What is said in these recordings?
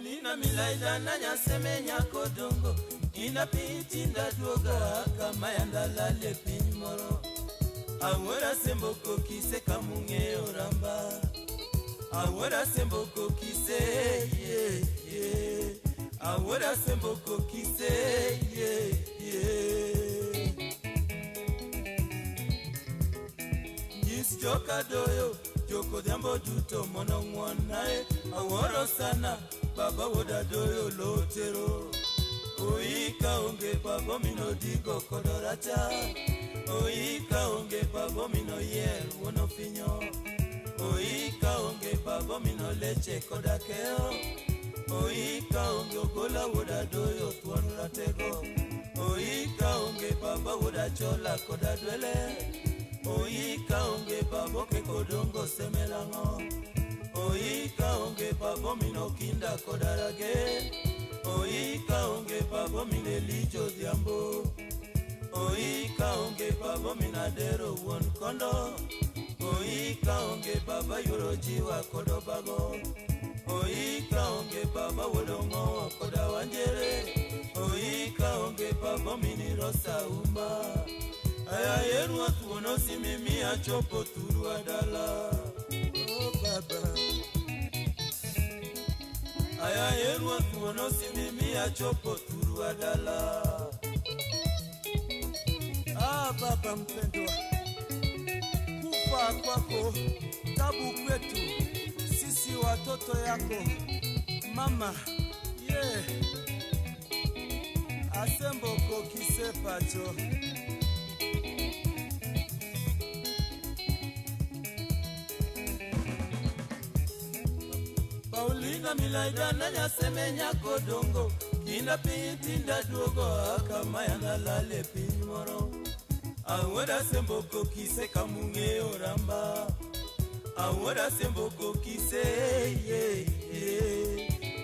Paulina milaida na nyasemenya kodongo ina piti ndaduoga kama yandalale pinyimoro awera semboko kise kamunge oramba awera semboko kise awera semboko kise Jis joka doyo Joko jambo duto mono ngwonae aworo sana baba woda doyo lotero Oika onge babo mino digo kodoracha Oika onge babo mino yer wono finyo Oika onge babo mino leche kodakeo Oika onge ogola woda doyo tuonu ratego Oika onge baba woda chola kodadwele Oika onge babo ke kodongo semelango Oika onge babo mino kinda kodarage Oika onge babo mine lijo diambo Oika onge babo minadero won kondo Oika onge baba yorojiwa kodobago Oika onge baba wodongo kodawanjere Oika onge babo minirosa umba Aya yeru atuono si mimi achopo turu adala Oh baba Aya yeru atuono si mimi achopo turu adala Ah baba mpendwa Kufa kwako tabu kwetu Sisi watoto yako Mama Asemboko kisepacho Paulina milaida na nyasemenya kodongo Kina pinti ndaduogo kama yandalale pinyimoro Awera semboko kise kamunge oramba Awera semboko kise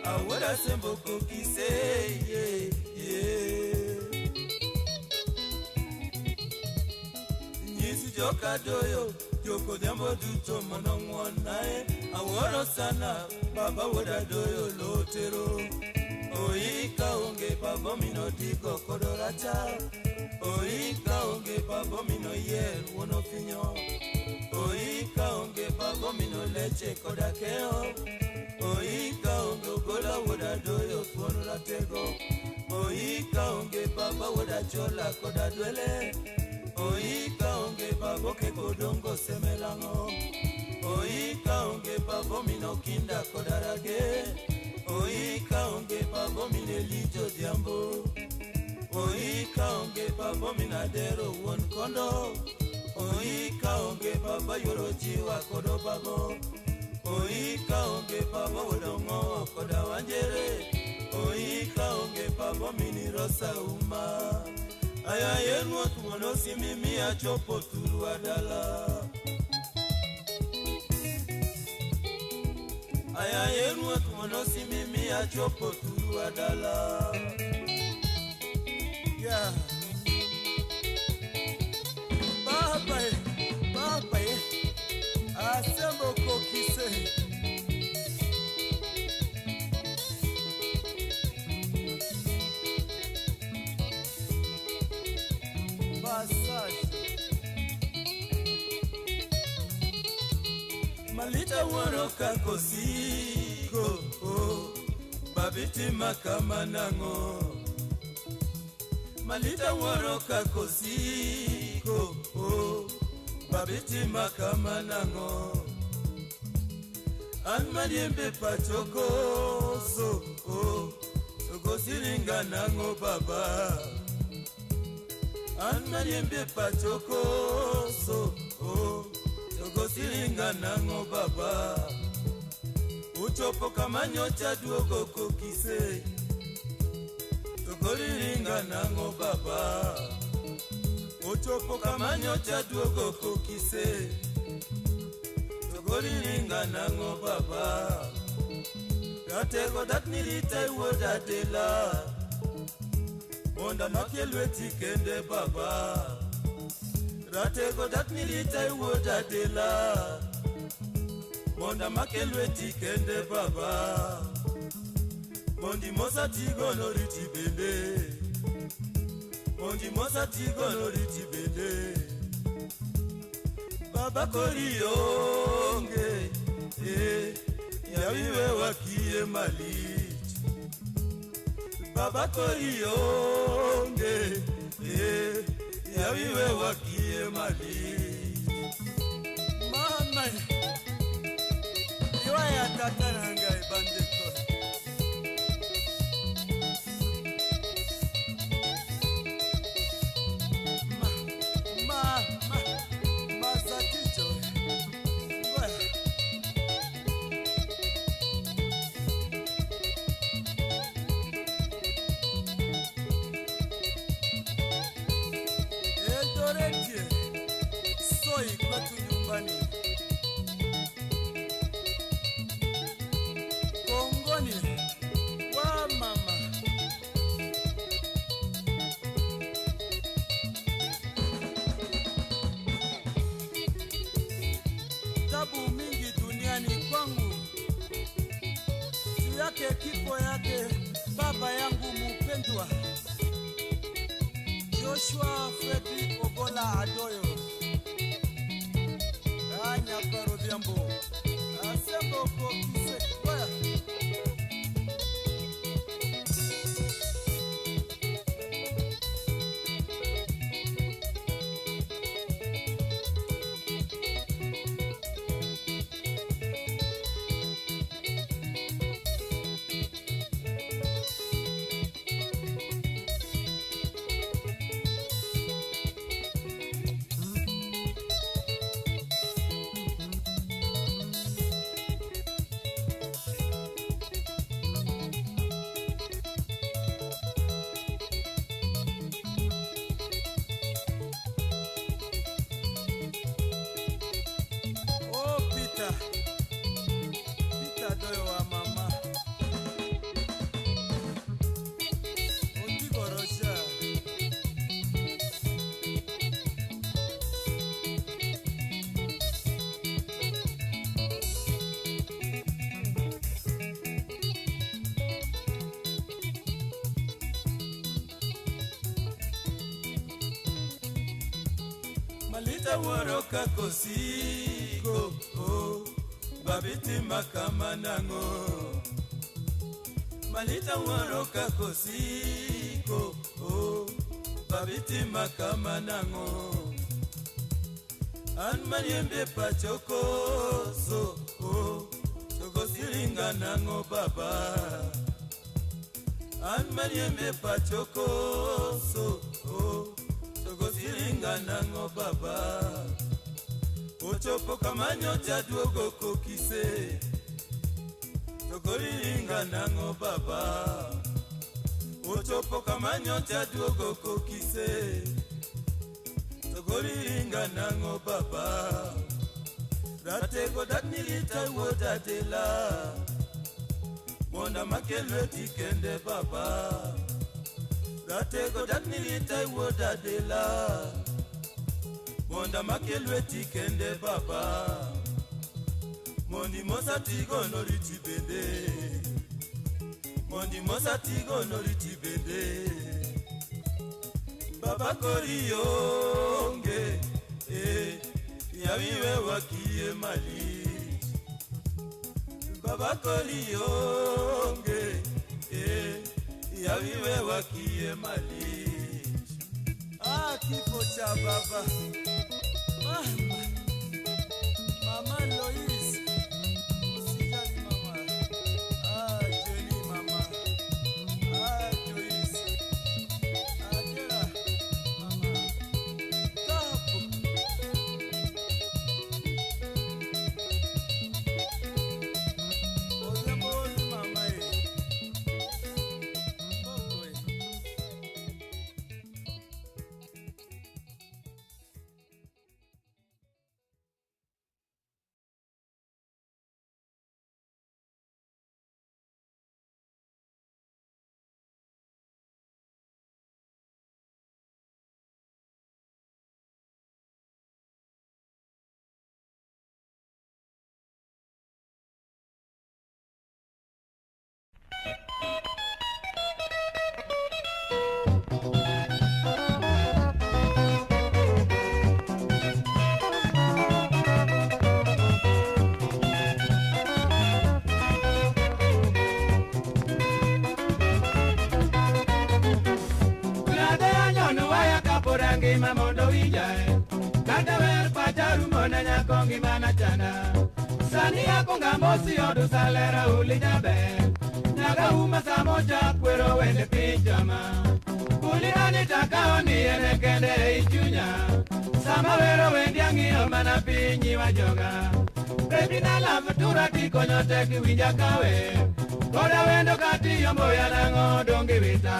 Awera semboko kise Nyisi joka doyo Joko jambo duto mono ngwonae Aworo sana baba woda doyo lotero Oika onge babo mino digo kodoracha Oika onge babo mino yer wono finyo Oika onge babo mino leche kodakeo Oika onge ogola woda doyo tuonu ratego Oika onge baba woda chola kodadwele Oika onge babo ke kodongo semelango Oika onge babo mino kinda kodarage Oika onge babo mine lijo diambo Oika onge babo minadero won kondo Oika onge baba yorojiwa kodobago Oika onge baba wodongo kodawanjere Oika onge babo minirosa uma Aya yenu atuono si mimi achopo turu adala Aya yenu atuono si mimi achopo turu adala Baba Asemboko kise Malita waroka kosiko Babiti makama nango Malita waroka kosiko Babiti makama nango Anmadiembe pachoko Soko siringa nango baba Anmadiembe pachoko Soko siringa nango baba Uchopo kama nyocha duogo kokise Soko liringa nango baba Uchopo kama nyocha duogo kokise Soko liringa nango baba Ratego dat nilita iwoda dela Onda makelwe tikende baba Ratego dat nilita iwoda dela Monda makelwe tikende baba Mondi mosa tigo no riti bende. Mondi mosa tigo no riti bende. Baba korionge, yawiwe wakie malich. Baba korionge, yawiwe wakie malich. Mama, iwaya tataranga ibandeko. Soi kwetu nyumbani. Kongoni wa mama. Tabu mingi duniani kwangu, juu yake kifo yake baba yangu mupendwa Joshua Fredrick Ogola Adoyo. Anya karo vyambo asembo ko kise kwa Malita woroka kosiko, babiti makama nango. Malita woroka kosiko, babiti makama nango. An mariembe pachoko so, choko siringa nango baba. An mariembe pachoko so, siringa nango baba. Ochopo kamanyo jaduogo kokise, tokoriringa nango baba. Ochopo kamanyo jaduogo kokise, tokoriringa nango baba. Ratego datnilita wodatela, mona makelwe tikende baba. Ratego datnilita wodadela, monda makelwe tikende baba. Mondi mosa tigo no riti bende. Mondi mosa tigo no riti bende. Baba korionge, yawiwe wakie malich. Baba korionge, yawiwe wakie malich. Kifo cha baba. Mama Lois. Usijali mama. Jenny mama. Joyce. Angela mama. Tapu. Ozembo ngima mondo wijae kata wer pacharu mona nyakongi mana chanda sani yako ngamosi odu salera uli jabe naga uma samoja kwero wende pijama kuli anitaka oni ene kende ichunya sama wero wendi ang'iyo mana pinyi wajoga Baby na love tura tiko nyote kiwinja kawe koda wendo kati yombo ya nango dongi vita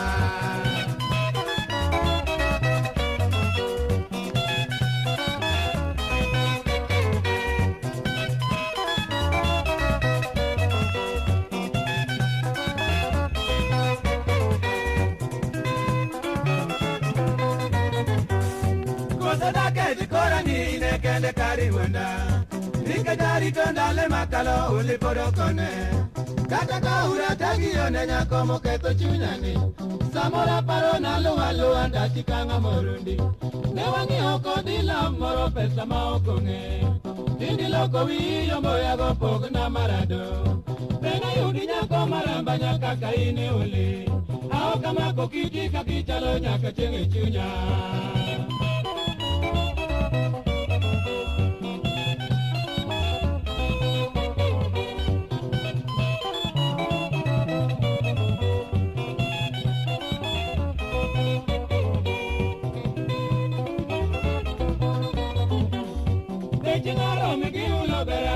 Kosa dake jikora ni nekende kari wenda Nike jari tondale makalo uli podokone Kata kaura tagi yone nyako moketo chunyani Samora paro na luwa luwa ndachikanga morundi Newangi oko dila moro pesa maokonge Dindi loko wi yombo yago pog na marado Pena yudi nyako maramba nyaka kaini uli Aoka mako kiti kakichalo nyaka chengi chunya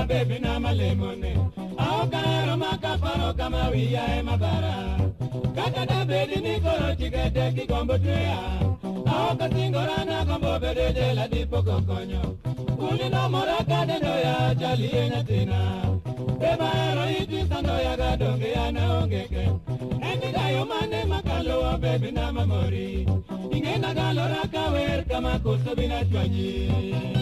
Baby na malemone Aokaro makaparo kama wia ema bara Kata da bedi ni koro chikete kikombo tuya Aoka singorana kombo bede jela dipo kokonyo Uli no mora kade doya chali enya tina Beba ero iti sando ya gadonge ya na ongeke Eni gayo mane makalo baby na mamori Ingena galora kawer kama kuso bina chwanyi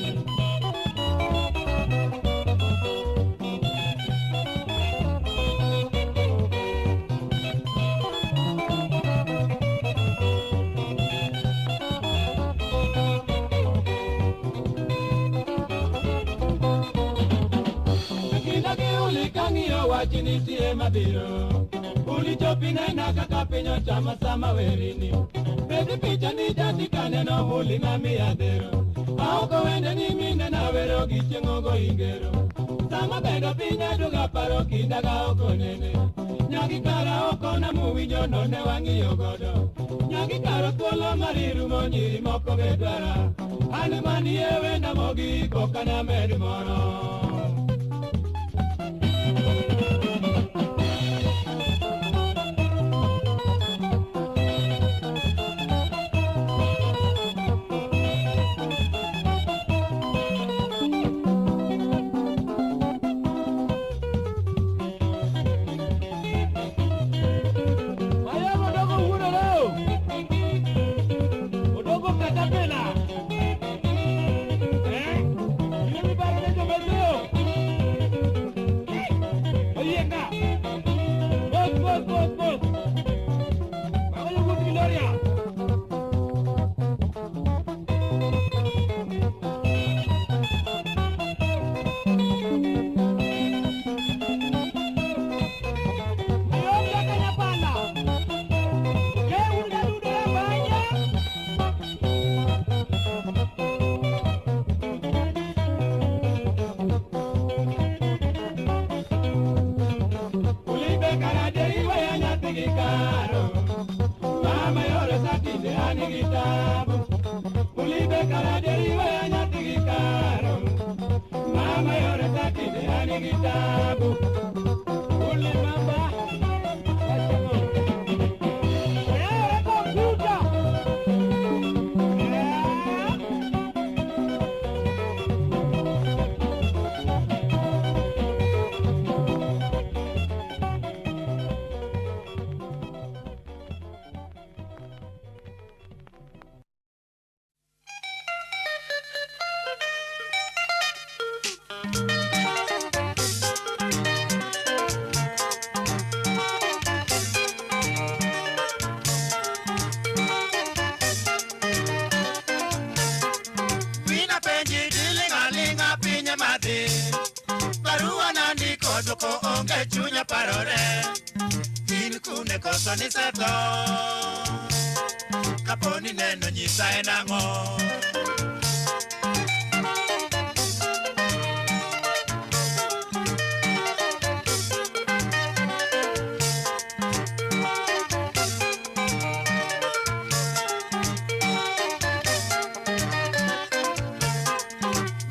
Wachini tie mabiro Uli chopina inaka kapinyo chama sama werini Bedi picha ni jatikane no huli na miadero Aoko wende ni mine na wero gichengogo ingero Sama bendo pinya duga paro kindaga oko nene Nyagi kara oko na muwinyo no ne wangi yogodo Nyagi kara kuolo mariru monyiri moko bedwara Ane mani ewe na mogi koka na medi moro Doko onge chunya parore In kune koso ni seto kaponi neno nyisa en ang'o.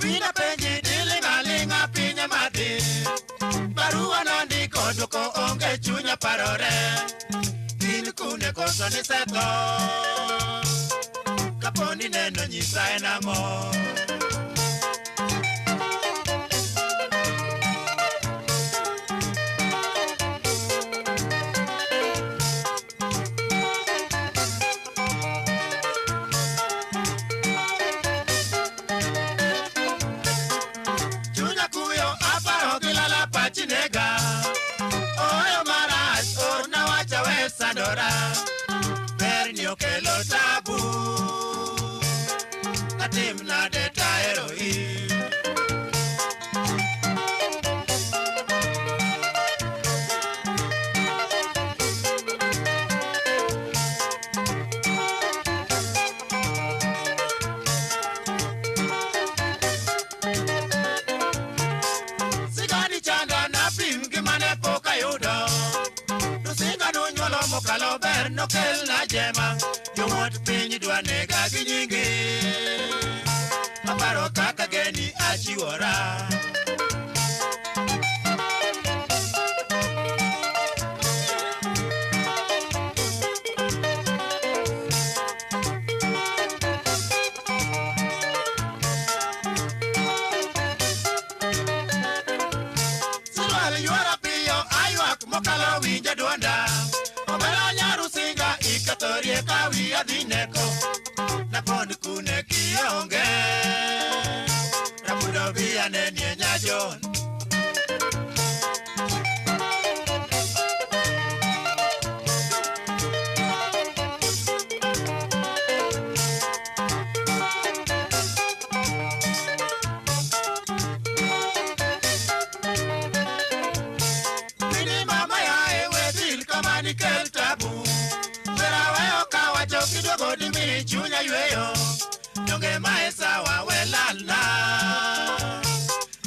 Mina penji diling'aling'a pinya madhi, barua nandiko dwoko onge chunya parore, in kune koso ni setho, kaponi neno nyisa en ang'o. Chunya kuyo aparo gilala pachinega, oyo marach orna wacha we sandora, ber ni okelo tabu, katim nade taero in. Sigani chanda na pim gimane poka yudo, nusinga nunyolo mokalo ber nokel na jema, jomot piny dwa nega gi nyingi, aparo kaka geni achiwora. Silwal yuara piyo aywak mokalo winja duonda, obela nyarusinga ikatorie kawi adhineko, napond kune kionge, rapudo biya nenie nyajon. Mini mama ya ewe dil kamani kel tabu, vera weyo kawacho kidogo dimi chunya yweyo, nyonge maesawa welalna,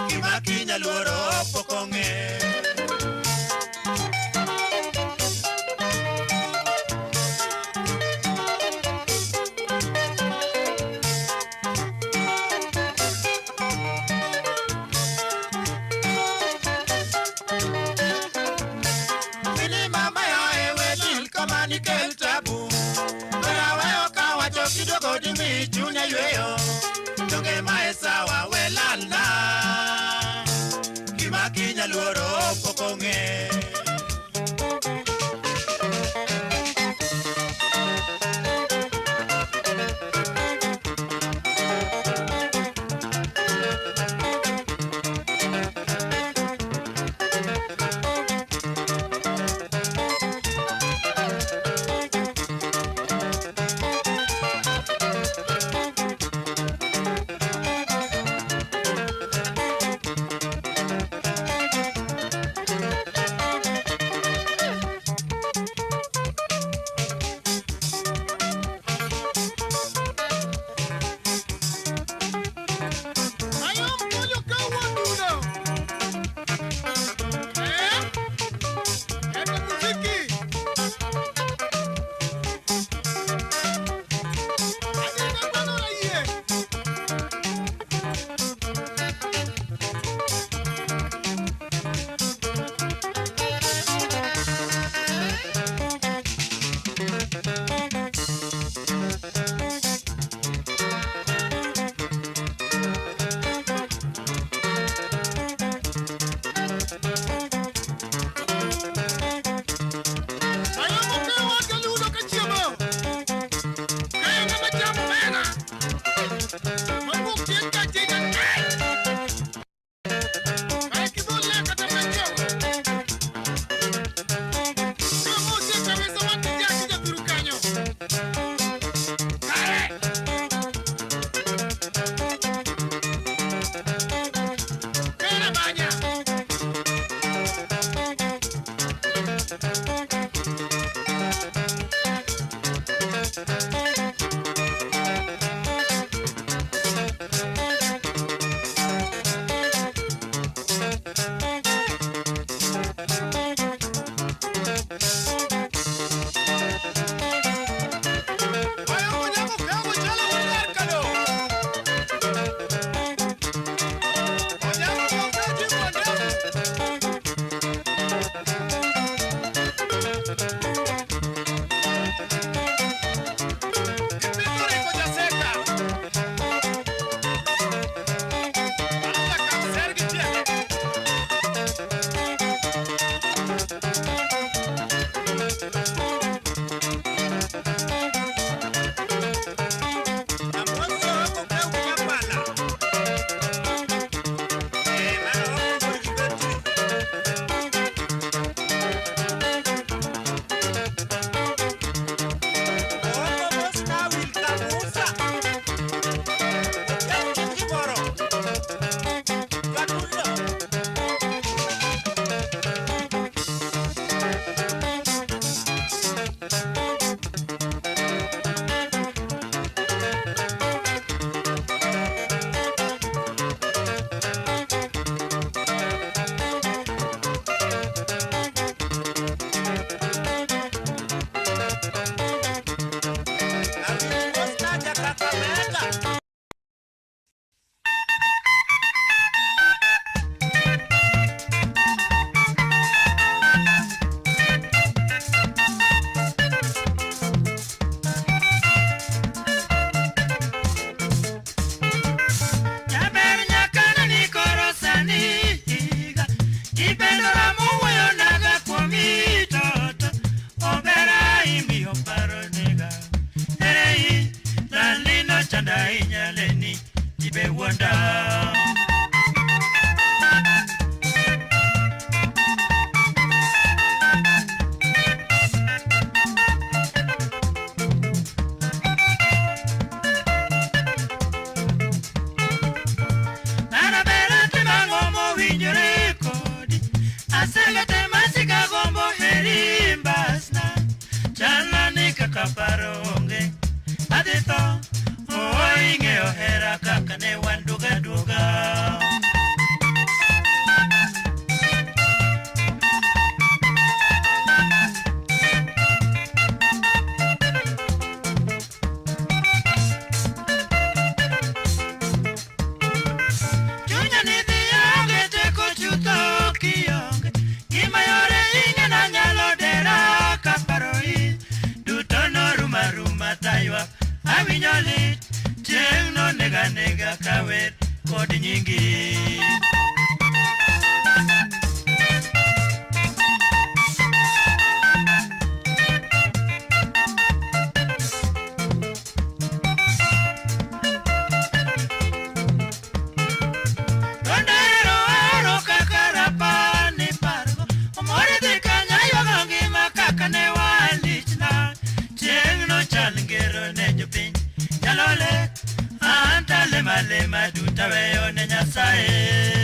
kima kinya luoro pokong'e. Mini mama ya ewe dil kamani kel tabu, vera weyo kawacho kidogo dimi chunya yweyo, nyonge maesawa welalna, kima kinya luoro pokong'e. onge wanda. Kaparonge adito oinge ohera kakane wanduga duga Junya ni diyange te kochuto kiyonge Imayore inge na nyalo dera kaparoi Ruma taywa awinyoli Jeng no nega kawet kodi nyingi Rondero aro kakarapa ni pargo Omori di kanya yoga ngima kakane walichna Chalingero nejo pin Jalole Anta lema duta weyo ne nyasae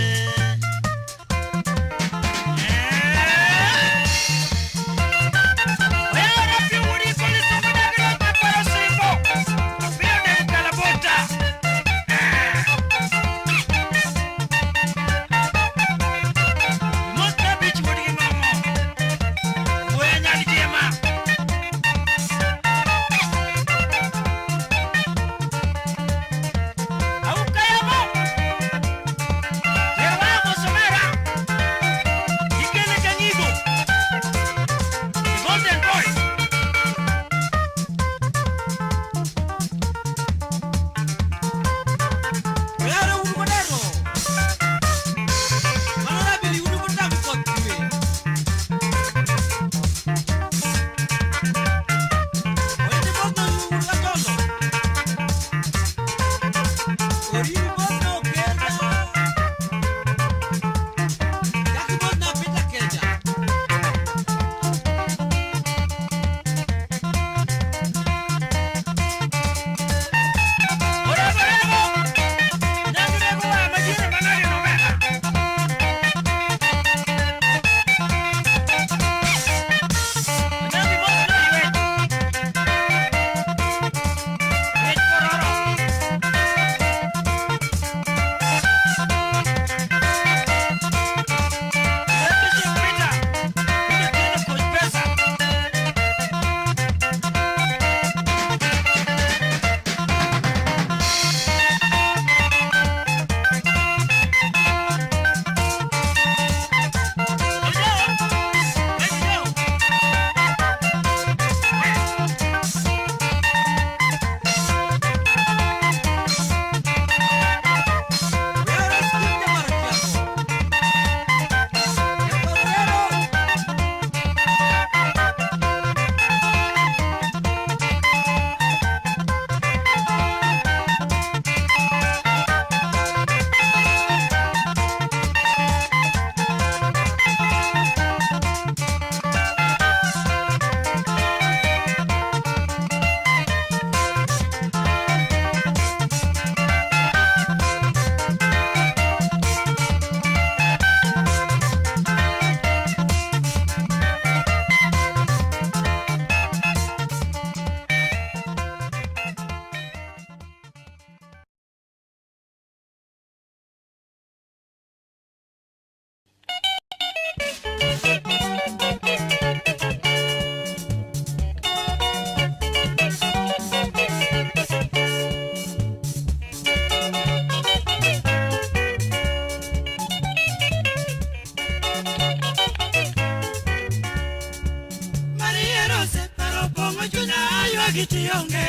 gitionge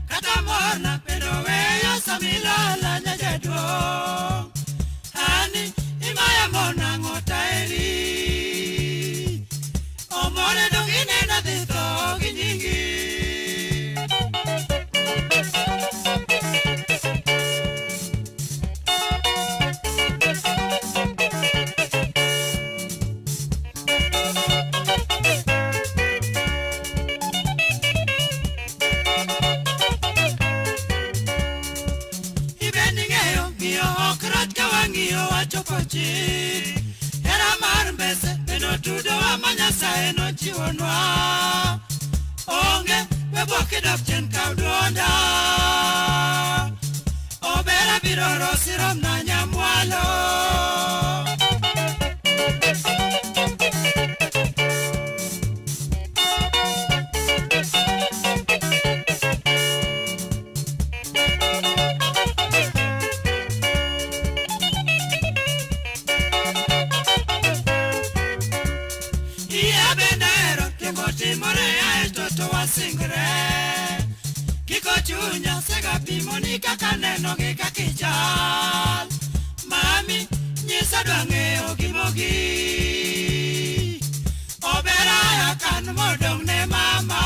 kata morna pero weyo samilala nyajadwo ani imaya mona ngotaeri omore dongine na dhito ginyingi no chiwonwa onge beboke dapchen kaudonda obera biro rosirom na nyamwalo Chunya sega pimoni kaka neno gika kichal Mami nyisa dwange ogimogi Obera ya kan modong ne mama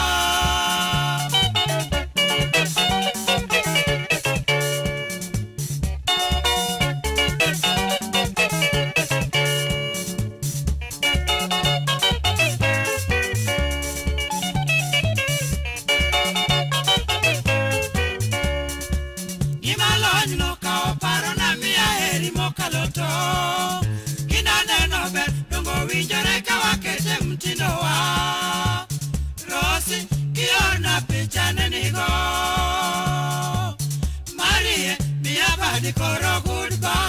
Marie, mi abadi koro goodbye.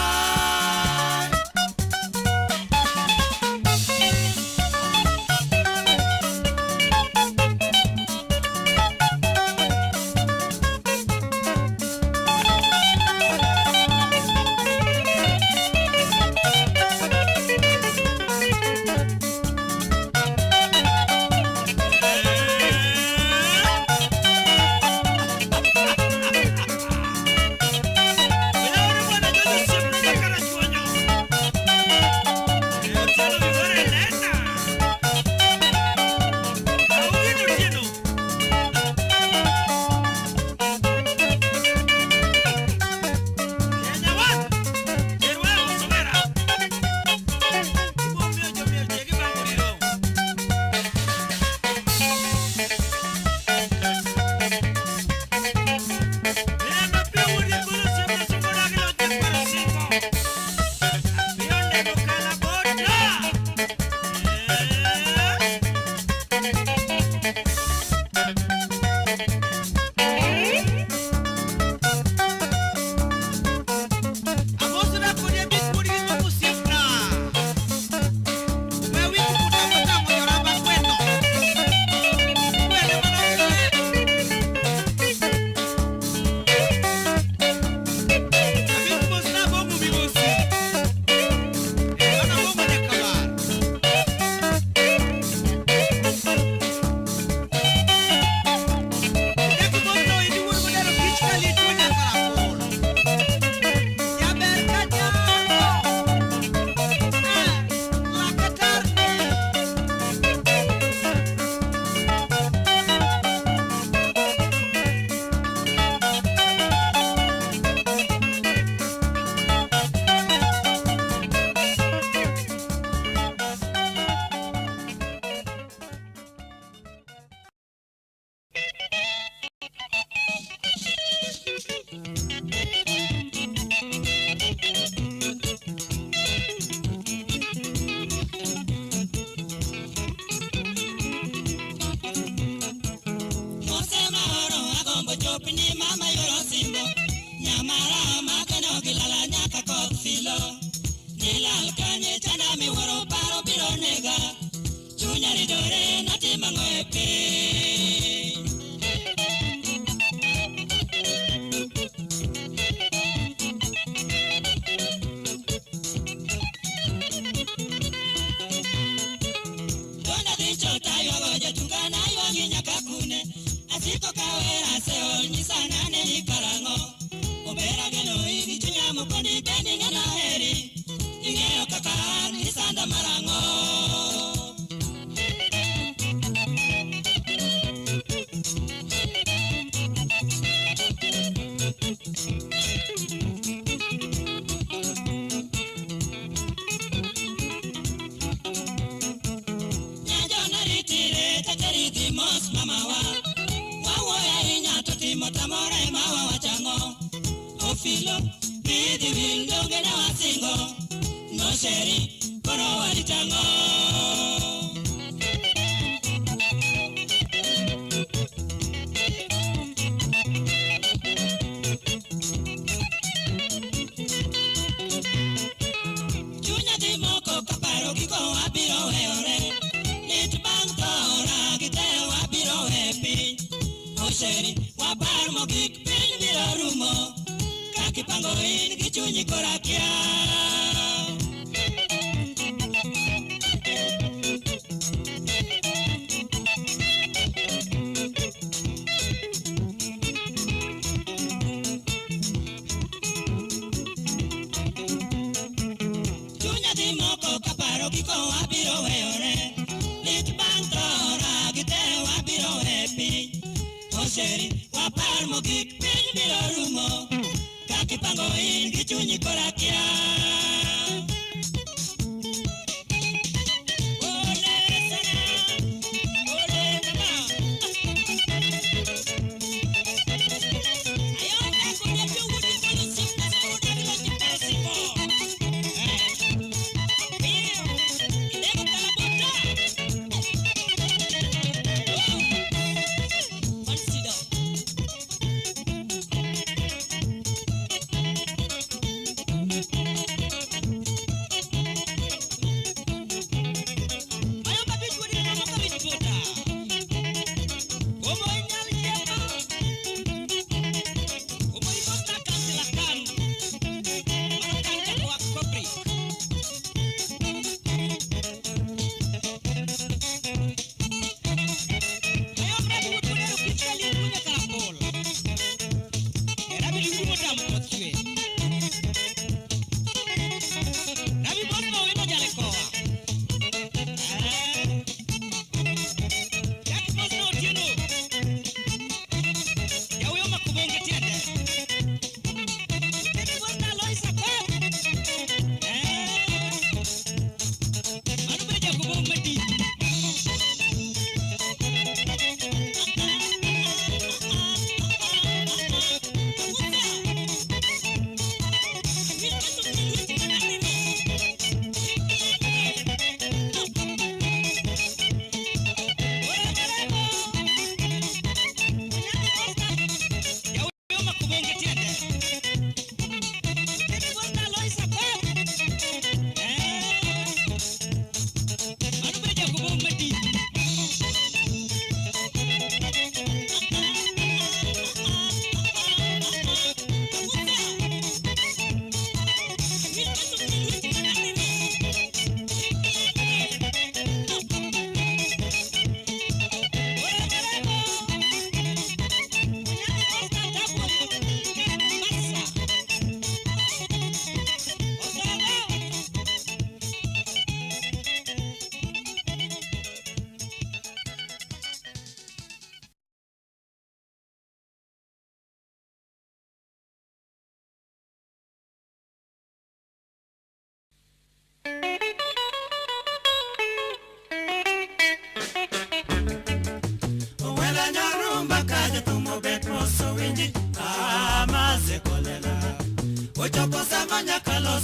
No seri, kono wali tango. parmo gik piny biro rumo, kakipango in gi chunyi korakia. Chunya di moko kaparo giko wabiro weyore, lit bang tora gitero wabiro hepi. Oseri waparmo gik piny biro rumo, kakipango in gi chunyi korakia.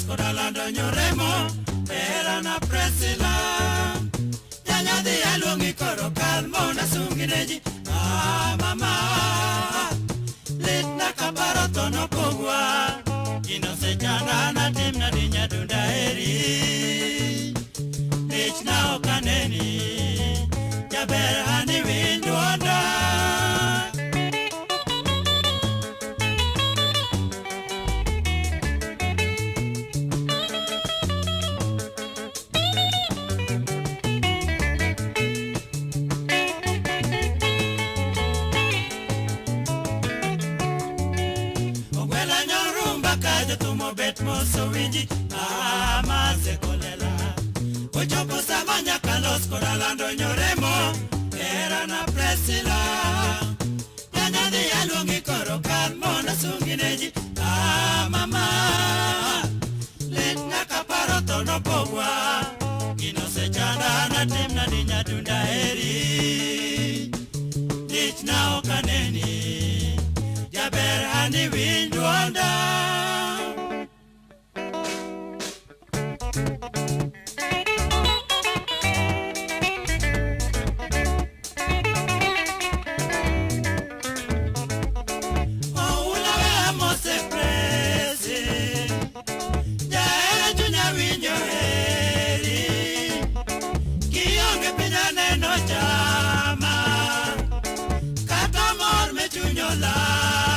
Kodalando nyoremo era na presila nyanya di alungi koro kalmo na sungineji mama litna kabaro tono pogwa ino se jana na timna di nyadunda eri lichna okaneni jaber hani winduanda. So winji amaze kolela Ochopo samanya kalos kodalando nyoremo era na presila Nyanya di alungi koro kalmo na sungineji mama Letna kaparo tono pogwa Kino se chanda na timna di nyadunda eri Lichna okaneni Jaber hani winduanda. Chama, kata mor me chunyola.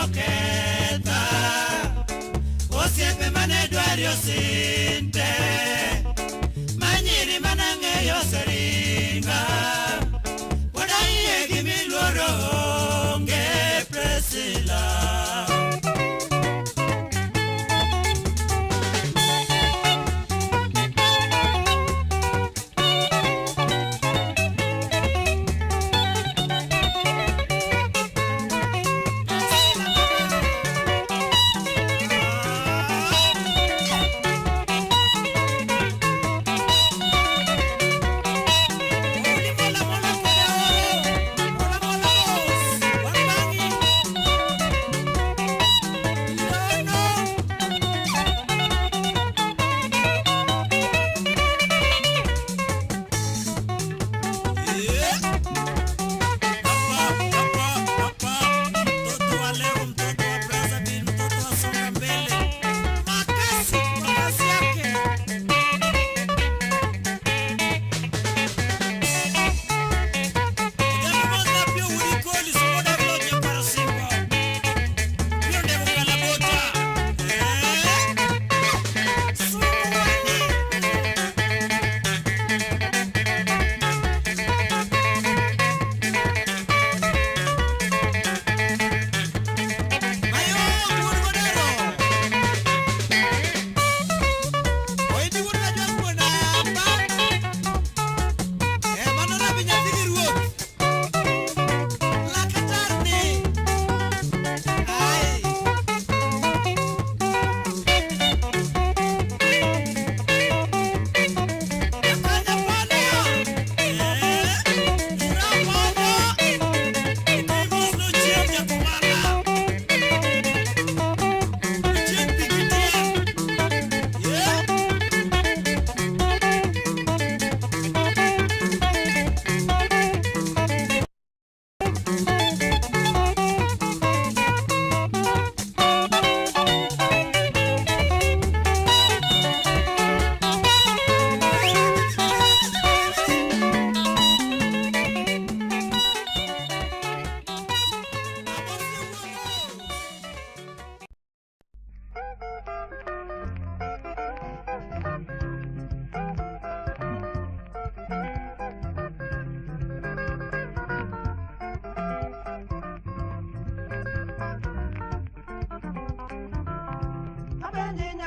oketha osiepe mane dwari osinte manyiri manang'eyo seringa wadaiye gimiluoro onge Priscilla.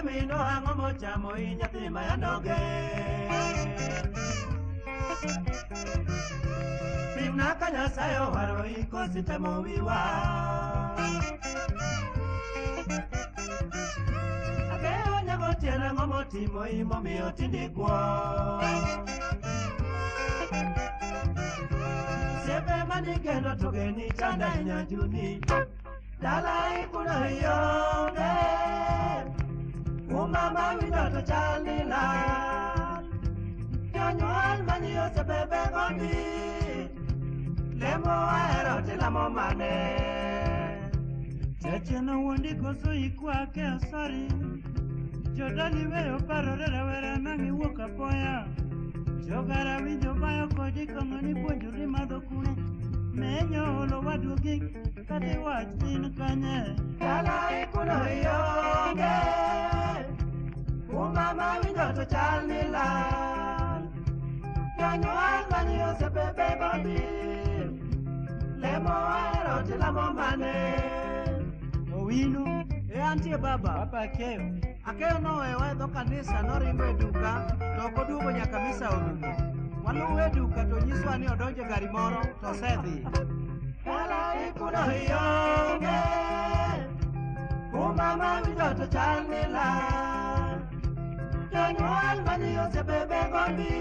Mino hango mochamo nyathi mayanoge Pimna ka Nyasaye oharo ikosi temo wiwa Akeo nyago tiena ngomo timo imo miyo tindikwo Sepe manigendo togeni chanda inyajuni Dala ikuno yonge Umama widoto chalila Nyonyual manyo se bebe gondi Lemo aero tilamo mane Cheche no wondi koso ikwa ke asari Jodali weyo paro rera wera nangi woka poya Jogara winjo bayo kodi kamani ponjo rimadho kune Menyo olo wadugi kati wachin kanye Dala ikuno yonge Umama widoto chalila Nyonyual manyo se bebe gondi Lemo aero tilamo mane Owino antie baba Akeo no ewe kanisa no rimbe duka to koduogo nyaka misa orumo waluwe duka to nyiswa ni odonje gari moro to sedhi Kala ikuno yonge Umama widoto chalila Nyonyual manyo se bebe gondi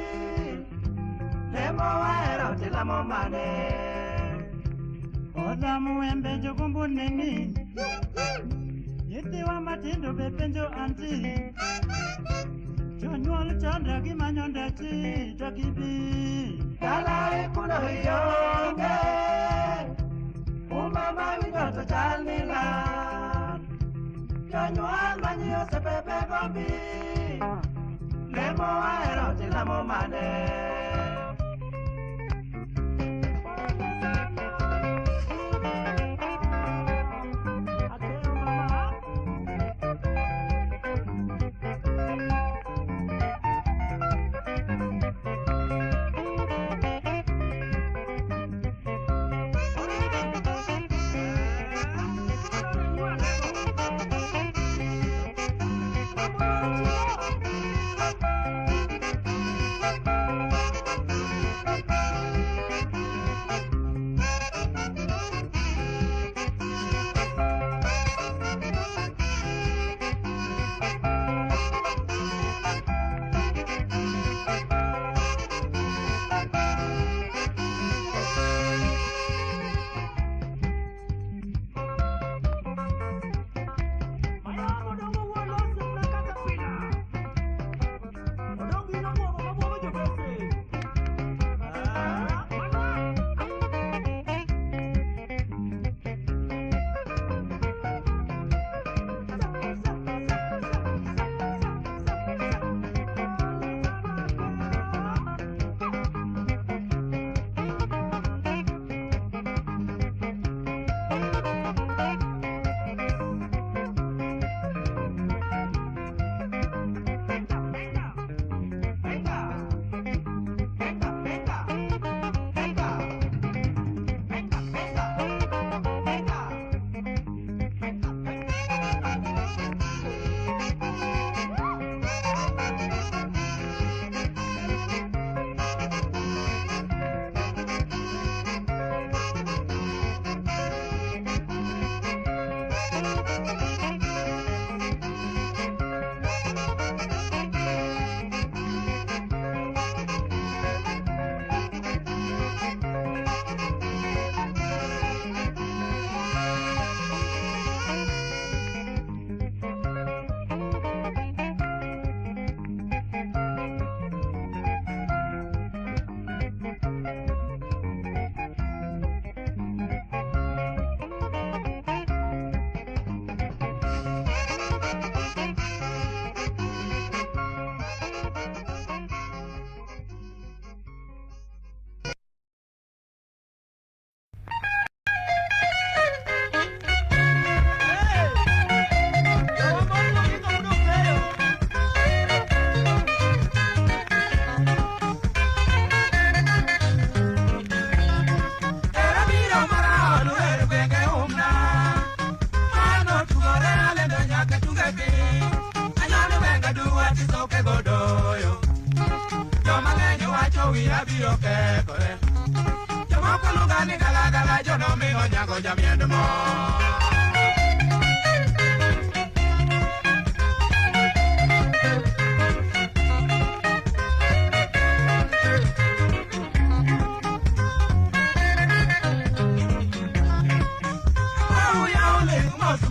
Lemo aero tilamo mane Odamu embe jogumbu neni Yitiwa matindo bepenjo anti Jonyual chandra gimanyonda chi Takibi Kala ikuno yonge Umama widoto chalila Jonyual manyo se bebe gondi Lemo aero tilamo mane wacho wi abiro kekore. Jomoko luonga ni galagala jono mi onyago jamiend mo.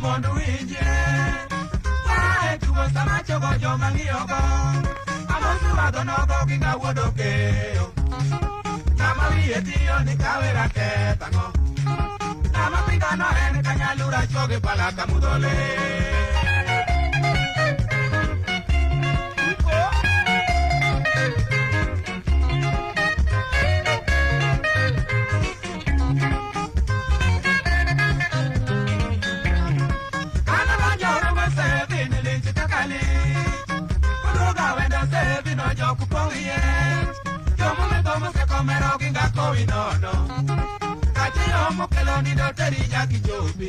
Mondo winje Wae tugo sama chogo joma ng'iyogo Amosi wadho nogo ginga wuodo keyo Ng'ama wiye tiyo ni kawe raket ang'o Ng'ama pingano en kanyalura choge pala kamudhole Mero ginga kowi nono Kachi yomo kelo ni doteri nyaki chopi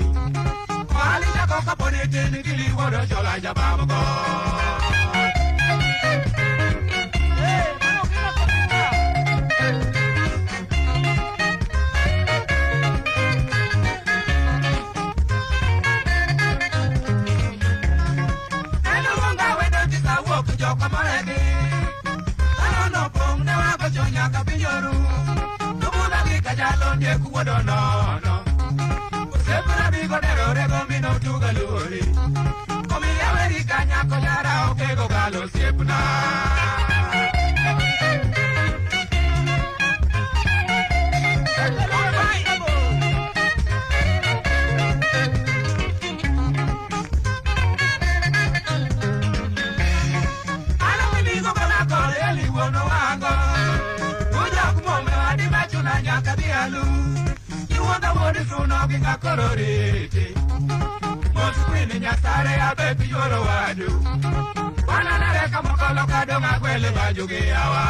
Kwali jako kapone teni gili wodo chola jabamu go Eno wonga wedo tisa woku joko maregi Ano pong ne wako chonya kapinyoru Nubuna kika jalo ndie kuwodo nono Usepuna bigo nero rego mino tuga luri Komi yaweri kanya konyara okego galo siepuna Ginga kororiti Mosu kwini nyasare abebi yoro wadu Wana nareka mokolo kadonga kwele bajugi yawa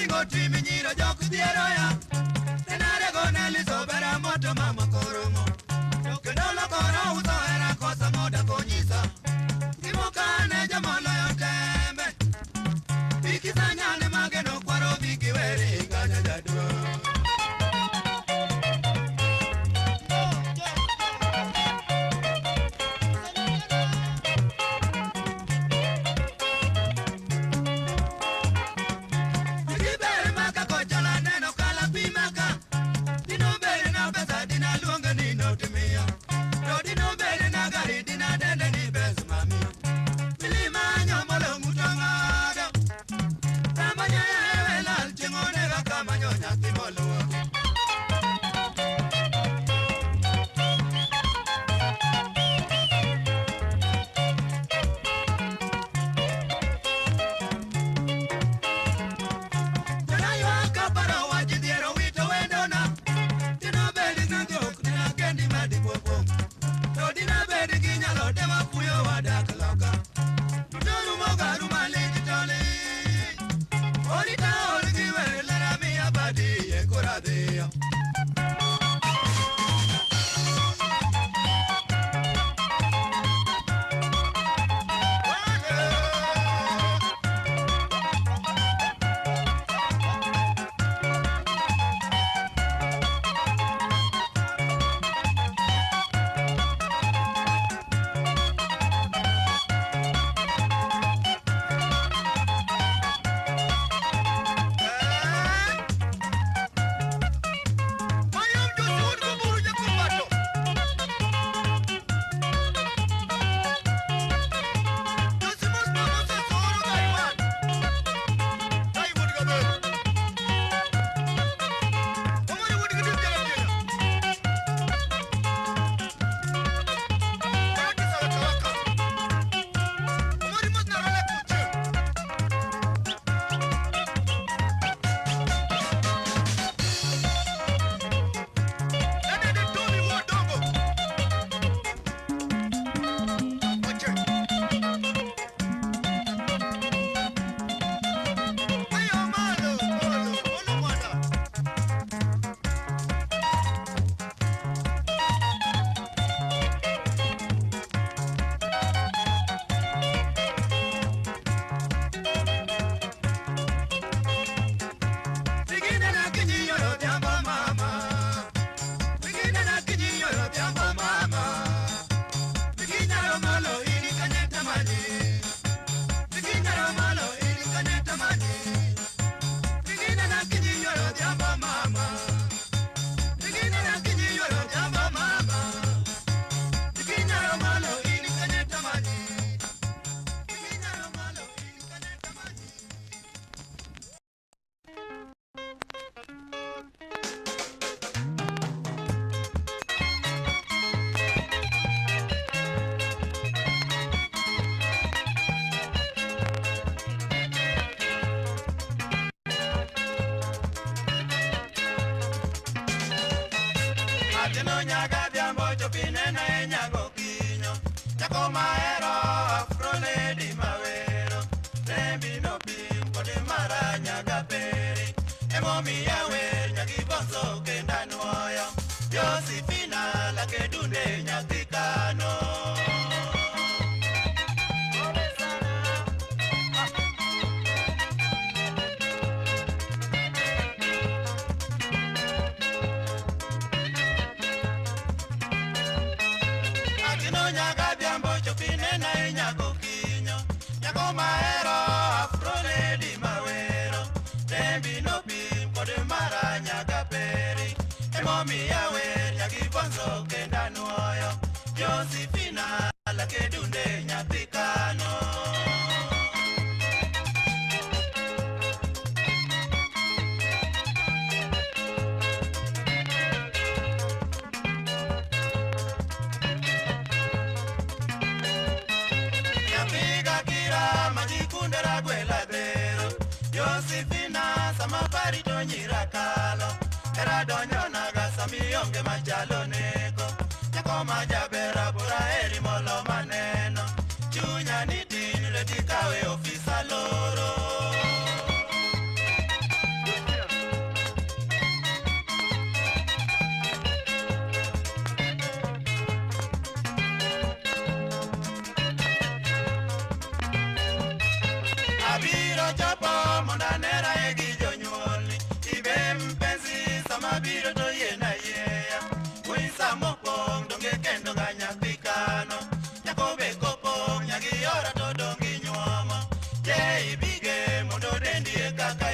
ringo timi nyiro jok diero ya tenare gone liso bera moto mama koromo kendo lokoro uso era kosa moda konyisa kimokane jamolo yotembe ikisanyane mageno kwaro bikiweri ganya jadwa Era doña naga samionge machalo nego. Nyako majabera pura eri molo maneno. Chunya ni tin le dikawe ofisa loro.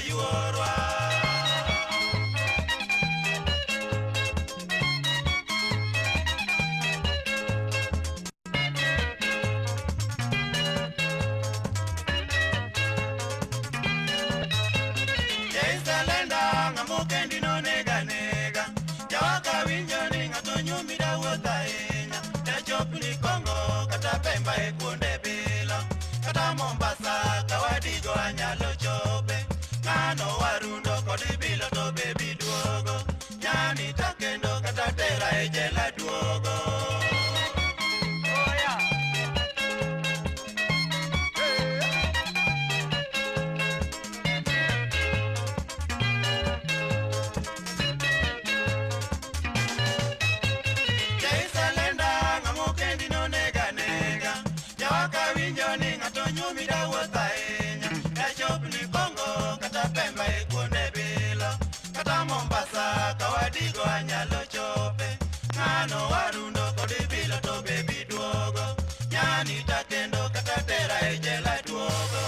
yuorwa. Jaisalenda ngamukendi no nega nega, jawaka winjo ni ngato nyumi da wuotha inya, jachop ni Kongo kata Pemba e kuonde bila, kata Mombasa kawadigo anyalo chope, ngano warundo kodi bilo to bebi duogo, nyani takendo kata tera e jela duogo. Mombasa kawadigo anyalo chope, ngano warundo kodi bilo to bebi duogo, nyani takendo kata tera e jela duogo.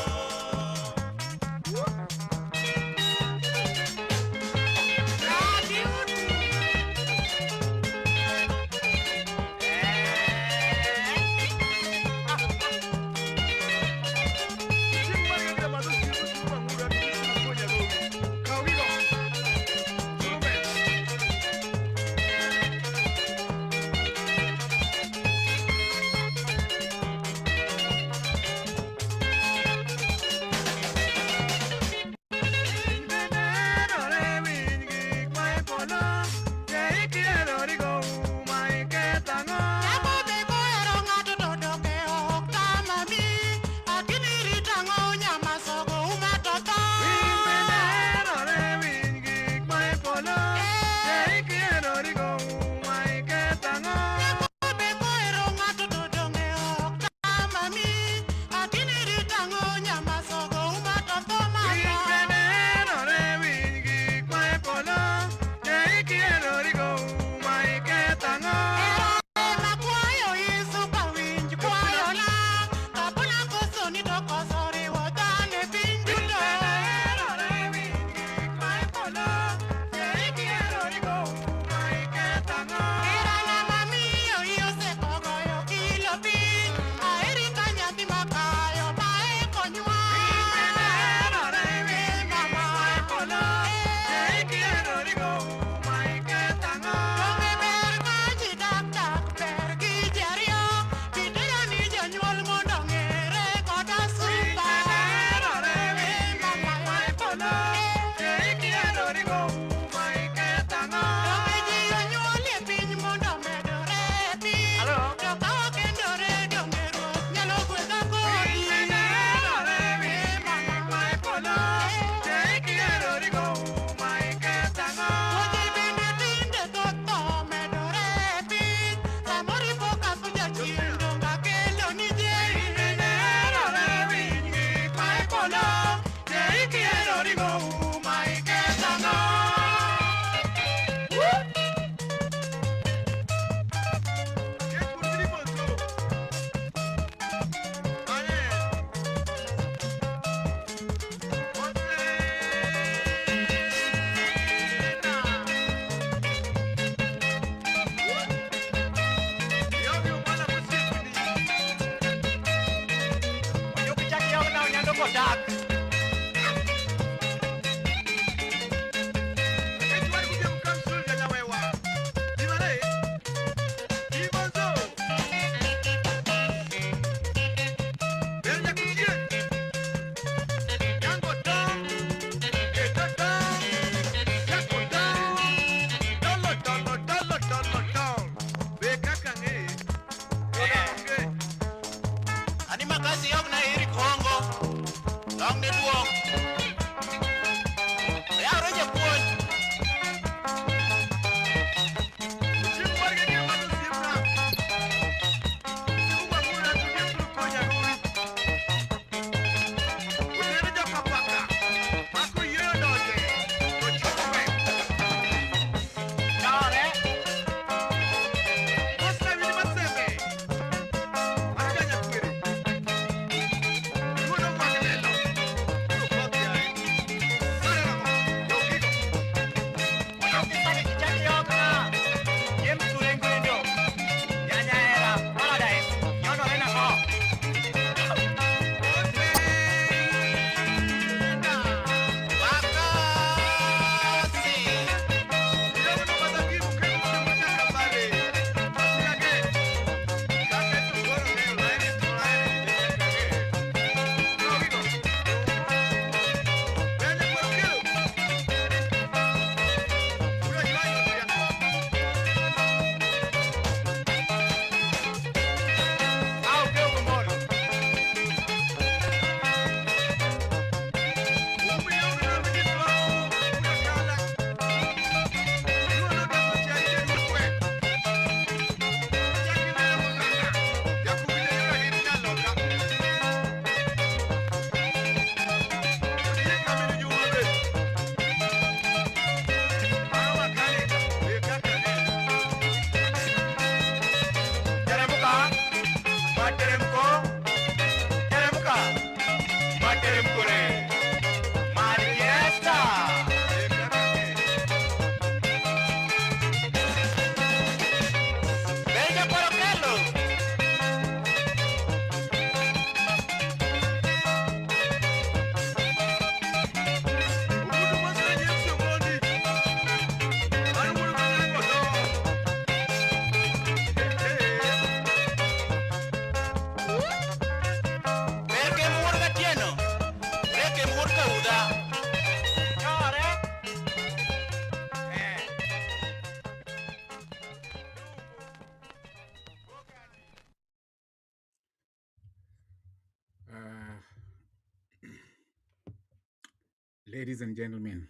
Ladies and gentlemen,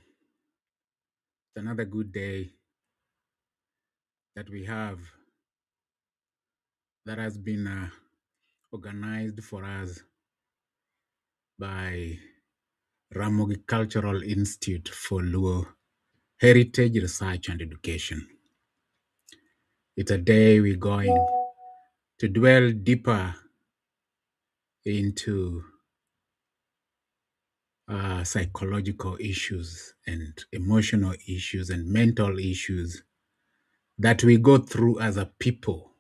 it's another good day that we have that has been organized for us by Ramogi Cultural Institute for Luo Heritage Research and Education. It's a day we're going to dwell deeper into psychological issues and emotional issues and mental issues that we go through as a people.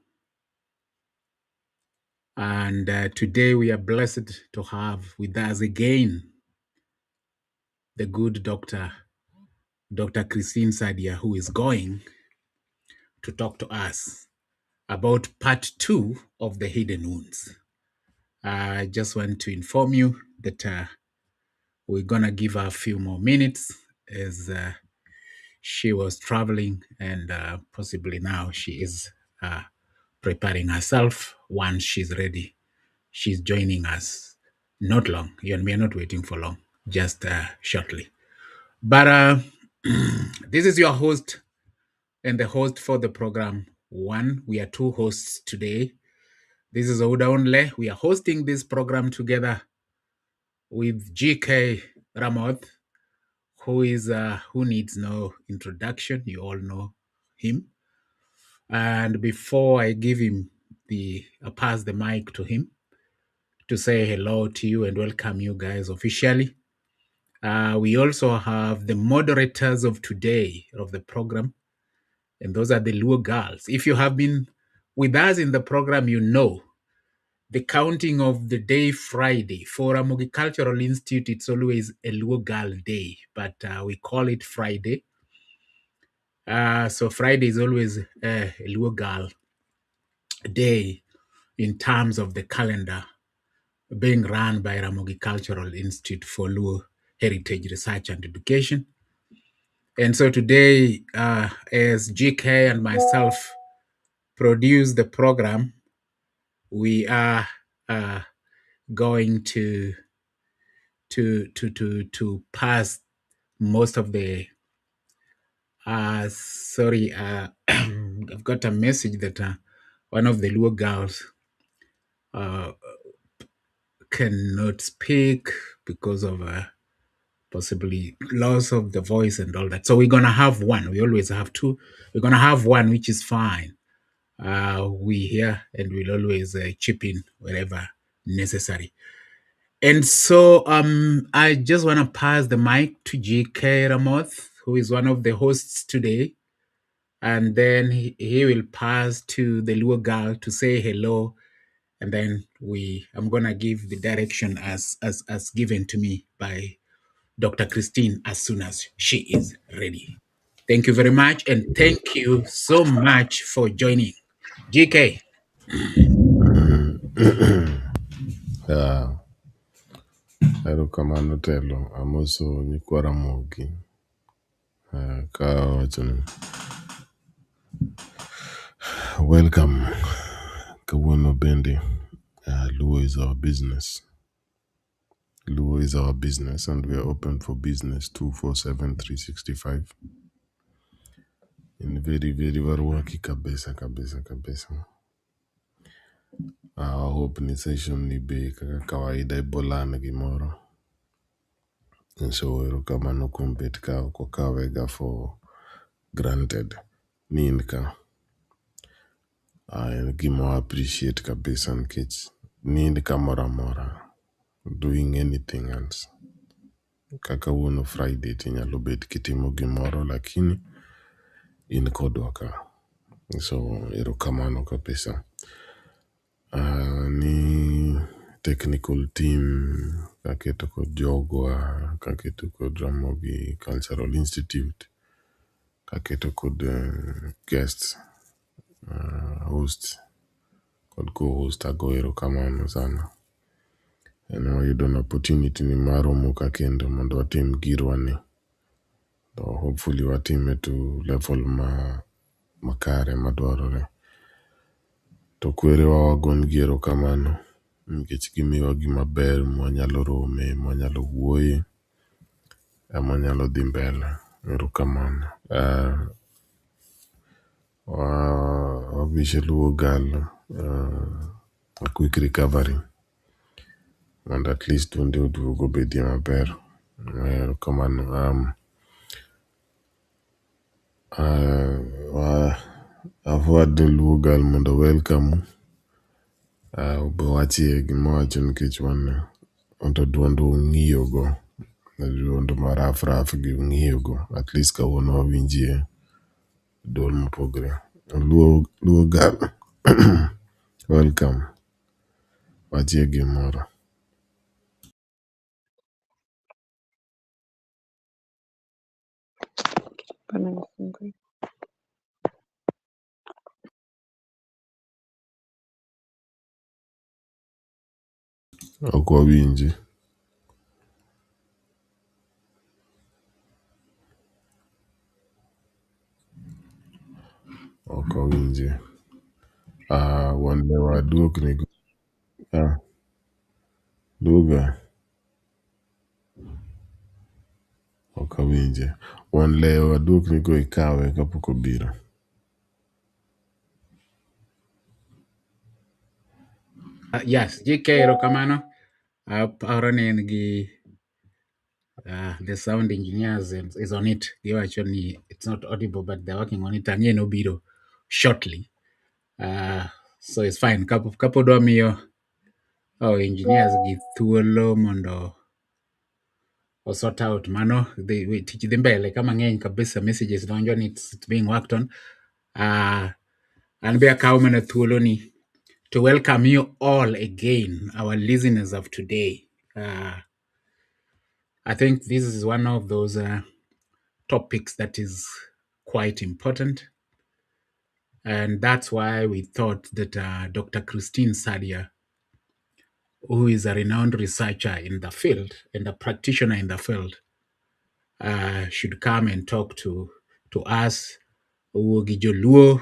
And today we are blessed to have with us again the good Dr. Christine Sadia, who is going to talk to us about part 2 of the hidden wounds. I just want to inform you that we're going to give her a few more minutes as she was traveling, and possibly now she is preparing herself. Once she's ready, she's joining us. Not long. You and me are not waiting for long, just shortly. But this is your host and the host for the program one. We are two hosts today. This is Ouda Onle. We are hosting this program together with GK Ramoth, who needs no introduction. You all know him. And before I give him pass the mic to him to say hello to you and welcome you guys officially. We also have the moderators of today of the program, and those are the Luo girls. If you have been with us in the program, you know the counting of the day Friday. For Ramogi Cultural Institute, it's always a Luo girl day, but we call it Friday. So Friday is always a Luo girl day in terms of the calendar being run by Ramogi Cultural Institute for Luo Heritage Research and Education. And so today, as GK and myself produce the program, we are going to pass most of the I've got a message that one of the Luo girls cannot speak because of possibly loss of the voice and all that. So we're gonna have one. We always have two. We're gonna have one, which is fine. We here and we'll always chip in wherever necessary. And so I just want to pass the mic to GK Ramoth, who is one of the hosts today. And then he will pass to the Luo girl to say hello. And then I'm going to give the direction as given to me by Dr. Christine as soon as she is ready. Thank you very much. And thank you so much for joining. GK. Erokamano telo, amoso nyikwa Ramogi. Welcome. Kawuono bende. Luo is our business. Luo is our business, and we are open for business 247 365. In very, very warwaki kabisa. Our opening session ni be kaka kawaida ibolana gimoro. And so erokamano kuom bet ka ok okawega for granted. Ninka. En gima appreciate kabisa nikech nind kamoro amora doing anything else. Kaka wuono Friday tinyalo bet kitimo gimoro lakini in kodwa ka. So erokamano kabisa. Ni technical team kaketo kod jogwa, kaketo kod Ramogi Cultural Institute, kaketo kod guests, hosts kod co-host ago erokamano sana. Wayudo an opportunity ni mar romo ka kendo mondo watim girwani. So hopefully watime to level makare madwarore. To kwerewa wagon gi erokamano nikech gimiwa gima ber mwanyalo rome, mwanyalo wuoye. ema nyalo dhi mbele. Erokamano. Wabiche luwo gal a quick recovery and at least one day oduogo bedie maber. Erokamano. Avoid luwo gal mondo welcome. Be wachie gimowacho nikech wan onto duondo ng'iyogo. Duondo maraf gi ng'iyogo. At least kawuono wawinjie duol mopogre. Luwo gal. Welcome. Wachie gimoro. Ok wawinji. Ok wawinji. Wande waduok nigo. Duoga. Ok awinje. Wan leo waduok nigo ikawe kapok obiro. Yes, JK erokamano. Aparo ni en gi the sound engineers is on it. Actually, it's not audible, but they're working on it. And no biro shortly. So it's fine. Kapo dwa miyo engineers gi thuolo mondo o sort out mano tich dhi mbele kama ng'eny kabisa, messages donjo ni it's being worked on. An be akawo mana thuolo ni to welcome you all again, our listeners of today. I think this is one of those topics that is quite important. And that's why we thought that Dr. Christine Sadia, who is a renowned researcher in the field and a practitioner in the field, should come and talk to us. Luo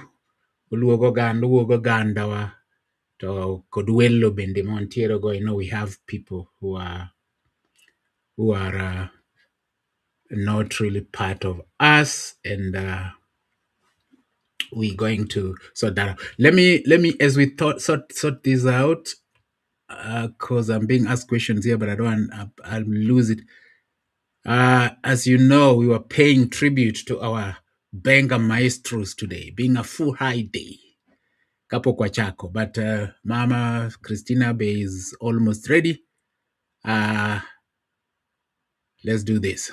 go gandawa to kodwello bende montiero go. We have people who are not really part of us, and we're going to sort that out. Let me as we sort this out, because I'm being asked questions here, but I don't want I'll lose it. As you know, we were paying tribute to our Benga maestros today, being a full high day. Kapo kwa chako, but Mama Christina Bay is almost ready. Let's do this.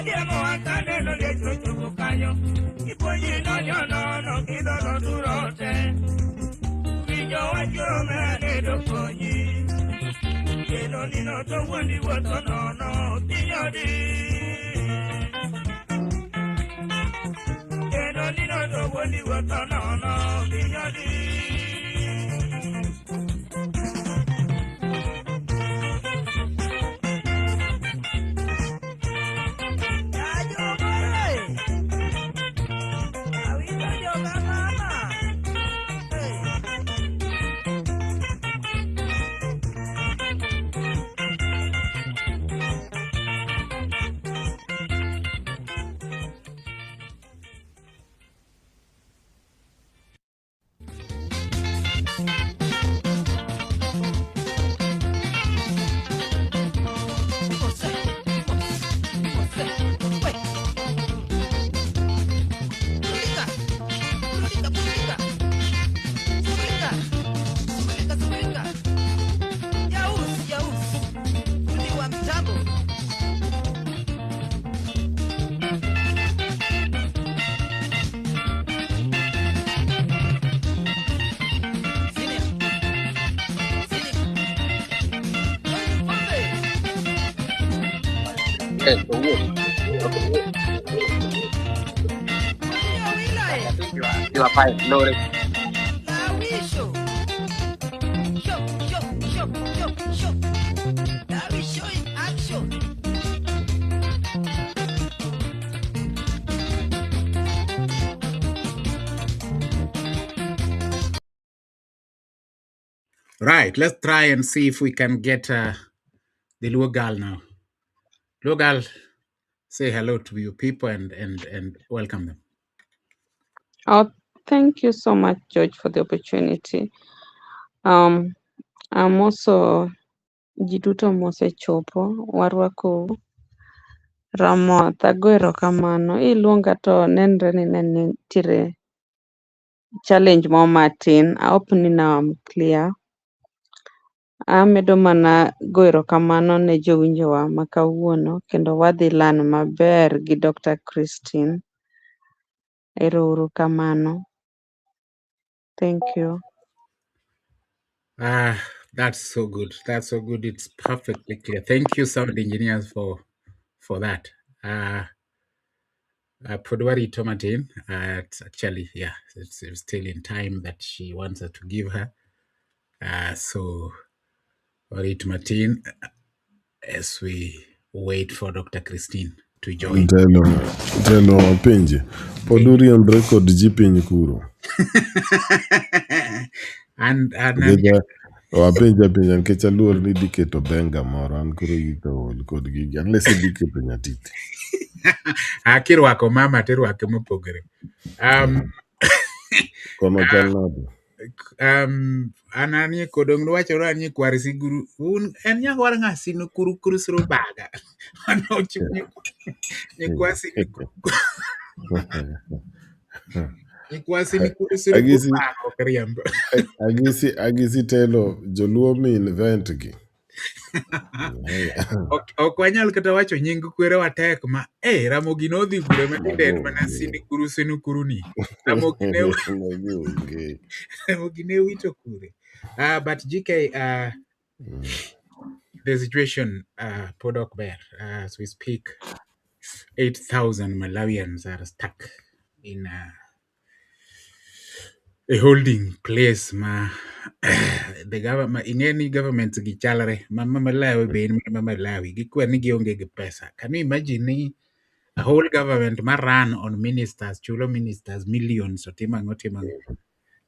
Odiemo akane no de chocho kanyo. Iponyi no nyono no kido no durote. Winyo wajuro mene do ponyi. Keno nino to woni woto no no tinyodi. Keno nino to woni woto no no tinyodi. You are fine. No worries. Right, let's try and see if we can get the Luogal now. Luogal, say hello to you people and welcome them. Oh, thank you so much, George, for the opportunity. I'm also Jiduto mosechopo warwako Ramoth, ago erokamano. Iluonga to nenre ni ne nitiere challenge mo matin. I hope ni now I'm clear. Amedo mana go erokamano ne jowinjowa ma kawuono kendo wadhi lano maber gi Dr. Christine. Ero uru kamano. Thank you. That's so good. That's so good. It's perfectly clear. Thank you, sound engineers, for that. Podwari Tomatin, it's actually, yeah, it's still in time that she wants us to give her. So, Podwari Tomatin, as we wait for Dr. Christine to join. Telo wapenje. Poduri on record jipiny kuro. and wapenja penja nikech aluor ni diketo benga moro an koro ito kod gigi unless idiketo nyatiti. Akirwako mama tirwake mopogore. Kono chal nade? Ananie kodong lwacho rani kwar siguru un en nyagwar ngasi no kuru sro baga. Ano chunyi ni kwasi ni kwasi ni kuru sro baga kariambo. Agisi telo joluo min event gi. Ok wanyal kata wacho nying kwere watek ma Ramogi nodhi kure matiden mana sini kuru ni. Ramogi ne wito kure. But GK, the situation Podok Bear, as we speak, 8,000 Malawians are stuck in a holding place ma the government in any government gichalre mama Malawi be Malawi gikwani gionge gi pesa. Can you imagine a whole government ma run on ministers, chulo ministers millions otimango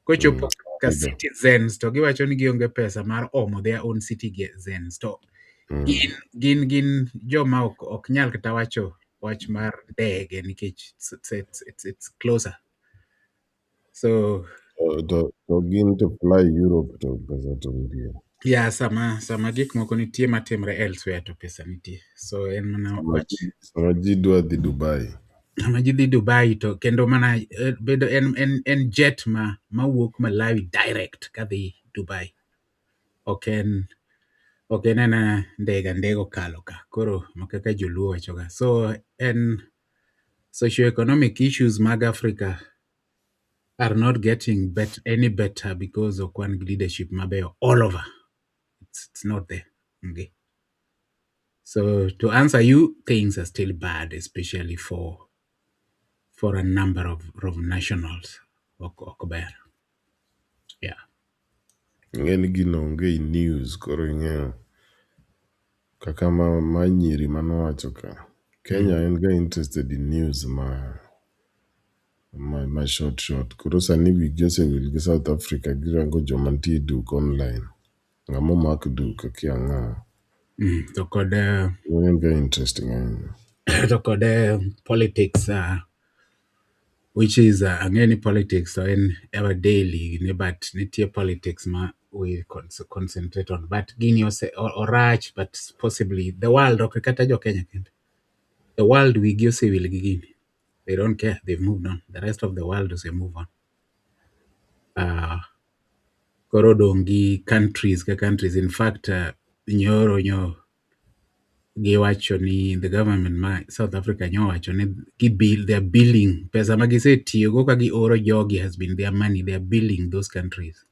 kochopo ka citizens to giwacho ni gionge pesa mar omo their own citizens to gin joma ok nyal kata wacho wach mar dege nikech it's closer. So to gin to fly Europe to pesa to nitie. Yeah, sama gik moko nitie matimre elsewhere to pesa nitie. So en mana wach. Sama ji dwa dhi Dubai. Sama ji dhi Dubai to kendo mana bedo en jet ma wuok Malawi direct kadhi Dubai. Ok en ok en ndego kalo ka koro makaka joluo wachoga. So en socioeconomic issues mag Africa are not getting any better because of one leadership mabeyo all over. It's not there. Okay. So to answer you, things are still bad, especially for a number of nationals. Okber. Yeah. ng'eni gino onge i news koro ing'eyo kaka ma nyiri manowacho ka Kenya en ga interested in news ma short koro sani wigi osewil gi South Africa girango joma nitie duk online ng'ama mak duk akia ng'a To kod en very interesting ahinya. to kod politics which is ang'eni politics so en ever daily ne but nitie politics ma we concentrate on but gini orach but possibly the world ok kata jo Kenya kende the world wigi osewil gi gini. They don't care. They've moved on. The rest of the world has move on. Koro dong gi countries ka countries. In fact, nyoro giwacho ni the government ma South Africa nyowacho ni they're billing pesa ma gisetiyogo ka gi oro jogi has been their money. They're billing those countries.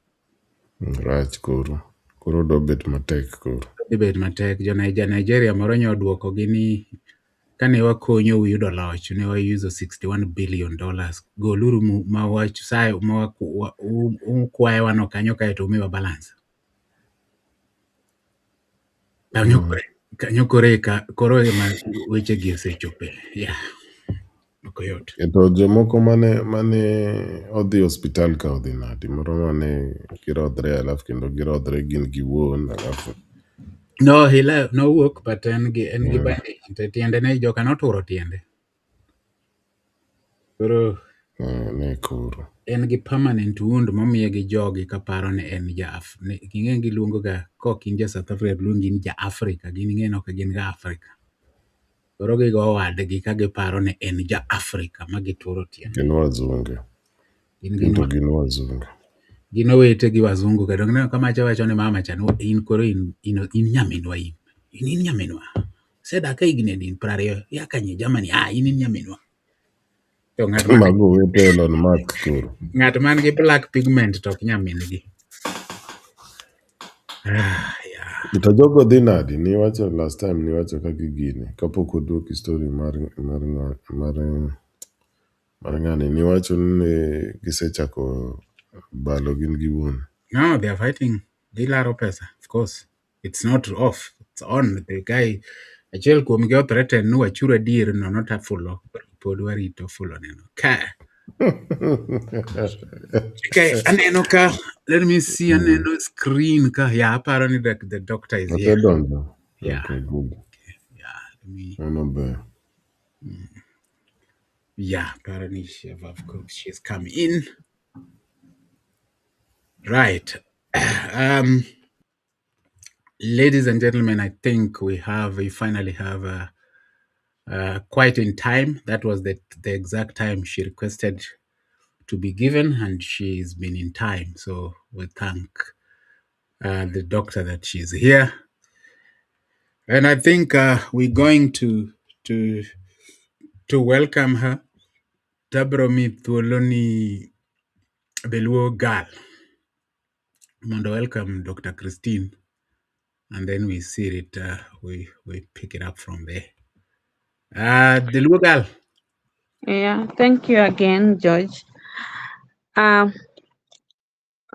Rach koro do bet matek koro. Dibet matek. Jo Nigeria moro nyoduoko gi ni kane wakonyo yudo loch ne wayuzo $61 billion. Goluru ma wach sayo ma ukwaye wano kanyo kaeto umiwa balance. Kanyo koro ema weche gi osechope. Yeah. Ok yot. To jomoko mane odhi hospital ka odhi nadi moro mane girodhre alafu kendo girodhre gin giwuon alafu No, he left. No work, but en gi bandage. Tiende ne joka noturo tiende. Koro ne koro. En gi permanent wound momiye gi jogi kaparo ni en ging'e giluongo ga kok in ja South Africa luongi ni ja Africa gin ng'eno ka gin ga Africa. Koro gigo wadgi ka giparo ni en ja Africa ma gituro tiende. Gin wazunge. Gin wazunge. Gin owete gi wazungu ka dong kamacha wacho ni mama cha in koro in nyaminwa in nyaminwa. Sedaka higni din 20 ya kanye Germany in nyaminwa. Mago wete Elon Musk koro. Ng'at man gi black pigment to ok nyamin gi. To jogo dhi nadi niwacho last time niwacho kaka gini kapok oduoki story mar ng'ani niwacho ni gisechako balo gin giwuon. No, they are fighting. Gilaro pesa, of course. It's not off. It's on. The guy achiel kuom gi threaten ni wachura dir no not fulo pod warito fulo neno ka. Okay, aneno ka. Let me see aneno screen ka. Yeah, apparently the doctor is here. Yeah. Okay, good. Okay, yeah, let me. Yeah, apparently she's come in. Right. Ladies and gentlemen, I think we finally have quite in time. That was the exact time she requested to be given, and she's been in time. So we thank the doctor that she's here. And I think we're going to welcome her. Tabromi Thuoloni Beluo Gal. Mondo welcome Dr. Christine. And then we see it, we pick it up from there. The Luo Gal. Yeah, thank you again, George.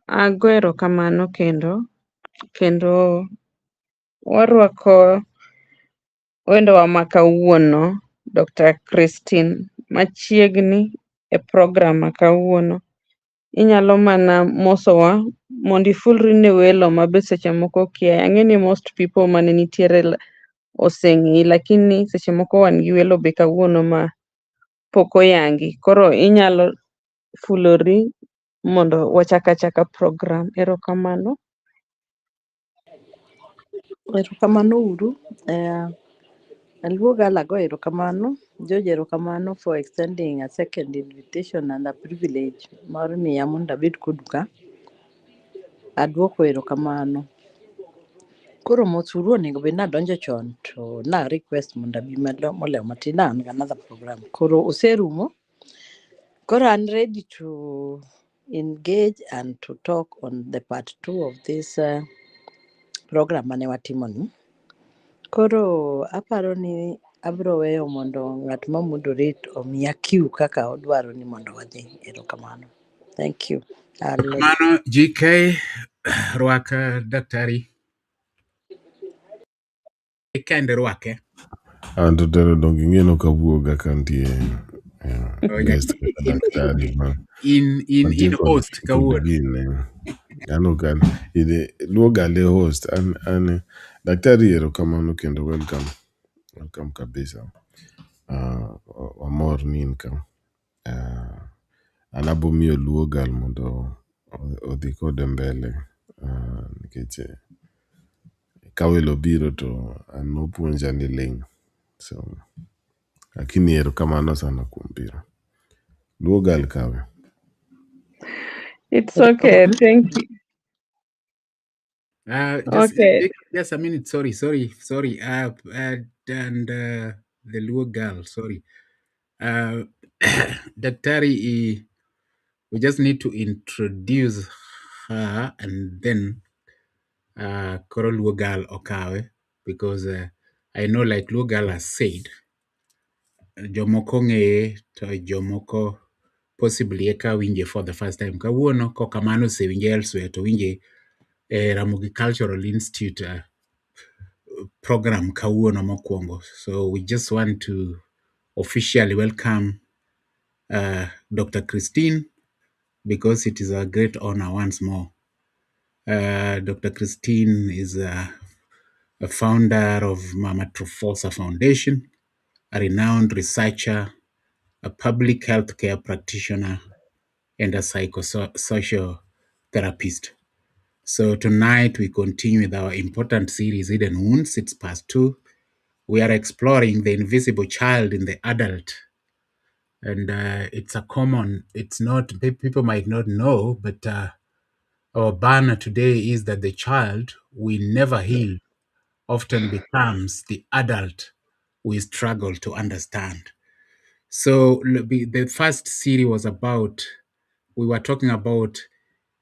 Ago erokamano kendo warwako wendowa ma kawuono Dr. Christine machiegni e program ma kawuono. Inyalo mana mosowa mondo ifulri ne welo ma be seche moko kia. Ang'eni most people mane nitiere oseng'i lakini seche moko wan gi welo be kawuono ma pok oyangi. Koro inyalo fulori mondo wachak achaka program. Erokamano. Erokamano uru. Aluo Galago erokamano. George erokamano for extending a second invitation and a privilege mar miya mondo abed kodu ka. Aduoko erokamano. Koro mosuru onego bed nadonjo chon to na request mondo abi molewo matin an gi another program. Koro oserumo. Koro I'm ready to engage and to talk on the part 2 of this program mane watimoni. Koro aparo ni abiro weyo mondo ng'at ma moderate omiya cue kaka odwaro ni mondo wadhi. Erokamano. Thank you. Kamano GK rwaka daktari kende rwake. Anto tero dong ing'eno kawuoga kantie guest kaka in daktari in host kawuono. Ano kan luoga le host an daktari erokamano kendo welcome kabisa. Wamor ni in ka. An abomiyo luogal mondo odhi kode mbele nikech ka welo biro to an nopuonja ni ling', so lakini erokamano sana kuom biro. Luogal kawe. It's okay. Thank you. Okay. Just a minute. Sorry. And the Luo girl. Sorry. Daktari, we just need to introduce her and then Koro Luo girl Okawe, because I know, like Luo girl has said, jomoko ng'eye to jomoko possibly eka winje for the first time. Kawuono kokamano se winje elsewhere to winje Ramogi Cultural Institute program kawuono mokwongo. So we just want to officially welcome Dr. Christine, because it is a great honor once more. Dr. Christine is a founder of Mama Trufosa Foundation, a renowned researcher, a public health care practitioner, and a psychosocial therapist. So tonight we continue with our important series, Hidden Wounds. It's part 2. We are exploring the invisible child in the adult. And it's not, people might not know, but our banner today is that the child we never heal often becomes the adult we struggle to understand. So the first series was we were talking about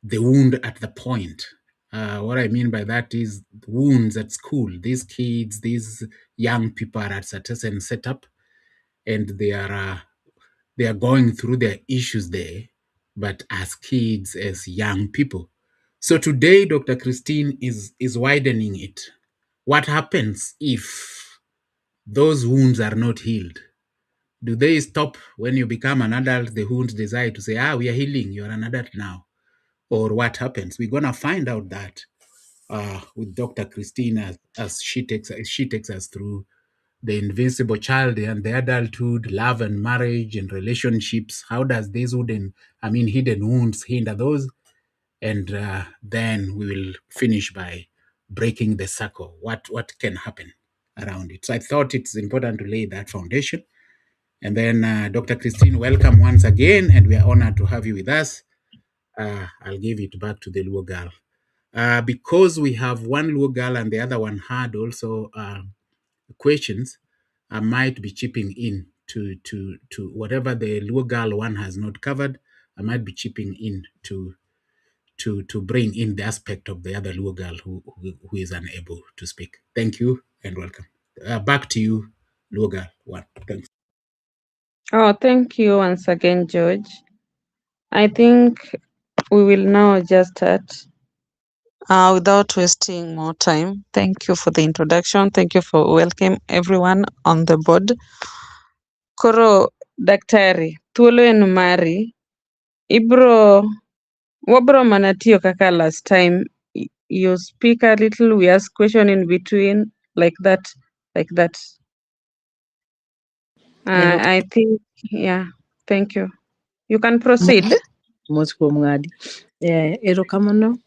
the wound at the point. What I mean by that is wounds at school. These kids, these young people are at a certain setup, and they are going through their issues there, but as kids, as young people. So today, Dr. Christine is widening it. What happens if those wounds are not healed? Do they stop when you become an adult? The wounds decide to say, we are healing, you're an adult now. Or what happens? We're going to find out that with Dr. Christine as she takes us through the invisible child and the adulthood, love and marriage and relationships. How does these hidden wounds hinder those? And then we will finish by breaking the circle. What can happen around it? So I thought it's important to lay that foundation. And then Dr. Christine, welcome once again, and we are honored to have you with us. I'll give it back to the Luo girl. Because we have one Luo girl and the other one had also questions, I might be chipping in to whatever the Luo girl one has not covered. I might be chipping in to bring in the aspect of the other Luo girl who is unable to speak. Thank you and welcome. Back to you, Luo girl one. Thanks. Oh, thank you once again, George. I think we will now just start without wasting more time. Thank you for the introduction. Thank you for welcome everyone on the board. Koro daktari, thuolo en mari. Wabro mana tiyo kaka last time. You speak a little, we ask question in between, like that. I think, yeah, thank you. You can proceed. Mos kuom ng'adi. Erokamano.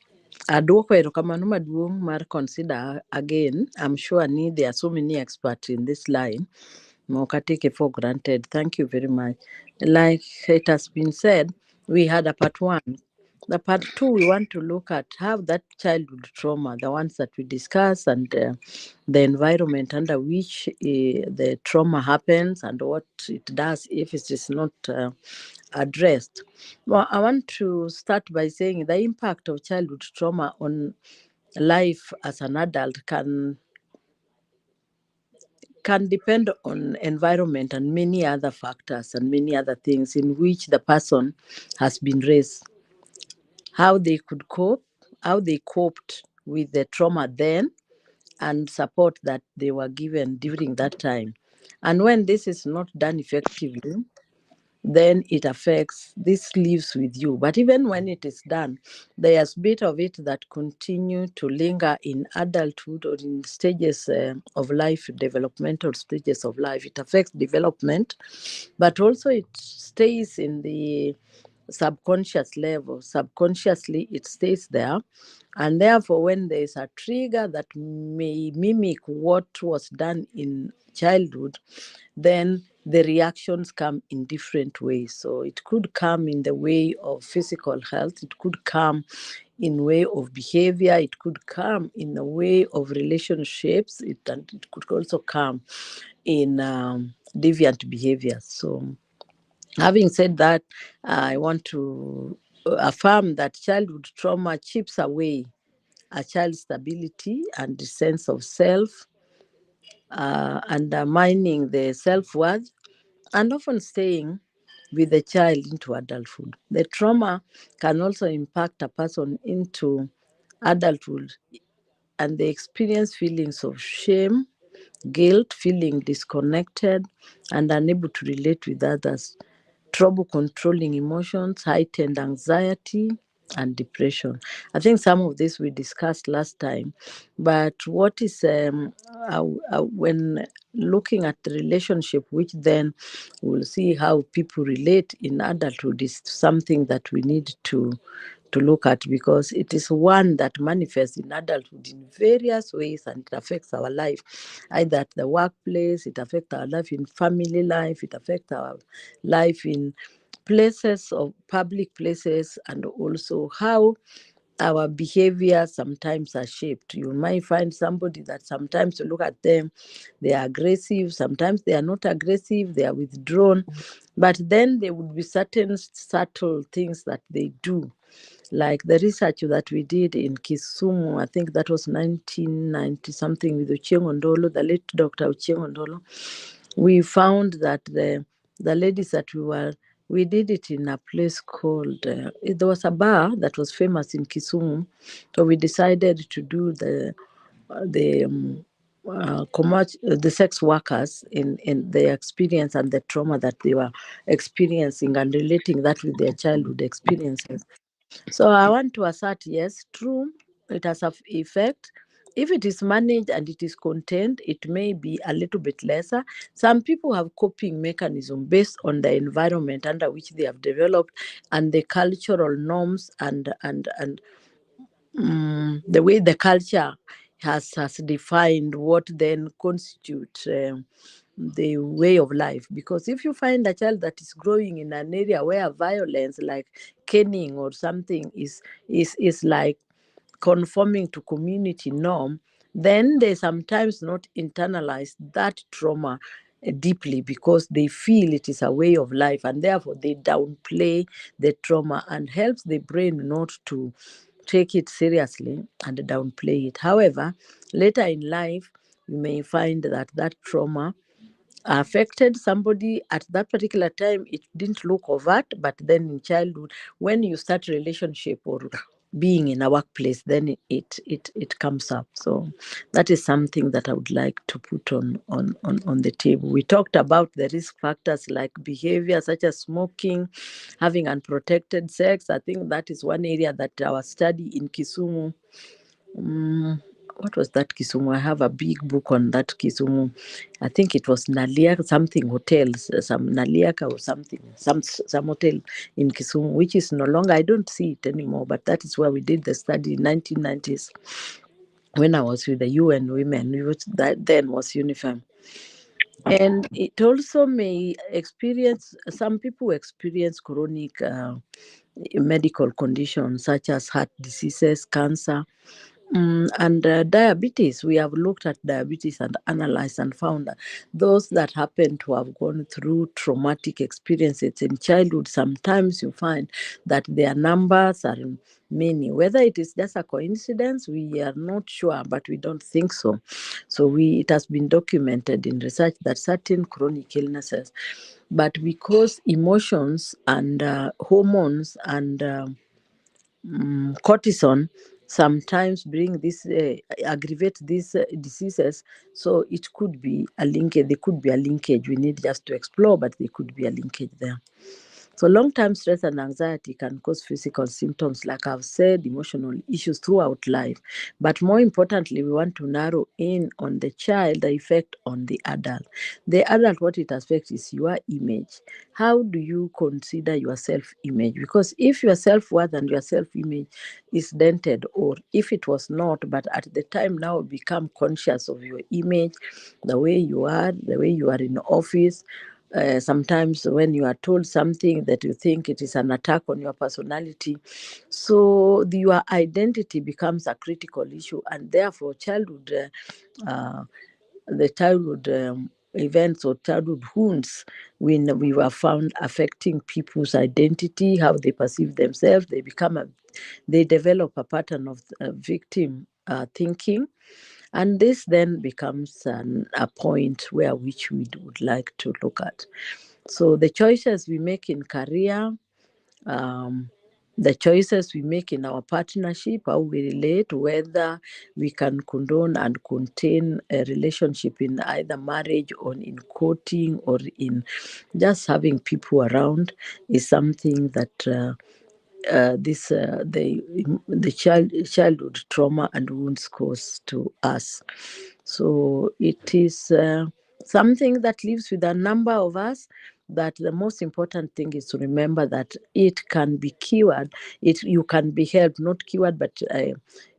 Aduoko erokamano maduong' mar consider again. I'm sure there are so many experts in this line. Moka take it for granted. Thank you very much. Like it has been said, we had a part 1 The part two, we want to look at how that childhood trauma, the ones that we discuss, and the environment under which the trauma happens and what it does if it is not addressed. Well, I want to start by saying the impact of childhood trauma on life as an adult can depend on environment and many other factors and many other things in which the person has been raised, how they could cope, how they coped with the trauma then, and support that they were given during that time. And when this is not done effectively, then it affects, this lives with you. But even when it is done, there's bit of it that continue to linger in adulthood or in stages of life, developmental stages of life. It affects development, but also it stays in the subconscious level. Subconsciously, it stays there. And therefore, when there is a trigger that may mimic what was done in childhood, then the reactions come in different ways. So it could come in the way of physical health, it could come in way of behavior, it could come in the way of relationships, and it could also come in deviant behavior. So having said that, I want to affirm that childhood trauma chips away a child's stability and the sense of self, undermining the self-worth, and often staying with the child into adulthood. The trauma can also impact a person into adulthood, and they experience feelings of shame, guilt, feeling disconnected, and unable to relate with others, trouble controlling emotions, heightened anxiety, and depression. I think some of this we discussed last time, but what is when looking at the relationship, which then we'll see how people relate in adulthood, is something that we need to look at, because it is one that manifests in adulthood in various ways, and it affects our life, either at the workplace, it affects our life in family life, it affects our life in places of public places, and also how our behavior sometimes are shaped. You might find somebody that sometimes you look at them, they are aggressive, sometimes they are not aggressive, they are withdrawn, but then there would be certain subtle things that they do, like the research that we did in Kisumu. I think that was 1990 something, with Ochieng Ondolo, the late Dr. Ochieng Ondolo. We found that the ladies that we did it in a place called, there was a bar that was famous in Kisumu. So we decided to do the sex workers in their experience and the trauma that they were experiencing, and relating that with their childhood experiences. So I want to assert, yes, true, it has an effect. If it is managed and it is contained, it may be a little bit lesser. Some people have coping mechanism based on the environment under which they have developed, and the cultural norms, and the way the culture has defined what then constitute the way of life. Because if you find a child that is growing in an area where violence like caning or something is like conforming to community norm, then they sometimes not internalize that trauma deeply, because they feel it is a way of life, and therefore they downplay the trauma, and helps the brain not to take it seriously and downplay it. However, later in life, you may find that that trauma affected somebody at that particular time. It didn't look overt, but then in childhood, when you start relationship or being in a workplace, then it comes up. So that is something that I would like to put on the table. We talked about the risk factors like behavior such as smoking, having unprotected sex. I think that is one area that our study in Kisumu, what was that Kisumu? I have a big book on that Kisumu. I think it was Naliaka something hotels, some Naliaka or something, some hotel in Kisumu, which is no longer, I don't see it anymore, but that is where we did the study in 1990s when I was with the UN Women, which that then was UNIFEM. And it also may experience, some people experience chronic medical conditions such as heart diseases, cancer, and diabetes. We have looked at diabetes and analyzed and found that those that happen to have gone through traumatic experiences in childhood, sometimes you find that their numbers are many. Whether it is just a coincidence, we are not sure, but we don't think so. So it has been documented in research that certain chronic illnesses, but because emotions and hormones and cortisone sometimes bring this aggravate these diseases, so it could be a linkage. There could be a linkage. We need just to explore, but there could be a linkage there. So long-term stress and anxiety can cause physical symptoms, like I've said, emotional issues throughout life. But more importantly, we want to narrow in on the child, the effect on the adult. The adult, what it affects is your image. How do you consider your self-image? Because if your self-worth and your self-image is dented, or if it was not, but at the time now become conscious of your image, the way you are in office, sometimes when you are told something that you think it is an attack on your personality, so your identity becomes a critical issue, and therefore the childhood events or childhood wounds, when we were found affecting people's identity, how they perceive themselves, they develop a pattern of victim thinking. And this then becomes a point where which we would like to look at. So the choices we make in career, um, the choices we make in our partnership, how we relate, whether we can condone and contain a relationship in either marriage or in courting or in just having people around, is something that childhood trauma and wounds cause to us. So it is something that lives with a number of us. That the most important thing is to remember that it can be cured. You can be helped, not cured, but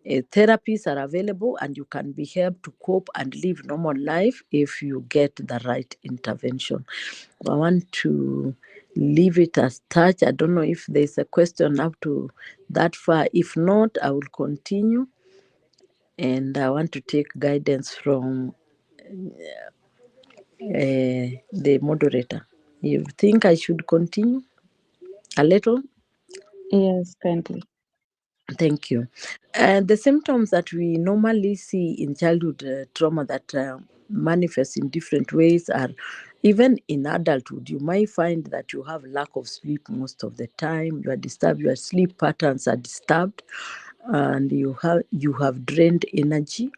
therapies are available, and you can be helped to cope and live normal life if you get the right intervention. I want to leave it as such. I don't know if there's a question up to that far. If not, I will continue. And I want to take guidance from the moderator. You think I should continue a little? Yes, kindly. Thank you. The symptoms that we normally see in childhood trauma that manifest in different ways are, even in adulthood, you might find that you have lack of sleep most of the time. You are disturbed. Your sleep patterns are disturbed, and you have drained energy.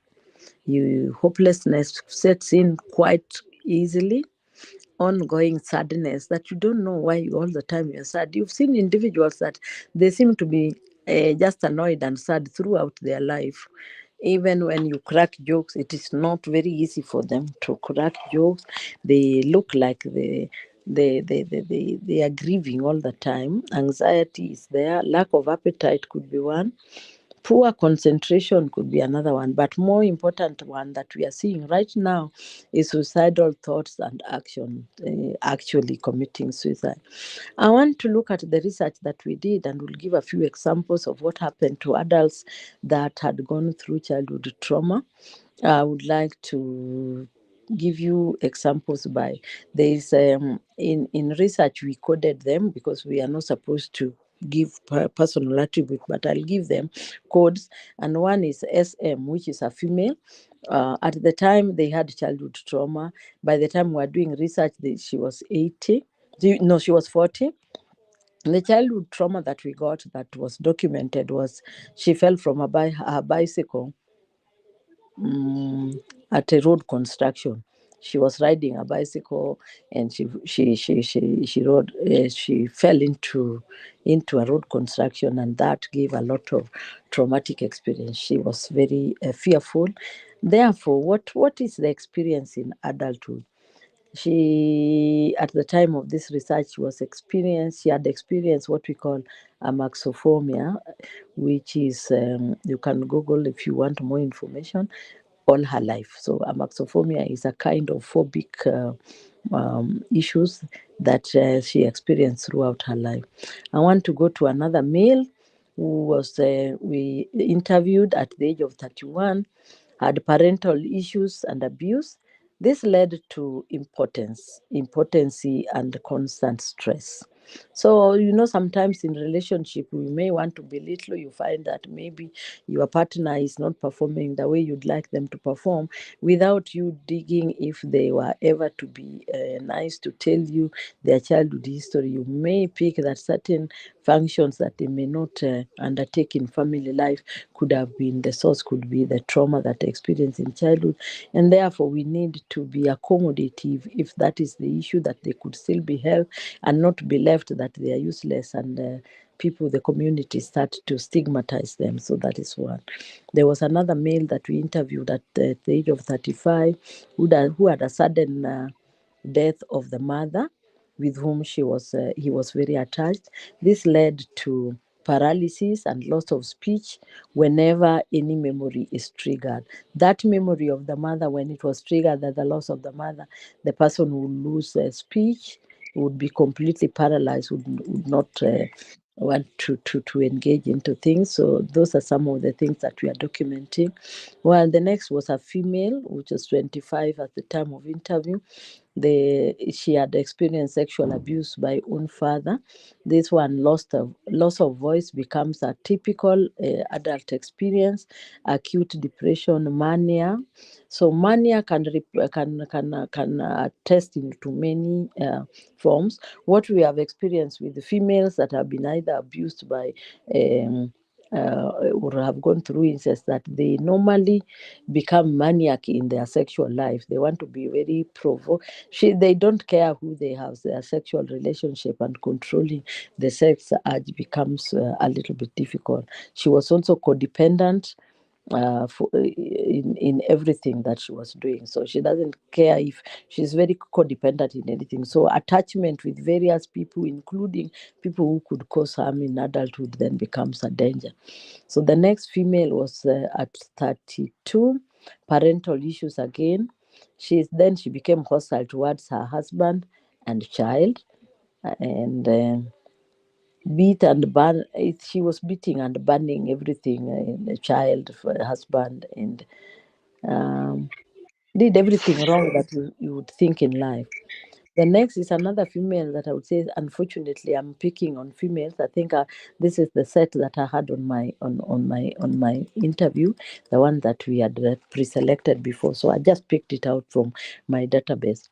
Hopelessness sets in quite easily. Ongoing sadness that you don't know why all the time you're sad. You've seen individuals that they seem to be just annoyed and sad throughout their life. Even when you crack jokes, it is not very easy for them to crack jokes. They look like they are grieving all the time. Anxiety is there. Lack of appetite could be one. Poor concentration could be another one, but more important one that we are seeing right now is suicidal thoughts and action, actually committing suicide. I want to look at the research that we did, and we'll give a few examples of what happened to adults that had gone through childhood trauma. I would like to give you examples by there's in research we coded them because we are not supposed to give personal attribute, but I'll give them codes. And one is SM, which is a female. At the time they had childhood trauma. By the time we were doing research, she was 80. No, she was 40. The childhood trauma that we got that was documented was she fell from a bicycle at a road construction. She was riding a bicycle, and she fell into a road construction, and that gave a lot of traumatic experience. She was very fearful. Therefore, what is the experience in adulthood? She, at the time of this research, she had experienced what we call amaxophobia, which is, you can Google if you want more information, all her life. So amaxophobia is a kind of phobic issues that she experienced throughout her life. I want to go to another male who was we interviewed at the age of 31, had parental issues and abuse. This led to impotency, and constant stress. So, sometimes in relationship, we may want to belittle. You find that maybe your partner is not performing the way you'd like them to perform without you digging if they were ever to be nice to tell you their childhood history. You may pick that certain functions that they may not undertake in family life could have been the source, could be the trauma that they experienced in childhood. And therefore, we need to be accommodative if that is the issue, that they could still be helped and not be left that they are useless and people, the community, start to stigmatize them. So that is one. There was another male that we interviewed at the age of 35 who had a sudden death of the mother with whom he was very attached. This led to paralysis and loss of speech whenever any memory is triggered. That memory of the mother, when it was triggered, that the loss of the mother, the person would lose speech, would be completely paralyzed, would not want to engage into things. So those are some of the things that we are documenting. Well, the next was a female, which was 25 at the time of interview. She had experienced sexual abuse by own father. This one, loss of voice becomes a typical adult experience. Acute depression, mania. So mania can test into many forms. What we have experienced with the females that have been either abused by or have gone through incest, that they normally become maniac in their sexual life. They want to be very they don't care who they have, their sexual relationship, and controlling the sex urge becomes a little bit difficult. She was also codependent in everything that she was doing. So she doesn't care if she's very codependent in anything. So attachment with various people, including people who could cause harm in adulthood, then becomes a danger. So the next female was at 32, parental issues again. She became hostile towards her husband and child, and beat and burn. She was beating and burning everything, the child, husband, and did everything wrong that you would think in life. The next is another female that I would say, unfortunately, I'm picking on females. I think this is the set that I had on my interview, the one that we had pre-selected before. So I just picked it out from my database.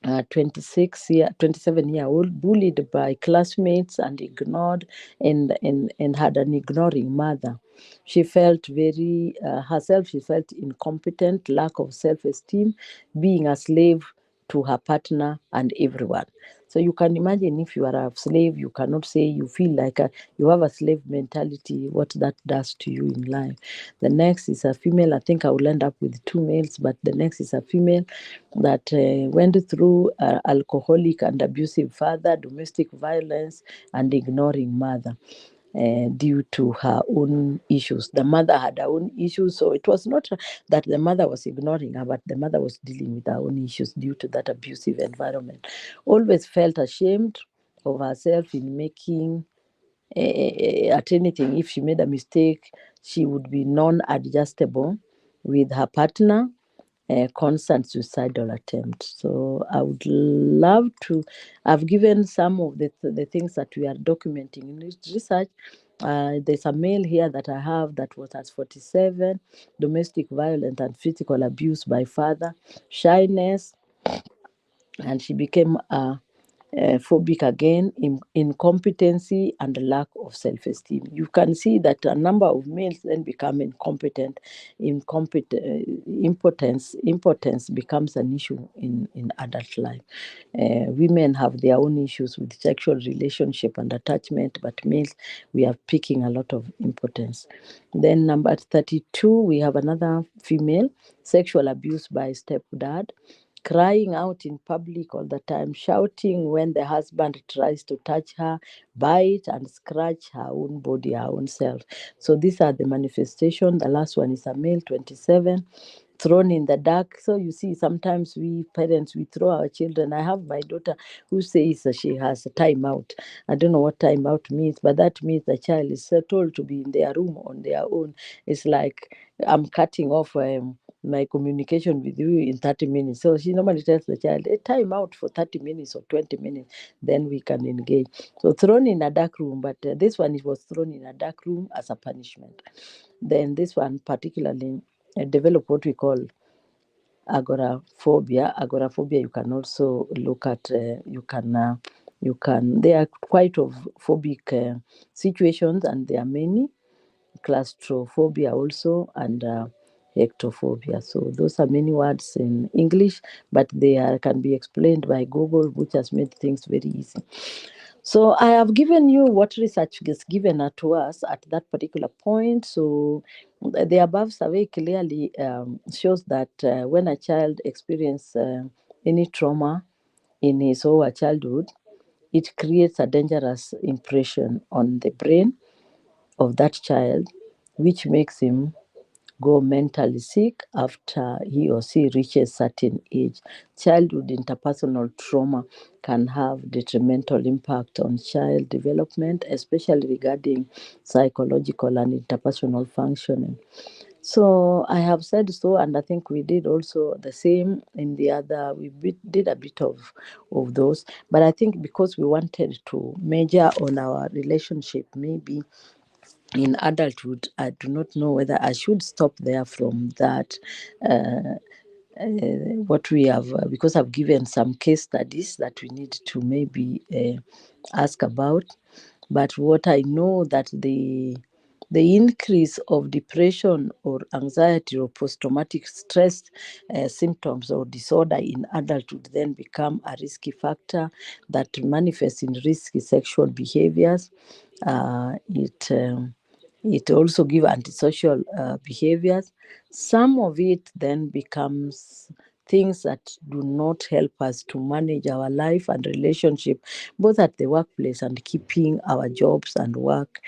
27-year-old, bullied by classmates and ignored, and had an ignoring mother. She felt she felt incompetent, lack of self-esteem, being a slave to her partner and everyone. So you can imagine, if you are a slave, you cannot say you feel like you have a slave mentality, what that does to you in life. The next is a female. I think I will end up with two males, but the next is a female that went through alcoholic and abusive father, domestic violence, and ignoring mother. Due to her own issues. The mother had her own issues, so it was not that the mother was ignoring her, but the mother was dealing with her own issues due to that abusive environment. Always felt ashamed of herself in making at anything. If she made a mistake, she would be non-adjustable with her partner, constant suicidal attempt. So I would love to. I've given some of the things that we are documenting in this research. There's a male here that I have that was at 47, domestic violence and physical abuse by father, shyness, and she became phobic again, incompetency, and lack of self-esteem. You can see that a number of males then become impotence becomes an issue in adult life. Women have their own issues with sexual relationship and attachment, but males, we are picking a lot of impotence. Then number 32, we have another female, sexual abuse by stepdad, crying out in public all the time, shouting when the husband tries to touch her, bite and scratch her own body, her own self. So these are the manifestation. The last one is a male, 27, thrown in the dark. So you see, sometimes we parents, we throw our children. I have my daughter who says that she has a timeout. I don't know what timeout means, but that means the child is told to be in their room on their own. It's like I'm cutting off my communication with you in 30 minutes. So she normally tells the child, a time out for 30 minutes or 20 minutes, then we can engage. So thrown in a dark room, but this one, it was thrown in a dark room as a punishment. Then this one particularly developed what we call agoraphobia. Agoraphobia, you can also look at, there are quite of phobic situations, and there are many. Claustrophobia also, and hectophobia. So those are many words in English, but they can be explained by Google, which has made things very easy. So I have given you what research is given to us at that particular point. So the above survey clearly shows that when a child experiences any trauma in his or her childhood, it creates a dangerous impression on the brain of that child, which makes him go mentally sick after he or she reaches certain age. Childhood interpersonal trauma can have detrimental impact on child development, especially regarding psychological and interpersonal functioning. So I have said so, and I think we did also the same in the other. Did a bit of those, but I think because we wanted to measure on our relationship, maybe in adulthood, I do not know whether I should stop there from that. What we have, because I've given some case studies that we need to maybe ask about. But what I know that the increase of depression or anxiety or post-traumatic stress symptoms or disorder in adulthood then become a risky factor that manifests in risky sexual behaviors. It also gives antisocial behaviors. Some of it then becomes things that do not help us to manage our life and relationship, both at the workplace and keeping our jobs and work.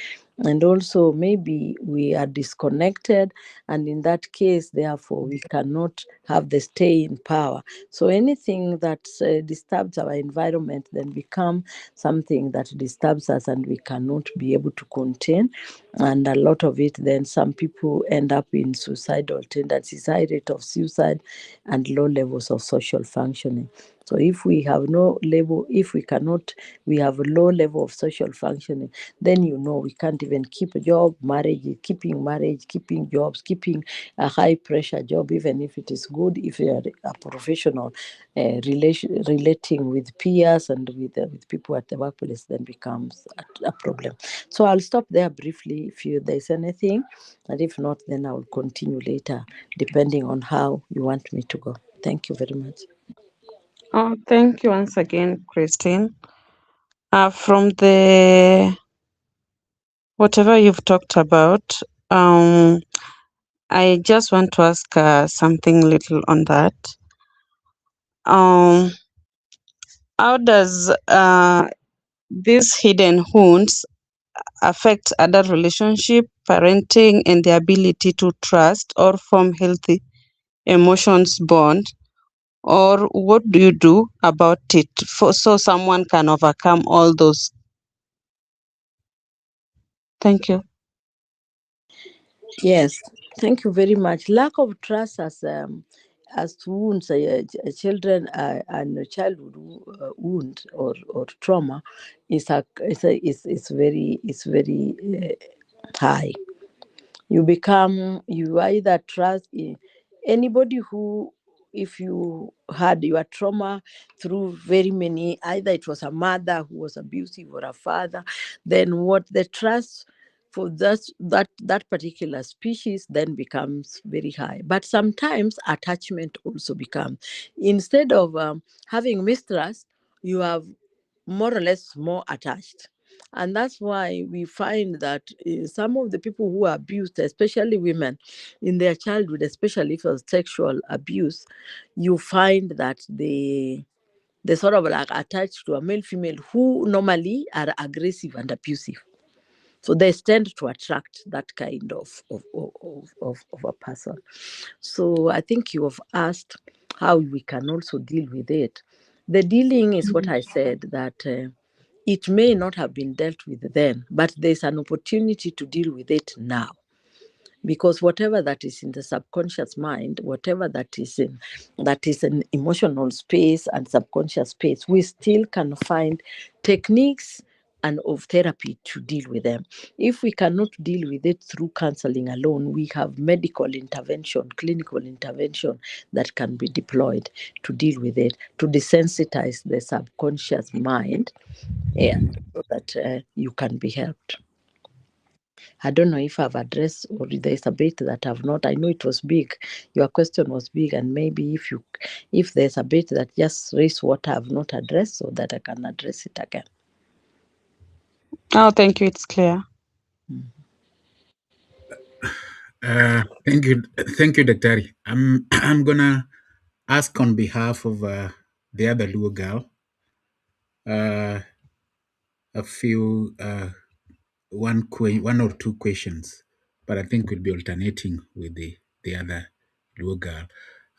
And also, maybe we are disconnected, and in that case, therefore, we cannot have the stay in power. So anything that disturbs our environment then become something that disturbs us, and we cannot be able to contain. And a lot of it, then some people end up in suicidal tendencies, high rate of suicide, and low levels of social functioning. So if we have no level, if we cannot, we have a low level of social functioning, then we can't even keep a job, marriage, keeping jobs, keeping a high pressure job, even if it is good, if you are a professional, relating with peers and with people at the workplace, then becomes a problem. So I'll stop there briefly if there's anything, and if not, then I'll continue later, depending on how you want me to go. Thank you very much. Oh, thank you once again, Christine. From the whatever you've talked about, I just want to ask something little on that. How does these hidden wounds affect adult relationship, parenting, and the ability to trust or form healthy emotions bond? Or what do you do about it so someone can overcome all those? Thank you. Yes, thank you very much. Lack of trust as wounds, children and a childhood wound or trauma is very high. You either trust anybody who, if you had your trauma through very many, either it was a mother who was abusive or a father, then what the trust for that particular species then becomes very high. But sometimes attachment also becomes, instead of having mistrust, you have more or less more attached. And that's why we find that some of the people who are abused, especially women, in their childhood, especially if it was sexual abuse, you find that they sort of like attached to a male female who normally are aggressive and abusive. So they tend to attract that kind of a person. So I think you have asked how we can also deal with it. The dealing is what I said, that it may not have been dealt with then, but there's an opportunity to deal with it now, because whatever that is in the subconscious mind, whatever that is an emotional space and subconscious space, we still can find techniques and of therapy to deal with them. If we cannot deal with it through counseling alone, we have medical intervention, clinical intervention that can be deployed to deal with it, to desensitize the subconscious mind, yeah, so that you can be helped. I don't know if I've addressed, or there's a bit that I've not. I know it was big. Your question was big, and maybe if there's a bit that just raise what I've not addressed, so that I can address it again. Oh, thank you. It's clear. Thank you, Daktari. I'm gonna ask on behalf of the other Luo girl a few one or two questions, but I think we'll be alternating with the other Luo girl.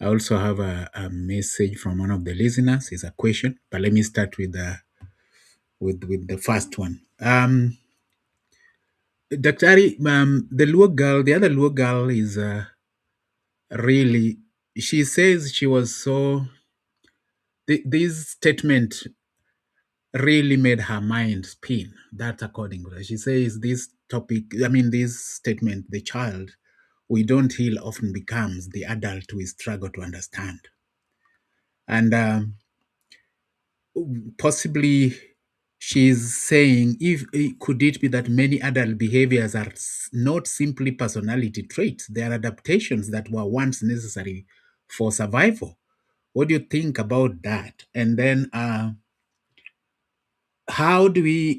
I also have a message from one of the listeners. It's a question, but let me start with the first one. Daktari, the other Luo girl is really, she says she was so, this statement really made her mind spin. That's according to her. She says this this statement, the child we don't heal often becomes the adult we struggle to understand. And possibly she's saying, could it be that many adult behaviors are not simply personality traits, they are adaptations that were once necessary for survival? What do you think about that? And then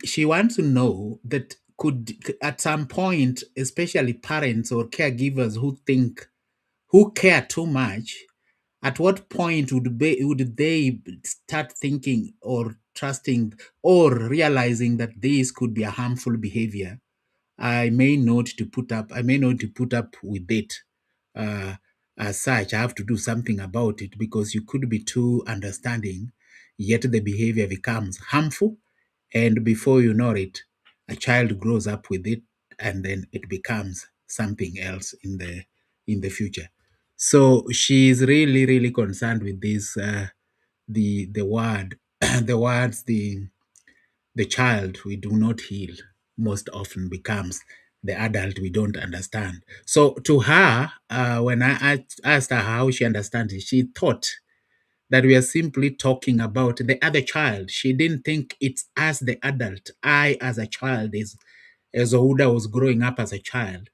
she wants to know that could at some point, especially parents or caregivers who care too much, at what point would they start thinking or trusting or realizing that this could be a harmful behavior? I may not to put up with it as such. I have to do something about it, because you could be too understanding, yet the behavior becomes harmful, and before you know it, a child grows up with it, and then it becomes something else in the future. So she's really, really concerned with this. The word, the words, the child we do not heal most often becomes the adult we don't understand. So to her, when I asked her how she understands it, she thought that we are simply talking about the other child. She didn't think it's us, the adult. I, as a child, as Oda was growing up as a child,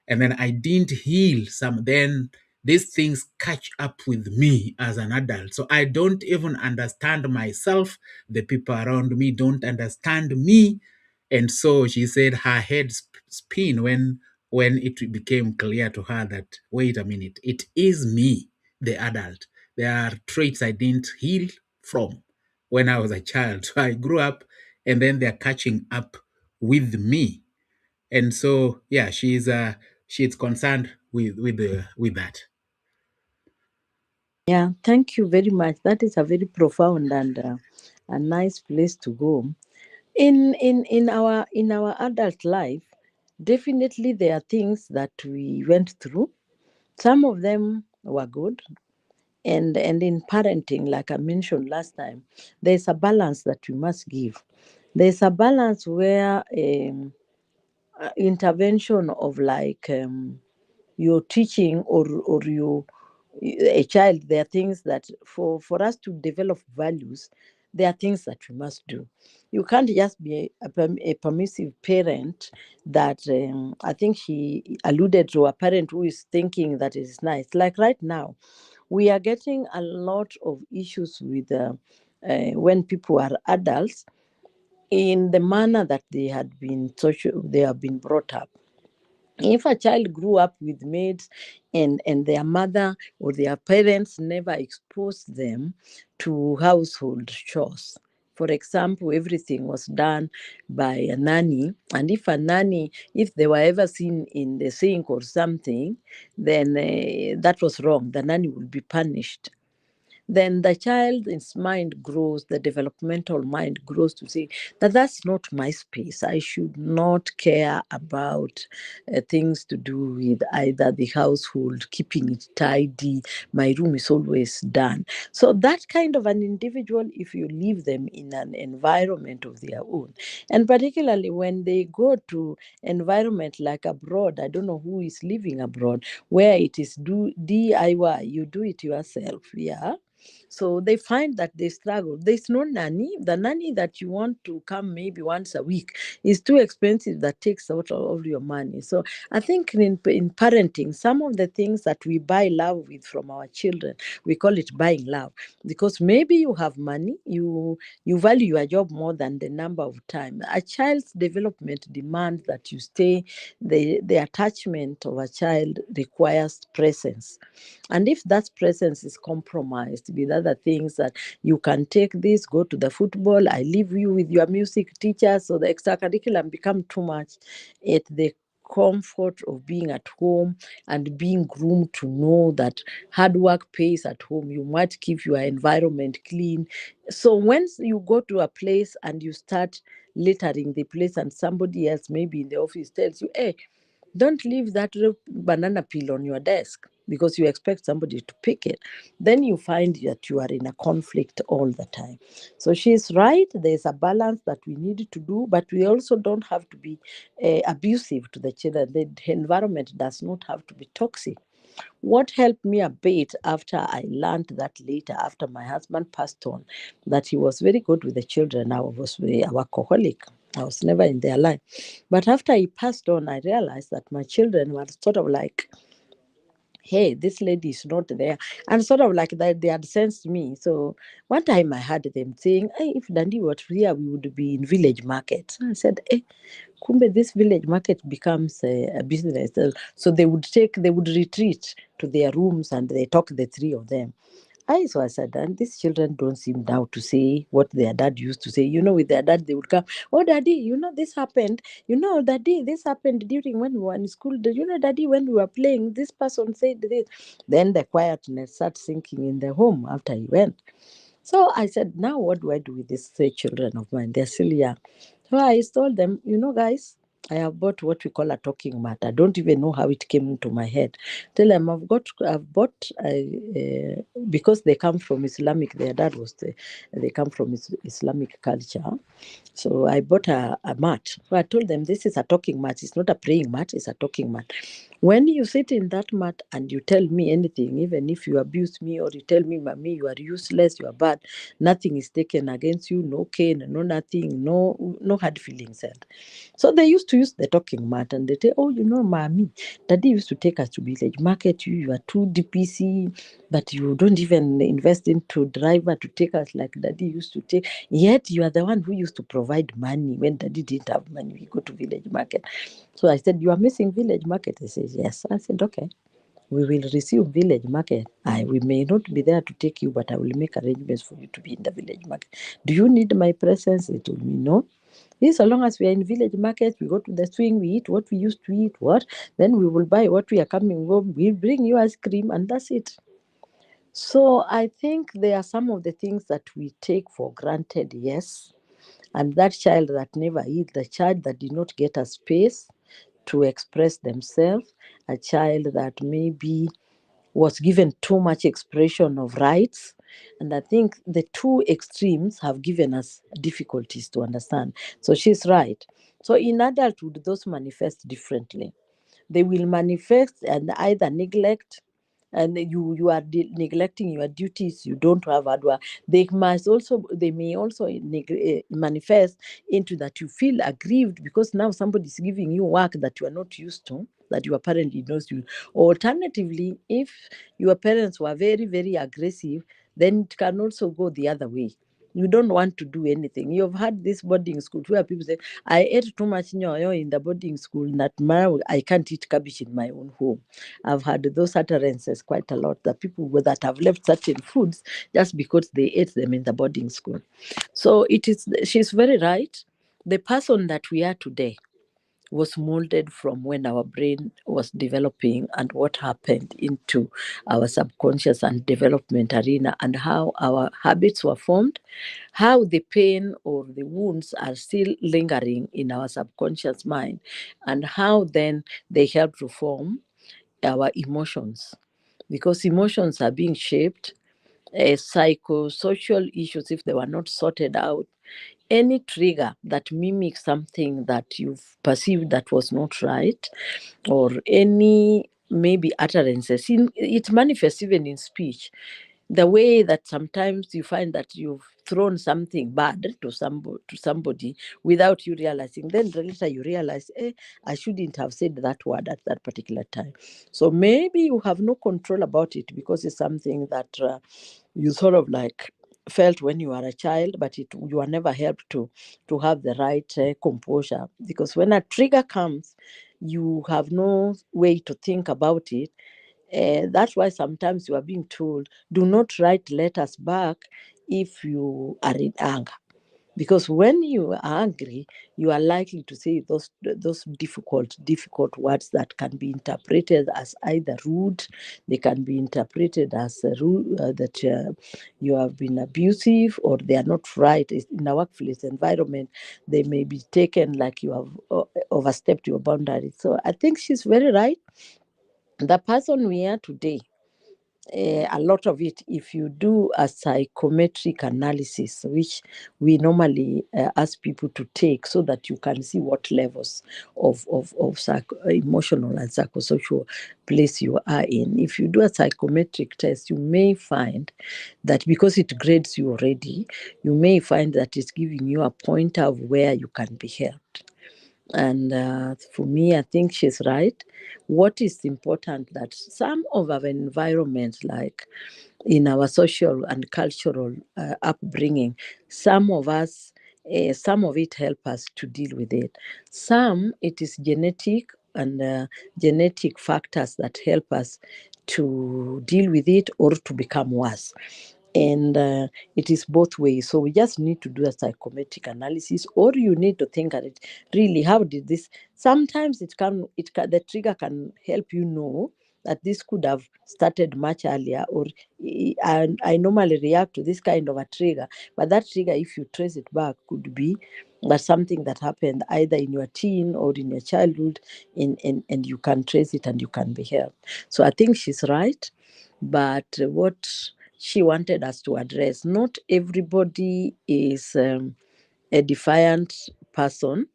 and then I didn't heal some, then these things catch up with me as an adult. So I don't even understand myself. The people around me don't understand me. And so she said her head spin when it became clear to her that, wait a minute, it is me, the adult. There are traits I didn't heal from when I was a child. So I grew up, and then they're catching up with me. And so, yeah, she's concerned with that. Yeah, thank you very much. That is a very profound and a nice place to go. In our adult life, definitely there are things that we went through. Some of them were good, and in parenting, like I mentioned last time, there's a balance that we must give. There's a balance where intervention of like you're teaching, or you a child, there are things that for us to develop values, there are things that we must do. You can't just be a permissive parent that I think she alluded to a parent who is thinking that it is nice. Like right now, we are getting a lot of issues with when people are adults, in the manner that they have been brought up. If a child grew up with maids, and their mother or their parents never exposed them to household chores, For example, everything was done by a nanny, and if they were ever seen in the sink or something, then that was wrong. The nanny would be punished. Then the child's mind grows, the developmental mind grows to say that that's not my space. I should not care about things to do with either the household, keeping it tidy. My room is always done. So that kind of an individual, if you leave them in an environment of their own, and particularly when they go to environment like abroad, I don't know who is living abroad, where it is DIY, you do it yourself, yeah. So they find that they struggle. There's no nanny. The nanny that you want to come maybe once a week is too expensive. That takes out all of your money. So I think in parenting, some of the things that we buy love with from our children, we call it buying love, because maybe you have money, you value your job more than the number of time. A child's development demands that you stay. The attachment of a child requires presence. And if that presence is compromised with other things, that you can take this, go to the football, I leave you with your music teacher, so the extracurriculum become too much at the comfort of being at home and being groomed to know that hard work pays at home. You might keep your environment clean. So once you go to a place and you start littering the place, and somebody else maybe in the office tells you, hey, don't leave that banana peel on your desk because you expect somebody to pick it. Then you find that you are in a conflict all the time. So she's right. There's a balance that we need to do, but we also don't have to be abusive to the children. The environment does not have to be toxic. What helped me a bit after I learned that later, after my husband passed on, that he was very good with the children. I was a workaholic. I was never in their life. But after he passed on, I realized that my children were sort of like, hey, this lady is not there. And sort of like that they had sensed me. So one time I heard them saying, hey, if Dandy were here, we would be in village market. I said, hey, kumbe, this village market becomes a business. So they would retreat to their rooms and they talk, the three of them. So I said, and these children don't seem now to say what their dad used to say. With their dad, they would come, oh, daddy, this happened. Daddy, this happened during when we were in school. Daddy, when we were playing, this person said this. Then the quietness started sinking in the home after he went. So I said, now what do I do with these three children of mine? They're still young. So I told them, guys, I have bought what we call a talking mat. I don't even know how it came into my head. Tell them I've bought because they come from Islamic. Their dad they come from Islamic culture. So I bought a mat. So I told them this is a talking mat. It's not a praying mat. It's a talking mat. When you sit in that mat and you tell me anything, even if you abuse me or you tell me, Mommy, you are useless, you are bad, nothing is taken against you, no cane, no nothing, no hard feelings. So they used to use the talking mat and they say, oh, Mommy, Daddy used to take us to village market. You are too DPC, but you don't even invest into driver to take us like Daddy used to take. Yet you are the one who used to provide money when Daddy didn't have money. We go to village market. So I said, you are missing village market. He says, yes. I said, okay. We will resume village market. We may not be there to take you, but I will make arrangements for you to be in the village market. Do you need my presence? He told me, no. This, so long as we are in village market, we go to the swing, we eat what we used to eat, then we will buy what we are coming home. We bring you ice cream, and that's it. So I think there are some of the things that we take for granted, yes. And that child that never eat, the child that did not get a space to express themselves, a child that maybe was given too much expression of rights. And I think the two extremes have given us difficulties to understand. So she's right. So in adulthood, those manifest differently. They will manifest and either neglect, and you are neglecting your duties. You don't have hard work. They may also manifest into that you feel aggrieved because now somebody is giving you work that you are not used to, that your parent did not use. Alternatively, if your parents were very, very aggressive, then it can also go the other way. You don't want to do anything. You've had this boarding school where people say, I ate too much nyoyo in the boarding school that now I can't eat cabbage in my own home. I've had those utterances quite a lot, that people that have left certain foods just because they ate them in the boarding school. So she's very right. The person that we are today was molded from when our brain was developing and what happened into our subconscious and development arena, and how our habits were formed, how the pain or the wounds are still lingering in our subconscious mind, and how then they help to form our emotions, because emotions are being shaped. Psychosocial issues, if they were not sorted out, any trigger that mimics something that you've perceived that was not right, or any maybe utterances, it manifests even in speech. The way that sometimes you find that you've thrown something bad to somebody without you realizing, then later you realize, I shouldn't have said that word at that particular time. So maybe you have no control about it because it's something that you sort of like felt when you were a child, but you are never helped to have the right composure, because when a trigger comes, you have no way to think about it. That's why sometimes you are being told, do not write letters back if you are in anger, because when you are angry, you are likely to say those difficult words that can be interpreted as either rude. They can be interpreted as rude, that you have been abusive, or they are not right. In a workplace environment, they may be taken like you have overstepped your boundaries. So I think she's very right. The person we are today, a lot of it, if you do a psychometric analysis, which we normally ask people to take so that you can see what levels of emotional and psychosocial place you are in. If you do a psychometric test, you may find that because it grades you already, you may find that it's giving you a pointer of where you can be helped. And for me, I think she's right. What is important that some of our environments, like in our social and cultural upbringing, some of us, some of it help us to deal with it. Some, it is genetic, and genetic factors that help us to deal with it or to become worse. And it is both ways. So we just need to do a psychometric analysis, or you need to think at it. Really, how did this? Sometimes the trigger can help you know that this could have started much earlier, or and I normally react to this kind of a trigger, but that trigger, if you trace it back, could be that something that happened either in your teen or in your childhood, and you can trace it and you can be helped. So I think she's right, but what she wanted us to address, not everybody is a defiant person.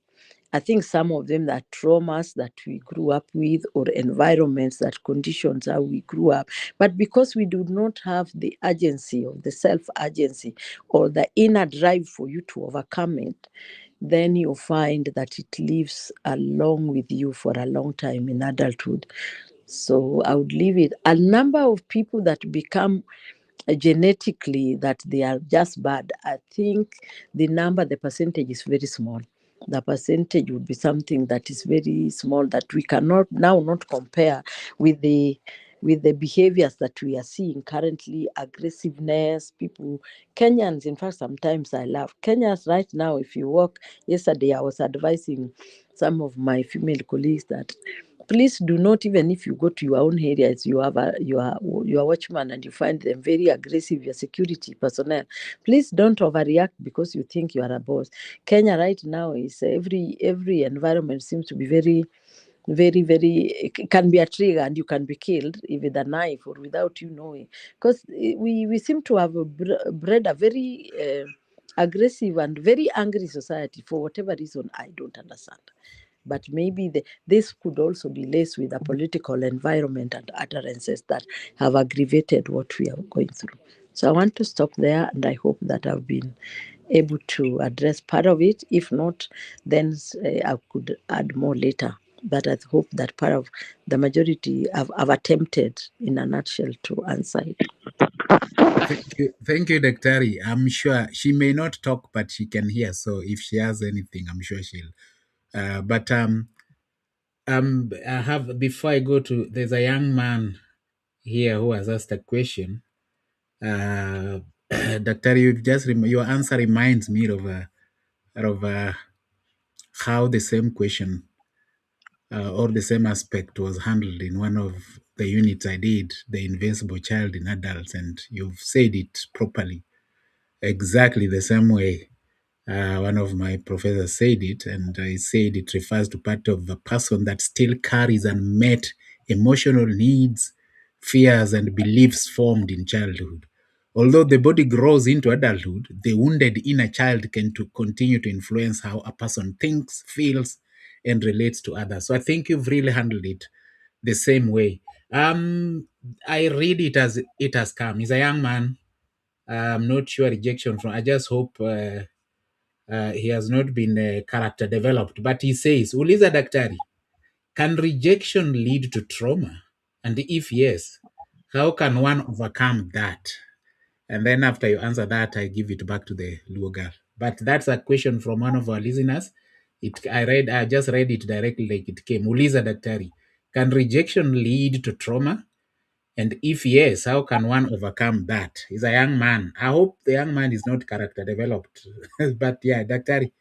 I think some of them are traumas that we grew up with, or environments that conditions how we grew up. But because we do not have the agency, or the self-agency, or the inner drive for you to overcome it, then you find that it lives along with you for a long time in adulthood. So I would leave it. A number of people that become genetically that they are just bad, I think the percentage is very small. The percentage would be something that is very small, that we cannot now not compare with the behaviors that we are seeing currently. Aggressiveness, people, Kenyans, in fact, sometimes I laugh. Kenyans right now, if you walk, yesterday I was advising some of my female colleagues that please do not, even if you go to your own areas, you have your watchman and you find them very aggressive, your security personnel, please don't overreact because you think you are a boss. Kenya right now is every environment seems to be very, it can be a trigger, and you can be killed with a knife or without you knowing, because we seem to have bred a very aggressive and very angry society for whatever reason I don't understand. But maybe this could also be laced with a political environment and utterances that have aggravated what we are going through. So I want to stop there, and I hope that I've been able to address part of it. If not, then I could add more later. But I hope that part of the majority I've attempted in a nutshell to answer it. Thank you, Daktari. I'm sure she may not talk, but she can hear. So if she has anything, I'm sure she'll. But I have before I go to. There's a young man here who has asked a question. Daktari, your answer reminds me of how the same question or the same aspect was handled in one of the units I did, the invisible child in adults, and you've said it properly, exactly the same way one of my professors said it, and I said it refers to part of the person that still carries unmet emotional needs, fears, and beliefs formed in childhood. Although the body grows into adulthood, the wounded inner child can to continue to influence how a person thinks, feels, and relates to others. So I think you've really handled it the same way. I read it as it has come. He's a young man. I'm not sure rejection from. I just hope he has not been character developed. But he says, Uliza Daktari, can rejection lead to trauma? And if yes, how can one overcome that? And then after you answer that, I give it back to the Luo girl. But that's a question from one of our listeners. I just read it directly like it came. Uliza Daktari, can rejection lead to trauma? And if yes, how can one overcome that? He's a young man. I hope the young man is not character developed. But yeah, Daktari,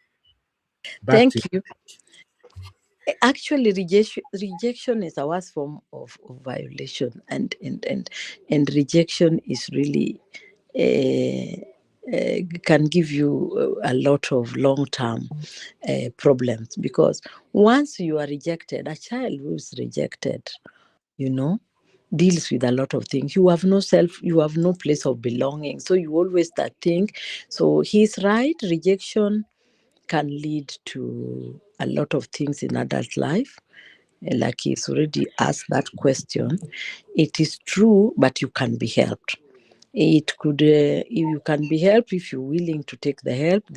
back Thank to you. Actually, rejection is a worst form of violation, and rejection is really can give you a lot of long-term problems, because once you are rejected, a child who's rejected, you know, deals with a lot of things. You have no self, you have no place of belonging, so you always start think. So he's right, rejection can lead to a lot of things in adult life. Like he's already asked that question, it is true, but you can be helped. It could you can be helped if you're willing to take the help.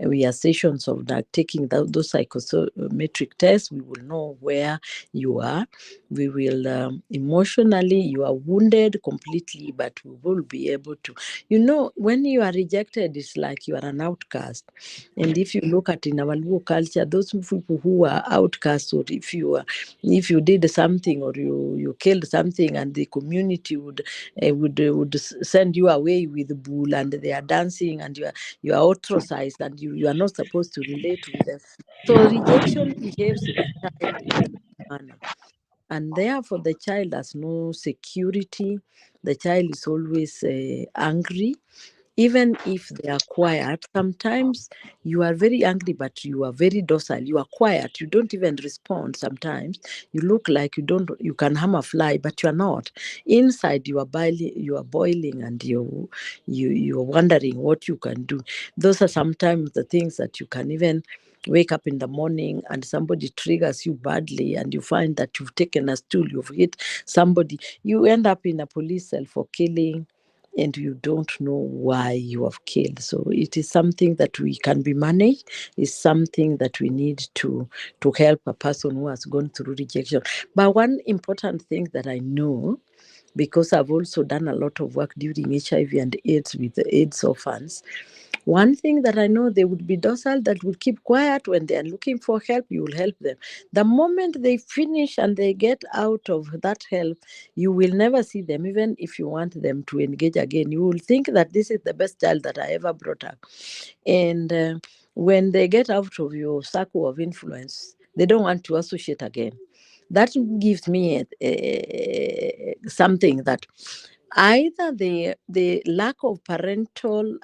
We have sessions of that, taking those psychometric tests. We will know where you are. We will emotionally, you are wounded completely, but we will be able to, when you are rejected, it's like you are an outcast. And if you look at in our Luo culture, those people who are outcasts, or if you did something, or you killed something, and the community would send you away with bull, and they are dancing, and you are ostracized, and you are not supposed to relate with them. So rejection behaves in a child in that manner, and therefore the child has no security. The child is always angry, even if they are quiet. Sometimes you are very angry, but you are very docile. You are quiet. You don't even respond. Sometimes you look like you can harm a fly, but you are not. Inside you are boiling. You are boiling, and you are wondering what you can do. Those are sometimes the things that you can even wake up in the morning and somebody triggers you badly, and you find that you've taken a stool, you've hit somebody, you end up in a police cell for killing, and you don't know why you have killed. So it is something that we can be managed. It's something that we need to help a person who has gone through rejection. But one important thing that I know, because I've also done a lot of work during HIV and AIDS with the AIDS orphans, one thing that I know, they would be docile, that would keep quiet. When they are looking for help, you will help them. The moment they finish and they get out of that help, you will never see them. Even if you want them to engage again, you will think that this is the best child that I ever brought up. And when they get out of your circle of influence, they don't want to associate again. That gives me something that either the lack of parental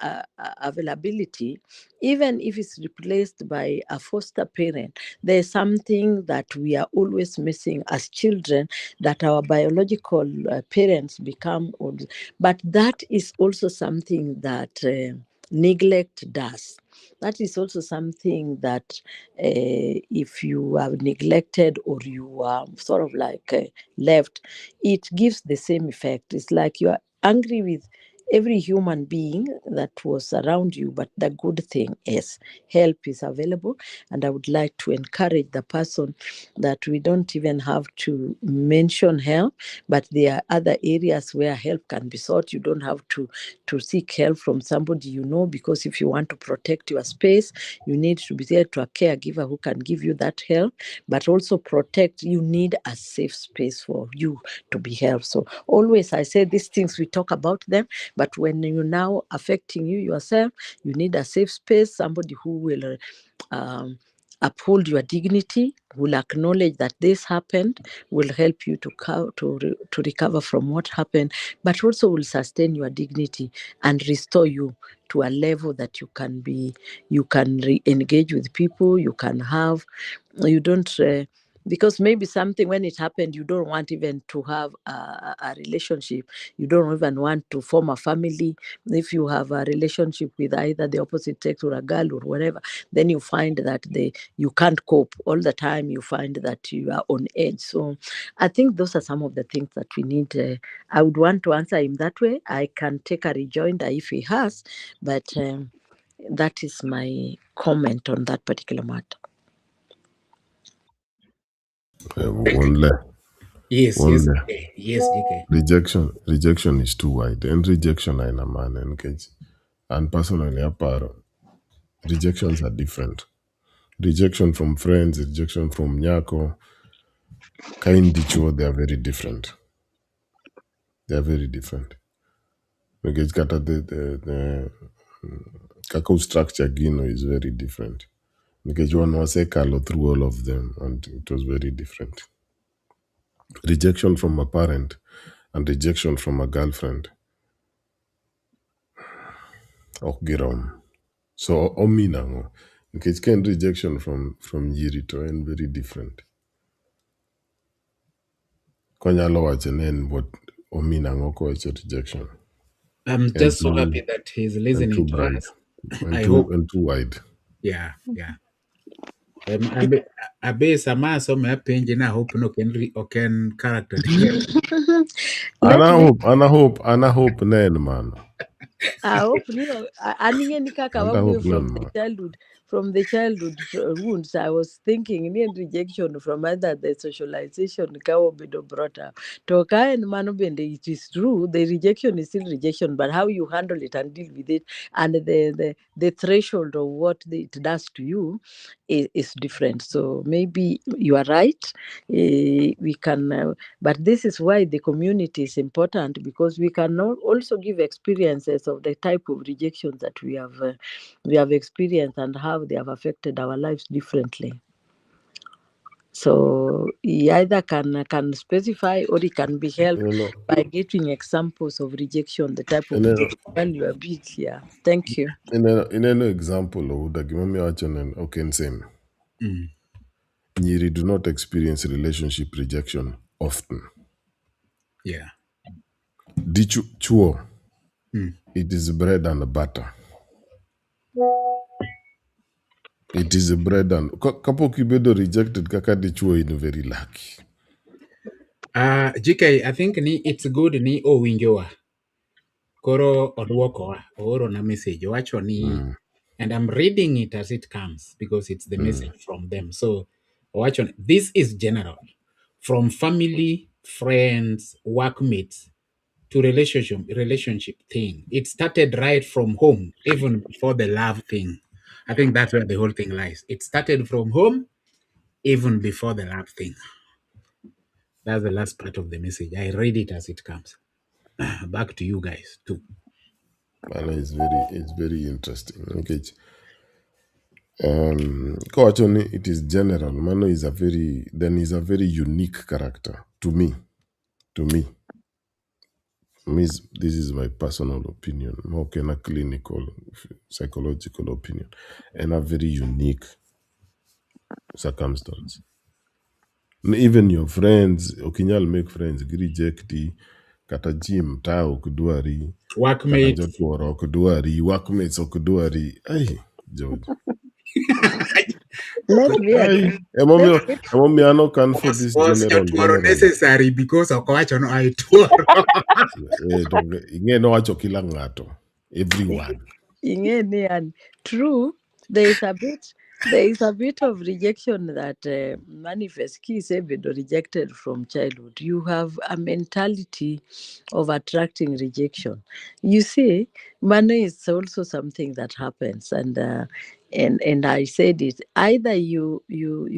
availability, even if it's replaced by a foster parent, there's something that we are always missing as children, that our biological parents become old. But that is also something that neglect does. That is also something that if you are neglected, or you are sort of like left, it gives the same effect. It's like you are angry with every human being that was around you. But the good thing is help is available. And I would like to encourage the person that we don't even have to mention help, but there are other areas where help can be sought. You don't have to seek help from somebody you know, because if you want to protect your space, you need to be there to a caregiver who can give you that help, but also protect. You need a safe space for you to be helped. So always I say these things, we talk about them, but when you're now affecting you yourself, you need a safe space, somebody who will um, uphold your dignity, will acknowledge that this happened, will help you to recover from what happened, but also will sustain your dignity and restore you to a level that you can engage with people, you don't because maybe something, when it happened, you don't want even to have a relationship, you don't even want to form a family. If you have a relationship with either the opposite sex or a girl or whatever, then you find that you can't cope all the time, you find that you are on edge. So I think those are some of the things that we need. I would want to answer him that way. I can take a rejoinder if he has, but that is my comment on that particular matter. One left. Yes, One yes, left. okay. Yes, okay. Rejection is too wide. And rejection in a man engage. And personally, rejections are different. Rejection from friends, rejection from Nyako, kind dicho, they are very different. They are very different. Because kata the Kakao structure Gino is very different. Because one was a color through all of them, and it was very different. Rejection from a parent and rejection from a girlfriend. Girom. So ominango. Because can rejection from Yirito and very different. Konyalo wachen what ominango ko rejection. I'm And just so happy that he's listening too to bright. us. I hope. And too wide. Yeah, yeah. Abe sama so me penji na hope no can character develop. Ana hope nen man. I hope aningeni kaka Ana wabwe hope nen from the man. childhood wounds. I was thinking in rejection from either the socialization kawo bedo brought up. Toka and mano bende, it is true, the rejection is still rejection, but how you handle it and deal with it, and the threshold of what it does to you is different. So maybe you are right. We can but this is why the community is important, because we can also give experiences of the type of rejections that we have experienced and how they have affected our lives differently. So he either can specify, or he can be helped by getting examples of rejection, the type of rejection. Well, you are big here. Thank you. In an example of the Gimami Achan and Okensem, Nyiri do not experience relationship rejection often. Yeah. Dichu chuo, it is bread and butter. It is a bread and kapo kibedo rejected kaka dichuo in very lucky. GK, I think it's good ni winjowa. Koro odwokowa ooro na message wacho ni, and I'm reading it as it comes because it's the message from them. So wacho ni, this is general, from family, friends, workmates to relationship thing. It started right from home, even before the love thing. I think that's where the whole thing lies. It started from home, even before the love thing. That's the last part of the message. I read it as it comes. Back to you guys too. Mano is very interesting. Okay. Koachoni, it is general. Mano is a very unique character to me. This is my personal opinion, more than a clinical, psychological opinion, and a very unique circumstance. Even your friends, okinyal make friends, rejecti, kata gym ta okudwari, kata Workmates. jotworo okudwari, workmates okudwari. Hey, George. Let's be Ai, let's be emomiyo an ok an for this was jotuoro general. necessary because ok owacho no ai tuoro. To ing'e nowacho kila ng'ato, everyone. And true, there is a bit of rejection that manifests. Key is even rejected from childhood. You have a mentality of attracting rejection. You see, money is also something that happens, and I said it. Either you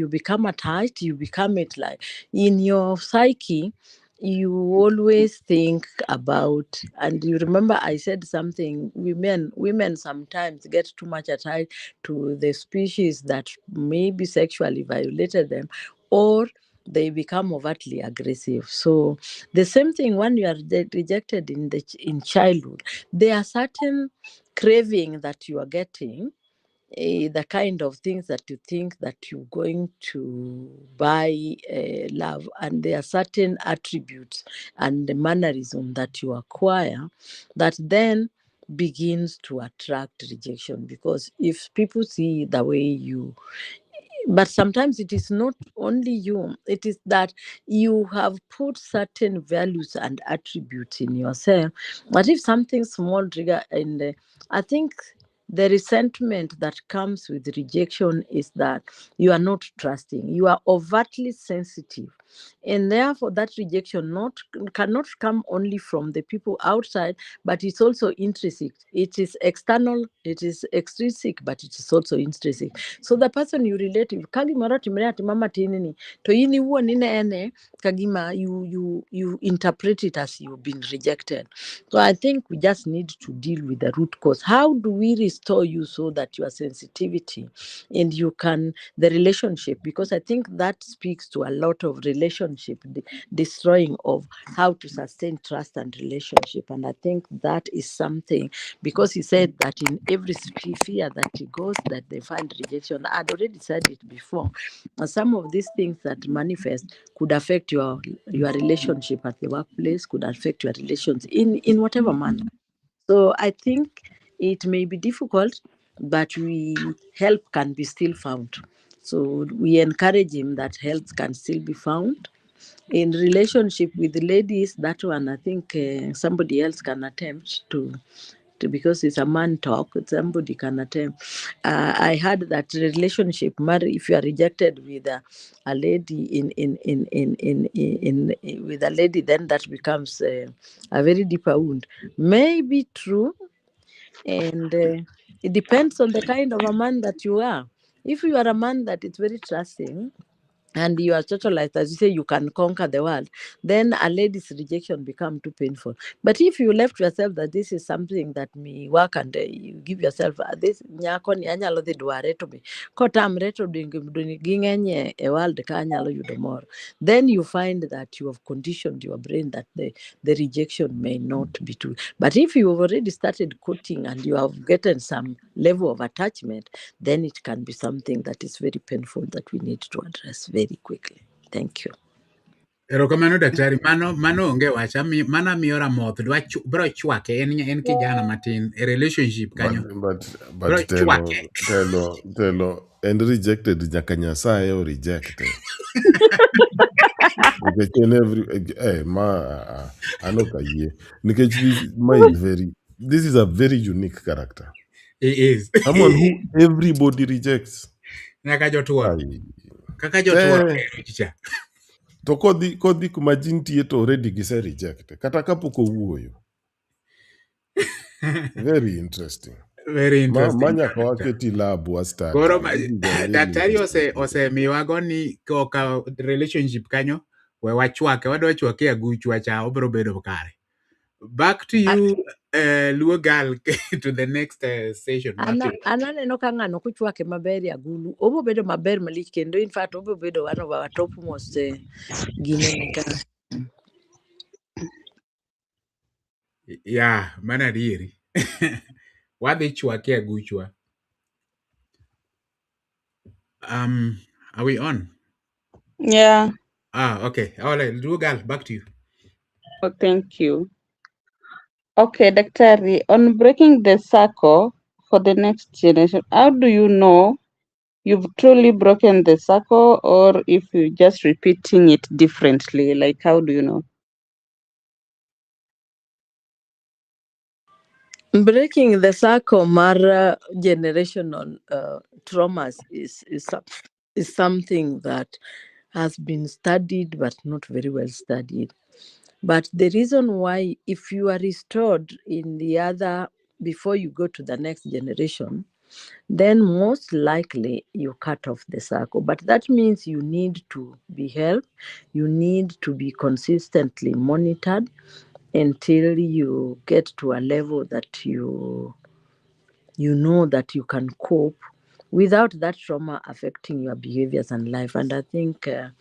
become attached, you become it, like in your psyche. You always think about, and you remember I said something, women sometimes get too much attached to the species that maybe sexually violated them, or they become overtly aggressive. So the same thing when you are rejected in childhood, there are certain craving that you are getting, the kind of things that you think that you're going to buy love, and there are certain attributes and the mannerism that you acquire that then begins to attract rejection, because if people see the way you, but sometimes it is not only you, it is that you have put certain values and attributes in yourself. But if something small trigger, and I think the resentment that comes with rejection is that you are not trusting, you are overtly sensitive, and therefore that rejection not cannot come only from the people outside, but it's also intrinsic. It is external, it is extrinsic, but it is also intrinsic. So the person you relate with, kagimoro timre ati mama tinini, to ini huo nine ene, kagima you interpret it as you've been rejected. So I think we just need to deal with the root cause. How do we restore you so that your sensitivity and you can the relationship? Because I think that speaks to a lot of relationship destroying of how to sustain trust and relationship. And I think that is something, because he said that in every sphere that he goes, that they find rejection. I'd already said it before. Some of these things that manifest could affect your relationship at the workplace, could affect your relations in whatever manner. So I think it may be difficult, but help can be still found. So we encourage him that help can still be found. In relationship with the ladies, that one I think somebody else can attempt to, because it's a man talk, somebody can attempt. I heard that relationship, if you are rejected with a lady with a lady, then that becomes a very deeper wound. May be true, and it depends on the kind of a man that you are. If you are a man that is very trusting, and you are totalized, as you say, you can conquer the world, then a lady's rejection become too painful. But if you left yourself that this is something that may work, and you give yourself this nyako ni anyalo dhi dware to be kotamre to ging'eny e world ka anyalo yudo moro, then you find that you have conditioned your brain that the rejection may not be true. But if you have already started courting and you have gotten some level of attachment, then it can be something that is very painful that we need to address very quickly. Thank you. Erokamano daktari, mano onge wacha, mana miyo Ramoth bro chwake, en kijana matin e relationship kanyo. Bro But chwake. telo and rejected nyaka Nyasaye o reject. Nikech en anok ayie. Nikech this is a very unique character. It is. Someone who everybody rejects. Nyaka jotuoro. Ai. Kaka jotuoro chicha. To kodhi kuma ji nitie to already gise reject. Kata kapok owuoyo. Very interesting. Very interesting. Manyaka waketi lab wa study. Koro daktari osemiwago ni koka relationship kanyo, we wachwake, wadwa chwake aguch wacha, obiro bedo kare. Back to you, Luo Gal, to the next session. Ananeno ka ng'ano kochwake maber e agulu, obo bedo maber malich, kendo in fact obo bedo one of our topmost ginene ka. Yeah, mana dieri. Wadhi chwake aguchwa. Are we on? Yeah. Okay. All right, Luo Gal, back to you. Oh, thank you. Okay, Daktari, on breaking the circle for the next generation, how do you know you've truly broken the circle, or if you're just repeating it differently? Like, how do you know? Breaking the circle, Mara, generational traumas is something that has been studied but not very well studied. But the reason why, if you are restored in the other before you go to the next generation, then most likely you cut off the circle. But that means you need to be helped, you need to be consistently monitored until you get to a level that you know that you can cope without that trauma affecting your behaviors and life. And I think there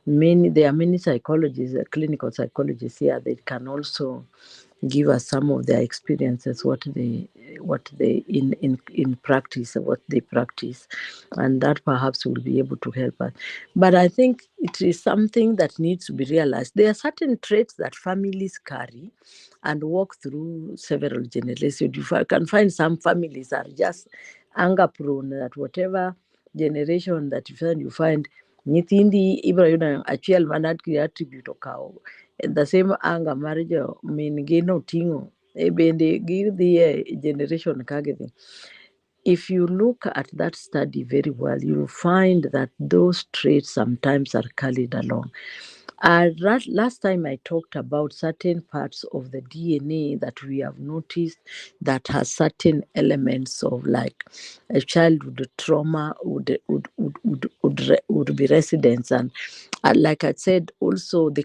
are many psychologists, clinical psychologists here, that can also give us some of their experiences, what they in practice, what they practice, and that perhaps will be able to help us. But I think it is something that needs to be realized. There are certain traits that families carry and walk through several generations. You can find some families are just anger prone, that whatever generation that you find nyithindi ibiro yudo achiel mana attribute okawo the same anger mar jo min gi noting'o bende gidhi e generation ka gidhi. If you look at that study very well, you'll find that those traits sometimes are carried along. Last time I talked about certain parts of the DNA that we have noticed that has certain elements of, like, a childhood trauma would be residents, and like I said, also the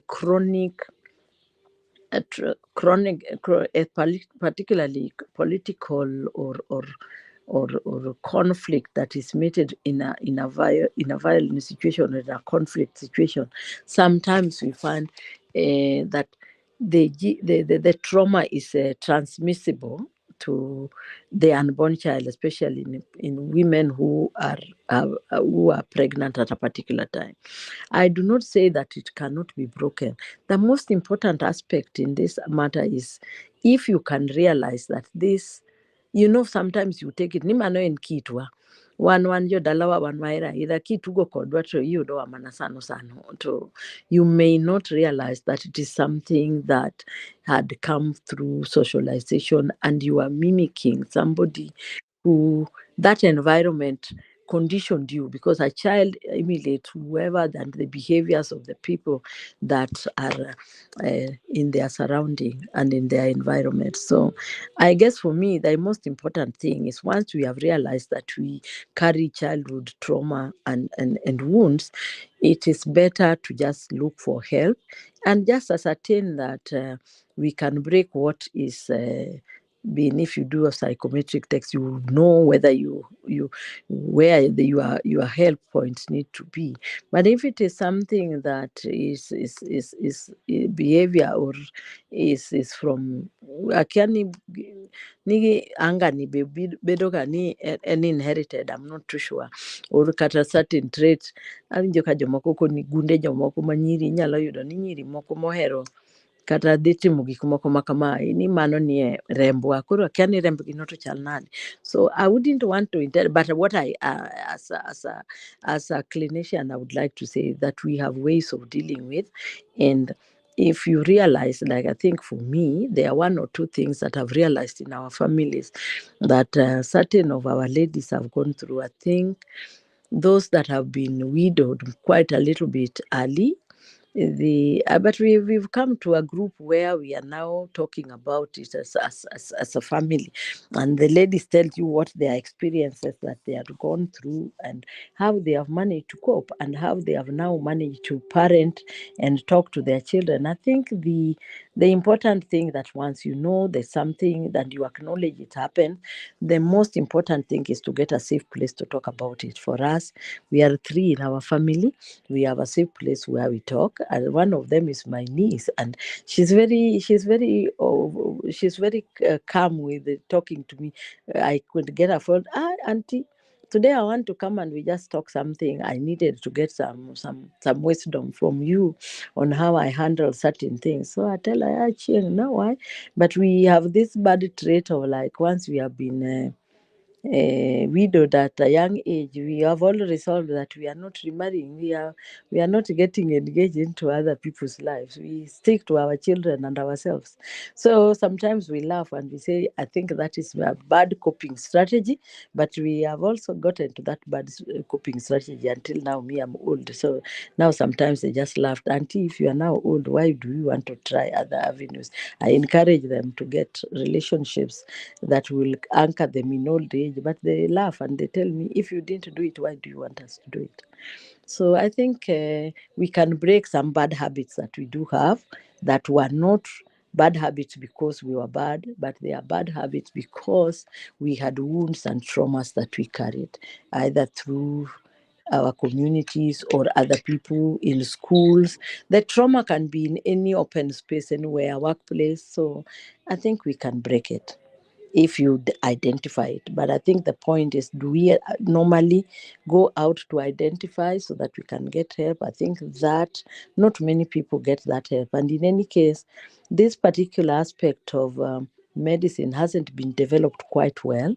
particularly political or conflict that is meted in a violent situation, or in a conflict situation. Sometimes we find that the trauma is transmissible to the unborn child, especially in women who are pregnant at a particular time. I do not say that it cannot be broken. The most important aspect in this matter is if you can realize that this, sometimes you take it, ni mano en kitwa. Wan jodalawa wan mahero ahinya, kitugo kodwa to iyudowa mana sano sano. To you may not realize that it is something that had come through socialization, and you are mimicking somebody who that environment conditioned you, because a child emulates whoever and the behaviors of the people that are in their surrounding and in their environment. So I guess for me, the most important thing is, once we have realized that we carry childhood trauma and wounds, it is better to just look for help and just ascertain that we can break what is being. If you do a psychometric test, you will know whether where your help points need to be. But if it is something that is behavior, or is from akiani ni anga ni bedo ka ni en inherited, I'm not too sure, or kata certain trait. Awinjo ka jomoko koni gunde jomoko manyiri, inyalo yudo ni nyiri moko mohero kata dhi timo gik moko ma kamae, ni mano nie rembwa, koro akia ni rembgi no to chal nade. So I wouldn't want to but what I as a clinician, I would like to say that we have ways of dealing with. And if you realize, like, I think for me, there are one or two things that I've realized in our families that certain of our ladies have gone through. I think those that have been widowed quite a little bit early, but we've come to a group where we are now talking about it as a family, and the ladies tell you what their experiences that they have gone through, and how they have managed to cope, and how they have now managed to parent and talk to their children. I think the important thing, that once you know there's something that you acknowledge it happened, the most important thing is to get a safe place to talk about it. For us, we are three in our family. We have a safe place where we talk, and one of them is my niece, and she's very calm with talking to me. I could get a phone, auntie, today I want to come and we just talk something. I needed to get some wisdom from you on how I handle certain things. So I tell her, you know why? But we have this bad trait of, like, once we have been widowed at a young age, we have all resolved that we are not remarrying. We are not getting engaged into other people's lives. We stick to our children and ourselves. So sometimes we laugh and we say, I think that is a bad coping strategy, but we have also gotten to that bad coping strategy until now. Me, I'm old. So now sometimes they just laughed. Auntie, if you are now old, why do you want to try other avenues? I encourage them to get relationships that will anchor them in old age, but they laugh and they tell me, if you didn't do it, why do you want us to do it? So I think we can break some bad habits that we do have that were not bad habits because we were bad, but they are bad habits because we had wounds and traumas that we carried, either through our communities or other people in schools. The trauma can be in any open space, anywhere, workplace. So I think we can break it if you identify it. But I think the point is, do we normally go out to identify so that we can get help? I think that not many people get that help. And in any case, this particular aspect of medicine hasn't been developed quite well,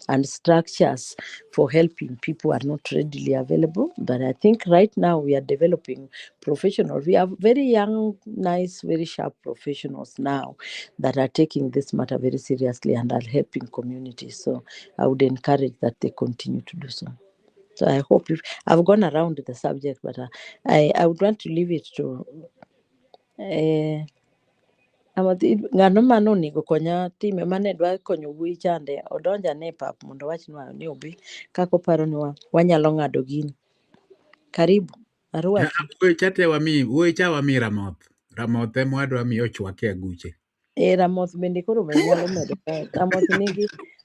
and structures for helping people are not readily available. But I think right now we are developing professionals. We have very young, nice, very sharp professionals now that are taking this matter very seriously and are helping communities. So I would encourage that they continue to do so. So I hope if I've gone around the subject, but I would want to leave it to ng'ano mane onego konya time mane dwa konyo wuoyi chande odonja ne pap mondo wachnwa ni obi kaka oparo ni wanyalo ng'ado gini. Karibu, arwachi. Wuoyi cha wami Ramoth. Ramoth ema wadwa mi ochwake aguche. Ramoth bende koro be nyalo medo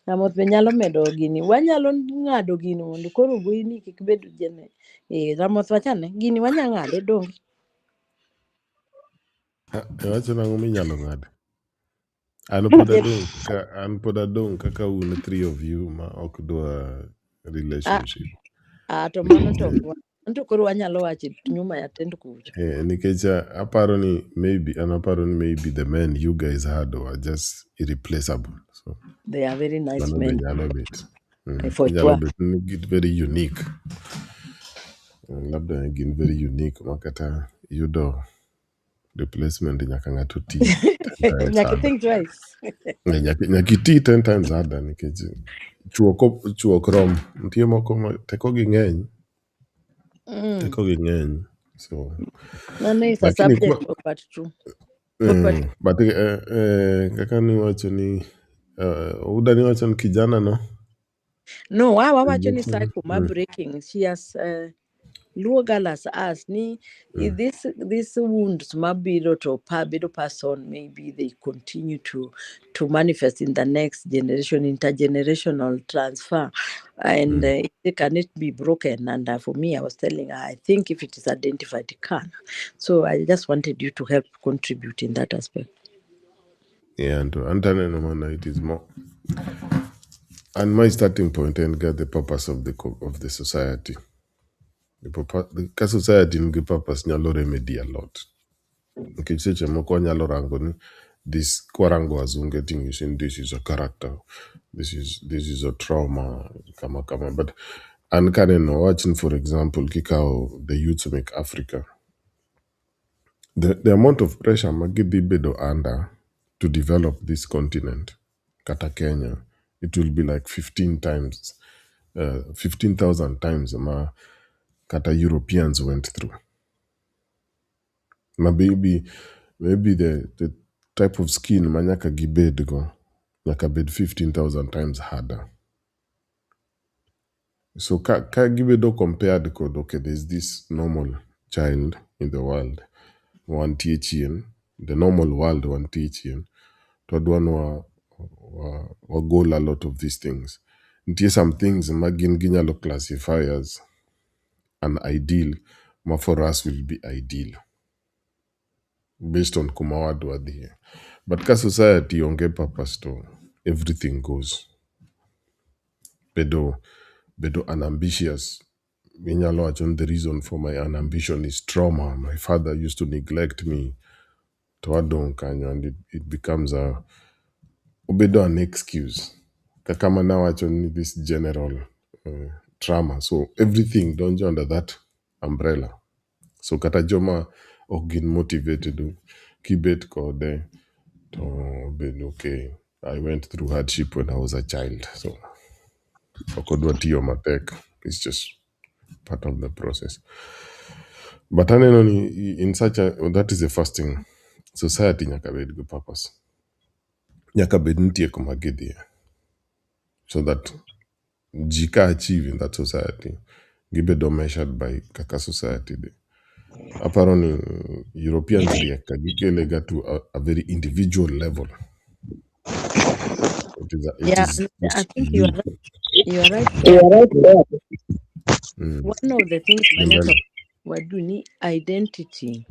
Ramoth be nyalo medo gini. Wanyalo ng'ado gini mondo koro wuoyi ni kik bed jene. Ramoth wachane gini wanya ng'ade donge. Iwacho nang'o minyalo ng'ad? An pod adong kaka un three of you ma ok dwa relationship. To mano to koro wanyalo wacho nyuma ya tent kucho. Nikech aparo ni maybe the men you guys had were just irreplaceable. So they are very nice men. For Nyalo sure. bet very unique. Labda gin very unique makata yudo replacement nyaka ng'ato ti 10 times Nyaki harder. think twice. Nyaki ti 10 times harder nikech chuok rom. Nitie moko ma tekogi ng'eny. So None is a subject of part 2. But kaka niwacho ni Uda niwacho ni kijana no. No, wawacho ni cycle ma breaking. She has Luo Galas asked ni these wounds mabiro to bedo person, maybe they continue to manifest in the next generation, intergenerational transfer, and can it be broken? And for me, I was telling her, I think if it is identified, it can. So I just wanted you to help contribute in that aspect. Yeah, and it is more. And my starting point and get the purpose of the society. The society ngi purpose nyalo remedy a lot. Okay, seche moko nyalo rango ni this kwarango azunge thing is in this is a character, this is a trauma, kama. But and kaneno watching, for example, kikao the youth make Africa. The amount of pressure magidhi bedo under to develop this continent, kata Kenya, it will be like 15,000 times ma kata Europeans went through. Maybe the type of skin manyaka gibed go, nyaka bed 15,000 times harder. So ka gibedo compared kod, okay, there's this normal child in the world, one chien, the normal world one chien, to adwan wa goal a lot of these things. Ntie some things magin ginyalo classify as an ideal, ma for us will be ideal based on kumawadwa dhiye. But ka society onge purpose to everything goes. Bedo unambitious. Minyalo wacho the reason for my unambition is trauma. My father used to neglect me. To adong kanyo, and it becomes obedo an excuse. Kakama now actually this general trauma. So everything don't you under that umbrella. So kata joma ok gin motivated to kibet kode to been okay. I went through hardship when I was a child. So okodwa tiyo matek. It's just part of the process. But aneno ni in such a that is the first thing. Society nyaka bed go purpose. Nyaka bed nitie kuma gidhie. So that jika achieve in that society gibedo measured by kaka society de. Aparo ni Europeans rieka gikelega to a very individual level. It Yeah, is and I supposed to be think you are you. right. You are right You there. are right there. One of the things And Manyata were doing identity,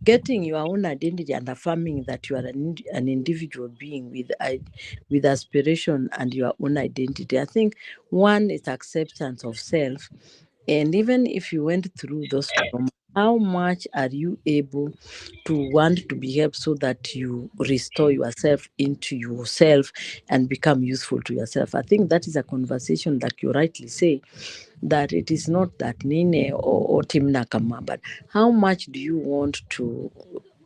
getting your own identity and affirming that you are an individual being with aspiration and your own identity. I think one is acceptance of self, and even if you went through those trauma, how much are you able to want to behave so that you restore yourself into yourself and become useful to yourself? I think that is a conversation, like you rightly say, that it is not that Nine or Tim Nakama, but how much do you want to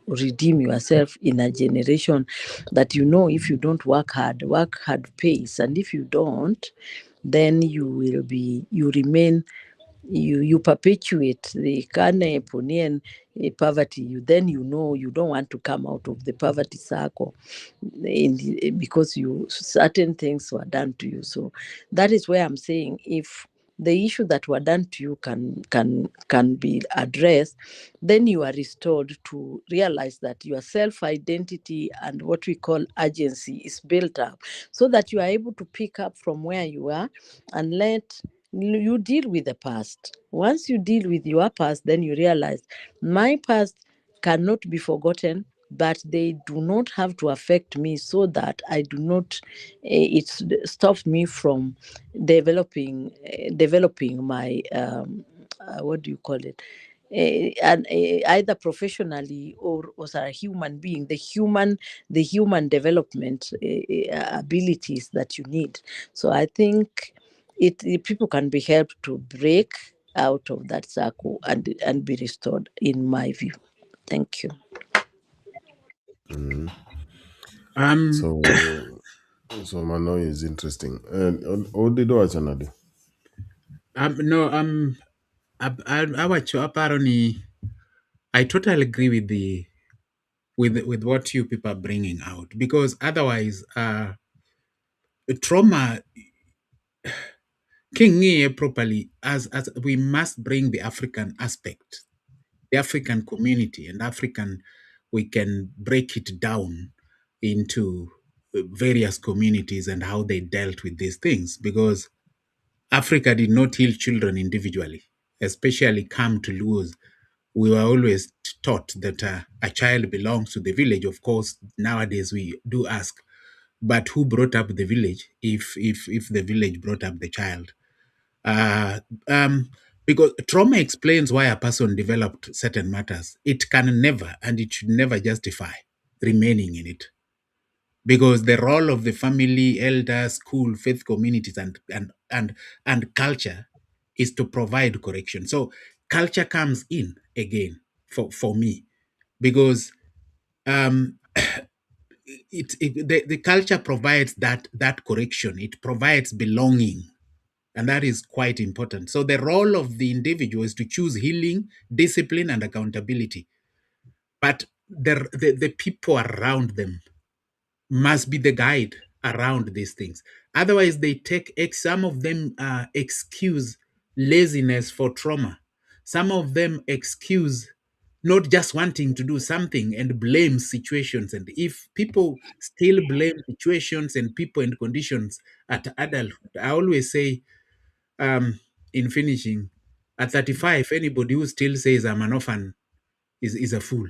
redeem yourself in a generation that you know if you don't work hard pays, and if you don't, then you remain, you perpetuate the carne Punian poverty. You know you don't want to come out of the poverty circle because you certain things were done to you. So that is where I'm saying, if the issue that were done to you can be addressed, then you are restored to realize that your self identity and what we call agency is built up, so that you are able to pick up from where you are and let you deal with the past. Once you deal with your past, then you realize my past cannot be forgotten, but they do not have to affect me, so that I do not, it stops me from developing my, what do you call it? And either professionally or as a human being, the human development abilities that you need. So I think people can be helped to break out of that circle and be restored, in my view. Thank you. Um, so Mano is interesting. And Odido Achanadi. no, apparently, I totally agree with with what you people are bringing out, because otherwise, trauma king properly, as we must bring the African aspect, the African community, and African, we can break it down into various communities and how they dealt with these things, because Africa did not heal children individually, especially come to Luos. We were always taught that a child belongs to the village. Of course, nowadays we do ask, but who brought up the village if the village brought up the child? Uh, um, because trauma explains why a person developed certain matters. It can never and it should never justify remaining in it, because the role of the family, elders, school, faith communities, and culture is to provide correction. So culture comes in again for me, because um, the culture provides that correction. It provides belonging, and that is quite important. So the role of the individual is to choose healing, discipline, and accountability. But the people around them must be the guide around these things. Otherwise, they take some of them excuse laziness for trauma. Some of them excuse not just wanting to do something and blame situations. And if people still blame situations and people and conditions at adulthood, I always say, in finishing, at 35, anybody who still says I'm an orphan is a fool.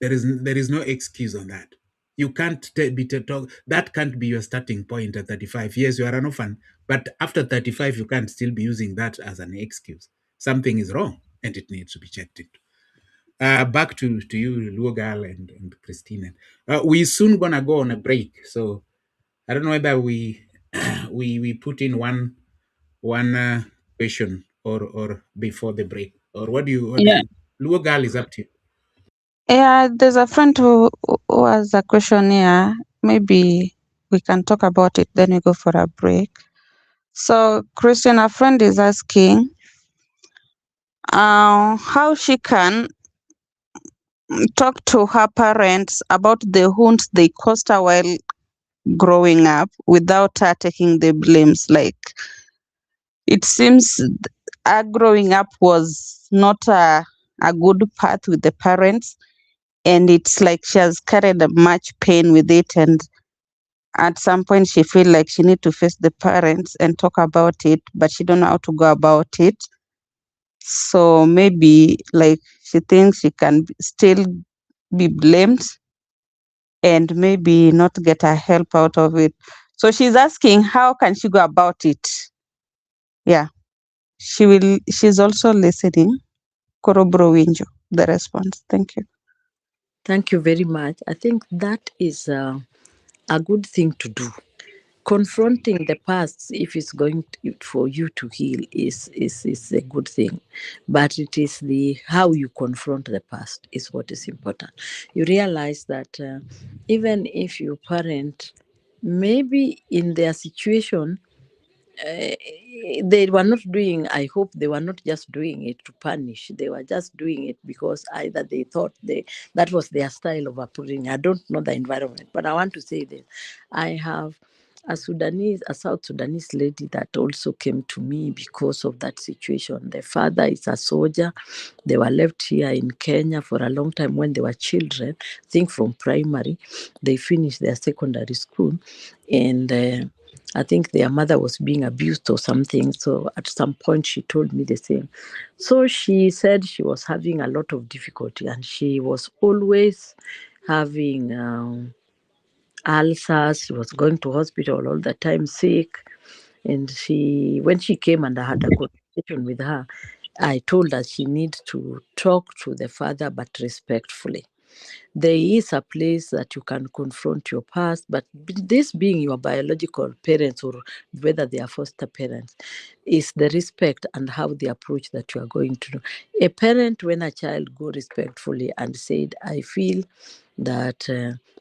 There is no excuse on that. You can't talk. That can't be your starting point at 35. Yes, you are an orphan, but after 35, you can't still be using that as an excuse. Something is wrong, and it needs to be checked into. Back to you, Luogal and Christine. We soon gonna go on a break, so I don't know whether we we put in one question or before the break, or what do Yeah. you? Luo Girl is up to you. Yeah, there's a friend who has a question here. Maybe we can talk about it, then we go for a break. So, Christian, a friend is asking how she can talk to her parents about the wounds they caused her while growing up without her taking the blames. Like, it seems her growing up was not a good path with the parents, and it's like she has carried a much pain with it, and at some point she feel like she need to face the parents and talk about it, but she don't know how to go about it. So maybe like she thinks she can still be blamed and maybe not get her help out of it. So she's asking how can she go about it. Yeah, she's also listening. Korobro Winjo, the response. Thank you. Thank you very much. I think that is a good thing to do. Confronting the past, if it's going for you to heal, is a good thing, but it is the how you confront the past is what is important. You realize that even if your parent, maybe in their situation, they were not doing, I hope they were not just doing it to punish. They were just doing it because either they thought that was their style of upbringing. I don't know the environment, but I want to say that I have a South Sudanese lady that also came to me because of that situation. The father is a soldier. They were left here in Kenya for a long time when they were children. I think from primary, they finished their secondary school, and I think their mother was being abused or something. So at some point, she told me the same. So she said she was having a lot of difficulty, and she was always having ulcers. She was going to hospital all the time, sick. And when she came and I had a conversation with her, I told her she needs to talk to the father, but respectfully. There is a place that you can confront your past, but this being your biological parents or whether they are foster parents, is the respect and how the approach that you are going to do. A parent, when a child go respectfully and said, I feel that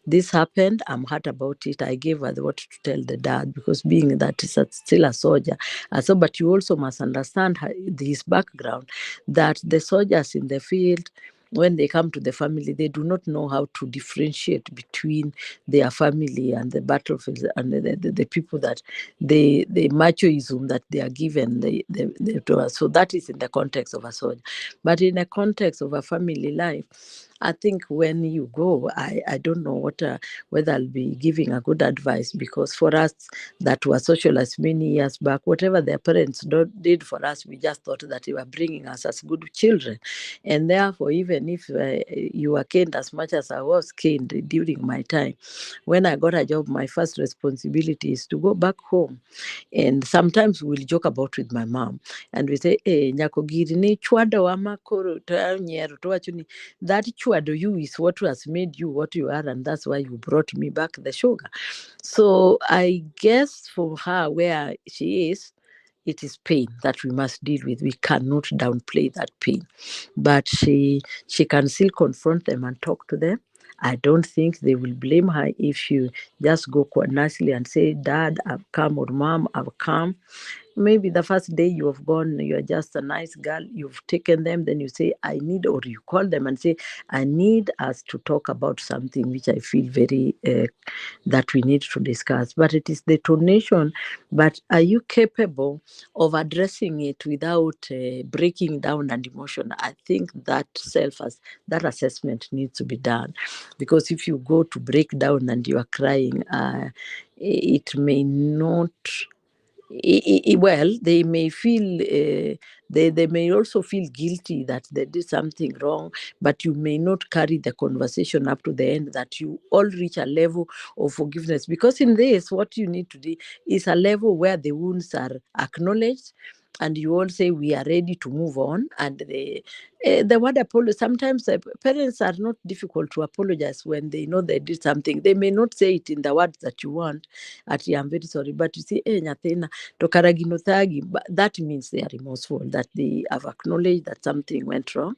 this happened, I'm hurt about it. I gave her what to tell the dad, because being that he's still a soldier. So, but you also must understand his background, that the soldiers in the field, when they come to the family, they do not know how to differentiate between their family and the battlefield and the people that the machoism that they are given. So that is in the context of a soldier. But in the context of a family life, I think when you go, I don't know whether I'll be giving a good advice, because for us that were socialized many years back, whatever their parents did for us, we just thought that they were bringing us as good children. And therefore, even if you were caned as much as I was caned during my time, when I got a job, my first responsibility is to go back home. And sometimes we'll joke about with my mom and we say, hey, nyakogiri ni chwado wa makoro nyero to wachuni. That chwado you is what has made you what you are, and that's why you brought me back the sugar. So I guess for her, where she is, it is pain that we must deal with. We cannot downplay that pain. But she can still confront them and talk to them. I don't think they will blame her if you just go quite nicely and say, Dad, I've come, or Mom, I've come. Maybe the first day you have gone, you're just a nice girl, you've taken them, then you say, I need, or you call them and say, I need us to talk about something which I feel very, that we need to discuss. But it is the donation. But are you capable of addressing it without breaking down and emotion? I think that that assessment needs to be done. Because if you go to break down and you are crying, it may not, well, they may feel, they may also feel guilty that they did something wrong, but you may not carry the conversation up to the end, that you all reach a level of forgiveness. Because in this, what you need to do is a level where the wounds are acknowledged, and you all say we are ready to move on, and the word apology, sometimes parents are not difficult to apologize when they know they did something. They may not say it in the words that you want, at I'm very sorry, but you see, nyathina to karagino thagi, that means they are remorseful, that they have acknowledged that something went wrong.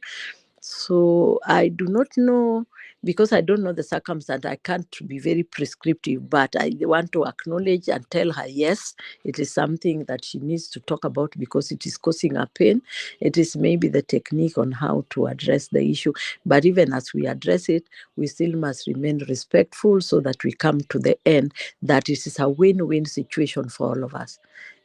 So I do not know, because I don't know the circumstance. I can't be very prescriptive, but I want to acknowledge and tell her, yes, it is something that she needs to talk about because it is causing her pain. It is maybe the technique on how to address the issue. But even as we address it, we still must remain respectful so that we come to the end, that it is a win-win situation for all of us.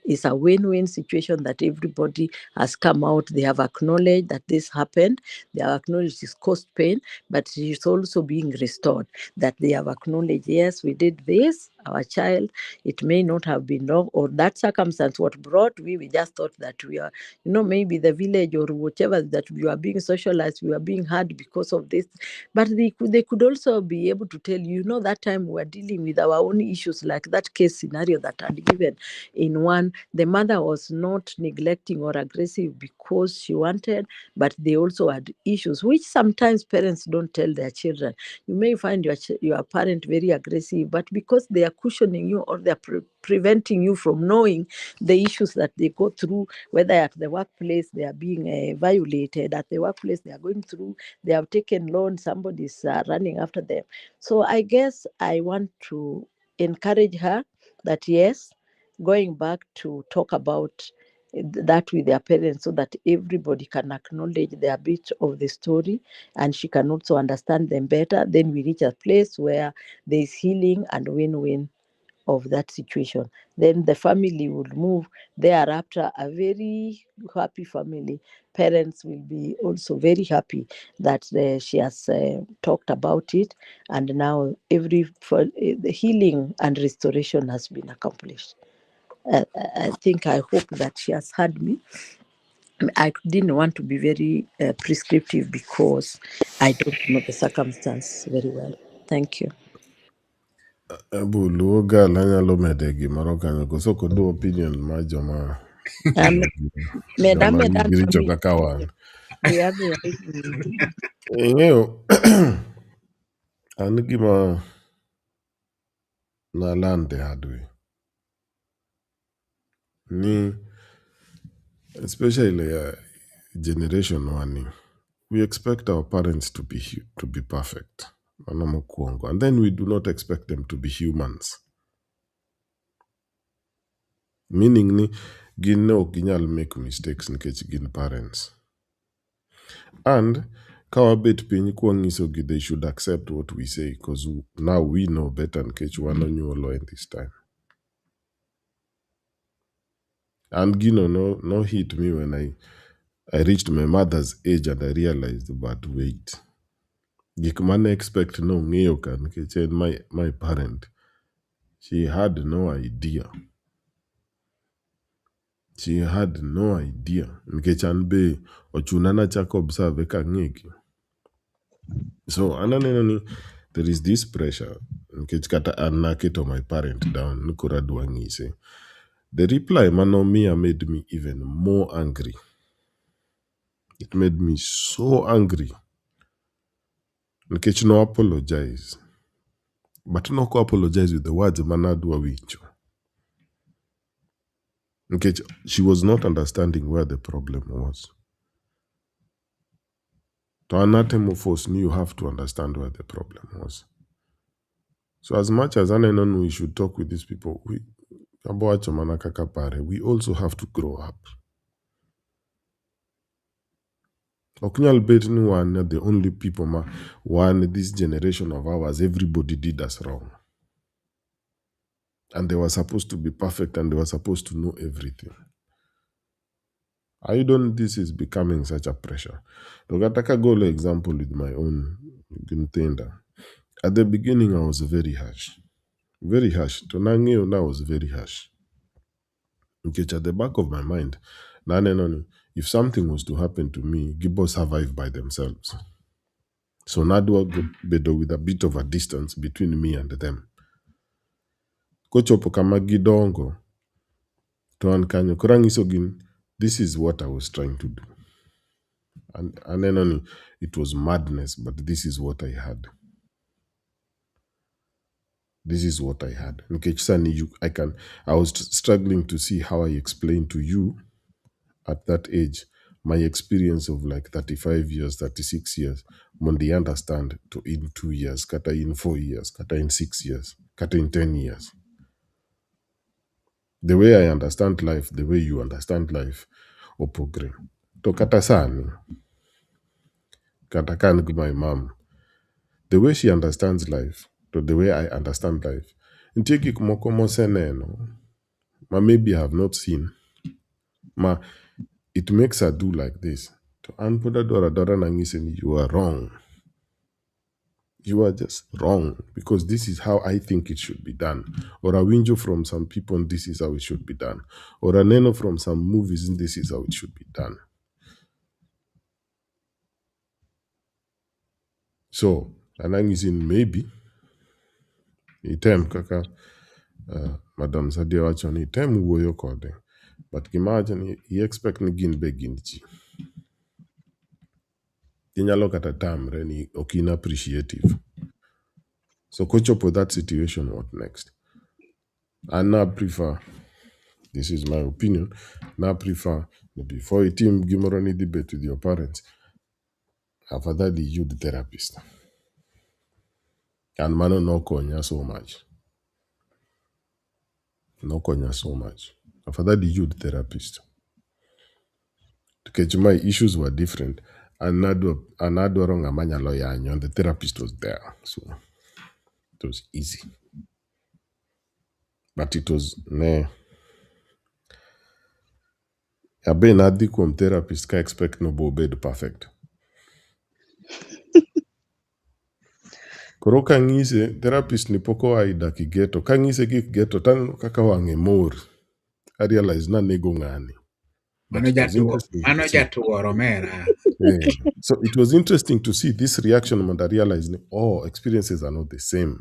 It's a win-win situation that everybody has come out. They have acknowledged that this happened. They have acknowledged it's caused pain, but it's also being restored. That they have acknowledged, yes, we did this, our child, it may not have been wrong, or that circumstance, what brought we just thought that we are, maybe the village or whatever, that we are being socialized, we are being hurt because of this. But they could also be able to tell you, that time we were dealing with our own issues, like that case scenario that I had given in one. The mother was not neglecting or aggressive because she wanted, but they also had issues, which sometimes parents don't tell their children. You may find your parent very aggressive, but because they are cushioning you, or they are preventing you from knowing the issues that they go through, whether at the workplace they are being violated, at the workplace they are going through, they have taken loans, somebody's running after them. So I guess I want to encourage her that, yes, going back to talk about that with their parents, so that everybody can acknowledge their bit of the story and she can also understand them better. Then we reach a place where there is healing and win-win of that situation. Then the family will move thereafter, a very happy family. Parents will be also very happy that she has talked about it, and now the healing and restoration has been accomplished. I hope that she has heard me. I didn't want to be very prescriptive because I don't know the circumstance very well. Thank you. Ebu luo gal anyalo mede gimoro kanyo koso kodo opinion ma joma Um, Madam, joma nigi richo Madam, kaka wan. yeah, Ing'eyo, an gima nalan the hard way ni, especially generation one, we expect our parents to be perfect. Mano mokwongo. And then we do not expect them to be humans. Meaning ni gin ne ok ginyal make mistakes nikech gin parents. And kawabet piny kwangisogi, they should accept what we say, because now we know better nikech wanonyuolo in this time. And gino no hit me when I reached my mother's age and I realized, but wait, gik mane expect no ng'eyo ka nikech en my parent. She had no idea. She had no idea. Nikech an be ochuna nachako observe ka ng'egi. So ananeno ni there is this pressure. Nikech kata an naketo my parent down, nikora dwa ng'ise. The reply manomiya made me even more angry. It made me so angry. Nikech no apologize. But no apologize with the words manadwa winjo. Nikech she was not understanding where the problem was. To anatemo force you have to understand where the problem was. So as much as aneno we should talk with these people, we also have to grow up. Okunyal bet ni one the only people this generation of ours, everybody did us wrong. And they were supposed to be perfect and they were supposed to know everything. This is becoming such a pressure. Logataka go example with my own Gintenda. At the beginning, I was very harsh. Very harsh. Tonangeo now was very harsh. Okay, at the back of my mind, if something was to happen to me, Gibbo survive by themselves. So Nadwa bedo with a bit of a distance between me and them. Kochopo kama gidongo, to ankanyo kurang'isogin, This is what I was trying to do. And then only it was madness, but this is what I had. This is what I had. I was struggling to see how I explain to you at that age my experience of like 35 years, 36 years. When they understand to in 2 years, kata in 4 years, kata in 6 years, kata in 10 years. The way I understand life, the way you understand life, opogre. To kata sani, kata kan my mom, the way she understands life, to the way I understand life. Ntiki kumokomo seneno, ma maybe I have not seen. Ma, it makes her do like this. To anpuda dora dora nangiseni, you are wrong. You are just wrong because this is how I think it should be done. Or a window from some people, and this is how it should be done. Or a neno from some movies, and this is how it should be done. So, Anang is in maybe, item kaka, Madam Sadia wachoni, item uwoyo kode. But imagine, he expect ni gin begin chi. Inyalo kata tamre ni okina appreciative. So, kochopo that situation, what next? And now prefer, this is my opinion, now prefer, before a team gimoroni debate with your parents, afadhali you the therapist. And mano no konya so much. No konya so much. Afadhali you the therapist. Because my issues were different. Anado wrong amanya lawyer and the therapist was there. So it was easy. But it was abe nadi kum therapist ka expect no bo bed perfect. Koro kangise therapist ni poko aida ki geto. Kangise ki geto tan kaka wange mor. I realized na nego ngani. But it was interesting to see. Yeah. So it was interesting to see this reaction when I realized, experiences are not the same.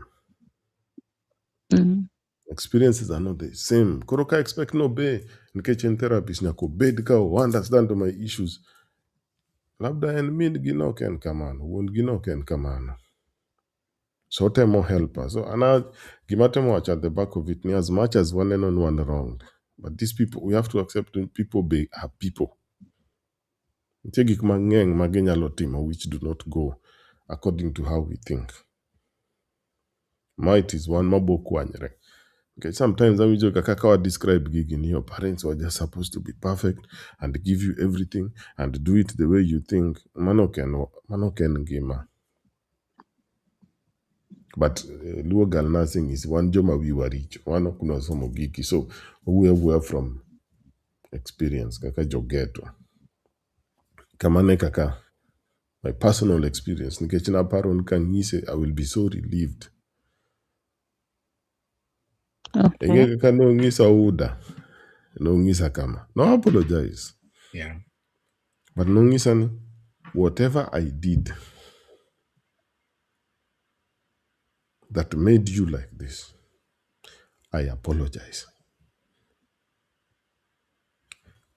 Experiences are not the same. Koroka expect no be nkechen therapist nyako bed ka o understand my issues. Labda and min gino ken kamano, won gino ken kamano. So te more helper. So ana gimate mo at the back of it, as much as one and on one wrong. But these people, we have to accept that people are people. Tegik mangeng magenya lotima which do not go according to how we think. Might is one mabo kwanyere. Okay, sometimes I will kaka describe gigin. Your parents were just supposed to be perfect and give you everything and do it the way you think. Manoken gima. But Luo Gal nursing is one joma we were rich. One okuno somo giki. So we are from experience. Kaka jogeto. Kamane kaka. My personal experience. Nikechina paron kangise, I will be so relieved. Okay. Enge kaka no ngisa uda. No ngisa kama. No apologize. Yeah. But no ngisa ni. Whatever I did that made you like this, I apologize.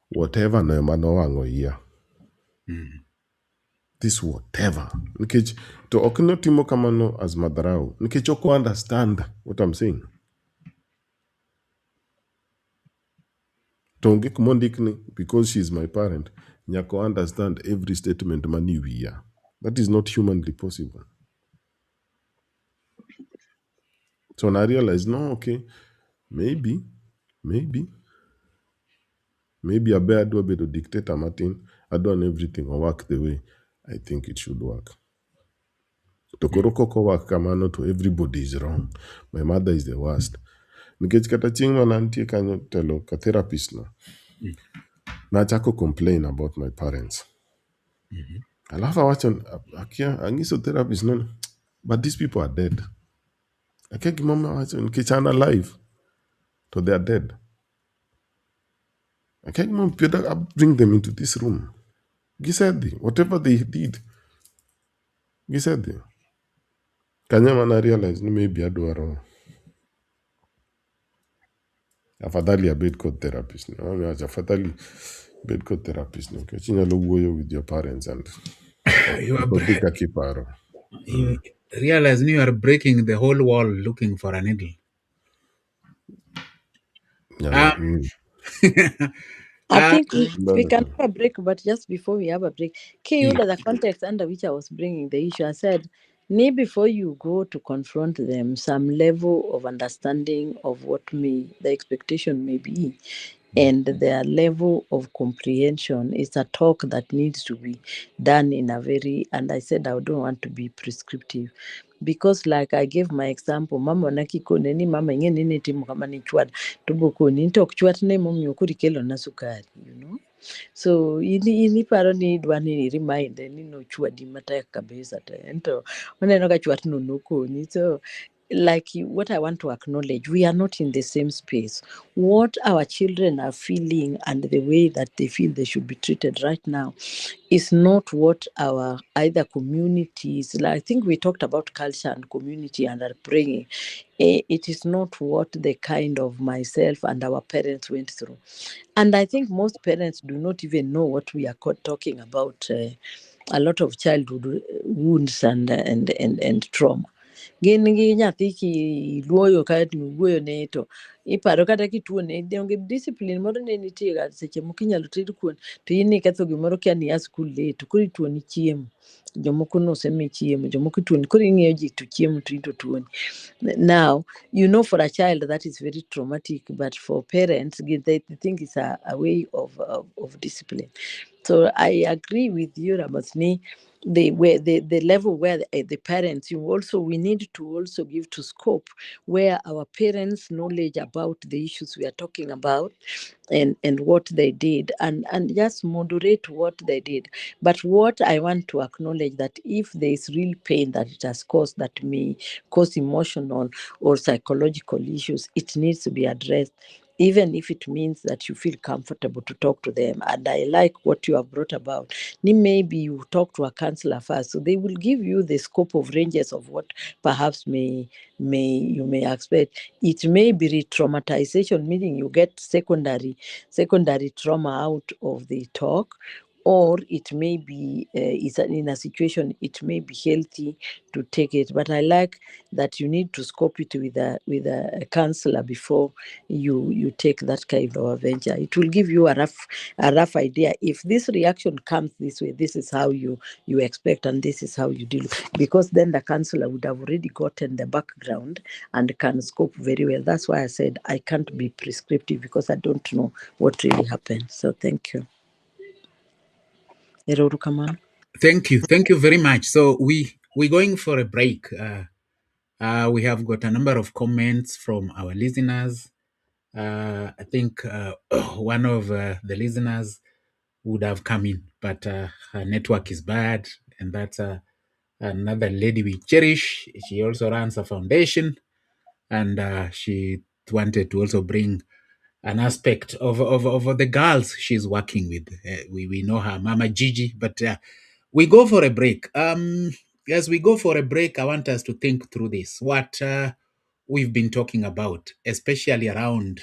Whatever no manowango here. This whatever. Nikech to okino timo kamano as madarao. Nikech oko understand what I'm saying. Tonge kumondikni because she's my parent. Nyako understand every statement mani wiya. That is not humanly possible. So I realized, no, okay, maybe I bear do a bit of dictator Martin. I done everything or work the way I think it should work. To koroko work kamano to everybody is wrong. My mother is the worst. Nikech kata ching manantie kanyo telo ka therapist na. Na chako complain about my parents. Alafu wachon akia angiso therapist no. But these people are dead. Akia kimama wachon kichana alive. So they are dead. Akia kimama bring them into this room. Gisedi, whatever they did. Gisedi. Kanyama na realize no maybe I do wrong. Afadhali a bed called therapist. Afadhali bed ko therapist nikech inyalo wuoyo with your parents and You are kodhi kaka iparo. you realize you are breaking the whole wall looking for a needle. Nyalo, Um, I think we lalo can to. have a break, but just before we have a break, K, yeah. the context under which I was bringing the issue, I said, need before you go to confront them, some level of understanding of what the expectation may be, and their level of comprehension is a talk that needs to be done in a very, and I said I don't want to be prescriptive, because like I gave my example, mama nakikone ni mama ing'e ni timo kama ni chwad to bokoni to ok chwat ne momiyo koro ikelo na sukari, so iniparo ni idwa ni remind ni nochwadi matek kabisa to ento oneno ka chwat no nokoni. So like what I want to acknowledge, we are not in the same space. What our children are feeling and the way that they feel they should be treated right now is not what our either communities, like I think we talked about culture and community and upbringing. It is not what the kind of myself and our parents went through. And I think most parents do not even know what we are talking about. A lot of childhood wounds and trauma. Gin gi nyathi kiluoyo kata iwuoyo ne to iparo kata kituo ne onge discipline moro ne nitie ga seche moko inyalo ted kuon to in iketho gimoro kia ni a skul late to koro ituoni chiemo, jomoko nosemi chiemo, jomoko ituoni koro ing'iyo ji to chiemo to in to tuoni. Now, for a child that is very traumatic, but for parents, they think it's a way of discipline. So I agree with you, Ramasni. The level where the parents, we need to also give to scope where our parents' knowledge about the issues we are talking about and what they did, and just moderate what they did. But what I want to acknowledge, that if there is real pain that it has caused, that may cause emotional or psychological issues, it needs to be addressed, even if it means that you feel comfortable to talk to them. And I like what you have brought about. Maybe you talk to a counselor first, so they will give you the scope of ranges of what perhaps you may expect. It may be re-traumatization, meaning you get secondary trauma out of the talk, or it may be in a situation it may be healthy to take it. But I like that you need to scope it with a counselor before you take that kind of a venture. It will give you a rough idea. If this reaction comes this way, this is how you expect, and this is how you deal. Because then the counselor would have already gotten the background and can scope very well. That's why I said I can't be prescriptive, because I don't know what really happened. So thank you. Erorukamano. Thank you very much. So we're going for a break. We have got a number of comments from our listeners. I think one of the listeners would have come in, but her network is bad, and that's another lady we cherish. She also runs a foundation, and she wanted to also bring an aspect of the girls she's working with. We know her, Mama Gigi, but we go for a break. As we go for a break, I want us to think through this. What we've been talking about, especially around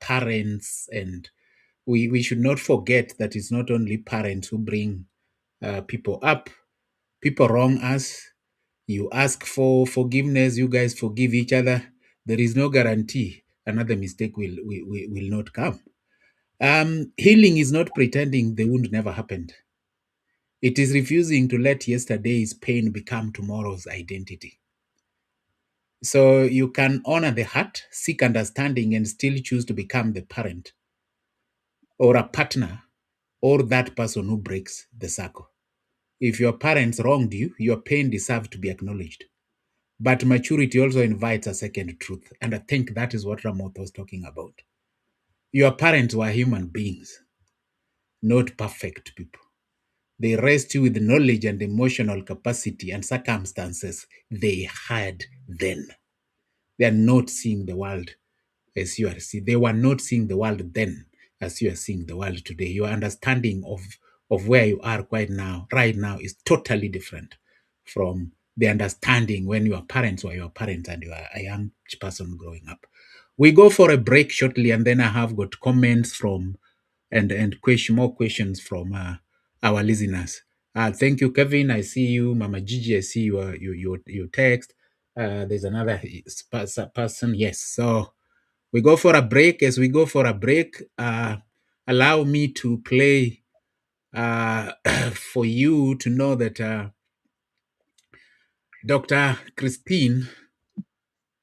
parents, and we should not forget that it's not only parents who bring people up. People wrong us. You ask for forgiveness. You guys forgive each other. There is no guarantee another mistake will not come. Healing is not pretending the wound never happened. It is refusing to let yesterday's pain become tomorrow's identity. So you can honor the heart, seek understanding, and still choose to become the parent or a partner or that person who breaks the circle. If your parents wronged you, your pain deserves to be acknowledged. But maturity also invites a second truth. And I think that is what Ramoth was talking about. Your parents were human beings, not perfect people. They raised you with knowledge and emotional capacity and circumstances they had then. They are not seeing the world as you are seeing. They were not seeing the world then as you are seeing the world today. Your understanding of where you are right now is totally different from the understanding when your parents were your parents and you are a young person growing up. We go for a break shortly, and then I have got comments from and more questions from our listeners. Thank you, Kevin. I see you, Mama Gigi. I see your text. There's another person. Yes. So we go for a break. As we go for a break, allow me to play for you to know that Dr. Christine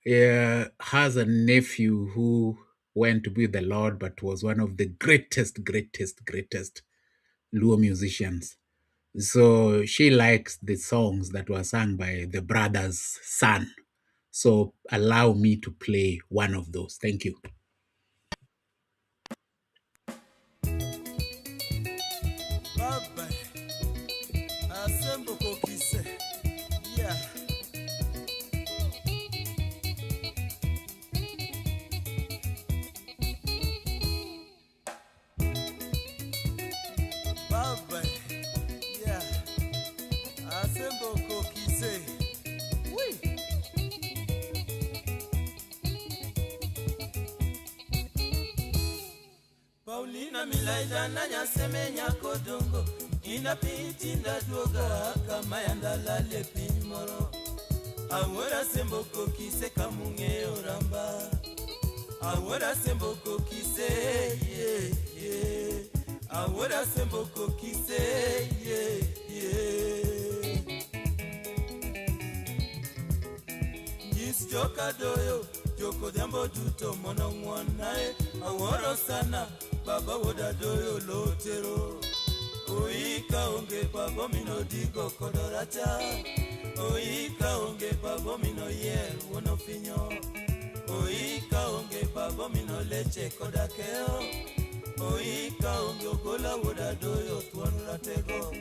has a nephew who went to be with the Lord, but was one of the greatest Luo musicians. So she likes the songs that were sung by the brother's son. So allow me to play one of those. Thank you. Baba, asembo kokise. Yeah. Baba, yeah. Asembo kokise. Oui. Paulina milaida na nyaseme nyako dongo. Inapiti ndaduoga kama yandalale pinymoro. Awora sembo kokise kamunge oramba. Awora sembo kokise, yeah, yeah. Awora sembo kokise, yeah, yeah. Nyis joka doyo, joko diambo duto mono ngwonae. Aworo sana, baba woda doyo lotero. Oika onge babo mino digo kodoracha. Oika onge babo mino yer wono finyo. Oika onge babo mino leche kodakeo. Oika onge ogola woda doyo tuon ratego.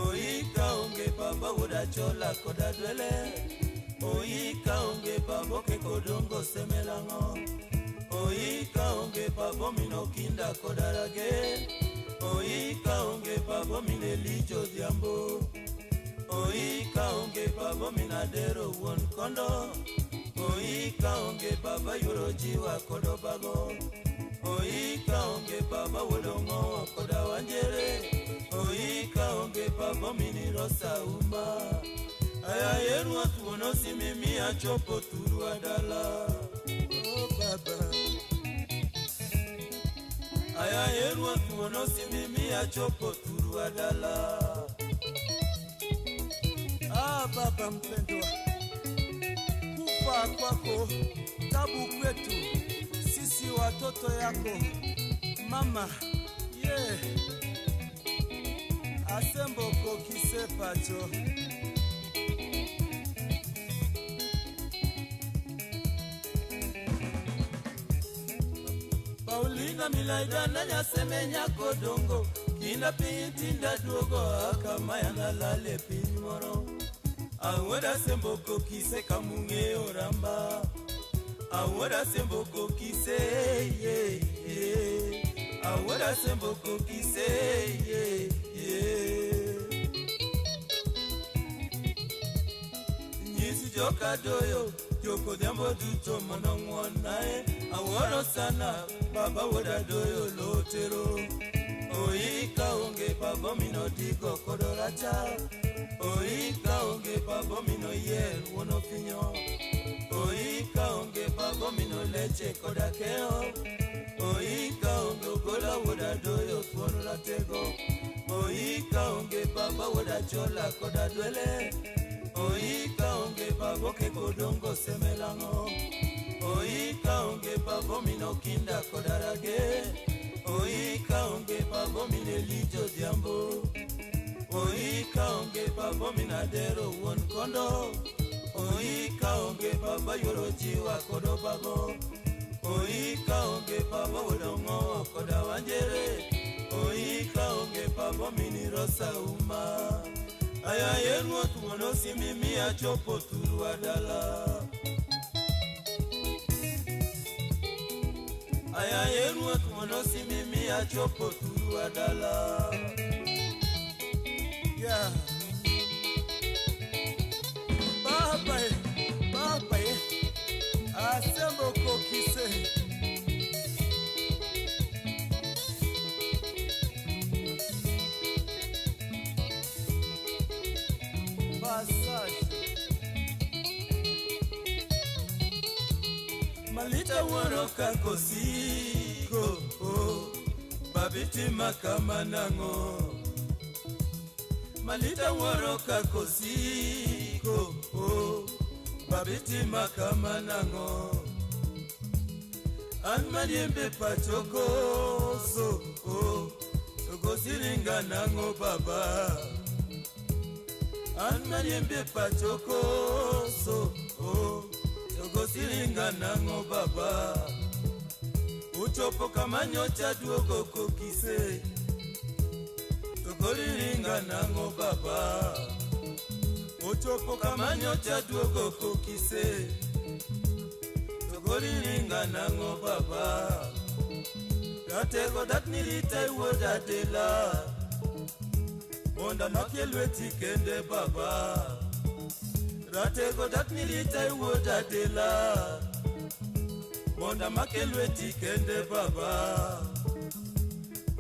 Oika onge baba woda chola kodadwele. Oika onge babo ke kodongo semelango. Oika onge babo mino kinda kodarage. Oika onge babo mine lijo diambo. Oika onge babo minadero won kondo. Oika onge baba yurojiwa kodobago. Oika onge baba wodongo koda wanjere. Oika onge baba mini rosa uma. Aya yeru atuono si mimi achopo turu adala. Oh baba. Aya yeru atuono si mimi achopo turu adala. Ah baba mpendwa. Kufa kwako tabu kwetu sisi watoto yako mama yeah. Asembo kokise pacho. Paulina milaida na nyaseme nyako dongo. Kina piti ndaduogo kama yanalale pinymoro. Awora sembo kokise kamunge oramba. Awora sembo kokise, yeah, yeah. Awora sembo kokise, yeah, yeah. Nyisi joka doyo, joko diambo duto mono ngwonae. Aworo sana, baba woda doyo lotero. Oika onge babo mino digo kodoracha. Oika onge babo mino yer wono finyo. Oika onge babo mino leche kodakeo. Oika onge gola woda doyo tuonu latego. Oika onge baba woda chola kodadwele. Oika onge babo ke kodongo semelango. Oika onge babo mino kinda kodarage. Oika onge babo mine lijo diambo. Oika onge babo minadero won kondo. Oika onge baba yorojiwa kodobago. Oika onge baba wodongo koda wanjere. Oika onge baba mini rosa uma. Aya yeru atuono si mimi achopo turu adala. Aya yeru atuono si mimi achopo turu adala. Yeah. Baba, baba, asembo kokise. Malita waro kakosiko, oh, babiti makamanango. Malita waro kakosiko, oh, babiti makamanango. An mariembe pachoko, so, oh, soko siringa nango baba. An mariembe pachoko, so, oh, soko siringa nango baba. Uchopo kama nyocha duogo kokise, soko siringa nango baba. Uchopo kama nyocha duogo kokise, soko siringa nango baba. Ratego dat nilita iwoda dela, Monda makelweti kende baba. Ratego dat nilita iwoda dela, Monda makelweti kende baba.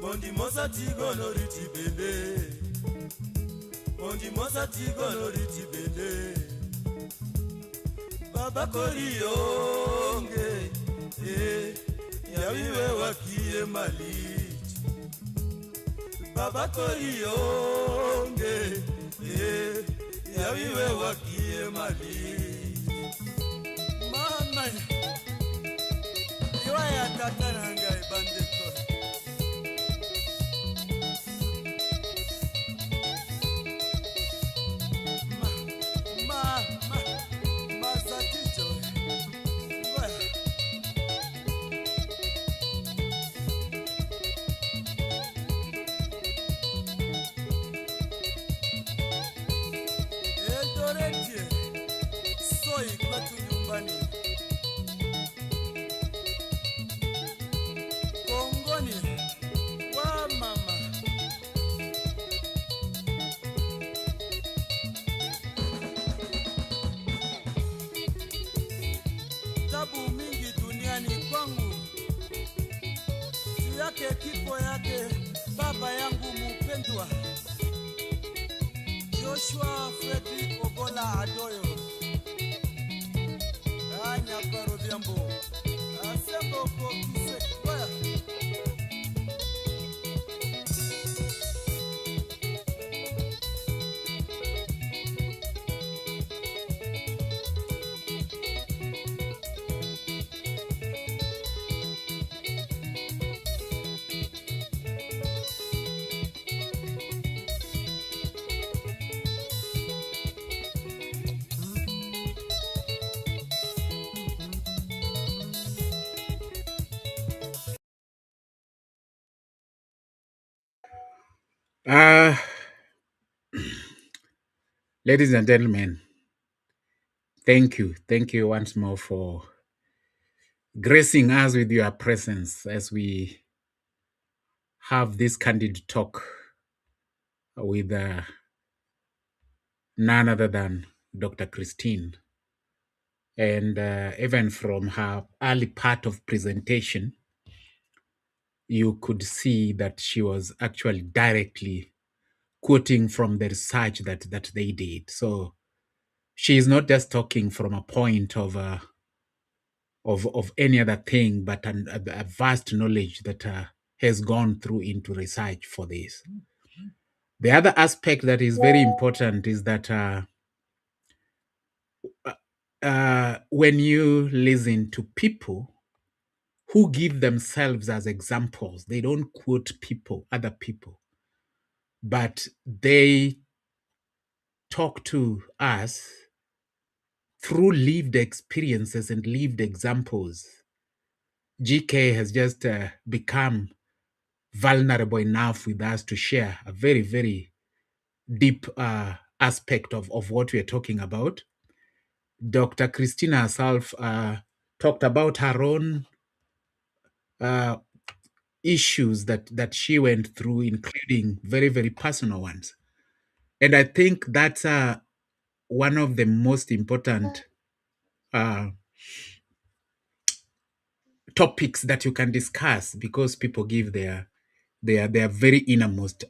Mondi mosa tigo no riti bende, Mondi mosa tigo no riti bende. Baba korionge, yawiwe wakie malich. Baba korionge, yawiwe wakie malich. Mama, iwa ya tataranga ibandeko. Masaticho. Eldoretie, soy kwetu nyumbani. Kongoni, wa mama. Tabu mingi duniani kwangu, juu yake kifo yake baba yangu mupendwa Joshua Frederick Ogola Adoyo. Anya paro diambo, asembo kokise kwa. Ladies and gentlemen, thank you. Thank you once more for gracing us with your presence as we have this candid talk with none other than Dr. Christine. And even from her early part of presentation, you could see that she was actually directly quoting from the research that they did. So she is not just talking from a point of any other thing, but a vast knowledge that has gone through into research for this. The other aspect that is very important is that when you listen to people who give themselves as examples, they don't quote people, other people, but they talk to us through lived experiences and lived examples. GK has just become vulnerable enough with us to share a very, very deep aspect of what we're talking about. Dr. Christina herself talked about her own issues that she went through, including very, very personal ones. And I think that's one of the most important topics that you can discuss, because people give their very innermost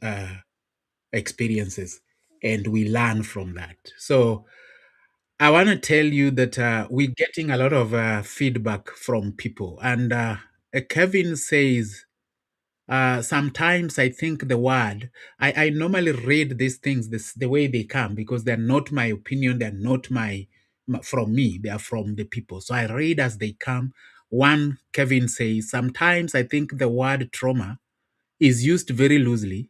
experiences, and we learn from that. So I want to tell you that we're getting a lot of feedback from people. And Kevin says, sometimes I think the word, I normally read these things the way they come because they're not my opinion. They're not from me. They are from the people. So I read as they come. One, Kevin says, sometimes I think the word trauma is used very loosely.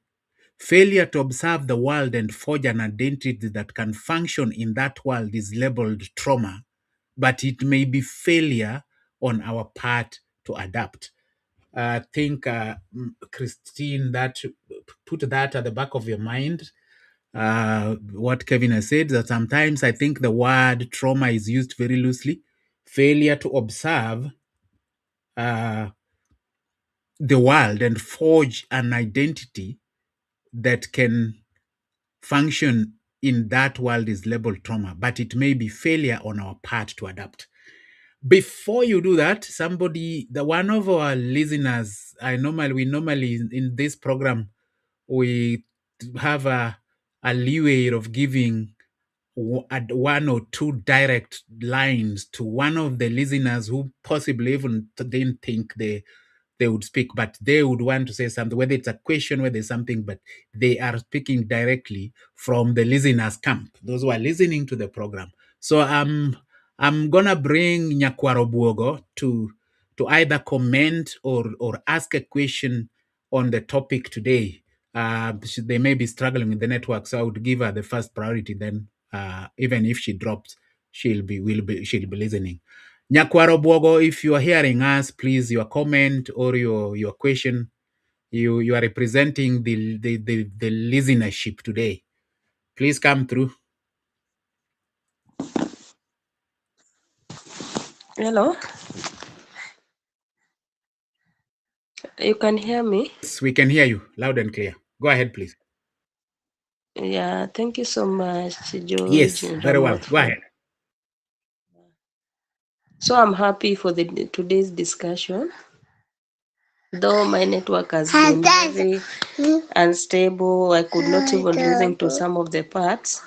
Failure to observe the world and forge an identity that can function in that world is labeled trauma, but it may be failure on our part to adapt. I think, Christine, that put that at the back of your mind. What Kevin has said, that sometimes I think the word trauma is used very loosely. Failure to observe the world and forge an identity that can function in that world is labeled trauma, but it may be failure on our part to adapt. Before you do that, the one of our listeners, we normally in this program, we have a leeway of giving one or two direct lines to one of the listeners who possibly even didn't think they would speak, but they would want to say something, whether it's a question, whether it's something, but they are speaking directly from the listeners' camp, those who are listening to the program. So I'm gonna bring Nyakwaro Buogo to either comment or ask a question on the topic today. They may be struggling with the network, so I would give her the first priority. Then, even if she drops, she'll be listening. Nyakwaro Bwogo, if you are hearing us, please, your comment or your question, you are representing the listenership today. Please come through. Hello, you can hear me? Yes, we can hear you loud and clear. Go ahead, please. Yeah, thank you so much, George Yes, and very well. Ramoth. Go ahead. So I'm happy for today's discussion. Though my network has been very unstable, I could not even listen to some of the parts.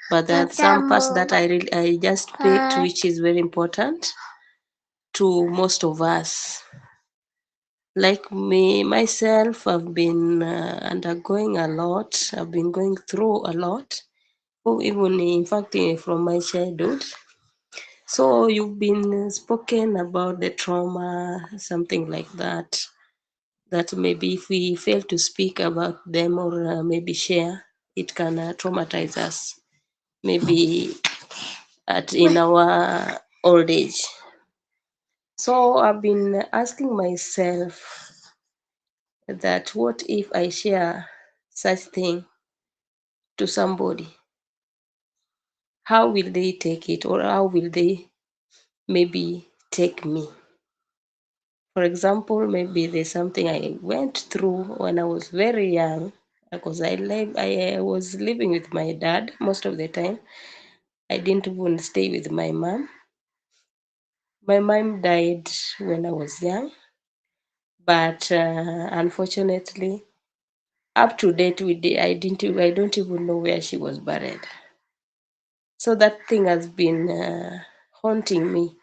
But there are some parts that I just picked, which is very important to most of us. Like me, myself, I've been undergoing a lot. I've been going through a lot. Oh, even in fact, from my childhood. So you've been spoken about the trauma, something like that. That maybe if we fail to speak about them or maybe share, it can traumatize us. Maybe in our old age. So I've been asking myself that what if I share such thing to somebody? How will they take it, or how will they maybe take me? For example, maybe there's something I went through when I was very young, because I was living with my dad most of the time. I didn't even stay with my mom. My mom died when I was young, but unfortunately, up to date, I don't even know where she was buried. So that thing has been haunting me.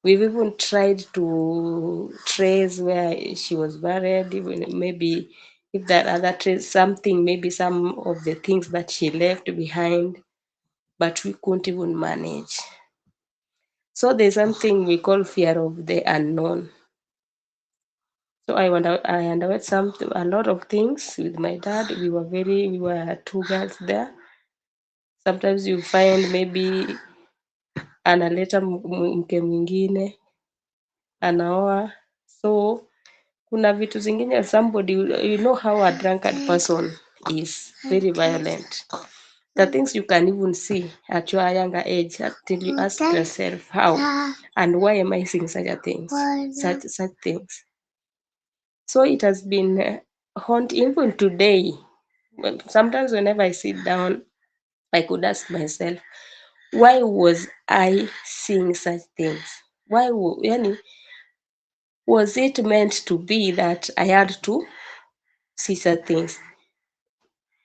We've even tried to trace where she was buried, even maybe if that other trace something, maybe some of the things that she left behind, but we couldn't even manage. So there's something we call fear of the unknown. So I underwent a lot of things with my dad. We were two girls there. Sometimes you find maybe analeta mke mwingine, anaoa. So kuna vitu zingine, somebody, you know how a drunkard person is very violent. The things you can even see at your younger age until you ask yourself how and why am I seeing such things. So it has been haunting even today. Sometimes whenever I sit down, I could ask myself, why was I seeing such things? Was it meant to be that I had to see such things?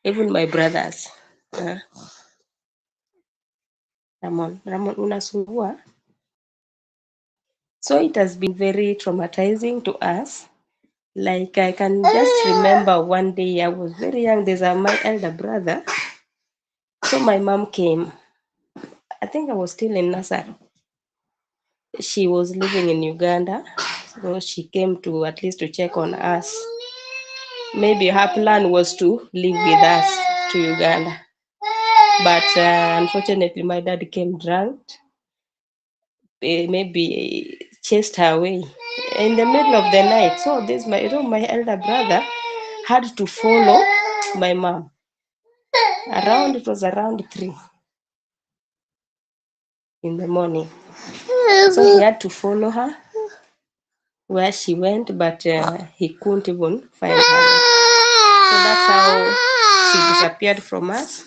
Even my brothers, Ramon, unasumbua. So it has been very traumatizing to us. Like I can just remember one day I was very young. There's my elder brother. So my mom came. I think I was still in nursery. She was living in Uganda. So she came to at least to check on us. Maybe her plan was to live with us to Uganda. But unfortunately, my dad came drunk, maybe chased her away in the middle of the night. So this my elder brother had to follow my mom. It was around 3 in the morning. So he had to follow her where she went, but he couldn't even find her. So that's how she disappeared from us.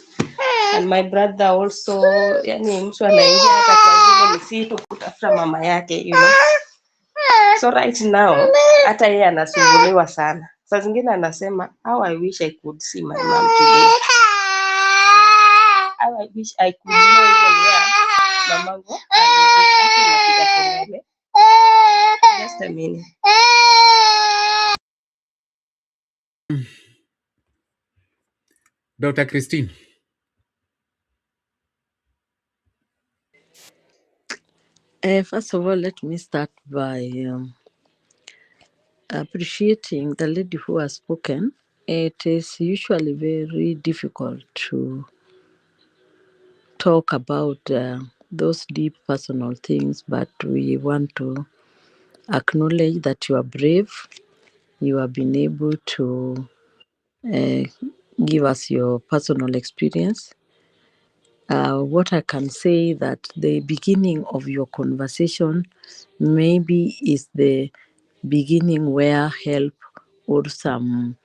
And my brother also, yani mtu anaingia hata kwa zile misitu kutafuta mama yake, you know. So right now hata yeye anasumbuliwa sana. Saa zingine anasema how I wish I could see my mom today. How I wish I could know even where mamangu anafika kelele. Just a minute. Dr. Christine. First of all, let me start by appreciating the lady who has spoken. It is usually very difficult to talk about those deep personal things, but we want to acknowledge that you are brave. You have been able to give us your personal experience. What I can say that the beginning of your conversation maybe is the beginning where help or some,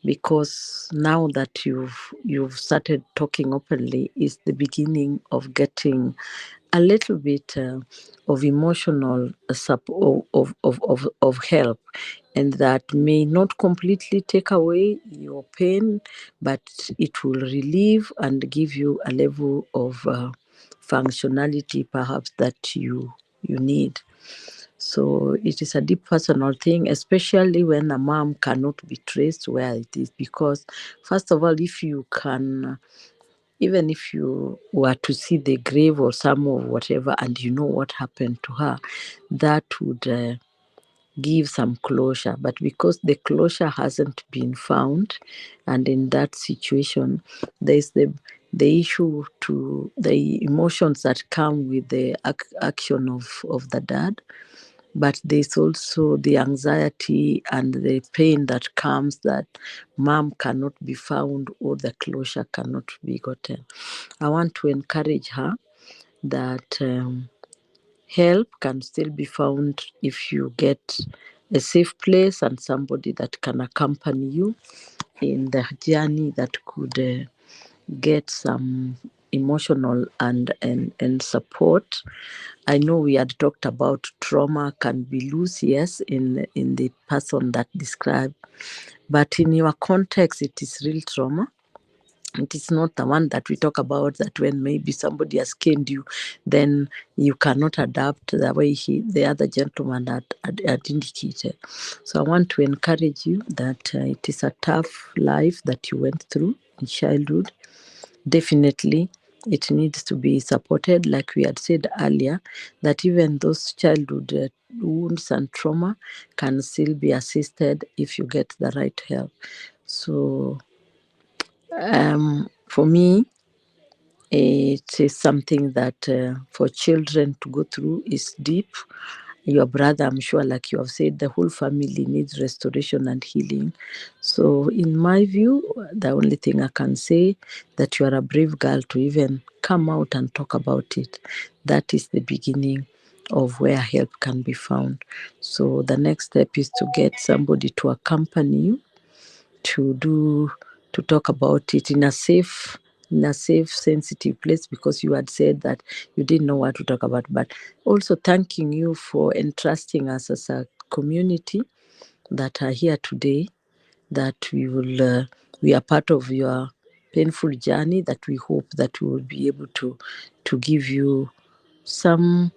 because now that you've started talking openly is the beginning of getting a little bit of emotional support of help, and that may not completely take away your pain, but it will relieve and give you a level of functionality perhaps that you need. So it is a deep personal thing, especially when a mom cannot be traced where it is, because first of all, if you can, even if you were to see the grave or some of whatever and you know what happened to her, that would give some closure. But because the closure hasn't been found, and in that situation, there's the issue to the emotions that come with the action of the dad, but there's also the anxiety and the pain that comes that mom cannot be found or the closure cannot be gotten. I want to encourage her that help can still be found if you get a safe place and somebody that can accompany you in the journey that could get some emotional and support. I know we had talked about trauma can be loose, yes, in the person that described, but in your context, it is real trauma. It is not the one that we talk about that when maybe somebody has caned you, then you cannot adapt the way the other gentleman had indicated. So I want to encourage you that it is a tough life that you went through in childhood. Definitely, it needs to be supported, like we had said earlier, that even those childhood wounds and trauma can still be assisted if you get the right help. So for me, it is something that for children to go through is deep. Your brother, I'm sure, like you have said, the whole family needs restoration and healing. So in my view, the only thing I can say that you are a brave girl to even come out and talk about it. That is the beginning of where help can be found. So the next step is to get somebody to accompany you to talk about it in a safe, sensitive place, because you had said that you didn't know what to talk about. But also thanking you for entrusting us as a community that are here today, that we are part of your painful journey that we hope that we will be able to give you some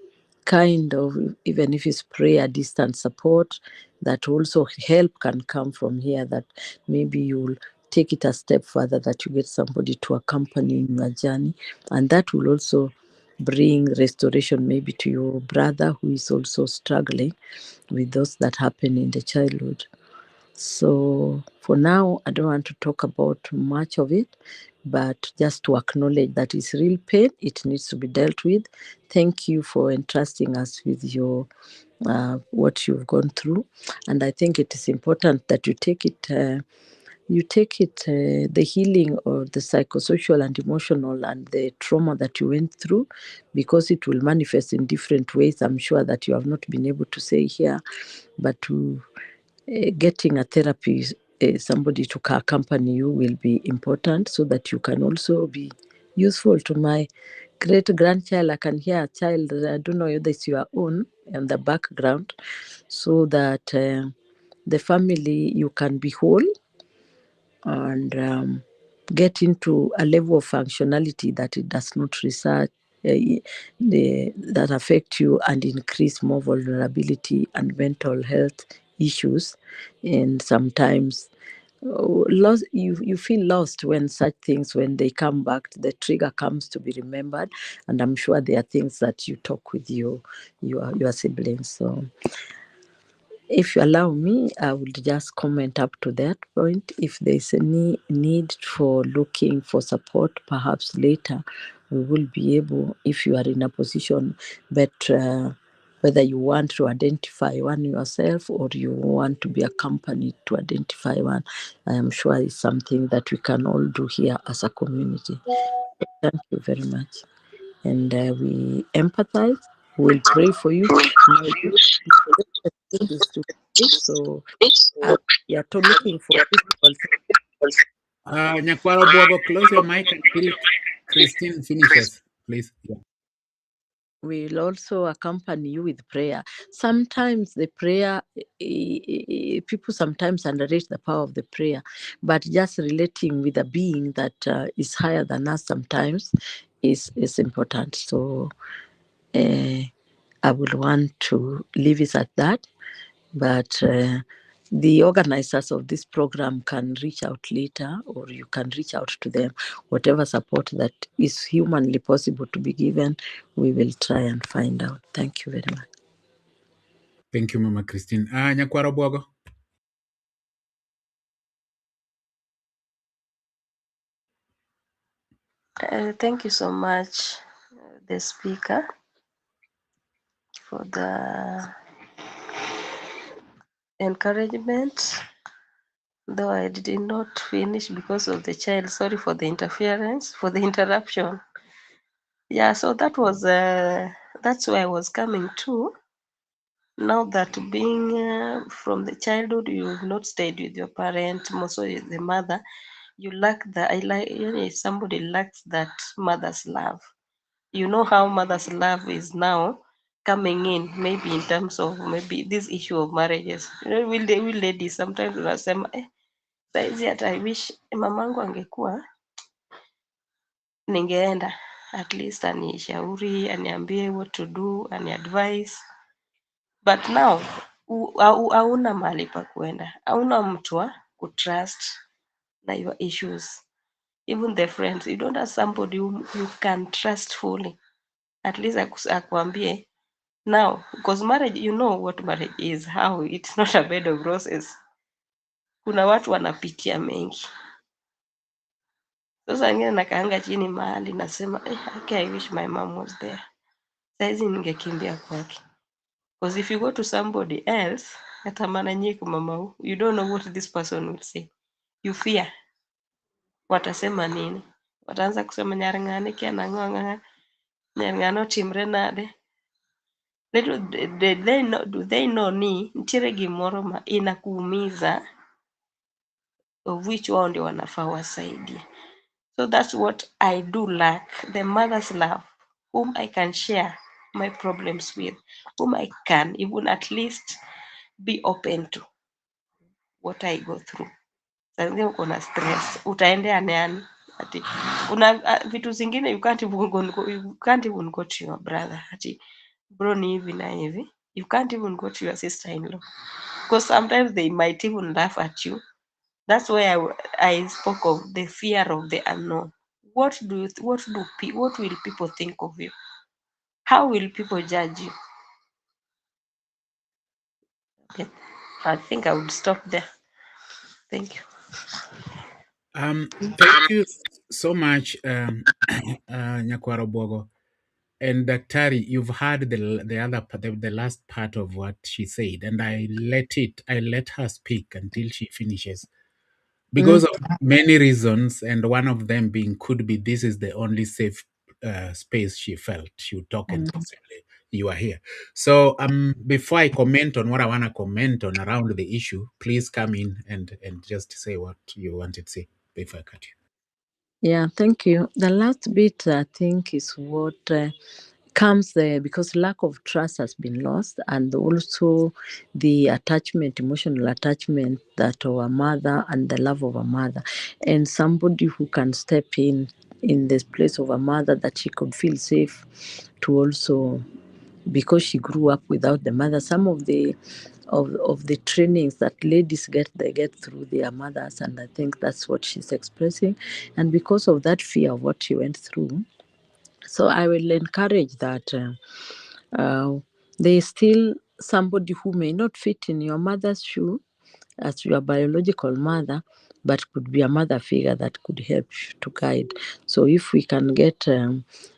kind of, even if it's prayer, distant support, that also help can come from here, that maybe you'll take it a step further, that you get somebody to accompany in your journey, and that will also bring restoration maybe to your brother who is also struggling with those that happen in the childhood. So for now, I don't want to talk about much of it, but just to acknowledge that it's real pain. It needs to be dealt with. Thank you for entrusting us with your what you've gone through, and I think it is important that you take it. The healing or the psychosocial and emotional and the trauma that you went through, because it will manifest in different ways. I'm sure that you have not been able to say here, but to getting a therapy, somebody to accompany you will be important, so that you can also be useful to my great grandchild. I can hear a child, I don't know whether it's your own, in the background, so that the family, you can be whole and get into a level of functionality that it does not research that affect you and increase more vulnerability and mental health issues. And sometimes lost, you feel lost when such things, when they come back, the trigger comes to be remembered. And I'm sure there are things that you talk with your siblings. So if you allow me, I would just comment up to that point. If there's any need for looking for support, perhaps later we will be able, if you are in a position, but whether you want to identify one yourself or you want to be accompanied to identify one, I am sure it's something that we can all do here as a community. Thank you very much. And we empathize. We'll pray for you. My is to pray. So we are looking for people. Nyakwaro Bwogo, close your mic until Christine finishes, please. Yeah. We'll also accompany you with prayer. Sometimes the prayer, people sometimes underrate the power of the prayer, but just relating with a being that is higher than us sometimes is important. So I would want to leave it at that. But the organizers of this program can reach out later, or you can reach out to them. Whatever support that is humanly possible to be given, we will try and find out. Thank you very much. Thank you, Mama Christine. Nyakwaro Bwogo. Thank you so much, the speaker, for the encouragement. Though I did not finish because of the child. Sorry for the interference, for the interruption. Yeah, so that was that's where I was coming to. Now that being from the childhood, you've not stayed with your parent, mostly the mother, you lack the, I like, if somebody lacks that mother's love. You know how mother's love is now coming in, maybe in terms of maybe this issue of marriages. We ladies sometimes unasema saizi hata I wish mamangu angekuwa ningeenda at least anishauri, aniambie what to do, ani-advise. But now hauna mahali pa kuenda, hauna mtu wa kutrust na your issues. Even the friends, you don't have somebody whom you can trust fully. At least akuambie now, because marriage, you know what marriage is, how it's not a bed of roses. Kuna watu wanapitia mengi. Sasa ingine nakaanga chini mahali nasema okay, I wish my mom was there. Saizi ningekimbia kwake. Because if you go to somebody else, hata maana nyiko mama, you don't know what this person will say. You fear. Watasema nini? Wataanza kusema nyarang'ane kia nang'ong'a, nyarang'ane otimre nade. Do they know ni nitiere gimoro ma inakuumiza, of which wao ndio wanafaa wasaidie. So that's what I do lack, the mother's love, whom I can share my problems with, whom I can even at least be open to what I go through. Sasa uko na stress, utaendea nani? ati kuna vitu zingine you can't even go to your brother ati bro ni hivi na hivi, you can't even go to your sister-in-law because sometimes they might even laugh at you. That's why I spoke of the fear of the unknown. What will people think of you? How will people judge you? Okay. I think I would stop there. Thank you. Thank you so much, Nyakwaro Bogo. And Daktari, you've heard the other part, the last part of what she said, and I let her speak until she finishes because of many reasons, and one of them being could be this is the only safe space she felt she would talk, and possibly you are here. So before I comment on what I want to comment on around the issue, please come in and just say what you wanted to say before I cut you. Yeah, thank you. The last bit, I think, is what comes there because lack of trust has been lost, and also the attachment, emotional attachment that our mother and the love of a mother, and somebody who can step in this place of a mother that she could feel safe to also, because she grew up without the mother. Some of the trainings that ladies get, they get through their mothers, and I think that's what she's expressing. And because of that fear of what she went through, so I will encourage that there is still somebody who may not fit in your mother's shoe as your biological mother, but could be a mother figure that could help to guide. So if we can get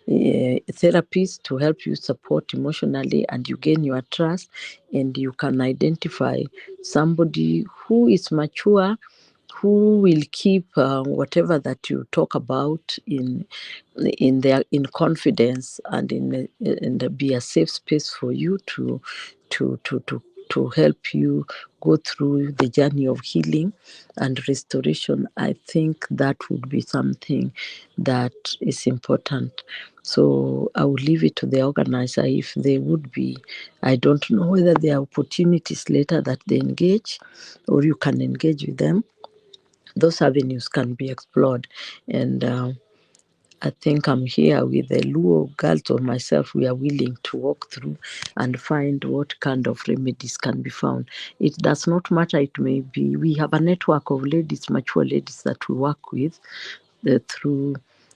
therapists to help you support emotionally, and you gain your trust, and you can identify somebody who is mature, who will keep whatever that you talk about in confidence, and be a safe space for you to to to to help you go through the journey of healing and restoration. I think that would be something that is important. So I would leave it to the organizer if they would be. I don't know whether there are opportunities later that they engage, or you can engage with them. Those avenues can be explored. And I think I'm here with the Luo girls or myself. We are willing to walk through and find what kind of remedies can be found. It does not matter. It may be, we have a network of ladies, mature ladies that we work with through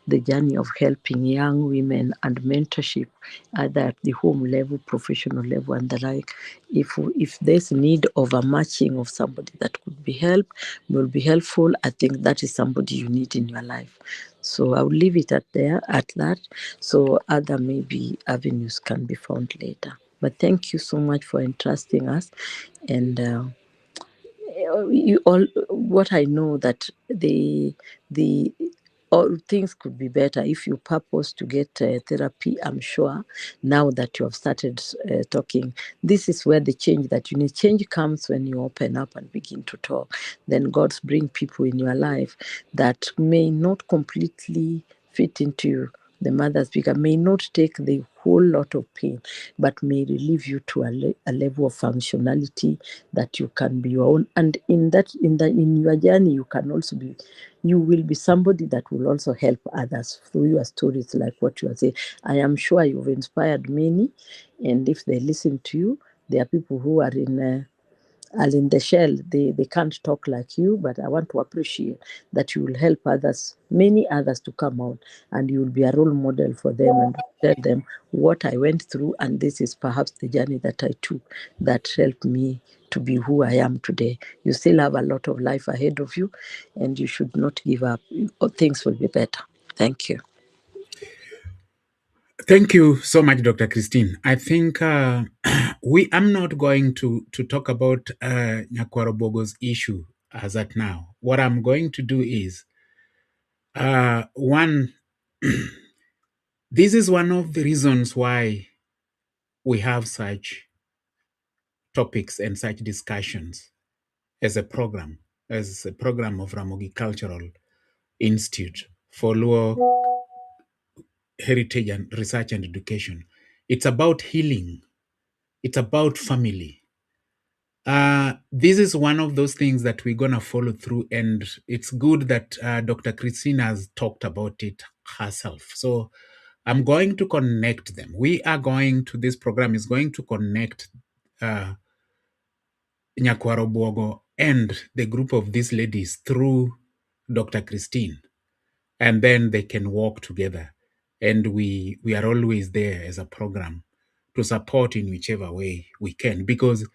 the journey of helping young women and mentorship, either at the home level, professional level, and the like. If there's need of a matching of somebody that could be will be helpful, I think that is somebody you need in your life. So I will leave it at that. So other maybe avenues can be found later. But thank you so much for entrusting us, and you all, what I know that the all things could be better if you purpose to get therapy. I'm sure now that you have started talking, this is where the change that you need. Change comes when you open up and begin to talk. Then God's bring people in your life that may not completely fit into the mother's figure, may not take the whole lot of pain, but may relieve you to a level of functionality that you can be your own. And in your journey, you can also be, you will be somebody that will also help others through your stories, like what you are saying. I am sure you've inspired many, and if they listen to you, there are people who are in the shell. They can't talk like you, but I want to appreciate that you will help others, many others, to come out, and you will be a role model for them and tell them what I went through, and this is perhaps the journey that I took that helped me to be who I am today. You still have a lot of life ahead of you, and you should not give up. Things will be better. Thank you. Thank you so much, Dr. Christine. I think I'm not going to talk about Nyakwaro Bogo's issue as at now. What I'm going to do is, one, this is one of the reasons why we have such topics and such discussions as a program of Ramogi Cultural Institute for Luo Heritage and Research and Education. It's about healing. It's about family. This is one of those things that we're going to follow through, and it's good that Dr. Christine has talked about it herself. So I'm going to connect them. This program is going to connect Nyakwaro Bogo and the group of these ladies through Dr. Christine, and then they can work together. And we are always there as a program to support in whichever way we can, because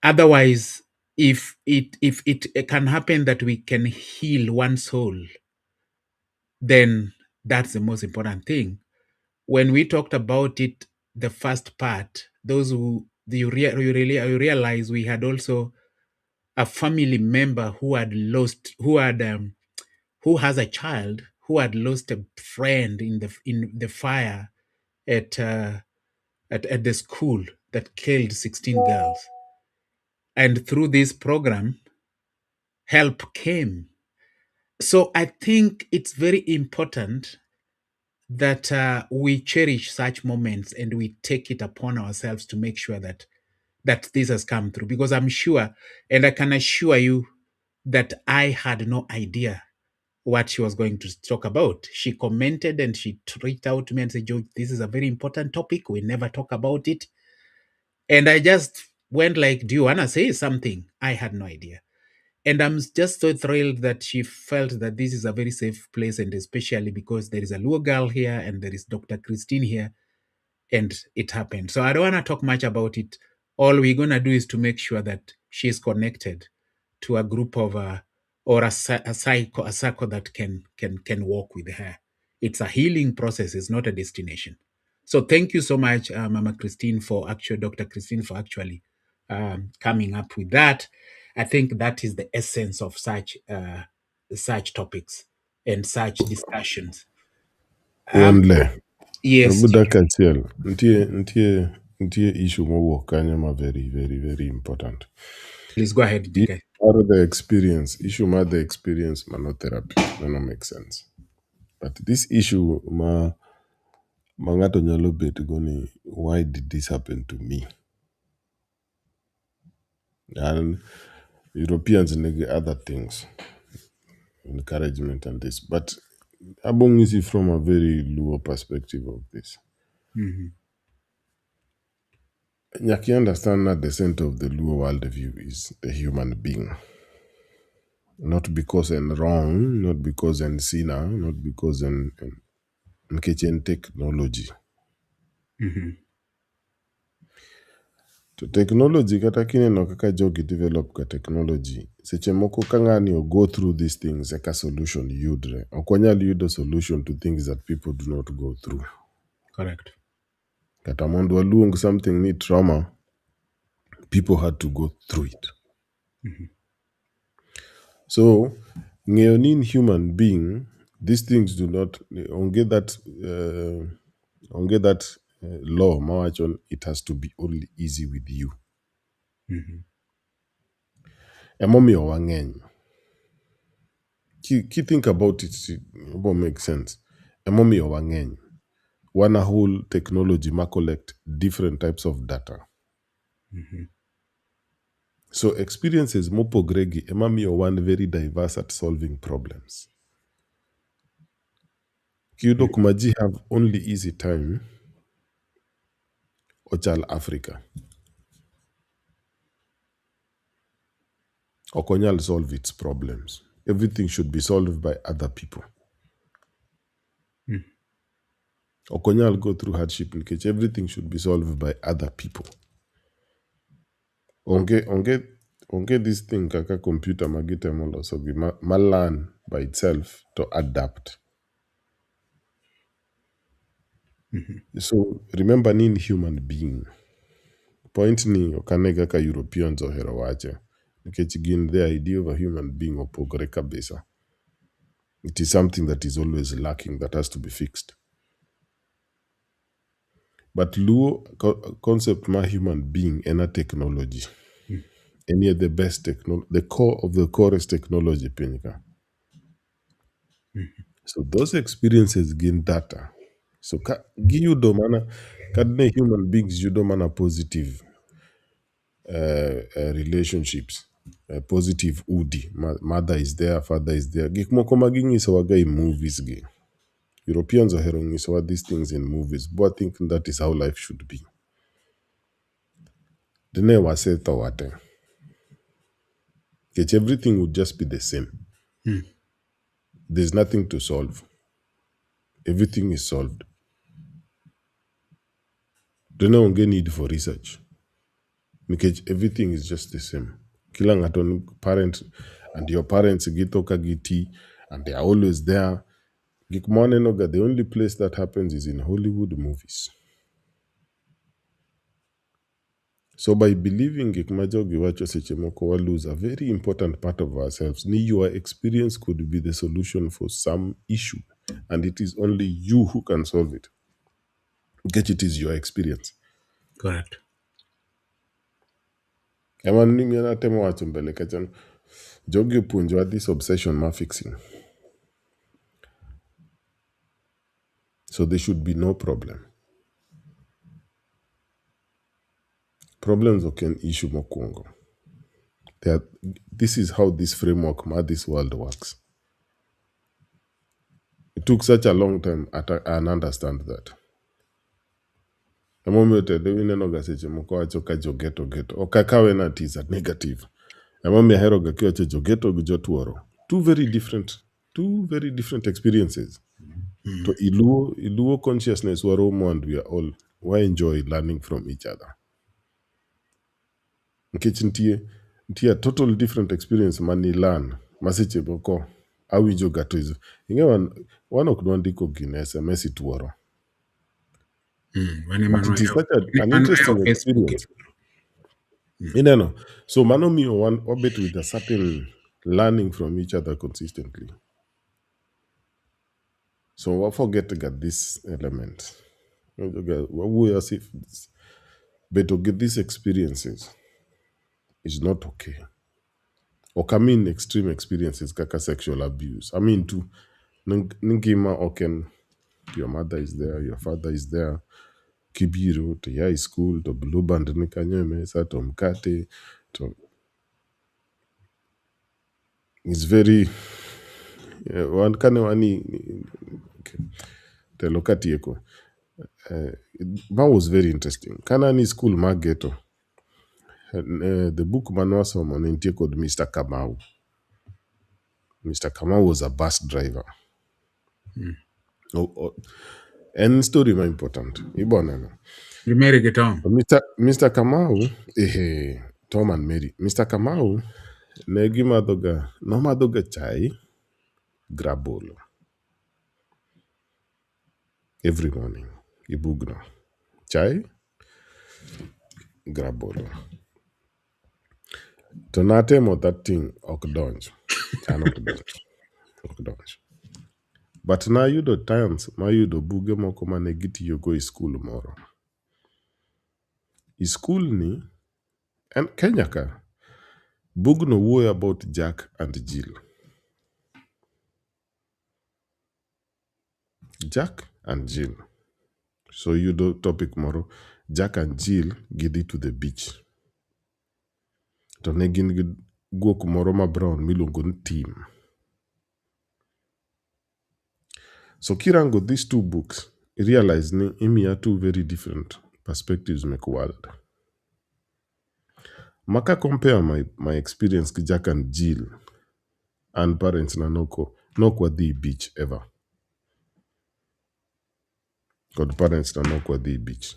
otherwise, if it can happen that we can heal one soul, then that's the most important thing. When we talked about it, the first part, those who you realize we had also a family member who had lost, who has a child who had lost a friend in the fire at at the school that killed 16 girls. And through this program, help came. So I think it's very important that we cherish such moments and we take it upon ourselves to make sure that this has come through. Because I'm sure, and I can assure you, that I had no idea what she was going to talk about. She commented and she reached out to me and said, George, this is a very important topic. We never talk about it. And I just went like, do you want to say something? I had no idea. And I'm just so thrilled that she felt that this is a very safe place, and especially because there is a Luo girl here and there is Dr. Christine here, and it happened. So I don't want to talk much about it. All we're going to do is to make sure that she is connected to a group of or a circle that can walk with her. It's a healing process. It's not a destination. So thank you so much, Mama Christine, Dr. Christine, for actually coming up with that. I think that is the essence of such topics and such discussions. Wonle. Yes, Buddha Kachiel. Ntie issue mo kanya ma very, very, very important. please go ahead, Issue DK. the experience. Issue ma the experience manotherapy. No make sense. But this issue mangato nyalo bet goni, why did this happen to me? And Europeans neg other things, encouragement and this. But Abong is from a very lower perspective of this. Mm-hmm. Nyaki understand that the center of the Luo worldview is the human being. Not because I'm wrong, not because I'm sinner, not because I'm kitchen technology. Mm-hmm. To technology kata kineno kaka jogi develop ka technology. Seche moko ka ng'ani o go through these things eka solution yudre. Ok wanyal yudo solution to things that people do not go through. Correct. Kata mondo waluong something ni trauma, people had to go through it. Mm-hmm. So, in human being, these things do not onge that law mawachon it has to be only easy with you. Mm-hmm. Emomiyo wang'eny. Ki think about it, it will make sense. Emomiyo wang'eny. One a whole technology ma collect different types of data. Mm-hmm. So experiences mopogre gi emamiyo one very diverse at solving problems. Kiyudo kuma ji have only easy time, ochal Africa. Okonyal solve its problems. Everything should be solved by other people. Mm. Okonyal go through hardship in case everything should be solved by other people. Onge this thing kaka computer magite mondo so ma learn by itself to adapt. Mm-hmm. So remember ni human being. Point ni okane kaka Europeans ohero wache. Nikech gin the idea of a human being opogore kabisa. It is something that is always lacking that has to be fixed. But Luo concept ma human being and a technology. Mm. And yet the best technology, the core of the core is technology, Pinika. Mm-hmm. So those experiences gain data. So gi yudo mana kadne human beings yudo mana positive relationships, positive udi. Mother is there, father is there. Gik moko maging'iso waga in movies gi. Europeans are hearing what these things in movies, but I think that is how life should be. The name was said that everything would just be the same. There's nothing to solve. Everything is solved. There's no need for research. Because everything is just the same. Kila ngato parent and your parents gitoka giti and they are always there. Gikmone noga, the only place that happens is in Hollywood movies. So by believing Gikmajo Giwacho Sechemoko we lose a very important part of ourselves. Ni your experience could be the solution for some issue. And it is only you who can solve it. Get it is your experience. Correct. Eman ni miana temo wacho mbele kachan. Jogi punjwa this obsession ma fixing. So there should be no problem. Problems can issue mokwongo. This is how this framework, this world works. It took such a long time and understand that. The moment the winenoga seche moko wacho ka jogeto geto. Okakawe na it is a negative. The moment hero ga kiwacho jogeto gi jotuoro. Two very different experiences. To Iluo consciousness waromo and we enjoy learning from each other. Nkech ntie a total different experience mani learn. Masiche boko. Awinjo gato is. One ok ndiko gine SMS ituoro. But it is such an interesting experience. So mano mi one orbit with a certain learning from each other consistently. So we forget to get this element. We as if but to get these experiences is not okay. Or come in extreme experiences kaka sexual abuse. I mean to Ningima Oken, your mother is there, your father is there. Kibiru to high school to blue band nikanyeme sa to mkate to it's very one kind of any the lokati eko that was very interesting kanani school mageto the book manwas on intie called Mr. Kamau. Mr. Kamau was a bus driver. And story more important ibona You married a Tom. Mr. Kamau Tom and Mary. Mr. Kamau negi madhoga chai grabolo every morning. Ibugno chai grabolo. To natemo that thing okdonj. An okdonj. But na yudo times ma yudo buge moko mane gitiyogo e school moro. E school ni en Kenya ka bugno wuoyo about Jack and Jill. Jack and Jill. So yudo topic moro Jack and Jill gidhi to the beach. To ne gin gi guok moro ma brown miluongo ni Tim. So kirango these two books, realize ni imiya two very different perspectives make world. Maka compare my experience with Jack and Jill and parents na noko wadhi beach ever. God parents na noko wadhi beach.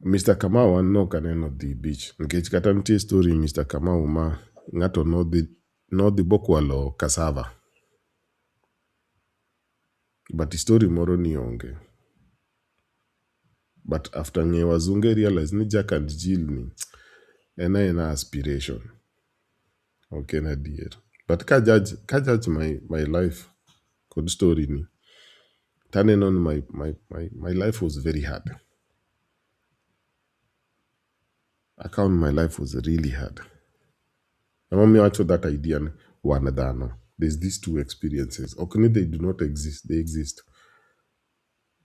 Mr. Kamau no kaneno dhi beach. Nkech kata nitie story Mr. Kamau ma ng'ato nodhi bokwalo cassava. But the story moro ni onge. But after nge wazunge realize ni Jack and Jill ni ena aspiration. Okay na dear. But ka judge my life kod story ni. Turning on my life was very hard. I count my life was really hard. I want me to that idea one dhano. There's these two experiences. Okay, they do not exist. They exist.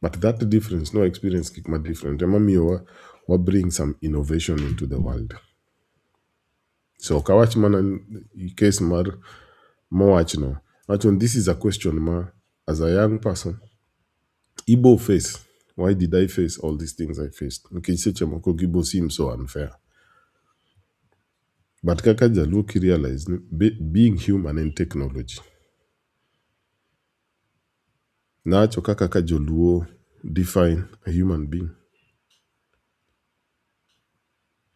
But that difference, no experience kick my different. Mami wa bring some innovation into the world. So kawach man case mar mawach no. Actually, this is a question ma as a young person. Igbo face. Why did I face all these things I faced? Okay, Moko Igbo seems so unfair. But kaka jaluki realize being human in technology. Nacho kaka joluo define a human being.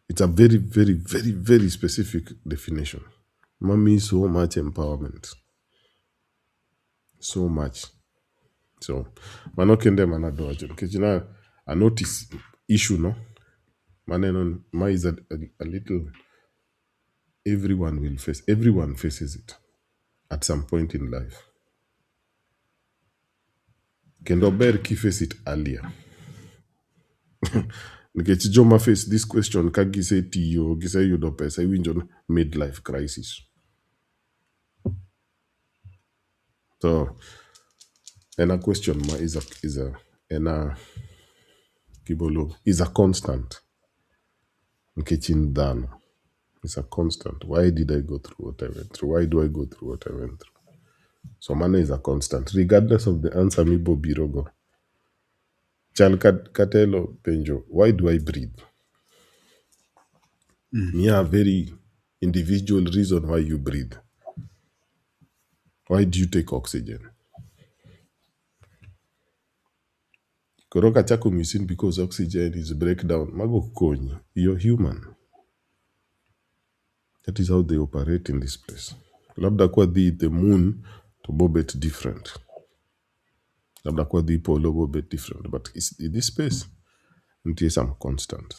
It's a very, very, very, very specific definition. Mami so much empowerment. So much. So manokende manado ajon. Kejina I notice issue no. Manenon ma is a little everyone faces it at some point in life. Kendo ber ki face it earlier. Nikech joma face this question ka gise tiyo, gise yudo pesa, iwinjo midlife crisis. So, and a question ma is a constant. Nikech in dano. It's a constant. Why did I go through what I went through? Why do I go through what I went through? So money is a constant. Regardless of the answer mi bo birogo. Chal katelo penjo, why do I breathe? A very individual reason why you breathe. Why do you take oxygen? Koroka chako misin because oxygen is breakdown. Mago konyi. You're human. That is how they operate in this place. Labda kwa the moon to bobet different. Labda kwa the polo bobet different. But it's in this space. It is some constant.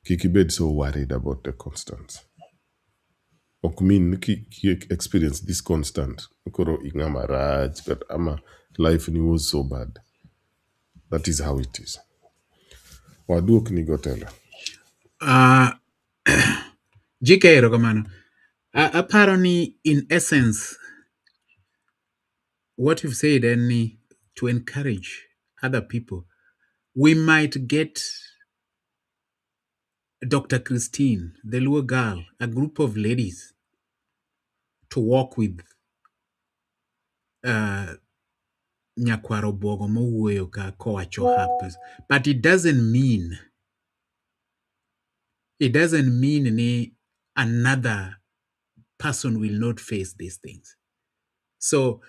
Kikibed so worried about the constants. Okmin ki experience this constant. Koro ingama raj, but ama life ni was so bad. That is how it is. Waduk ni gotela. GK Rogamano. Apparently, in essence, what you've said, and to encourage other people, we might get Dr. Christine, the Luo girl, a group of ladies to walk with Nyakwaro Bogo Mowuoyo ka kowacho happens. But it doesn't mean any another person will not face these things. So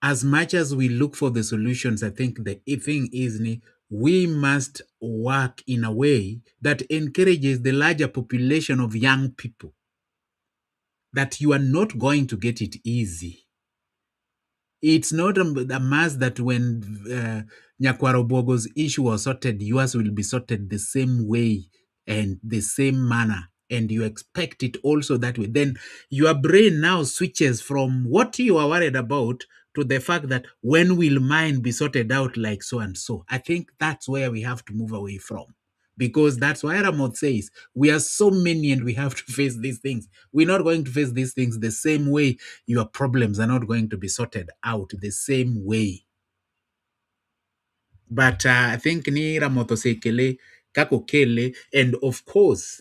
as much as we look for the solutions, I think the thing is we must work in a way that encourages the larger population of young people that you are not going to get it easy. It's not a mass that when Nyakwaro Bogo's issue was sorted, yours will be sorted the same way and the same manner, and you expect it also that way. Then your brain now switches from what you are worried about to the fact that when will mine be sorted out like so and so. I think that's where we have to move away from. Because that's why Ramot says we are so many and we have to face these things. We're not going to face these things the same way. Your problems are not going to be sorted out the same way. But I think ni Ramoto sekele kako kele, and of course,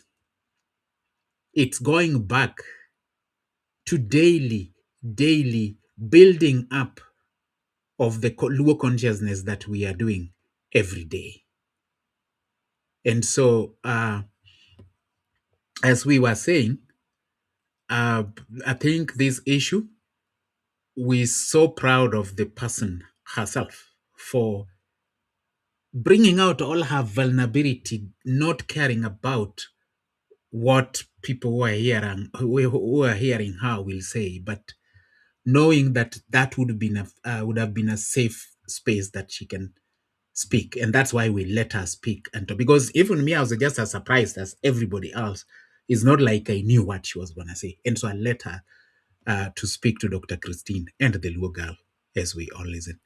it's going back to daily building up of the Luo consciousness that we are doing every day. And so, as we were saying, I think this issue, we're so proud of the person herself for bringing out all her vulnerability, not caring about what people who are hearing her will say, but knowing that that would have been a safe space that she can speak, and that's why we let her speak. And because even me, I was just as surprised as everybody else. It's not like I knew what she was gonna say, and so I let her to speak to Dr. Christine and the Luo girl as we all listen.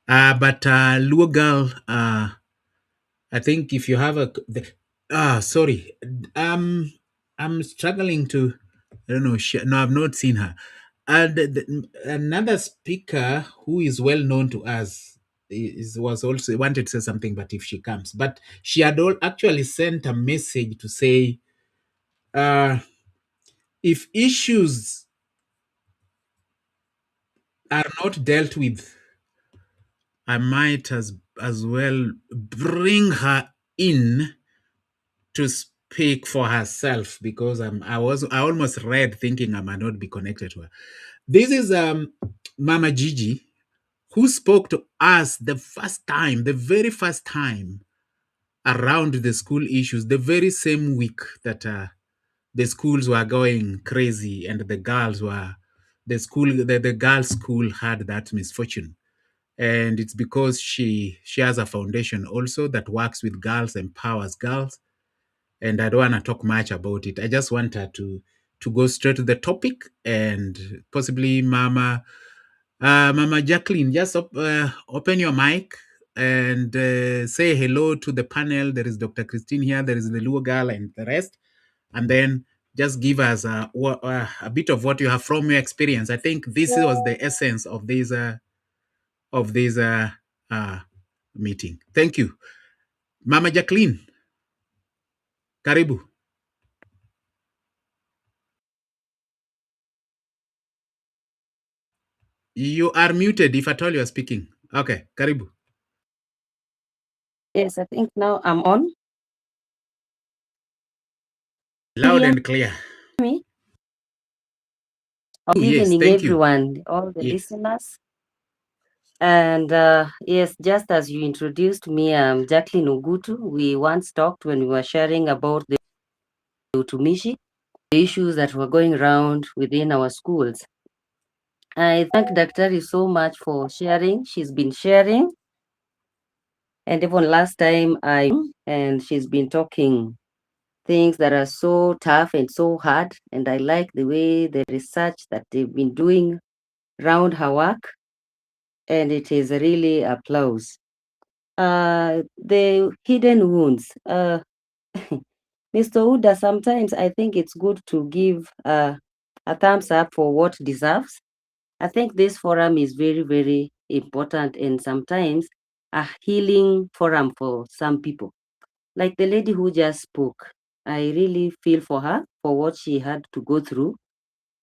But Luo girl, I think if you have sorry, I'm struggling to, I don't know. No, I've not seen her. And another speaker who is well known to us was also wanted to say something, but if she comes, but she had actually sent a message to say, if issues are not dealt with, I might as well bring her in to speak for herself, because I almost read thinking I might not be connected to her. This is Mama Gigi, who spoke to us the very first time around the school issues, the very same week that the schools were going crazy and the girls' school had that misfortune. And it's because she has a foundation also that works with girls, empowers girls. And I don't want to talk much about it. I just want her to go straight to the topic, and possibly Mama Jacqueline, just open your mic and say hello to the panel. There is Dr. Christine here, there is the Luo girl, and the rest. And then just give us a bit of what you have from your experience. I think this was the essence of this meeting. Thank you. Mama Jacqueline, karibu. You are muted if at all you are speaking. Okay, karibu. Yes, I think now I'm on. Loud Hear and clear. me? Oh, Good yes, evening, thank you. everyone, all the Yes. listeners. And yes, just as you introduced me, I'm Jacqueline Ugutu. We once talked when we were sharing about the utumishi, the issues that were going around within our schools. I thank Daktari so much for sharing. She's been sharing. And even last time and she's been talking things that are so tough and so hard. And I like the way the research that they've been doing around her work. And it is really applause. The hidden wounds. Mr. Uda, sometimes I think it's good to give a thumbs up for what deserves. I think this forum is very, very important and sometimes a healing forum for some people. Like the lady who just spoke, I really feel for her for what she had to go through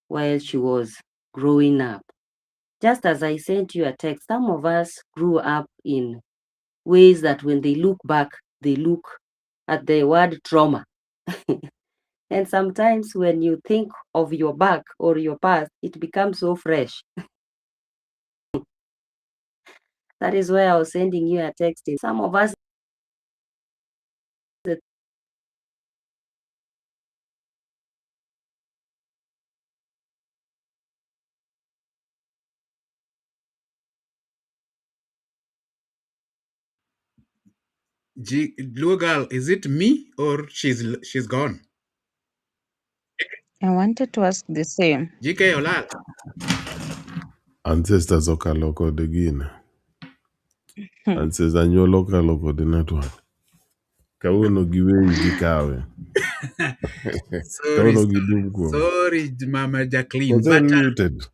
while she was growing up. Just as I sent you a text, some of us grew up in ways that when they look back, they look at the word trauma. And sometimes when you think of your back or your past, it becomes so fresh. That is why I was sending you a text. Some of us, Luo girl, is it me or she's gone? I wanted to ask the same. GK Olal. Ancestors okalo kode gine. Hmm. Ancestors anyuola okalo kode network. Kawuono giwei gikawe. Sorry, Kawuono gidum kuome. sorry, Mama Jacqueline. Kose But muted.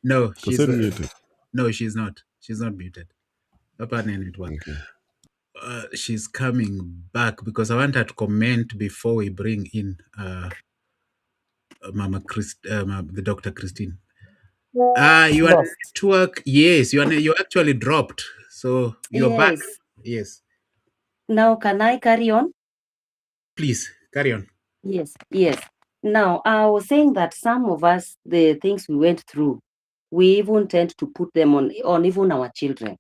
no, Kose muted. no, she's not. She's not muted. Papa network. Okay. She's coming back because I want her to comment before we bring in the Dr. Christine. Your lost. network, yes, you actually dropped. So you're back. Yes. Yes. Now, can I carry on? Please carry on. Yes, yes. Now, I was saying that some of us, the things we went through, we even tend to put them on even our children.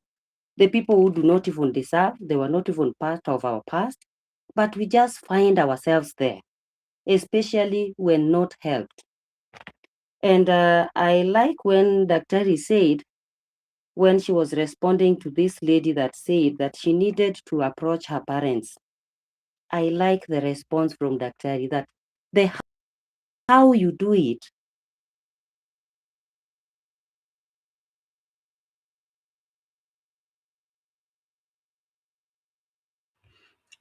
The people who do not even deserve, they were not even part of our past, but we just find ourselves there, especially when not helped. And I like when Daktari said, when she was responding to this lady that said that she needed to approach her parents. I like the response from Daktari that the how you do it.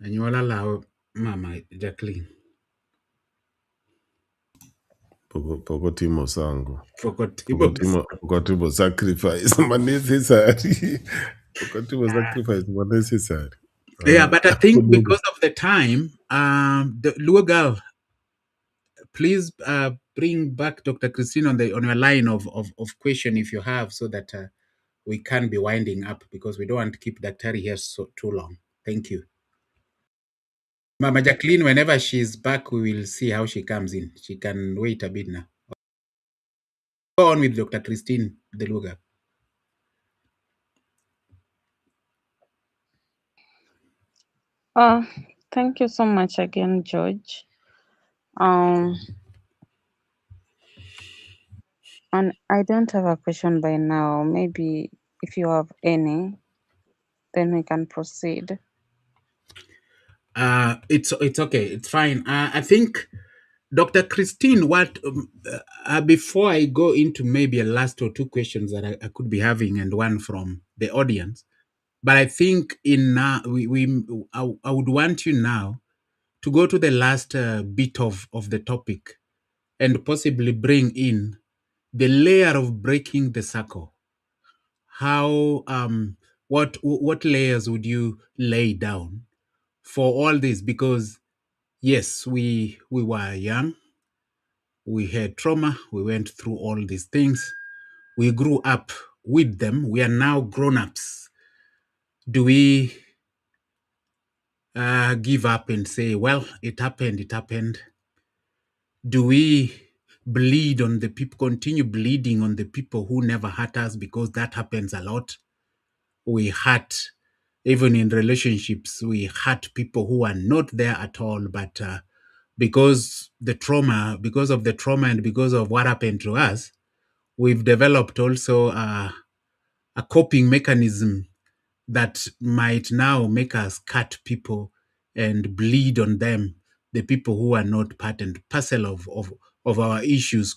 And you all allow Mama Jacqueline. Pokotimo sango. Fokotimo. Pokotimo sacrifice unnecessary. Pokotimo sacrifice unnecessary. Yeah, but I think because of the time, the Luo girl, please bring back Dr. Christine on your line of question if you have, so that we can be winding up, because we don't want to keep Daktari here too long. Thank you. Mama Jacqueline, whenever she's back, we will see how she comes in. She can wait a bit now. Go on with Dr. Christine Deluga. Thank you so much again, George. And I don't have a question by now. Maybe if you have any, then we can proceed. It's okay. It's fine. I think, Dr. Christine, what before I go into maybe a last or two questions that I could be having, and one from the audience, but I think I would want you now to go to the last bit of the topic, and possibly bring in the layer of breaking the circle. How what layers would you lay down for all this? Because yes, we were young, we had trauma, we went through all these things, we grew up with them, we are now grown-ups. Do we give up and say, well, it happened? Do we bleed on the people, continue bleeding on the people who never hurt us? Because that happens a lot. We hurt, even in relationships, we hurt people who are not there at all, but because of the trauma and because of what happened to us, we've developed also a coping mechanism that might now make us cut people and bleed on them. The people who are not part and parcel of our issues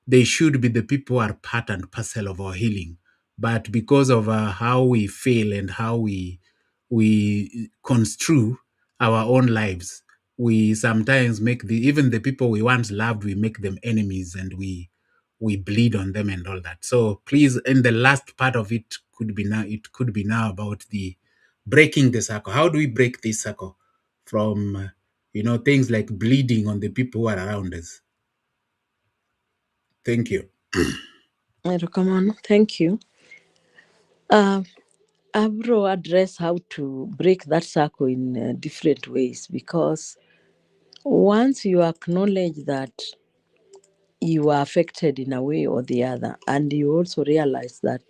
they should be the people who are part and parcel of our healing. But because of how we fail and how we construe our own lives, we sometimes make even the people we once loved, we make them enemies, and we bleed on them and all that. So please, in the last part of it could be now about the breaking the circle. How do we break this circle from things like bleeding on the people who are around us? Thank you. Come on, thank you. Abro address how to break that circle in different ways, because once you acknowledge that you are affected in a way or the other, and you also realize that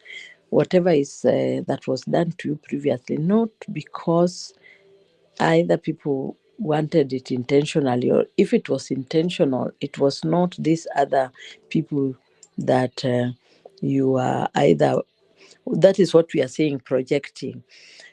whatever is that was done to you previously, not because either people wanted it intentionally, or if it was intentional, it was not these other people that you are either, that is what we are saying, projecting.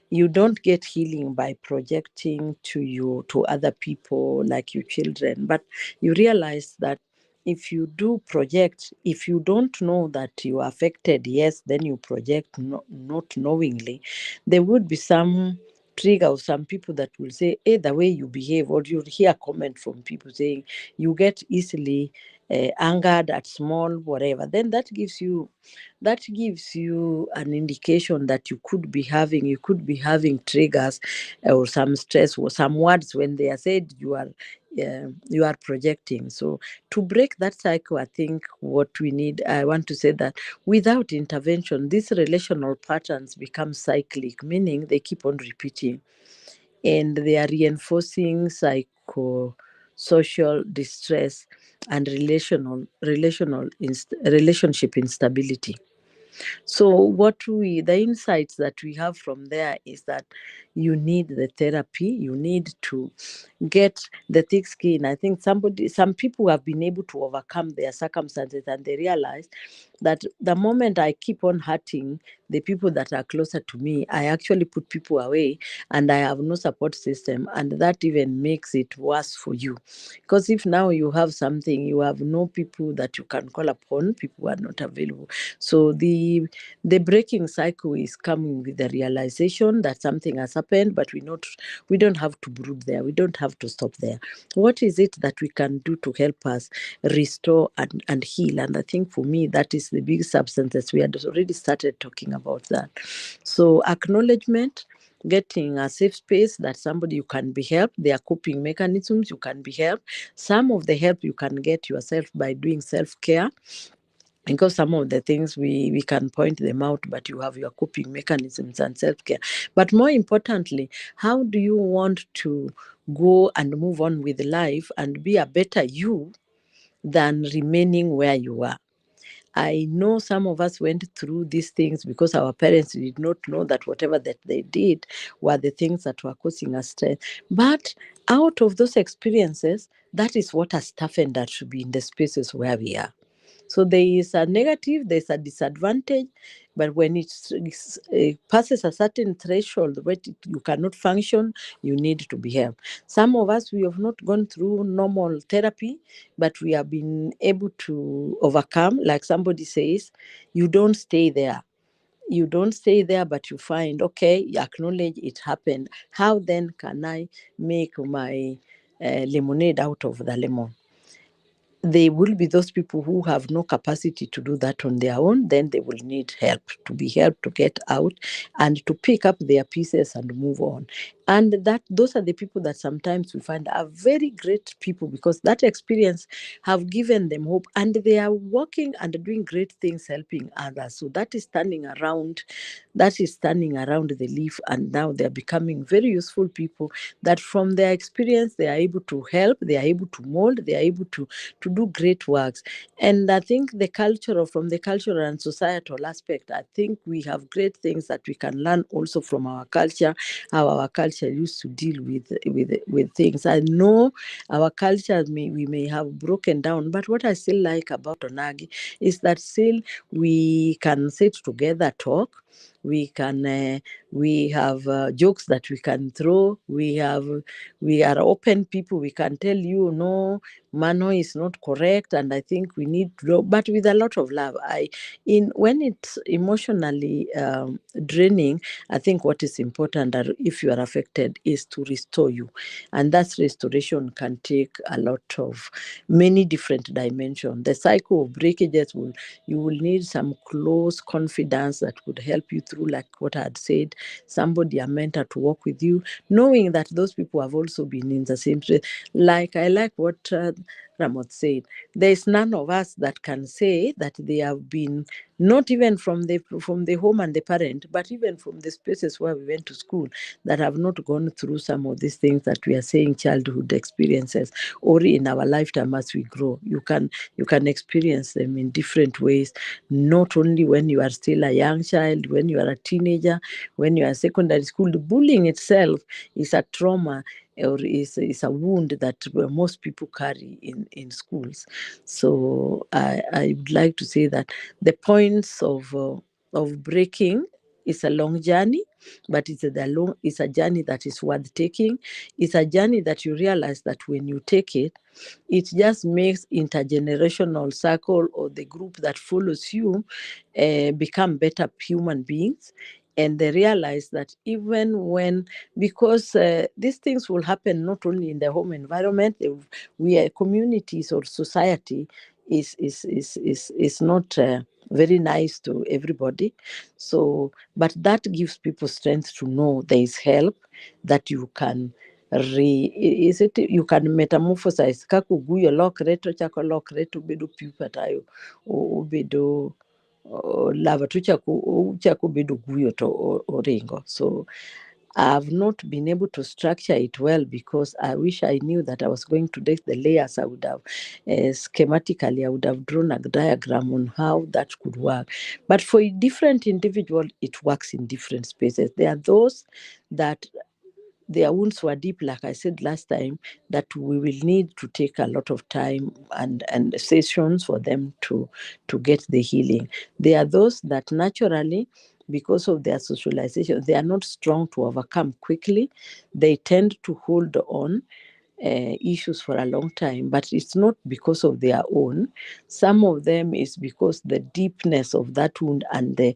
You don't get healing by projecting to other people, like your children, but you realize that if you do project, if you don't know that you are affected, yes, then you project, not knowingly, there would be some trigger of some people that will say, hey, the way you behave, or you hear comment from people saying you get easily angered at small whatever, then that gives you an indication that you could be having triggers or some stress or some words when they are said, you are projecting. So to break that cycle, I think what we need, I want to say that without intervention, these relational patterns become cyclic, meaning they keep on repeating, and they are reinforcing social distress and relationship instability. So the insights that we have from there is that you need the therapy, you need to get the thick skin. I think some people have been able to overcome their circumstances, and they realize that the moment I keep on hurting the people that are closer to me, I actually put people away, and I have no support system, and that even makes it worse for you. Because if now you have something, you have no people that you can call upon, people are not available. So the the breaking cycle is coming with the realization that something has happened, but we don't have to brood there. We don't have to stop there. What is it that we can do to help us restore and heal? And I think for me, that is the big substance. We had already started talking about that. So acknowledgement, getting a safe space that somebody you can be helped, their coping mechanisms, you can be helped. Some of the help you can get yourself by doing self-care, because some of the things we can point them out, but you have your coping mechanisms and self-care. But more importantly, how do you want to go and move on with life and be a better you than remaining where you are? I know some of us went through these things because our parents did not know that whatever that they did were the things that were causing us stress. But out of those experiences, that is what has toughened us to be in the spaces where we are. So there is a negative, there's a disadvantage, but when it passes a certain threshold where you cannot function, you need to be helped. Some of us, we have not gone through normal therapy, but we have been able to overcome. Like somebody says, you don't stay there. You don't stay there, but you find, okay, you acknowledge it happened. How then can I make my lemonade out of the lemon? There will be those people who have no capacity to do that on their own. Then they will need help, to be helped to get out and to pick up their pieces and move on. And that those are the people that sometimes we find are very great people, because that experience have given them hope, and they are working and doing great things helping others. So that is turning around the leaf, and now they are becoming very useful people that from their experience they are able to help, they are able to mold, they are able to do great works. And I think from the cultural and societal aspect, I think we have great things that we can learn also from our culture, how our culture used to deal with things. I know our culture, we may have broken down, but what I still like about Onagi is that still we can sit together, talk. We can we have jokes that we can throw. We are open people. We can tell you, no, Mano is not correct, and I think we need to, but with a lot of love. When it's emotionally draining, I think what is important, if you are affected, is to restore you, and that restoration can take a lot of many different dimensions. The cycle of breakages you will need some close confidence that could help you through, like what I had said, somebody, a mentor to work with you, knowing that those people have also been in the same place. Like I like what Ramoth said. There is none of us that can say that they have been, not even from the home and the parent, but even from the spaces where we went to school, that have not gone through some of these things that we are saying, childhood experiences, or in our lifetime as we grow. You can experience them in different ways, not only when you are still a young child, when you are a teenager, when you are secondary school. The bullying itself is a trauma, or is a wound that most people carry in schools. So I would like to say that the points of breaking is a long journey, but it's a journey that is worth taking. It's a journey that you realize that when you take it, it just makes intergenerational circle, or the group that follows you, become better human beings. And they realize that even when, because these things will happen not only in the home environment, we are communities, or society is not very nice to everybody. So, but that gives people strength to know there is help, that you can you can metamorphosize kaka guyo lokre to chako lokre to bedo pupa tayo obedo lava to chako bedo guyo to oringo. So I've not been able to structure it well, because I wish I knew that I was going to take the layers. I would have schematically, I would have drawn a diagram on how that could work. But for a different individual, it works in different spaces. There are those that their wounds were deep, like I said last time, that we will need to take a lot of time and sessions for them to get the healing. There are those that naturally, because of their socialization, they are not strong to overcome quickly. They tend to hold on issues for a long time, but it's not because of their own. Some of them is because the deepness of that wound and the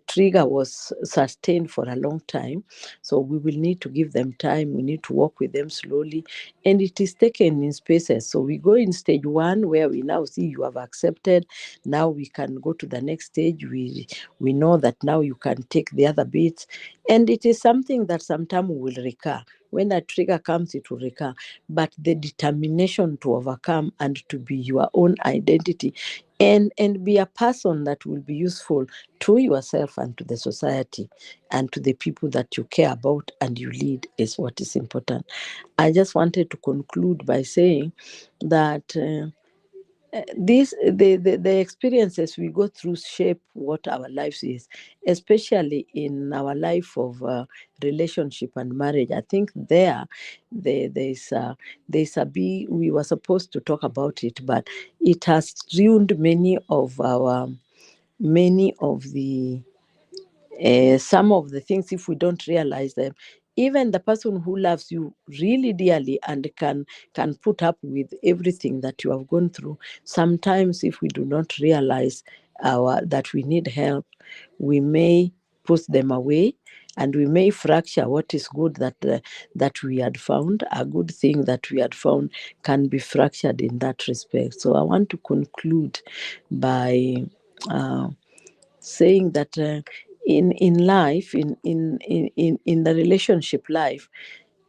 trigger was sustained for a long time. So we will need to give them time. We need to work with them slowly, and it is taken in spaces. So we go in stage one where we now see you have accepted. Now we can go to the next stage. We know that now you can take the other bits, and it is something that sometimes will recur. When a trigger comes, it will recur. But the determination to overcome and to be your own identity and be a person that will be useful to yourself and to the society and to the people that you care about and you lead is what is important. I just wanted to conclude by saying that the experiences we go through shape what our lives is, especially in our life of relationship and marriage. I think there's a big, we were supposed to talk about it, but it has ruined many of the some of the things. If we don't realize them, even the person who loves you really dearly and can put up with everything that you have gone through, sometimes if we do not realize that we need help, we may push them away, and we may fracture what is good that we had found. A good thing that we had found can be fractured in that respect. So I want to conclude by saying that in life, in the relationship life,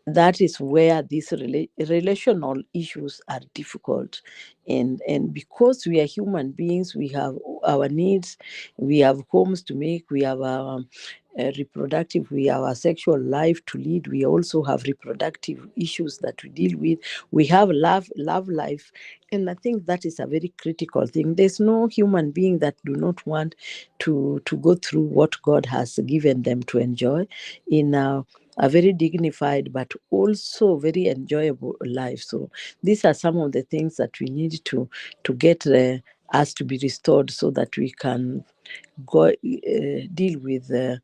that is where these relational issues are difficult, and because we are human beings, we have our needs, we have homes to make, we have our reproductive, we have a sexual life to lead, we also have reproductive issues that we deal with, we have love life, and I think that is a very critical thing. There's no human being that do not want to go through what God has given them to enjoy in a very dignified but also very enjoyable life. So these are some of the things that we need to get us to be restored, so that we can go deal with the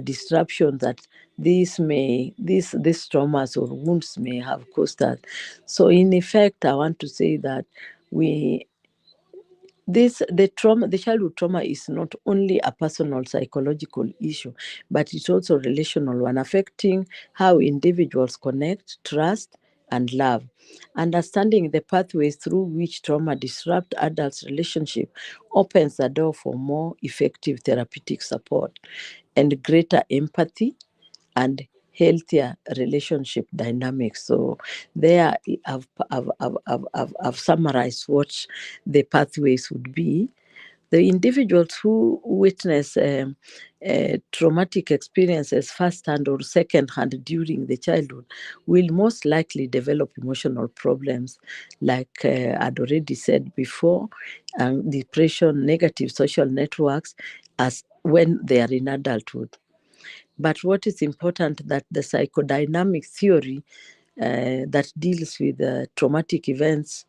disruption that these traumas or wounds may have caused us. So in effect, I want to say that we the childhood trauma is not only a personal psychological issue, but it's also a relational one, affecting how individuals connect, trust, and love. Understanding the pathways through which trauma disrupt adults' relationship opens the door for more effective therapeutic support and greater empathy and healthier relationship dynamics. So there I've summarized what the pathways would be. The individuals who witness traumatic experiences firsthand or secondhand during the childhood will most likely develop emotional problems, like I'd already said before, depression, negative social networks, as when they are in adulthood. But what is important that the psychodynamic theory that deals with traumatic events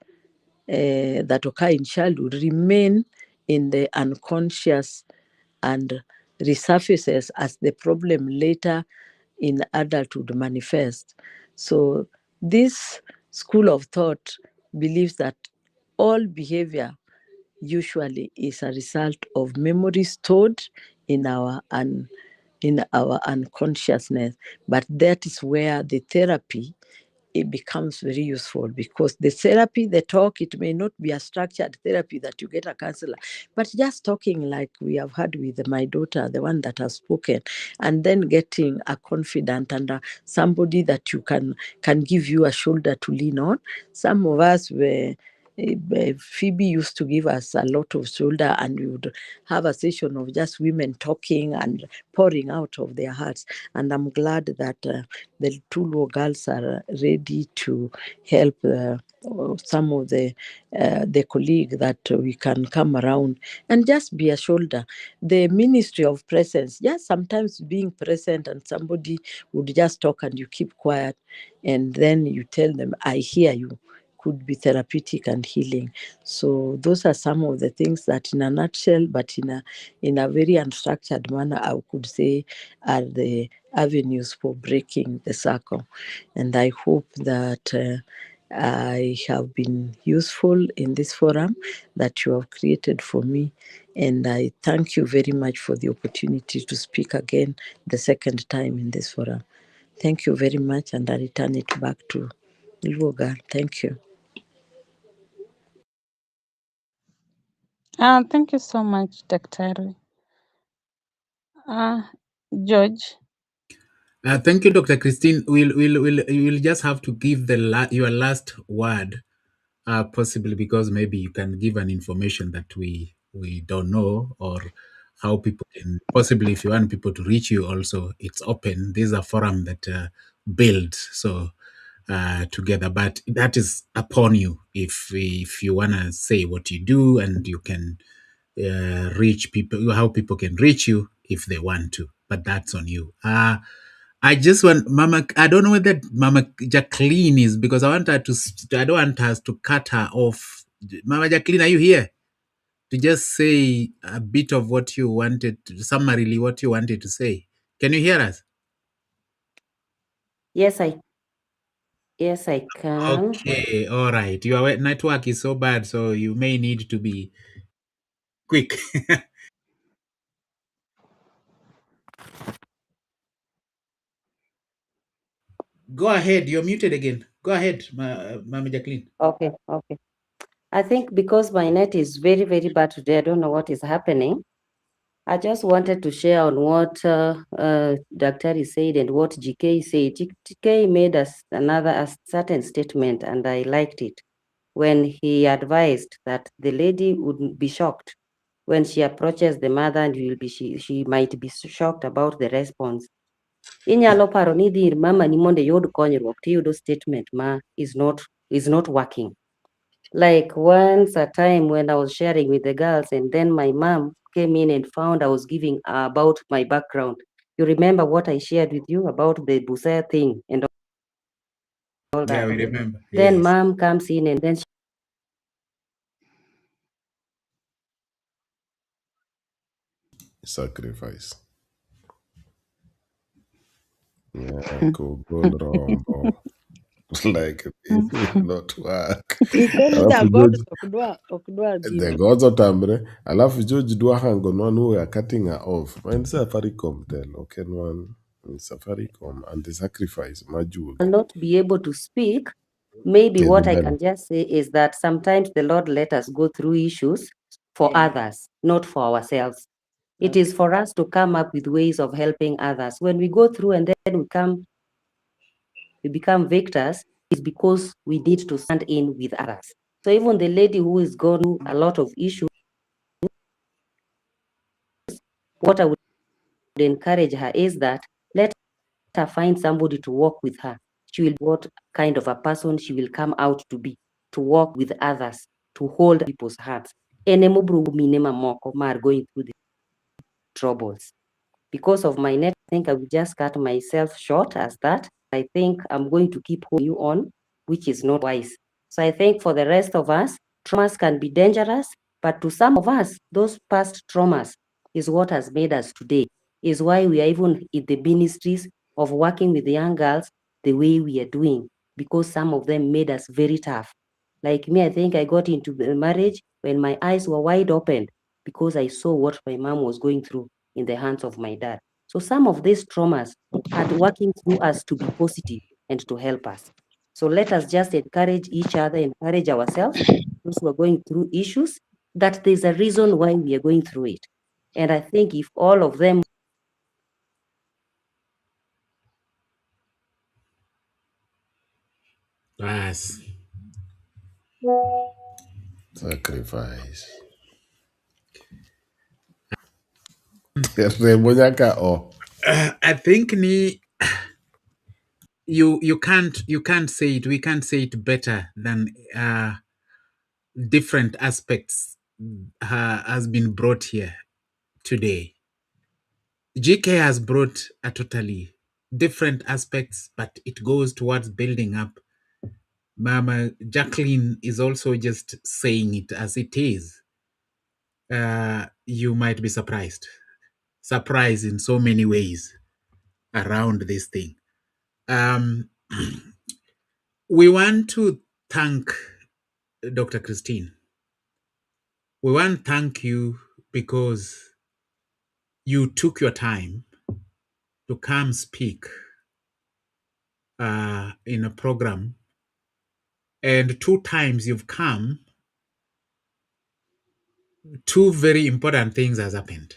that occur in childhood remain in the unconscious and resurfaces as the problem later in adulthood manifest. So this school of thought believes that all behavior usually is a result of memories stored in our unconsciousness. But that is where the therapy, it becomes very useful, because the therapy, the talk, it may not be a structured therapy that you get a counselor, but just talking like we have had with my daughter, the one that has spoken, and then getting a confidant and somebody that you can give you a shoulder to lean on. Some of us were Phoebe used to give us a lot of shoulder, and we would have a session of just women talking and pouring out of their hearts. And I'm glad that the two little girls are ready to help some of the colleague, that we can come around and just be a shoulder. The ministry of presence, just sometimes being present, and somebody would just talk and you keep quiet, and then you tell them, I hear you. could be therapeutic and healing. So those are some of the things that, in a nutshell, but in a very unstructured manner, I could say are the avenues for breaking the circle. And I hope that I have been useful in this forum that you have created for me. And I thank you very much for the opportunity to speak again the second time in this forum. Thank you very much, and I return it back to Luoga. Thank you. Thank you so much, Daktari. George. Thank you, Dr. Christine. We'll just have to give your last word, possibly because maybe you can give an information that we don't know, or how people can possibly, if you want people to reach you, also it's open. This is a forum that builds together, but that is upon you. If you wanna say what you do, and you can reach people, how people can reach you if they want to, but that's on you. I just want Mama. I don't know whether Mama Jacqueline is, because I want her to. I don't want us to cut her off. Mama Jacqueline, are you here to just say a bit of what you wanted, summarily what you wanted to say? Can you hear us? Yes, I can. Okay, all right. Your network is so bad, so you may need to be quick. Go ahead. You're muted again. Go ahead, Mama Jacqueline. Okay. I think because my net is very, very bad today, I don't know what is happening. I just wanted to share on what Dr. said and what GK said. GK made us a certain statement, and I liked it when he advised that the lady would be shocked when she approaches the mother, and she might be shocked about the response. Inyalo paro ni dhir mama ni mondo yud konyruok tiyudo statement ma is not working. Like once a time when I was sharing with the girls, and then my mom came in and found I was giving about my background. You remember what I shared with you about the Busa thing and all Yeah, that? we remember. Then Yes. mom comes in, and then Sacrifice. Yeah, go rombo. Like this will not work. Because the Alafu God George, okdwa the dino. gods otamre. Alafu George dwa hango no one we are cutting her off. Man Safaricom tell, okay, one Safaricom and the sacrifice I'll majuga. not be able to speak. Maybe what I Kedibel. can just say is that sometimes the Lord let us go through issues for others, not for ourselves. It is for us to come up with ways of helping others. When we go through and then we become victors, is because we need to stand in with others. So even the lady who is gone through a lot of issues, what I would encourage her is that let her find somebody to walk with her. She will what kind of a person she will come out to be, to walk with others, to hold people's hands. Enemo bro minema moko mar going through the troubles. Because of my net, I think I will just cut myself short as that. I think I'm going to keep holding you on, which is not wise. So I think for the rest of us, traumas can be dangerous, but to some of us, those past traumas is what has made us today, is why we are even in the ministries of working with young girls the way we are doing, because some of them made us very tough. Like me, I think I got into the marriage when my eyes were wide open because I saw what my mom was going through in the hands of my dad. So some of these traumas are working through us to be positive and to help us. So let us just encourage each other, encourage ourselves, those who are going through issues, that there's a reason why we are going through it. And I think if all of them Yes. Sacrifice. Remonyaka oh. I think you can't say it. We can't say it better than different aspects has been brought here today. GK has brought a totally different aspects, but it goes towards building up Mama Jacqueline is also just saying it as it is. You might be surprised. Surprised in so many ways around this thing. We want to thank Dr. Christine. We want to thank you because you took your time to come speak in a program. And 2 times you've come, 2 very important things has happened.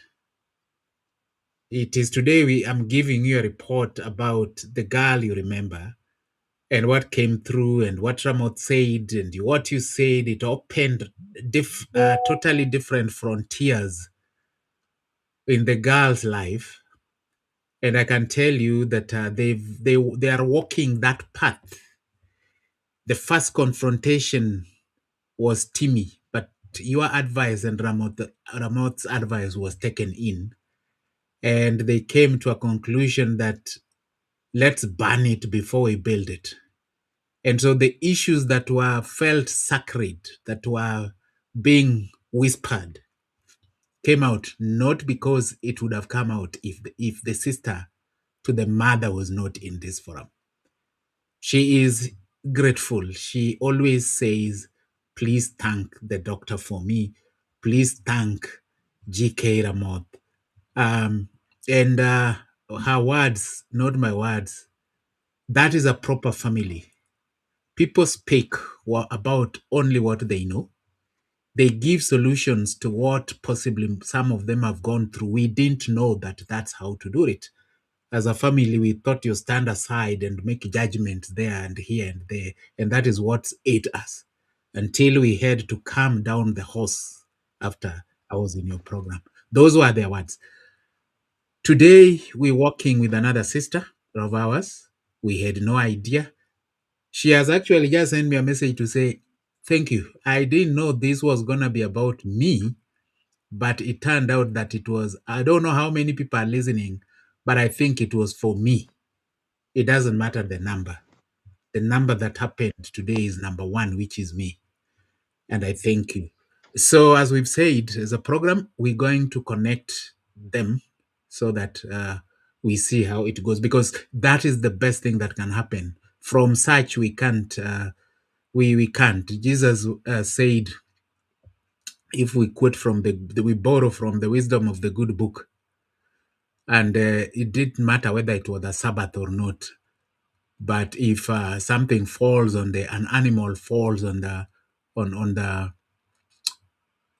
It is today I'm giving you a report about the girl you remember and what came through and what Ramot said and what you said. It opened totally different frontiers in the girl's life. And I can tell you that they are walking that path. The first confrontation was Timmy, but your advice and Ramot's advice was taken in. And they came to a conclusion that let's burn it before we build it. And so the issues that were felt sacred, that were being whispered, came out, not because it would have come out if the sister to the mother was not in this forum. She is grateful. She always says, please thank the doctor for me. Please thank GK Ramoth. And her words, not my words, that is a proper family. People speak about only what they know. They give solutions to what possibly some of them have gone through. We didn't know that that's how to do it. As a family, we thought you stand aside and make judgments there and here and there. And that is what ate us until we had to calm down the horse after I was in your program. Those were their words. Today, we're working with another sister of ours. We had no idea. She has actually just sent me a message to say, thank you. I didn't know this was going to be about me, but it turned out that it was, I don't know how many people are listening, but I think it was for me. It doesn't matter the number. The number that happened today is number 1, which is me. And I thank you. So as we've said, as a program, we're going to connect them so that we see how it goes, because that is the best thing that can happen. From such, we can't. We can't. Jesus said, if we quote from we borrow from the wisdom of the good book, and it didn't matter whether it was a Sabbath or not. But if something falls on an animal falls on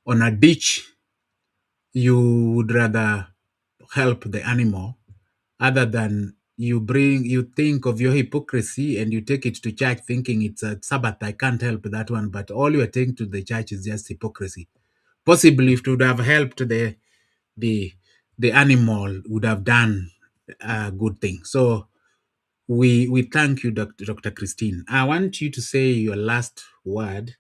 a ditch, you would rather help the animal other than you think of your hypocrisy and you take it to church thinking it's a Sabbath. I can't help that one, but all you're taking to the church is just hypocrisy. Possibly if it would have helped the animal, would have done a good thing. So we thank you, Dr. Christine. I want you to say your last word,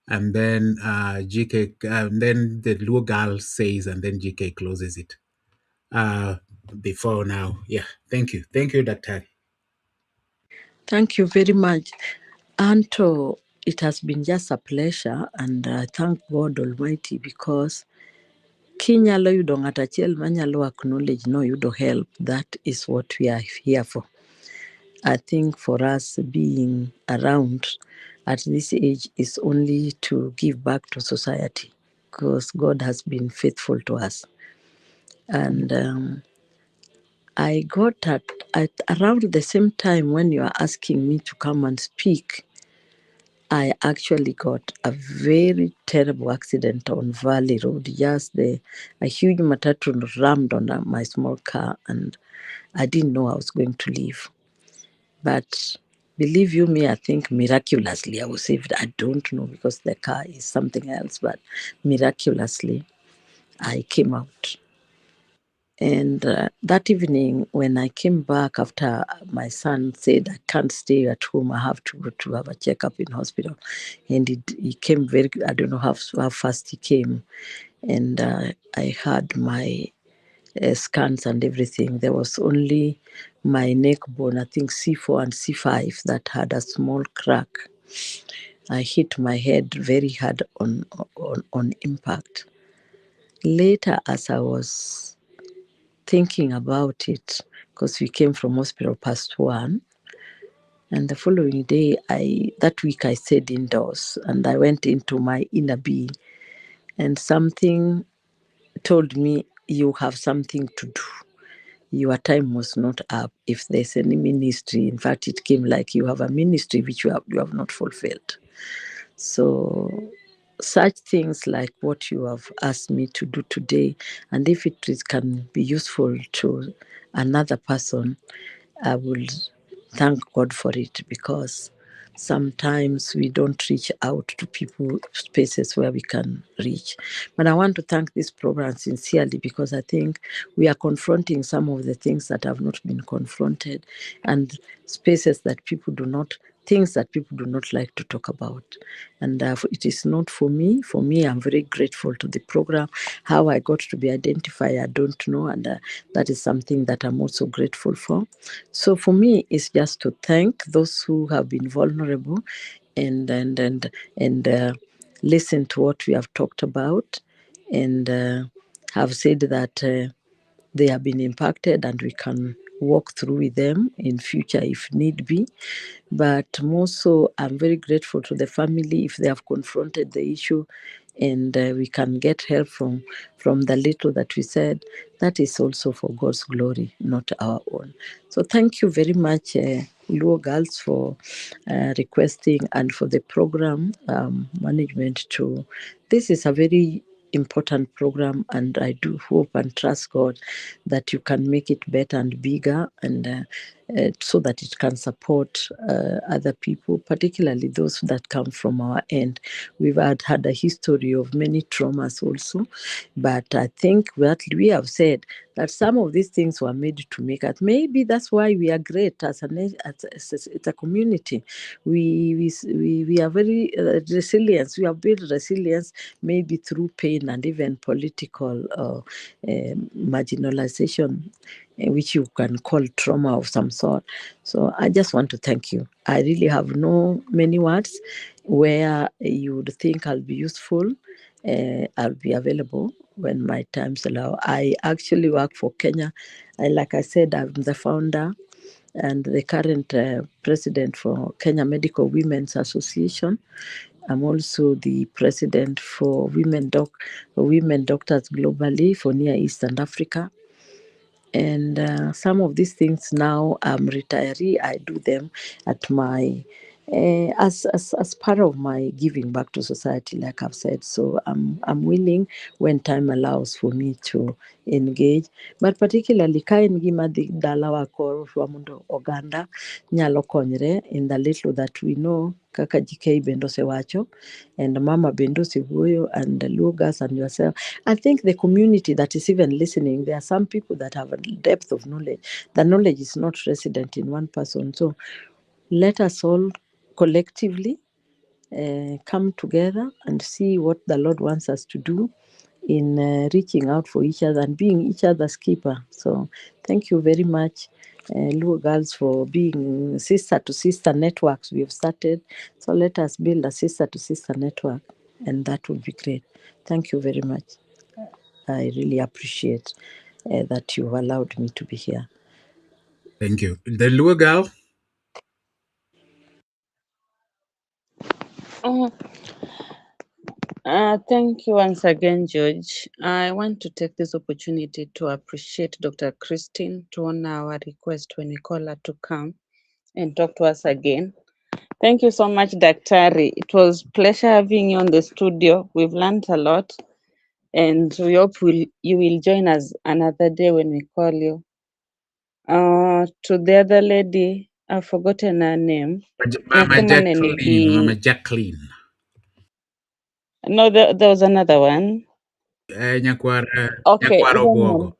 and then GK, and then the little girl says, and then GK closes it. Before now, yeah. Thank you, Dr. Thank you very much. Anto, it has been just a pleasure, and I thank God Almighty because kinyalo yudo ng'at achiel manyalo acknowledge no yudo help. That is what we are here for. I think for us being around at this age is only to give back to society because God has been faithful to us. And I got at around the same time when you are asking me to come and speak, I actually got a very terrible accident on Valley Road. Just a huge matatu rammed on my small car, and I didn't know I was going to live. But believe you me, I think miraculously I was saved. I don't know because the car is something else, but miraculously I came out. And that evening, when I came back after my son said, I can't stay at home, I have to go to have a checkup in hospital. And he came I don't know how fast he came. And I had my scans and everything. There was only my neck bone, I think C4 and C5, that had a small crack. I hit my head very hard on impact. Later, as I was thinking about it, because we came from hospital past 1, and the following day, that week I stayed indoors and I went into my inner being, and something told me, you have something to do. Your time was not up. If there's any ministry, in fact, it came like you have a ministry which you have not fulfilled. So such things like what you have asked me to do today, and if can be useful to another person, I will thank God for it, because sometimes we don't reach out to people, spaces where we can reach. But I want to thank this program sincerely, because I think we are confronting some of the things that have not been confronted, and spaces that people do not, things that people do not like to talk about. And it is not for me. For me, I'm very grateful to the program. How I got to be identified, I don't know. And that is something that I'm also grateful for. So for me, it's just to thank those who have been vulnerable and listen to what we have talked about, and have said that they have been impacted and we can walk through with them in future if need be. But more so, I'm very grateful to the family if they have confronted the issue, and we can get help from the little that we said. That is also for God's glory, not our own. So thank you very much, Luo Girls, for requesting, and for the program management too. This is a very important program, and I do hope and trust God that you can make it better and bigger, and so that it can support other people, particularly those that come from our end. We've had a history of many traumas also, but I think what we have said, that some of these things were made to make us. Maybe that's why we are great as a community. We are very resilient. We have built resilience maybe through pain and even political marginalization, which you can call trauma of some sort. So I just want to thank you. I really have no many words. Where you would think I'll be useful, I'll be available when my times allow. I actually work for Kenya. Like I said, I'm the founder and the current president for Kenya Medical Women's Association. I'm also the president for women doctors globally for Near East and Africa. And some of these things now I'm retiree. I do them at my as part of my giving back to society, like I've said. So I'm willing when time allows for me to engage. But particularly kain gima dhi dala wa kor mundo oganda nyalo konyre in the little that we know, kaka GK bendo sewacho, and Mama bendo sewuoyo, and Lugas and yourself. I think the community that is even listening, there are some people that have a depth of knowledge. The knowledge is not resident in one person. So let us all collectively come together and see what the Lord wants us to do in reaching out for each other and being each other's keeper. So thank you very much, Luo Girls, for being sister to sister networks we have started. So let us build a sister to sister network, and that would be great. Thank you very much. I really appreciate that you've allowed me to be here. Thank you. The Luo girl. Oh, thank you once again, George. I want to take this opportunity to appreciate Dr. Christine to honor our request when we call her to come and talk to us again. Thank you so much, Daktari. It was pleasure having you on the studio. We've learned a lot, and we hope you will join us another day when we call you. To the other lady, I've forgotten her name. Mama Jacqueline. Mama Jacqueline. No, there was another one. Okay, Nyakwaro Bogo.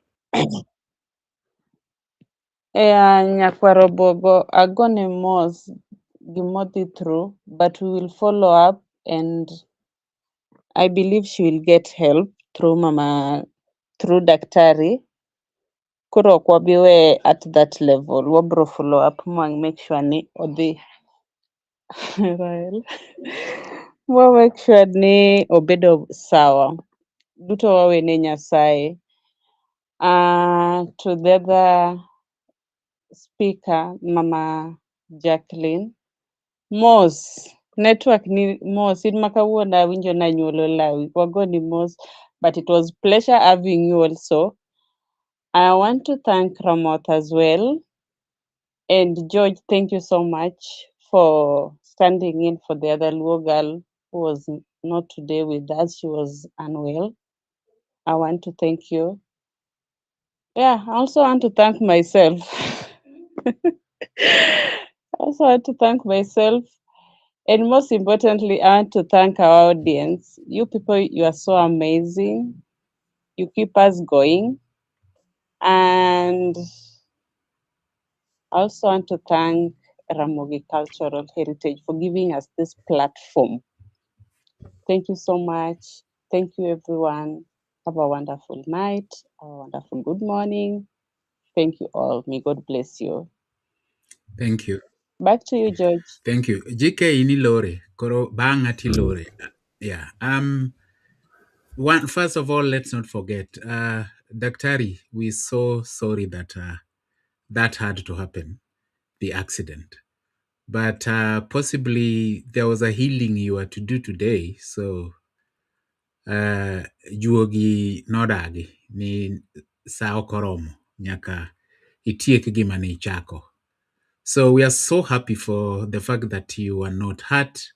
Nyakwarobogo, agone mos gimodhi through, but we will follow up, and I believe she will get help through Daktari. koro ok wabi we at that level. Wabro follow up ma make sure ni odhi Rael. Wa make sure ni obedo sawa. Duto wawene Nyasaye. To the other speaker, Mama Jacqueline. Mos, network ni Mos, in makawuono awinjo nanyuolo lawi. Wagoni mos, but it was pleasure having you also. I want to thank Ramoth as well. And George, thank you so much for standing in for the other Luo girl who was not today with us. She was unwell. I want to thank you. Yeah, I also want to thank myself. I also want to thank myself. And most importantly, I want to thank our audience. You people, you are so amazing. You keep us going. And I also want to thank Ramogi Cultural Heritage for giving us this platform. Thank you so much. Thank you, everyone. Have a wonderful night, a wonderful good morning. Thank you all. May God bless you. Thank you. Back to you, George. Thank you. GK ini lore. Koro banga ti lore. Yeah. First of all, let's not forget, Daktari, we're so sorry that that had to happen, the accident. But possibly there was a healing you were to do today. So juogi nodagi ni sao koromo nyaka itiek gima ne ichako. So we are so happy for the fact that you are not hurt.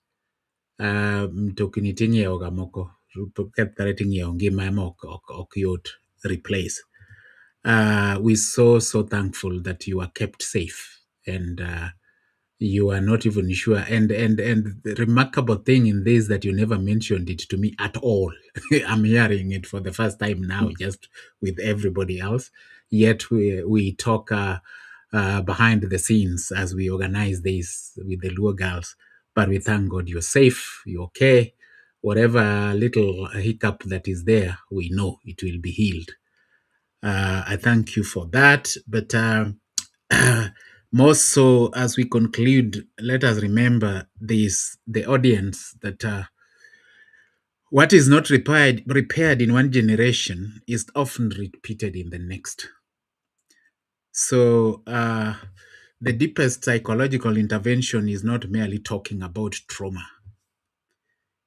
Mtokni ting'iewo ga moko kethre ting'iewo ngima ema ok yot replace. We're so thankful that you are kept safe and you are not even sure. And the remarkable thing in this that you never mentioned it to me at all. I'm hearing it for the first time now, just with everybody else. Yet we talk behind the scenes as we organize this with the Luo girls. But we thank God you're safe, you're okay. Whatever little hiccup that is there, we know it will be healed. I thank you for that. But more so, as we conclude, let us remember this: the audience that what is not repaired in one generation is often repeated in the next. So the deepest psychological intervention is not merely talking about trauma.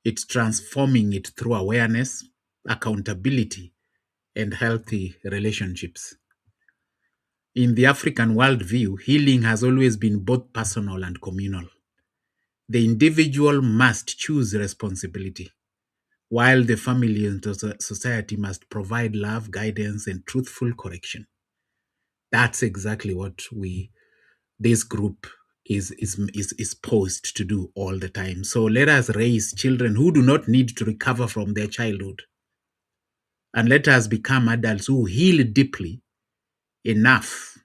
It's transforming it through awareness, accountability, and healthy relationships. In the African worldview, healing has always been both personal and communal. The individual must choose responsibility, while the family and society must provide love, guidance, and truthful correction. That's exactly what this group is posed to do all the time. So let us raise children who do not need to recover from their childhood. And let us become adults who heal deeply enough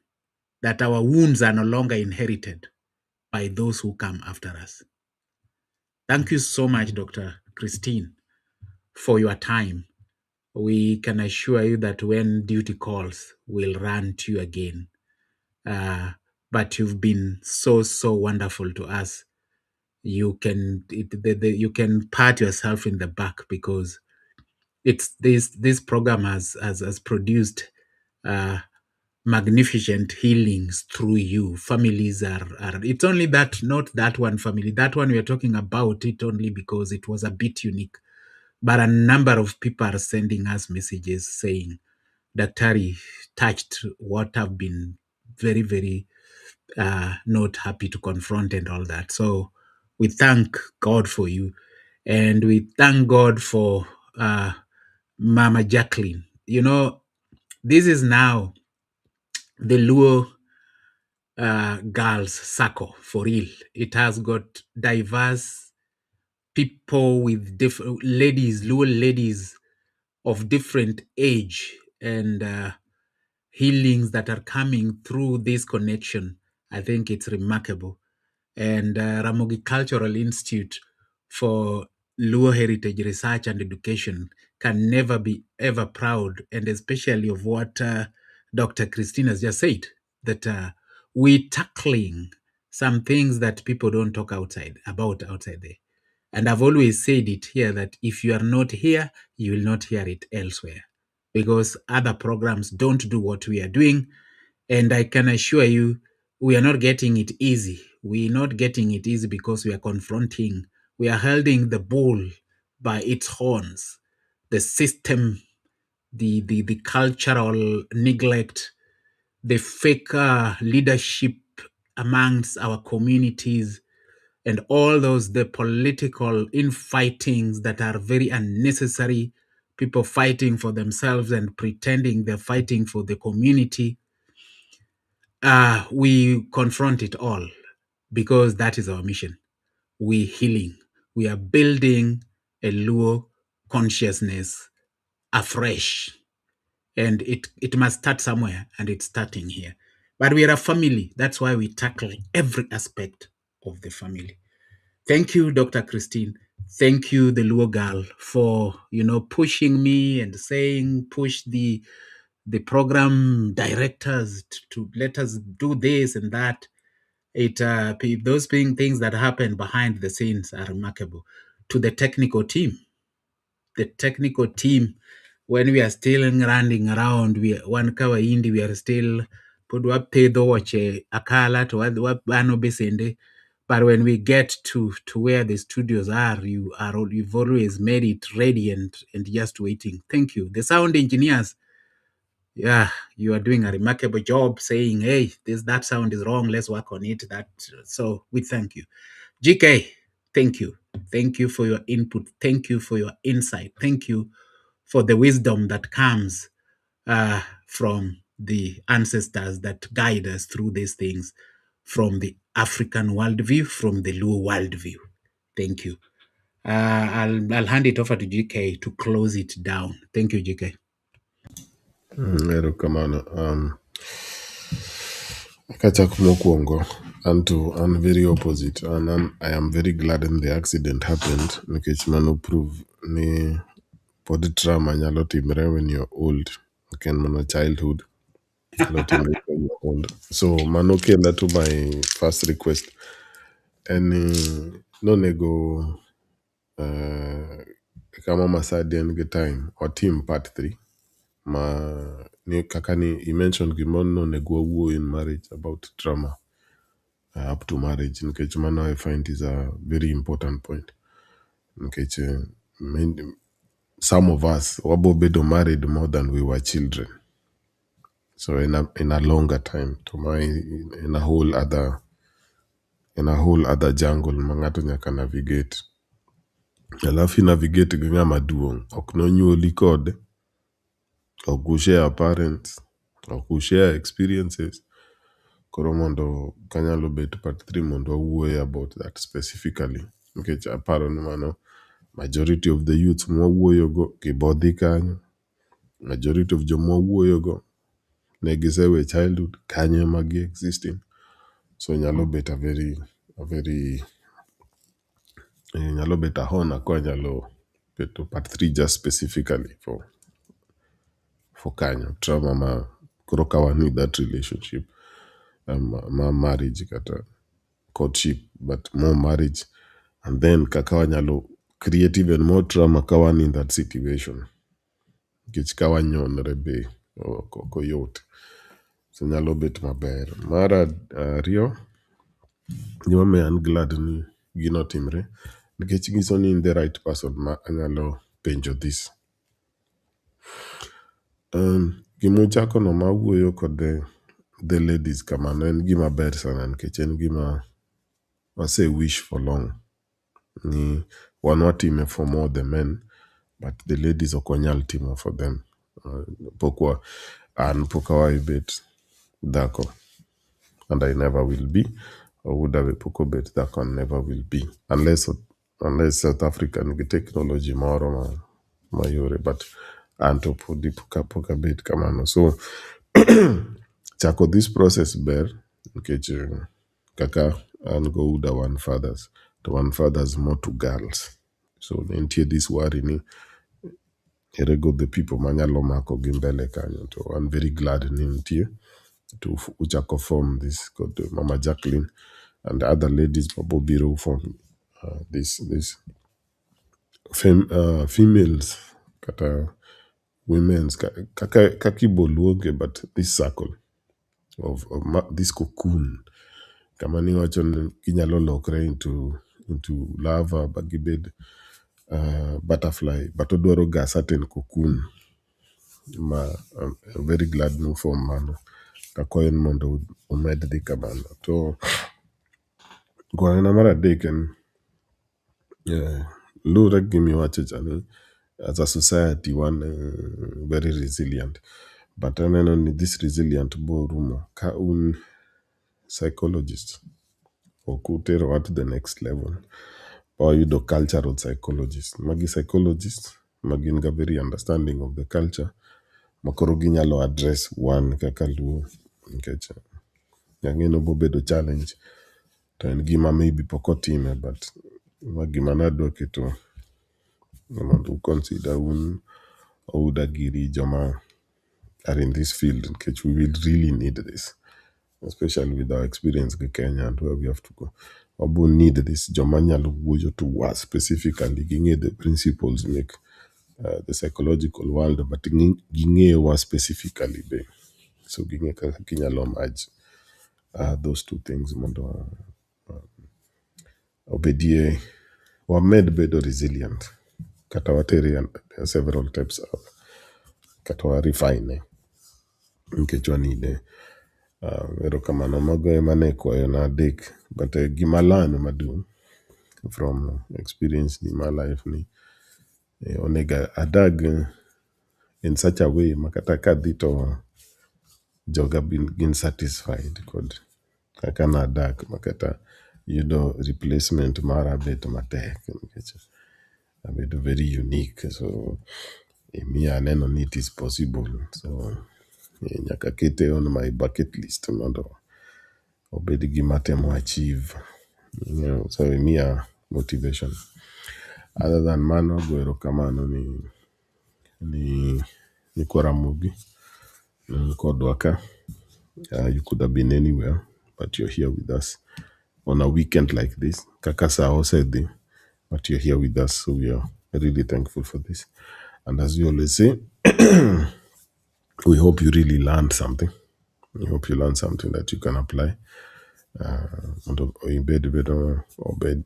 that our wounds are no longer inherited by those who come after us. Thank you so much, Dr. Christine, for your time. We can assure you that when duty calls, we'll run to you again. But you've been so wonderful to us. You can you can pat yourself in the back because it's this program has produced magnificent healings through you. Families are it's only that, not that one family, that one we are talking about it only because it was a bit unique, but a number of people are sending us messages saying Daktari touched what I've been very not happy to confront and all that. So we thank God for you, and we thank God for Mama Jacqueline. You know, this is now the Luo girls circle for real. It has got diverse people with different ladies, Luo ladies of different age and healings that are coming through this connection. I think it's remarkable. And Ramogi Cultural Institute for Luo Heritage Research and Education can never be ever proud, and especially of what Dr. Christine has just said, that we're tackling some things that people don't talk outside there. And I've always said it here that if you are not here, you will not hear it elsewhere, because other programs don't do what we are doing. And I can assure you, we are not getting it easy. We're not getting it easy because we are holding the bull by its horns. The system, the cultural neglect, the fake leadership amongst our communities, and all the political infightings that are very unnecessary, people fighting for themselves and pretending they're fighting for the community. We confront it all because that is our mission. We're healing. We are building a Luo consciousness afresh. And it must start somewhere, and it's starting here. But we are a family. That's why we tackle every aspect of the family. Thank you, Dr. Christine. Thank you, the Luo girl, for pushing me and saying push the program directors to let us do this and that. Those being things that happen behind the scenes are remarkable. To the technical team, when we are still running around, we are still put up wache akala to bano besende. But when we get to where the studios are, you've always made it radiant and just waiting. Thank you. The sound engineers, yeah, you are doing a remarkable job saying, hey, that sound is wrong, let's work on it. So we thank you. GK, thank you. Thank you for your input. Thank you for your insight. Thank you for the wisdom that comes from the ancestors that guide us through these things, from the African worldview, from the Luo worldview. Thank you. I'll hand it over to GK to close it down. Thank you, GK. Erokamano. Kachak mokwongo, I'm very opposite, and I am very glad when the accident happened, nikech mano prove ni pod trauma nyalo timre when you're old. Okay, mano childhood nyalo timre when you're old. So mano kela to my first request. Any no nego kama Sadia nige time or team part 3. Ni kakani you mentioned gimono nego wuo in marriage about trauma. Up to marriage, which man I find is a very important point. Which some of us wabobedo married more than we were children. So in a longer time, in a whole other jungle, mangato nyaka navigate. Alafu navigate ginga maduong. Ok nonyuoli kode. Ok share parents. Ok share experiences. Koro mondo kanyalo bet part 3 mondo wawuoye about that specifically. Nikech aparo ni mano majority of the youth mwawuoyogo gibodhi kanyo. Majority of joma wawuoyogo ne gisewe childhood kanyo magi existing. So nyalo bet a very nyalo bet a honor kwa nyalo beto part 3 just specifically for kanyo trauma ma koro kawa need that relationship ma marriage kata courtship, but more marriage, and then kakawa nyalo create even more trauma kawan in that situation. Kich kawa nyonre be koyot. So nyalo bet maber. Mara Rio, gima I'm glad ni gino timre. Nikech giso ni in the right person ma anyalo penjo this. Gimuchako no ma wuoyo kod the ladies kamano en gima ber sana nikech en gima wase wish for long. Ni wan watime for more the men, but the ladies okonyal timo for them. Pokwa pokawa ibet dhako, and I never will be, or would have poko bet dhako and never will be, unless South Africa nigi technology moro mayore, but anto podi poka bet kamano. So chako this process ber nikech kaka an go uda one fathers, to one fathers more to girls. So nitie this worry ni Here go the people manyalo mako gi mbele kanyo. So I'm very glad ni nitie to uchako form this got Mama Jacqueline and the other ladies biro form this females kata women's kakiboluoge, but this circle of this cocoon kamani wachon kinyalo lokre into lava bagibed butterfly, but odwaro ga certain cocoon ma I'm very glad no form mano kakoyen mondo omed dhi kamano. To gwarena mar adek en lure gi miwacho chani, as a society one very resilient, but aneno ni this resilient bo rumo ka un psychologist ok utero to the next level, or yudo cultural psychologist magi psychologist magin ga very understanding of the culture makoro ginyalo address one kaka luo, nikech yang'eno bobedo challenge to en gima maybe pok otime, but ma gima nadwa keto mondo consider un ouda giri joma are in this field, because we will really need this, especially with our experience in Kenya and where we have to go. Obu need this joma nyalo wuoyo to us specifically ging'e the principles make the psychological world, but ging'e wa specifically be, so ging'e kaka kinyalo merge those two things mondo obedie wamed bedo resilient kata watere several types of kata wa refine nikech wanide. Erokamano mago ema ne kwayo na adek, but gima lano maduong' from experience ni my life ni onego adag in such a way makata kadhi to joga gin satisfied kod kaka nadak makata yudo replacement mara bet matek, nikech abedo very unique, so miya aneno ni it is possible, so nyaka kete on my bucket list mondo obed gima temo achieve, so miya motivation. Other than mano, go erokamano ni Kwaramugi Kodwaka. You could have been anywhere, but you're here with us on a weekend like this. Kakasa said, but you're here with us, so we are really thankful for this. And as we always say, we hope you really learned something. We hope you learned something that you can apply.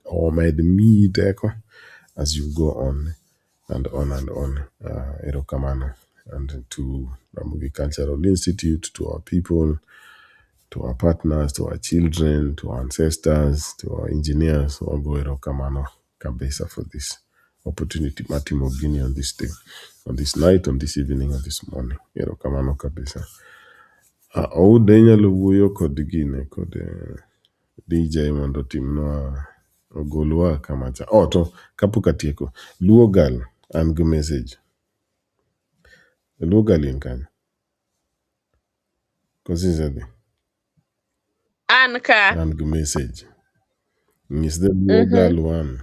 Or made me as you go on and on and on. Erokamano. And to Ramugi Cultural Institute, to our people, to our partners, to our children, to our ancestors, to our engineers, Ogo Erokamano Kabesa for this opportunity. Mati Mogini on this day, on this night, on this evening, on this morning. Erokamano Kabesa. Oudenya luwuyo kod gine kod DJ mondo timnwa ogolwa kamacha. To kapok atieko, Luo Gal an gi message. Luo Gal in kanyo. Kosi isedhi? An ka. An gi message. Nyis the Luo Gal one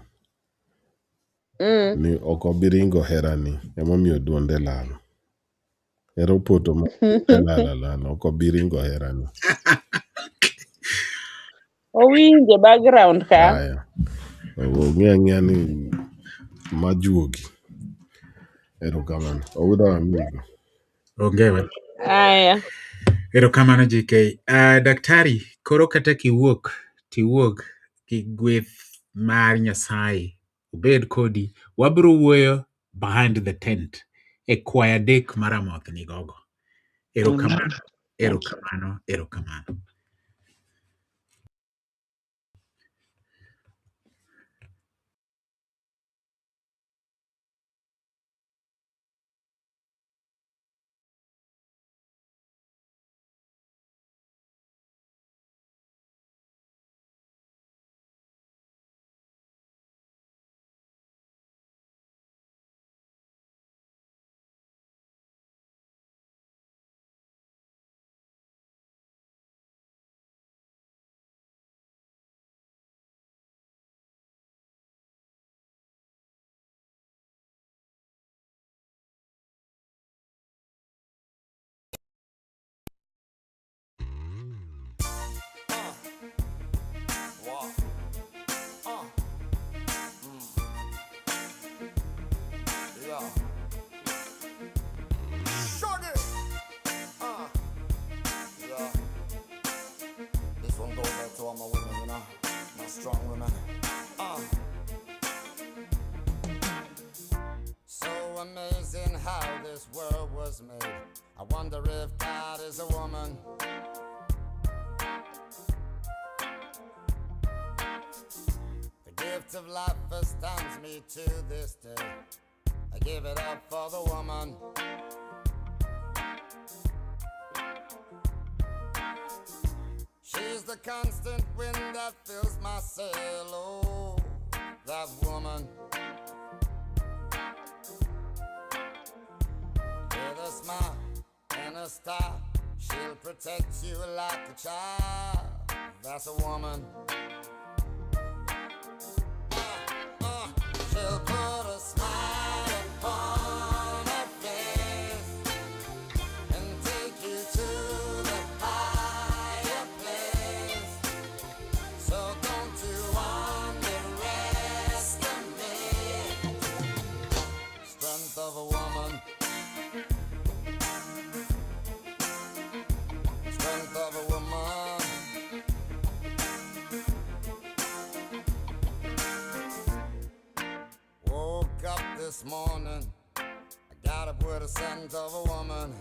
ni ok obi ringo herani, emomiyo duonde lal. Hero poto ma lal, ok obi ringo herani. Owinjo background ka. Aya. Ong'e ang'eya ni majuogi. Erokamano. Ouda amigo. Ongewa. Aya. Erokamano JK. Daktari, koro kata kiwuok tiwuok gi gweth mar Nyasaye obed kodi, wabiro wuoyo behind the tent e kwaya adek maramoth ni gogo. Erokamano. Erokamano. Erokamano. So amazing how this world was made. I wonder if God is a woman. The gift of life astounds me to this day. I give it up for the woman. She's the constant wind that fills my sail. Oh, that woman. With a smile and a star, she'll protect you like a child. That's a woman. She'll put a smile upon her face and take you to the higher place. So don't you underestimate strength of a woman. Strength of a woman. Woke up this morning, I got up with a scent of a woman.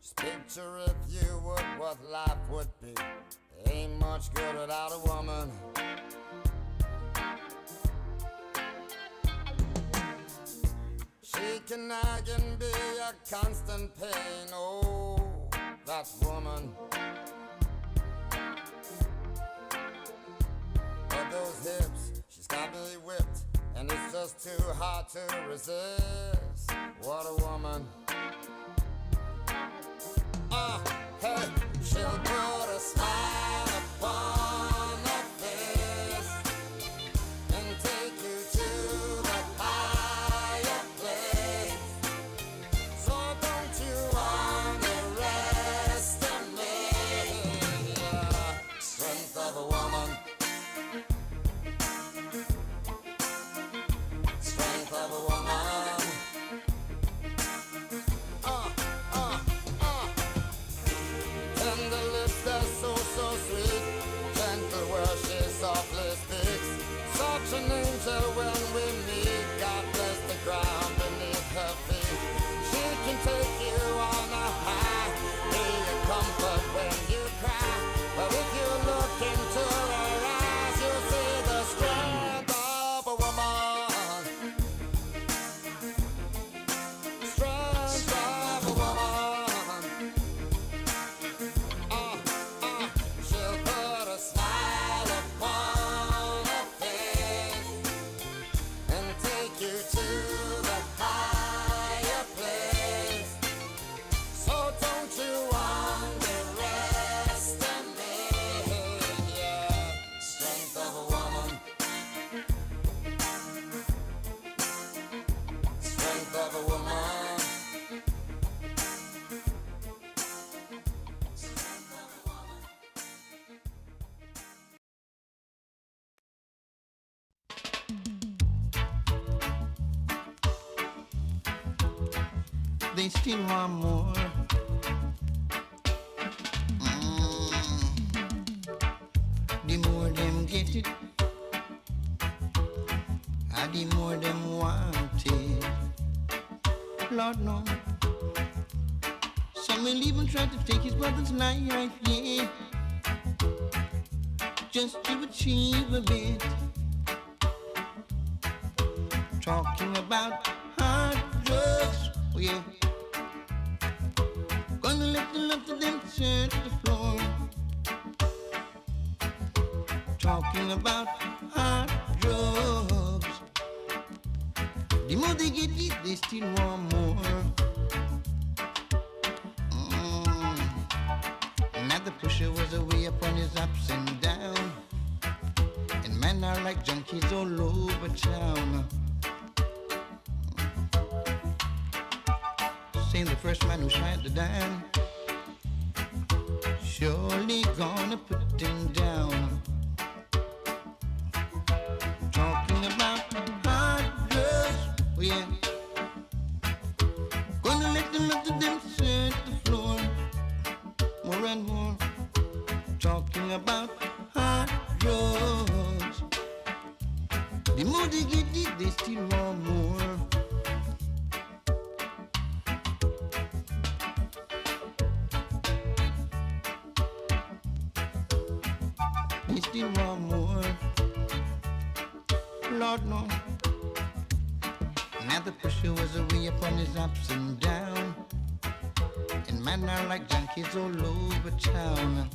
Just picture if you would what life would be. Ain't much good without a woman. She can nag and be a constant pain. Oh, that woman. But those hips, she's got me whipped, and it's just too hard to resist. What a woman. Hey, she'll put a smile upon her face and take you to the higher place. So don't you underestimate strength of a woman. Strength of a woman. Tender lips, they're so sweet. Gentle where she softly speaks. Such an angel when we meet. God bless the ground beneath her feet. She can take you on a high, be a comfort when you cry. But if you look into her eyes, you'll see the strength of a woman. Strength of a woman. She'll put a smile upon her face and take you to the higher place. So don't you underestimate strength of a woman. Strength of a woman. They still want more. The more them get it, the more them want it. Lord no. Some will even try to take his brother's life, yeah, just to achieve a bit. Talking about hard drugs, oh yeah. Gonna let the love to them set the floor. Talking about hard drugs. The more they get it, they still want more. Now the pusher was away upon his ups and downs, and men are like junkies all over town. Saying the first man who shot the dime, surely gonna put him down. Talking about hard drugs, oh yeah. Gonna let them up to them set the floor more and more. talking about hard drugs. The more they get it, they still want more. They still want more. Lord no. Now the pusher was away upon his ups and downs. And man are like junkies all over town.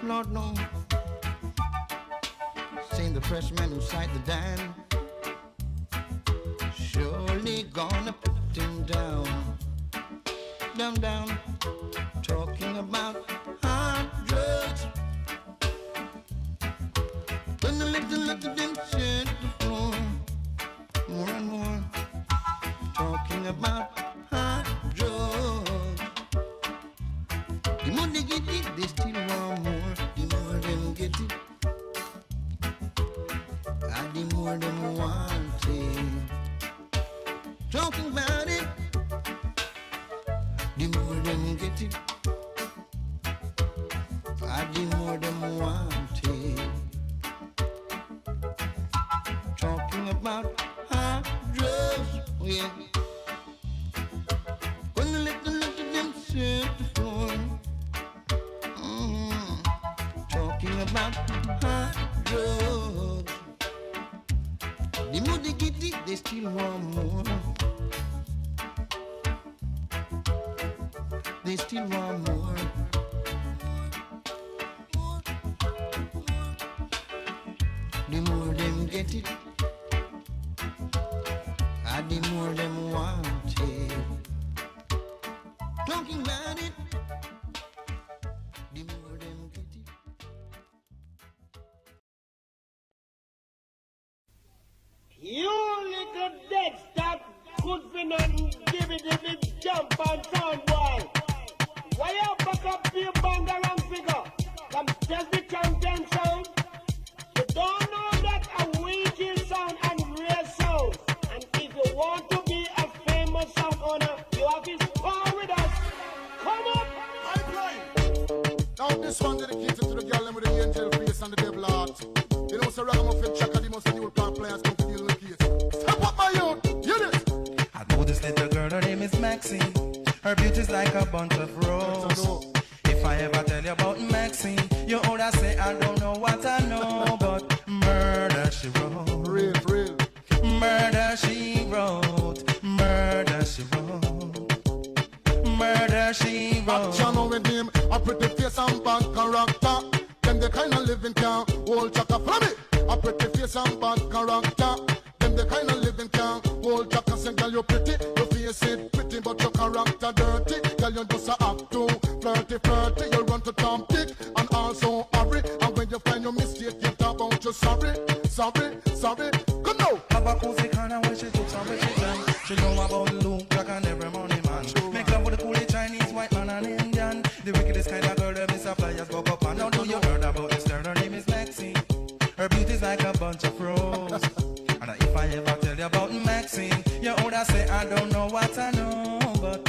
Lord no. Saying the fresh man who sight the dime, surely gonna put him down. Down, down. Talking about hard drugs. When the little let them shit the floor. More and more. Talking about hard drugs. The more they get it, they still want more. The more them get it, and the more them want it. Talking about it, the more them get it, and the more them want it. Talking about hard drugs, oh yeah. When the little them set the floor. Talking about hard drugs. The more they get it, they still want more. They still want more. The more them get it, and the more them want it. Talking about it, the more them get it. You little dead stop, good for nothing, give it a big jump and sound boy. Why you back up your band around figure? Come test the champion sound. You don't know that a weekend sound and real sound. And if you want to be a famous sound owner, you have to spar with us. Come up! I play. Now this one dedicated to the girl with the angel face and the devil heart. You know, so Ragamuffin Chaka, the most new plant players come to deal with the case. Step up my youth, hear this. I know this little girl, her name is Maxine. Her beauty's like a bunch of roses. If I ever tell you about Maxine, you oughta say I don't know what I know, but murder she wrote. Real. Murder she wrote. Murder she wrote. Murder she wrote. Action with him, a pretty face and bad character. Them the kind of living can hold Chaka. Follow me. A pretty face and bad character. Them the kind of living can hold Chaka. Say girl you pretty, your face it pretty, but your character dirty. Girl you just a act too flirty. You run to Tom Dick and also hurry. And when you find your mistake, you talk about you sorry. Come now. Have a cozy kind of way she took some way she done. She know about Luke Jack and every money man. Make love with the cool Chinese, white man and Indian. The wickedest kind of girl them is a flyers go up and now do you heard about this girl? Her name is Maxine. Her beauty's like a bunch of roses. And if I ever tell you about Maxine, you oughta say I don't know what I know, but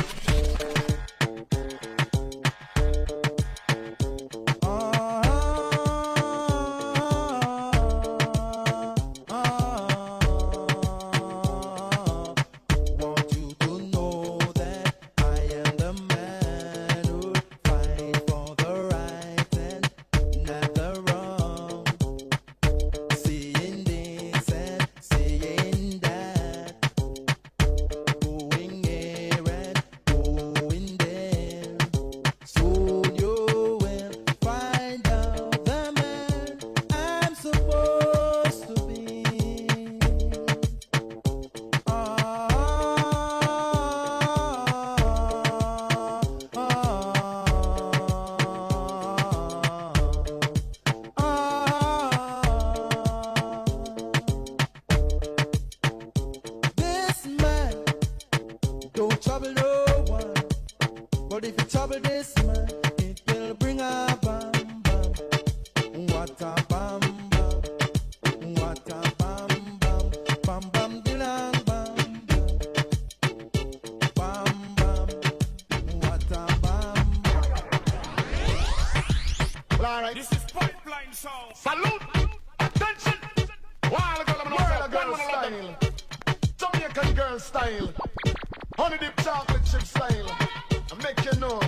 Well, all right. This is Pipeline Sound. Salute. Attention. Wild girl style. Jamaican girl style. Honey dip chocolate chip style. I make you know.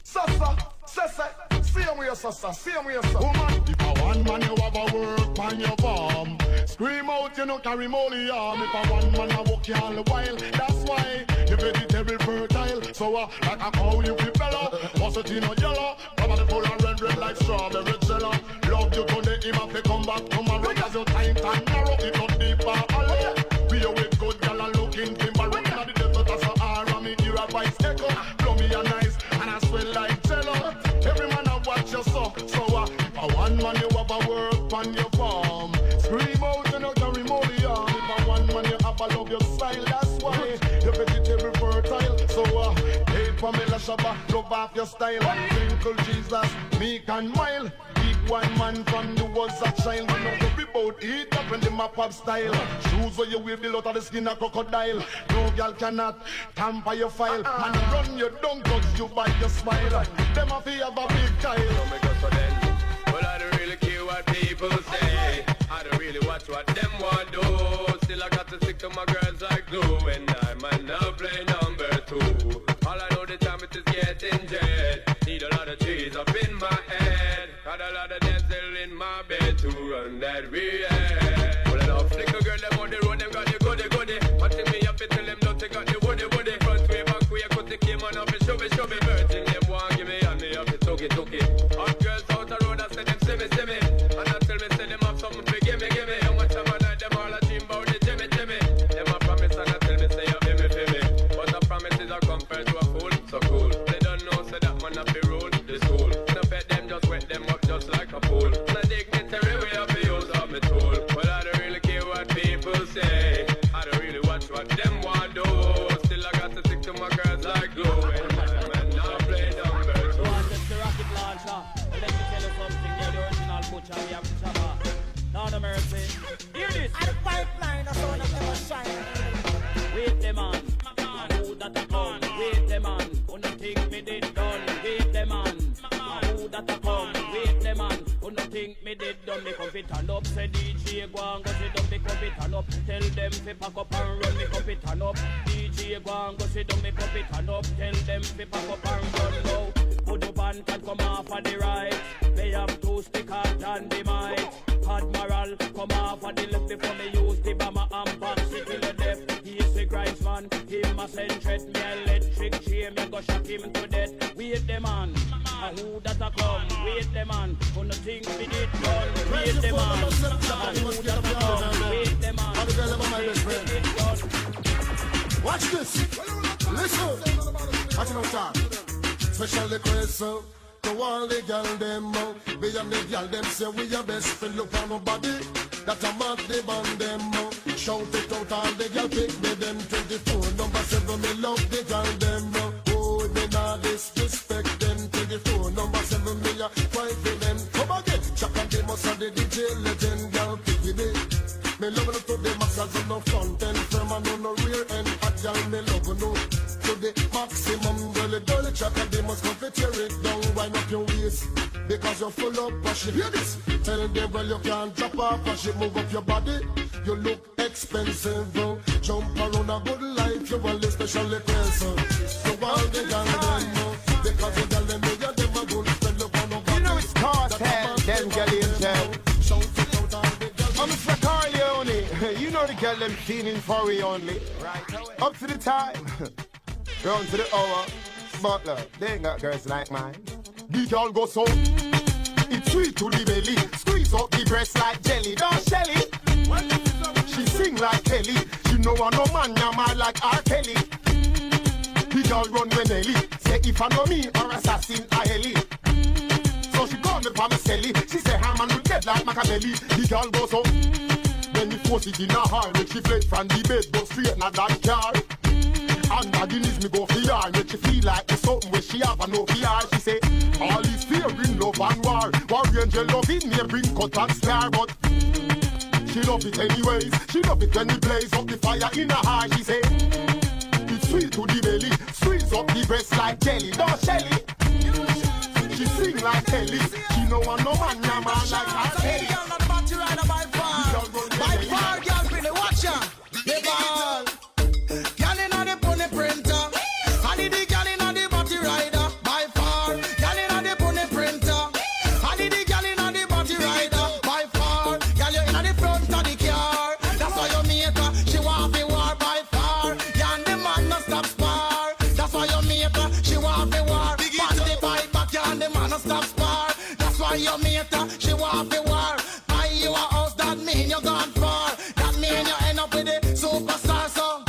Sasa, sasa, see him with your sasa, see him with your sasa. Woman, if I one man you have a work on your farm, scream out you no carry molly arm. If I one man I walk you all the while, that's why you vegetable fertile. So like a cow you be better, also it in a yellow, probably full of red like strawberry jello. Love you today, him have to come back tomorrow, cause your time can narrow, it not deep or hollow. Be a with good girl and looking timber, running at the desert as a arm, me hear advice echo, blow me a nice, and I swell like jello. Every man I watch you so if I one man you have a work on your farm, scream out you no carry molly on. If I one man you have a love your style, that's why your vegetable fertile. So hey Pamela Shabba, love off your style. Twinkle Jesus, meek and mild. Big one man from you was a child. You know you about eat up when the map up style. Shoes where you wear below out of the skin of crocodile. No girl cannot tamper your file. Man run your dung cause you bite your smile. Them a feel have a big tile. Well, I don't really care what people say. I don't really watch what them want do. Still I got to stick to my girls like glue. And I might now play number 2. All I know the time it is getting jet. Need a lot of trees up in my head. Got a lot of dental in my bed to run that real. Well, enough flicker girl, them on the road, them got the goody. Watching me up until them don't take out the woody. Front way, back way, cut the came on up and show me. Virgin, them want give me and me up and took it. Hot girls out the road, I say them see me. And I tell me, say them have something to give me. How much time I night, them all a dream about the Jimmy. Them a promise and I tell me, say you feel me. But the promises are compared to a fool, so cool. They don't know, say that man have to rule the school. No bet them, just wet them up just like a pool. No dignitary way of the use of me tool. Well, I don't really care what people say. I don't really watch what them want do. Still I got to stick to my girls like glue. And man, now play number 2. The rocket launcher. Let me tell you something. You're the original butcher. We have Shabba. Now the mercy. Hear this. At the pipeline, the sun has never shine. Wait the man. Who that a come? Wait the man. Who no think me did done? Wait the man. Who that a come? Wait the man. Who no think me did done? Me come fit and up. Say DJ go and go sit down. Me come fit and up. Tell them fi pack up and run. Me come fit and up. DJ go and go sit down. Me come fit and up. Tell them fi pack up and run now. Put band can come off of the right. They have 2 stickers and the mic. Admiral come off of the left before me use the bomber and box it till the death. He is the grinds man, him a send threat. Me electric chain, me go shock him to death. Wait the man, who that a come? Wait the man, who no think me did done. Wait the man, who that a come? Wait the man, who think me did done. Watch this, listen. Watch no talk. Special request to all the girl them be and the girl them say we are best friend. Look on nobody that a mad the band them shout it out all the girl pick me them 24 number 7 me love the girl them oh me not disrespect them 24 number 7 me a fight for them. Come again, Chuck and the most of the DJ legend girl pick it. Me love it to the muscles on no front end firm and on no rear end. Hot girl me love no to the maximum. Girl, Chuck and the must come to tear it down. Wind up your waist because you're full of passion. Hear this. Tell them well you can't drop off as you move up your body. You look expensive. Jump around a good life. You want a special request. You want the girl them because you tell them you never go to spend up on nobody. You know it's cartel, them girl in jail. I'm Mr. Carleone. You know the girl them feeling for we only. Right. Up to the time. Round to the hour. But look, they ain't got girls like mine. The girl go so it's sweet to the belly. Squeeze up the breast like jelly. Don't Shelly. She sing like Kelly. She know I no man yama like R. Kelly. The girl run when Nelly. Say if I know me or assassin I Ellie. So she call me Pamicelli. She say her man will dead like Machiavelli. The girl go so then he force it in her heart. Make she fled from the bed go straight in that car. And the knees me go for her. Make she feel like there's something where she have and no fear. She say all is fear bring love and war. War angel love in me bring cut and scar. But she love it anyways. She love it when we blaze up the fire in her heart. She say it's sweet to the belly. Squeeze up the breast like jelly. Don't Shelly. She sing like Kelly. She no want no man, no man like her. Hey, girl, not party rider by far. By far, girl, really watch ya. They ball. Girl inna the pony printer. I need the girl inna the party rider. By far, girl inna the pony printer. I need the girl inna the party rider. By far, girl you inna the front of the car. That's why you make her. She want be war by far. You and the man no stop spar. That's why you make her. She want be war. Pan the bike back, you and the man no stop spar. That's why you make her. She want be war. Buy you a house, that mean you gone far. That mean you end up with the superstar. So,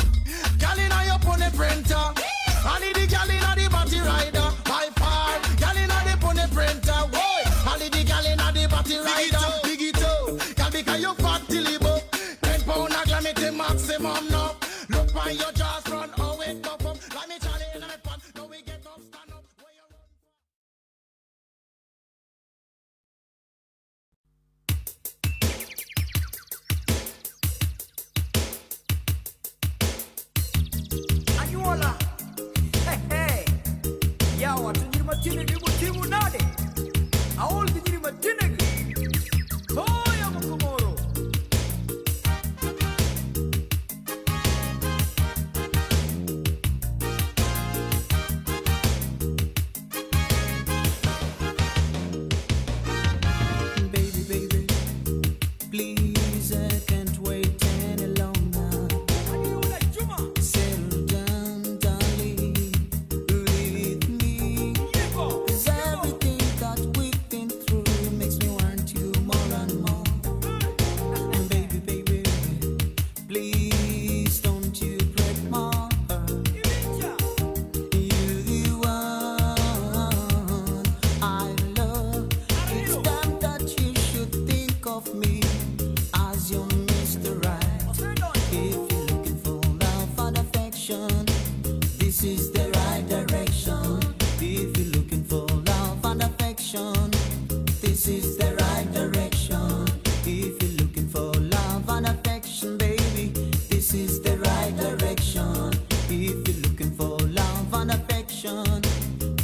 girl inna your pony printer. I need the girl inna the body rider. By far, girl inna the pony printer. Whoa, I need the girl inna the body rider. Big it up, girl because you fat till you buck. 10 pound a glam it the maximum now. Look on your jaws front, oh it up up. Like me Charlie inna me pan. Now we get up, stand up. Where you run? Anyola. Hey, hey. Yawa, tujiri matine ni mutimu nade. Aol tujiri matine ni. Toya mkumoro. Baby, baby, please, I can't wait any longer. Settle down, darling, with me. 'Cause everything that we've been through makes me want you more and more. And baby, baby, please don't you break my heart. You're the one I love. It's time that you should think of me as your Mr. Right. If you're looking for love and affection, this is the right direction. If you're looking for love and affection, this is the right direction. If you're looking for love and affection, baby, this is the right direction. If you're looking for love and affection,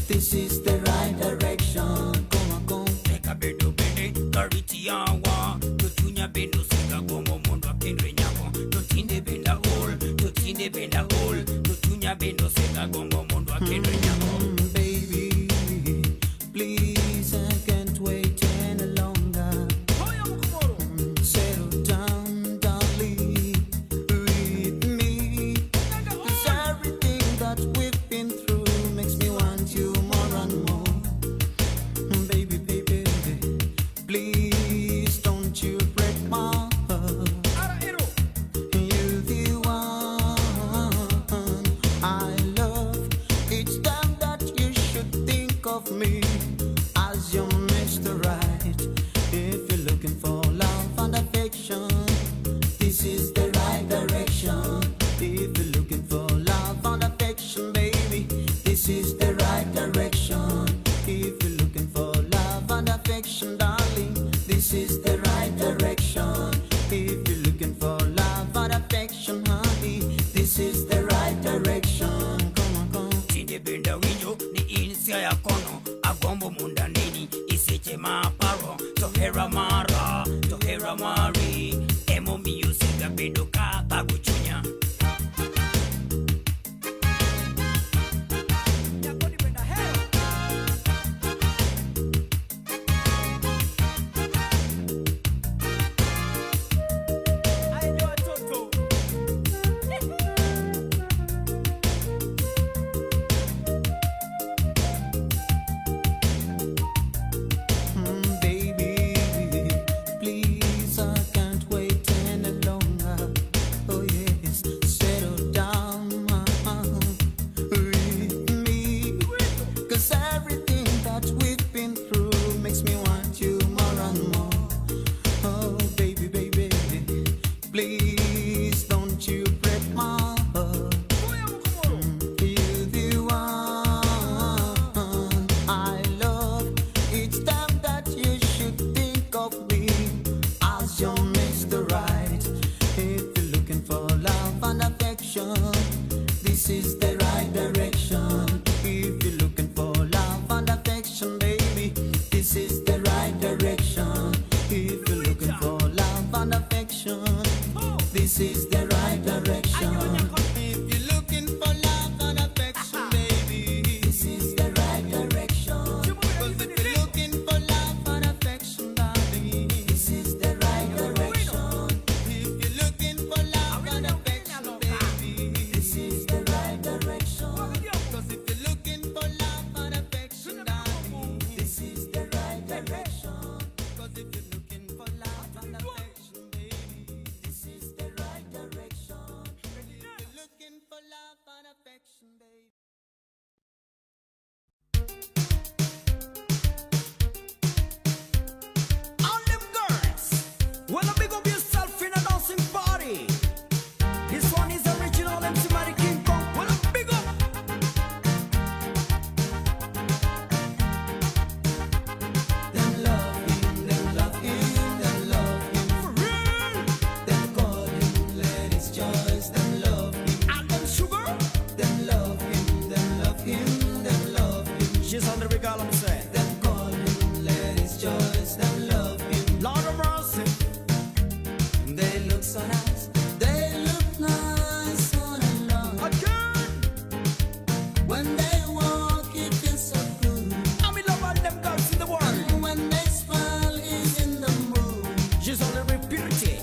this is the right direction. Come on, come. Eka bedo bende kariti yawa. Tutunya bendo sika gomo mondo akendre nyako. Tutinde benda hole, tutinde benda hole. Tutunya bendo sika gomo mondo akendre nyako. Baby, please, I can't wait any longer. Settle down, darling, with me. 'Cause everything that we've been through makes me want you more and more. Baby, baby, please don't you break my heart. You're the one I love. It's time that you should think of me as your Mr. Right. If you're looking for love and affection, this is the right direction. If you're looking for love and affection, baby, this is the right direction. If you're looking for love and affection, darling, this is the right direction. If you're looking for love and affection, honey, this is the right direction. Come on, come. Tinde benda winyo ni insia ya kono. Agombo munda nini iseche maparo. Tohera mara, tohera mari. Emo music bendo kaka guchunya. Baby, please, I can't wait any longer. Oh yes, settle down with me. 'Cause everything that we've been through makes me want you more and more. Oh baby, baby, please don't you break my heart. You're the one I love. It's time that you should think of me as your Mr. Right. If you're looking for love and affection, this is the right direction. If you're looking for love and affection, baby, This is the right direction. If you're looking for love and affection, baby, this is the right direction. Because if you're looking for love and affection, darling, this is the right direction. If you're looking for love and affection, baby, this is the right direction. Because if you're looking for love and affection, darling, this is the right direction. Because if you're looking for love and affection, baby, this is the right direction. If you're looking for love and affection, baby. All them girls, well, big up yourself in a dancing party. This one is original MC Mary King Kong. Well, big up. Them love him, them love him, them love him. For real. Them call him Ladies' Choice, them love him. And them sugar. Them love him, them love him, them love him. She's on the regal, I'm saying. Them call him Ladies' Choice, them love him. Lord of mercy. They look so nice, they look nice all along. Again. When they walk, it feels so good. I mean, love all them girls in the world. And when they smile, he's in the mood. She's on the repurity.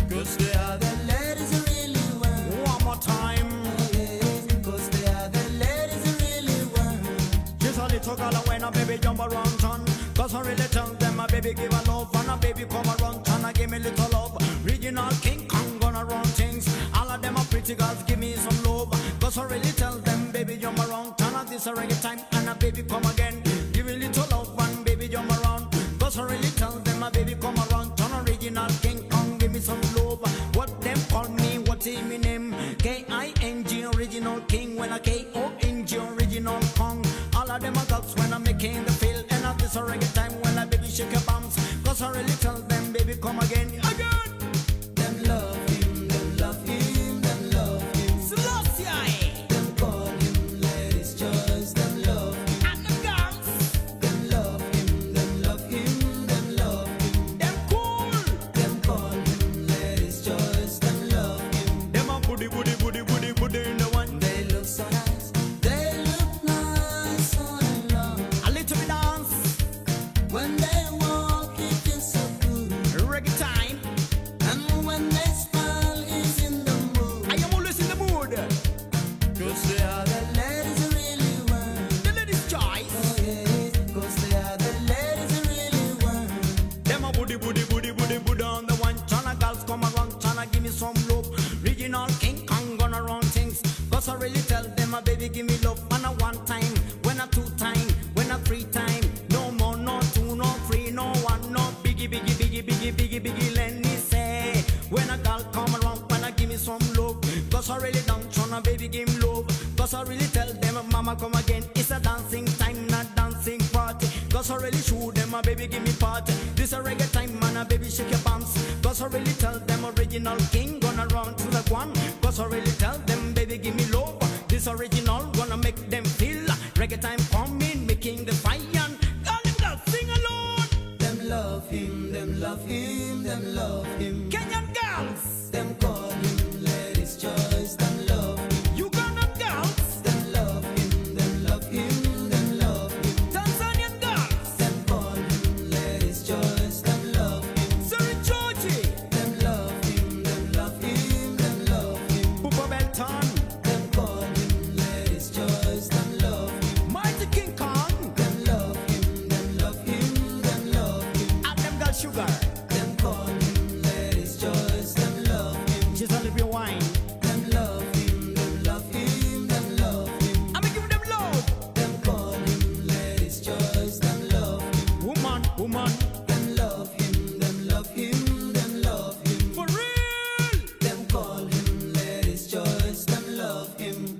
Cause they are the ladies who really work. One more time. Cause they are the ladies who really work. She's a little girl and when a baby jump around town. Cause I really tell them my baby give a love. And a baby come around town and give me little love. Regional King Kong gonna run things. All of them are pretty girls, give me some love. Cause I really tell them baby jump around town. And this a reggae time and a baby come again. Give me little love and baby jump around. Cause I really tell them my baby come around town. Original King Kong give me some love. What them call me, what's in my name? K-I-N-G, original king. When I K-O-N-G, original Kong. All of them are girls when I'm making the feel. And at this a reggae time when I baby shake your bums. Cause I really tell them baby come again. Again. Them love him, them love him, them love him. Selassie. Them call him Ladies' Choice, them love him. And the girls. Them love him, them love him, them love him. Them cool. Them call him Ladies' Choice, them love him. Them a booty in the one. They look so nice, they look nice all along. A little bit dance. When they walk, it feels so good. Reggae time. And when they smile, he's in the mood. I am always in the mood. Cause they are the ladies who really work. The ladies' choice. Oh yeah, cause they are the ladies who really work. Them a booty on the one. China girls come around, China give me some love. Regional King Kong gonna run things. Cause I really tell them my baby give me love. When a one time, when a two time, when a three time. No more, no two, no three, no one, no biggie, let me say. When a girl come around, when I give me some love. Cause I really don't tryna baby give me love. Cause I really tell them mama come again. It's a dancing time, not dancing party. Cause I really show them my baby give me party. This a reggae time, man, a baby shake your bumps. Cause I really tell them original king gonna run to the one. Cause I really tell them baby give me love. This original gonna make them feel. Reggae time coming, making the fire. All them girls sing along. Them love him, them love him, them love him. Kenyan girls. Them call him Ladies' Choice, them love him. Ugandan girls. Them love him, them love him, them love him. Tanzanian girls. Them call him Ladies' Choice, them love him. Siri Georgie. Them love him, them love him, them love him. Papa Benton. Them call him Ladies' Choice, them love him. Mighty King Kong. Them love him, them love him, them love him. And them girls sugar. Them call him Ladies' Choice, them love him. She's only be wine. Them love him, them love him, them love him. I'ma give them love. Them call him Ladies' Choice, them love him. Woman. Them love him, them love him, them love him. For real. Them call him Ladies' Choice, them love him.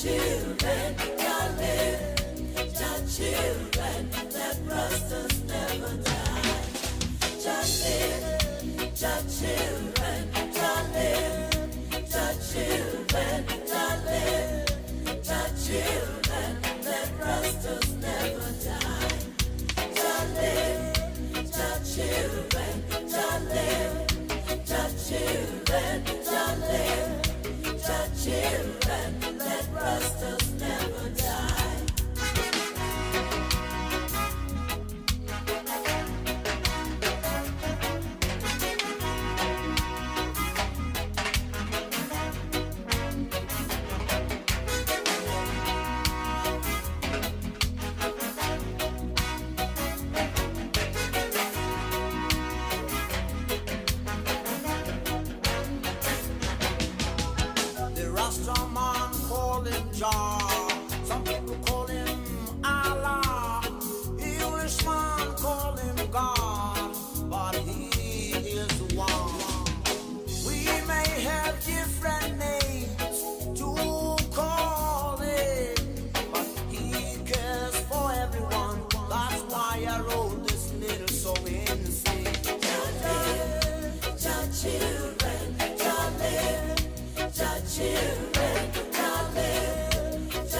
children, shall live. Jah children, let Rastas never die. Jah live. Jah children, shall live. Jah children, shall live. Jah children, let Rastas never die. Jah live. Jah children, shall live. Jah children, shall live. Jah children, let Rastas never die. The Rasta man call him Jah. Some people call him Allah. Englishman call him God, but he is one. We may have different names to call him, but he cares for everyone. That's why I wrote this little song in the sea. Jah children, shall live. Jah children, shall live.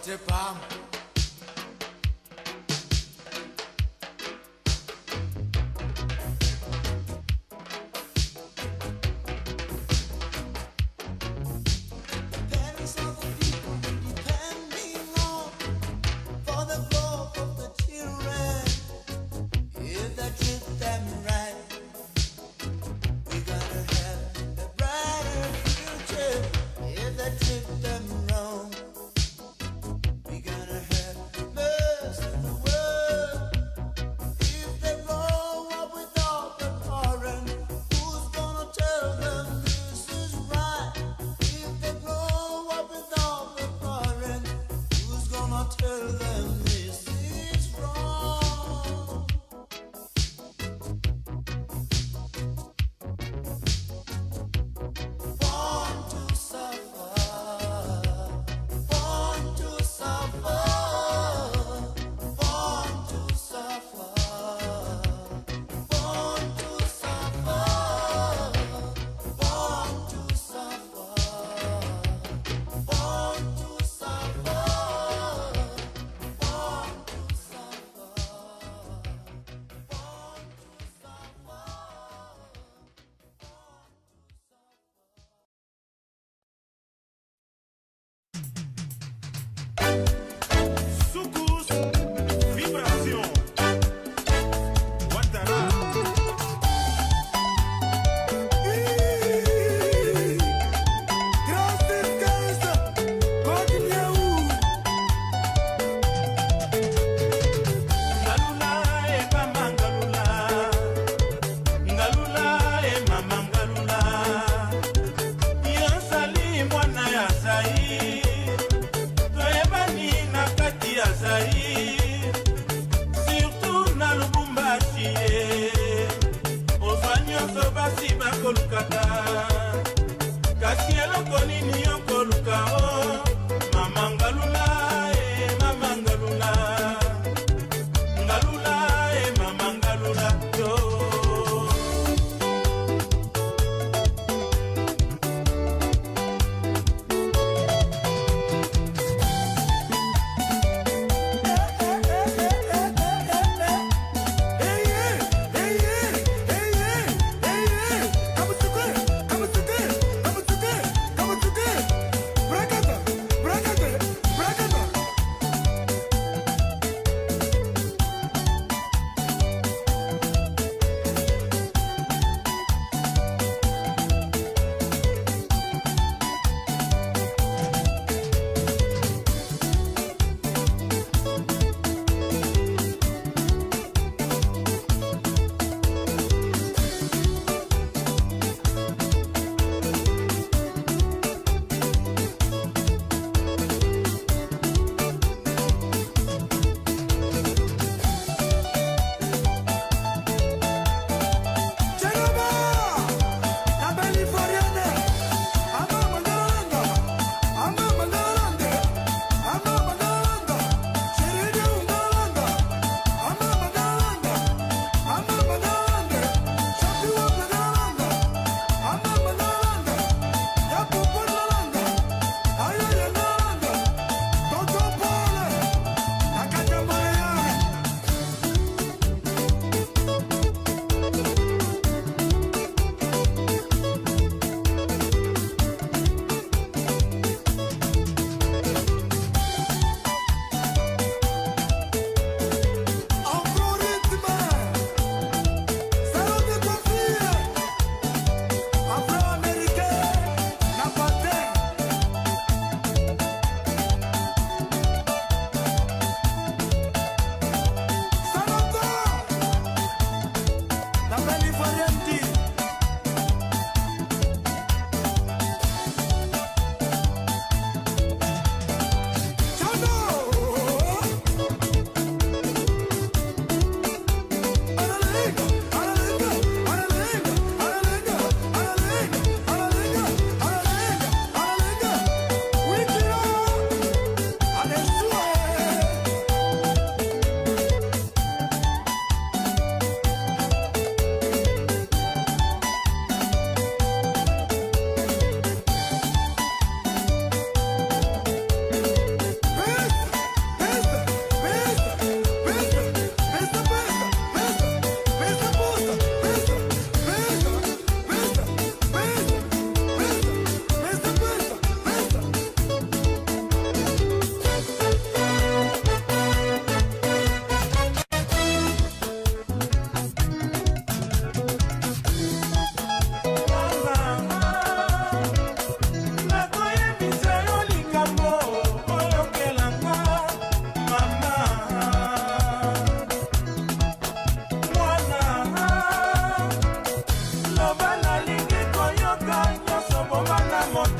put your palm. Parents of the people depending on for the growth of the children. If they treat them right, we gotta have a brighter future. If they treat them wrong, we gotta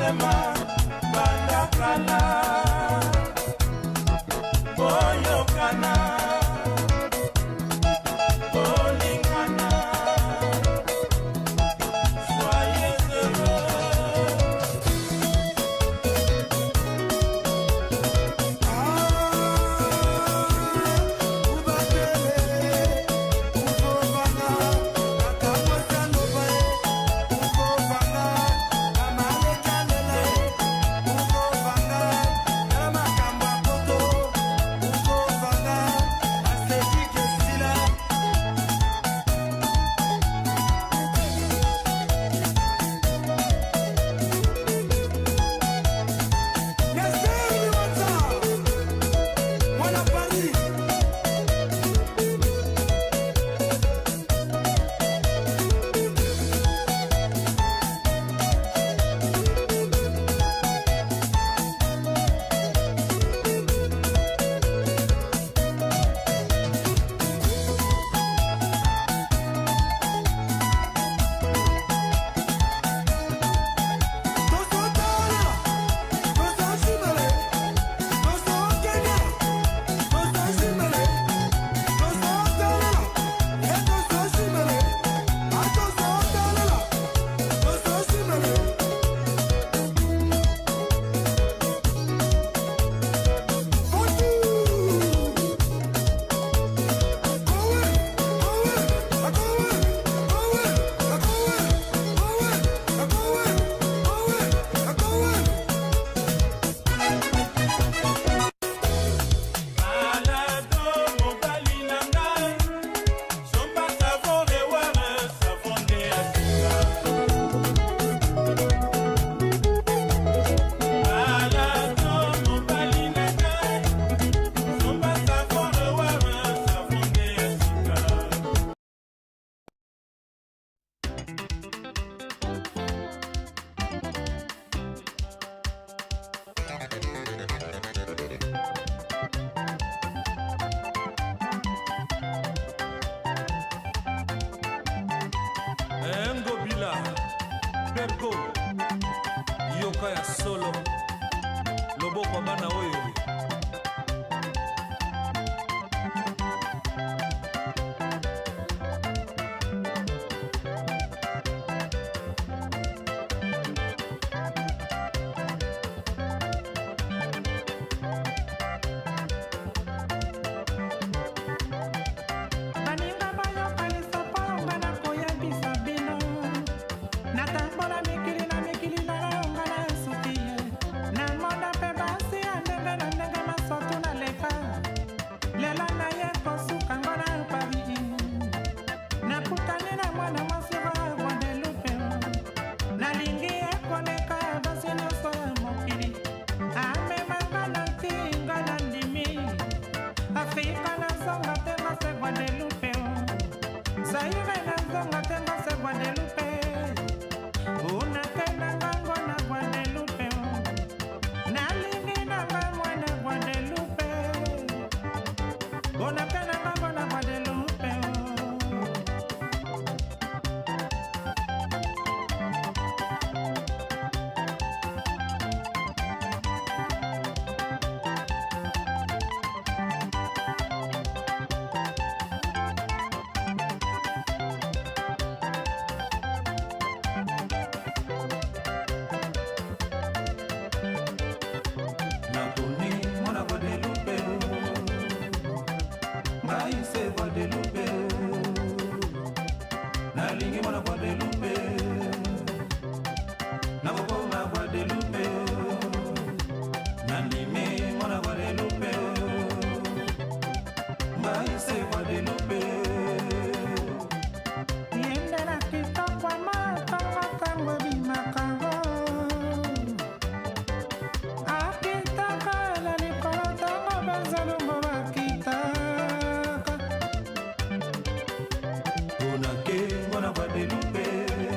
motema bandakala boyokana bolingana soyez Perko yoka ya solo loboko bana oyo Guadeloupe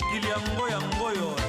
mokili ya ngoyo.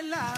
Well,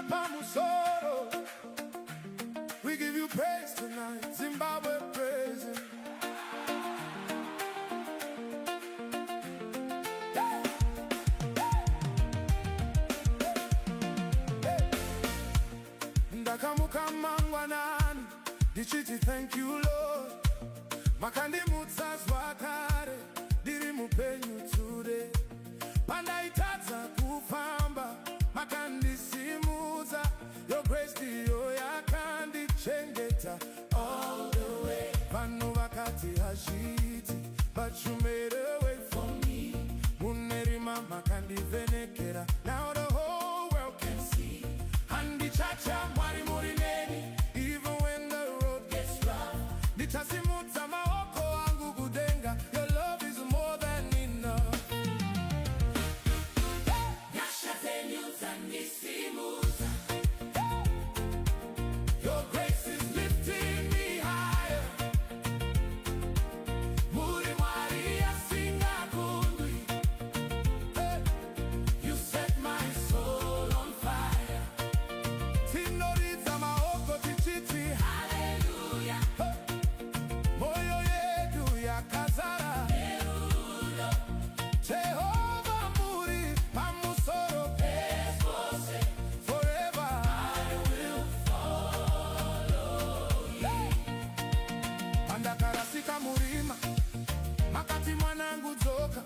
Pamusoro. We give you praise tonight, Zimbabwe praising. Ndakamuka mangwanani, ndichiti thank you Lord. Makandi mutsas wakare, diri mupenyu today. Pandaitadza kufamba, makandisimuza. Your grace ndiyo yakandichengeta all the way. Vanhu vakati hazviti, but you made a way for me. Munerima makandivhenekera, now the whole world can see. Handichacha mwari muri neni, even when the road gets rough. Ndichasimudza maoko angu kudenga, your love is more than enough. Nyasha zenyu dzandisimuza. Your grace is lifting me higher. Muri mwari asingakundwi. You set my soul on fire. Tinoridza maoko tichiti hallelujah. Moyo yedu yakazara nerudo. Jehovah muri pamusoro pese. Forever I will follow you. Pandakarasika murima, makati mwanangu dzoka.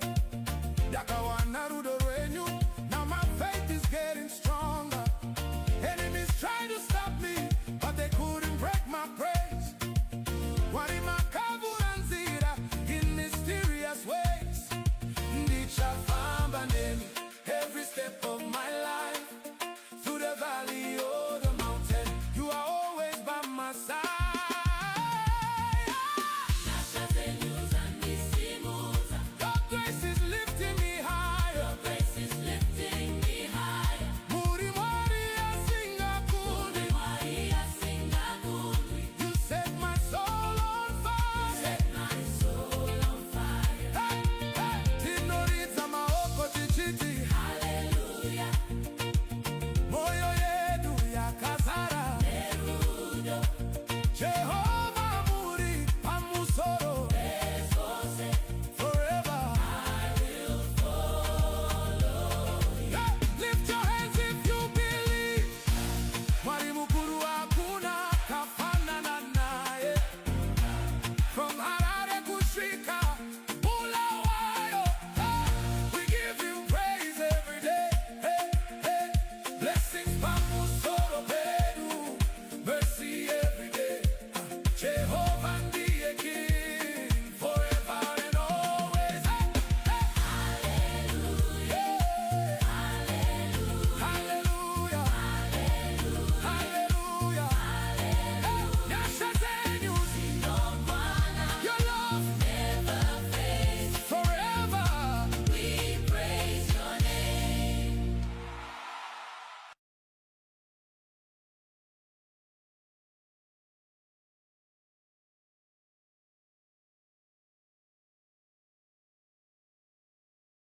Ndakawana rudo rwenyu, now my faith is getting stronger. Enemies tried to stop me, but they couldn't break my praise. Warimakavuranzira in mysterious ways. Ndichafamba nemi every step of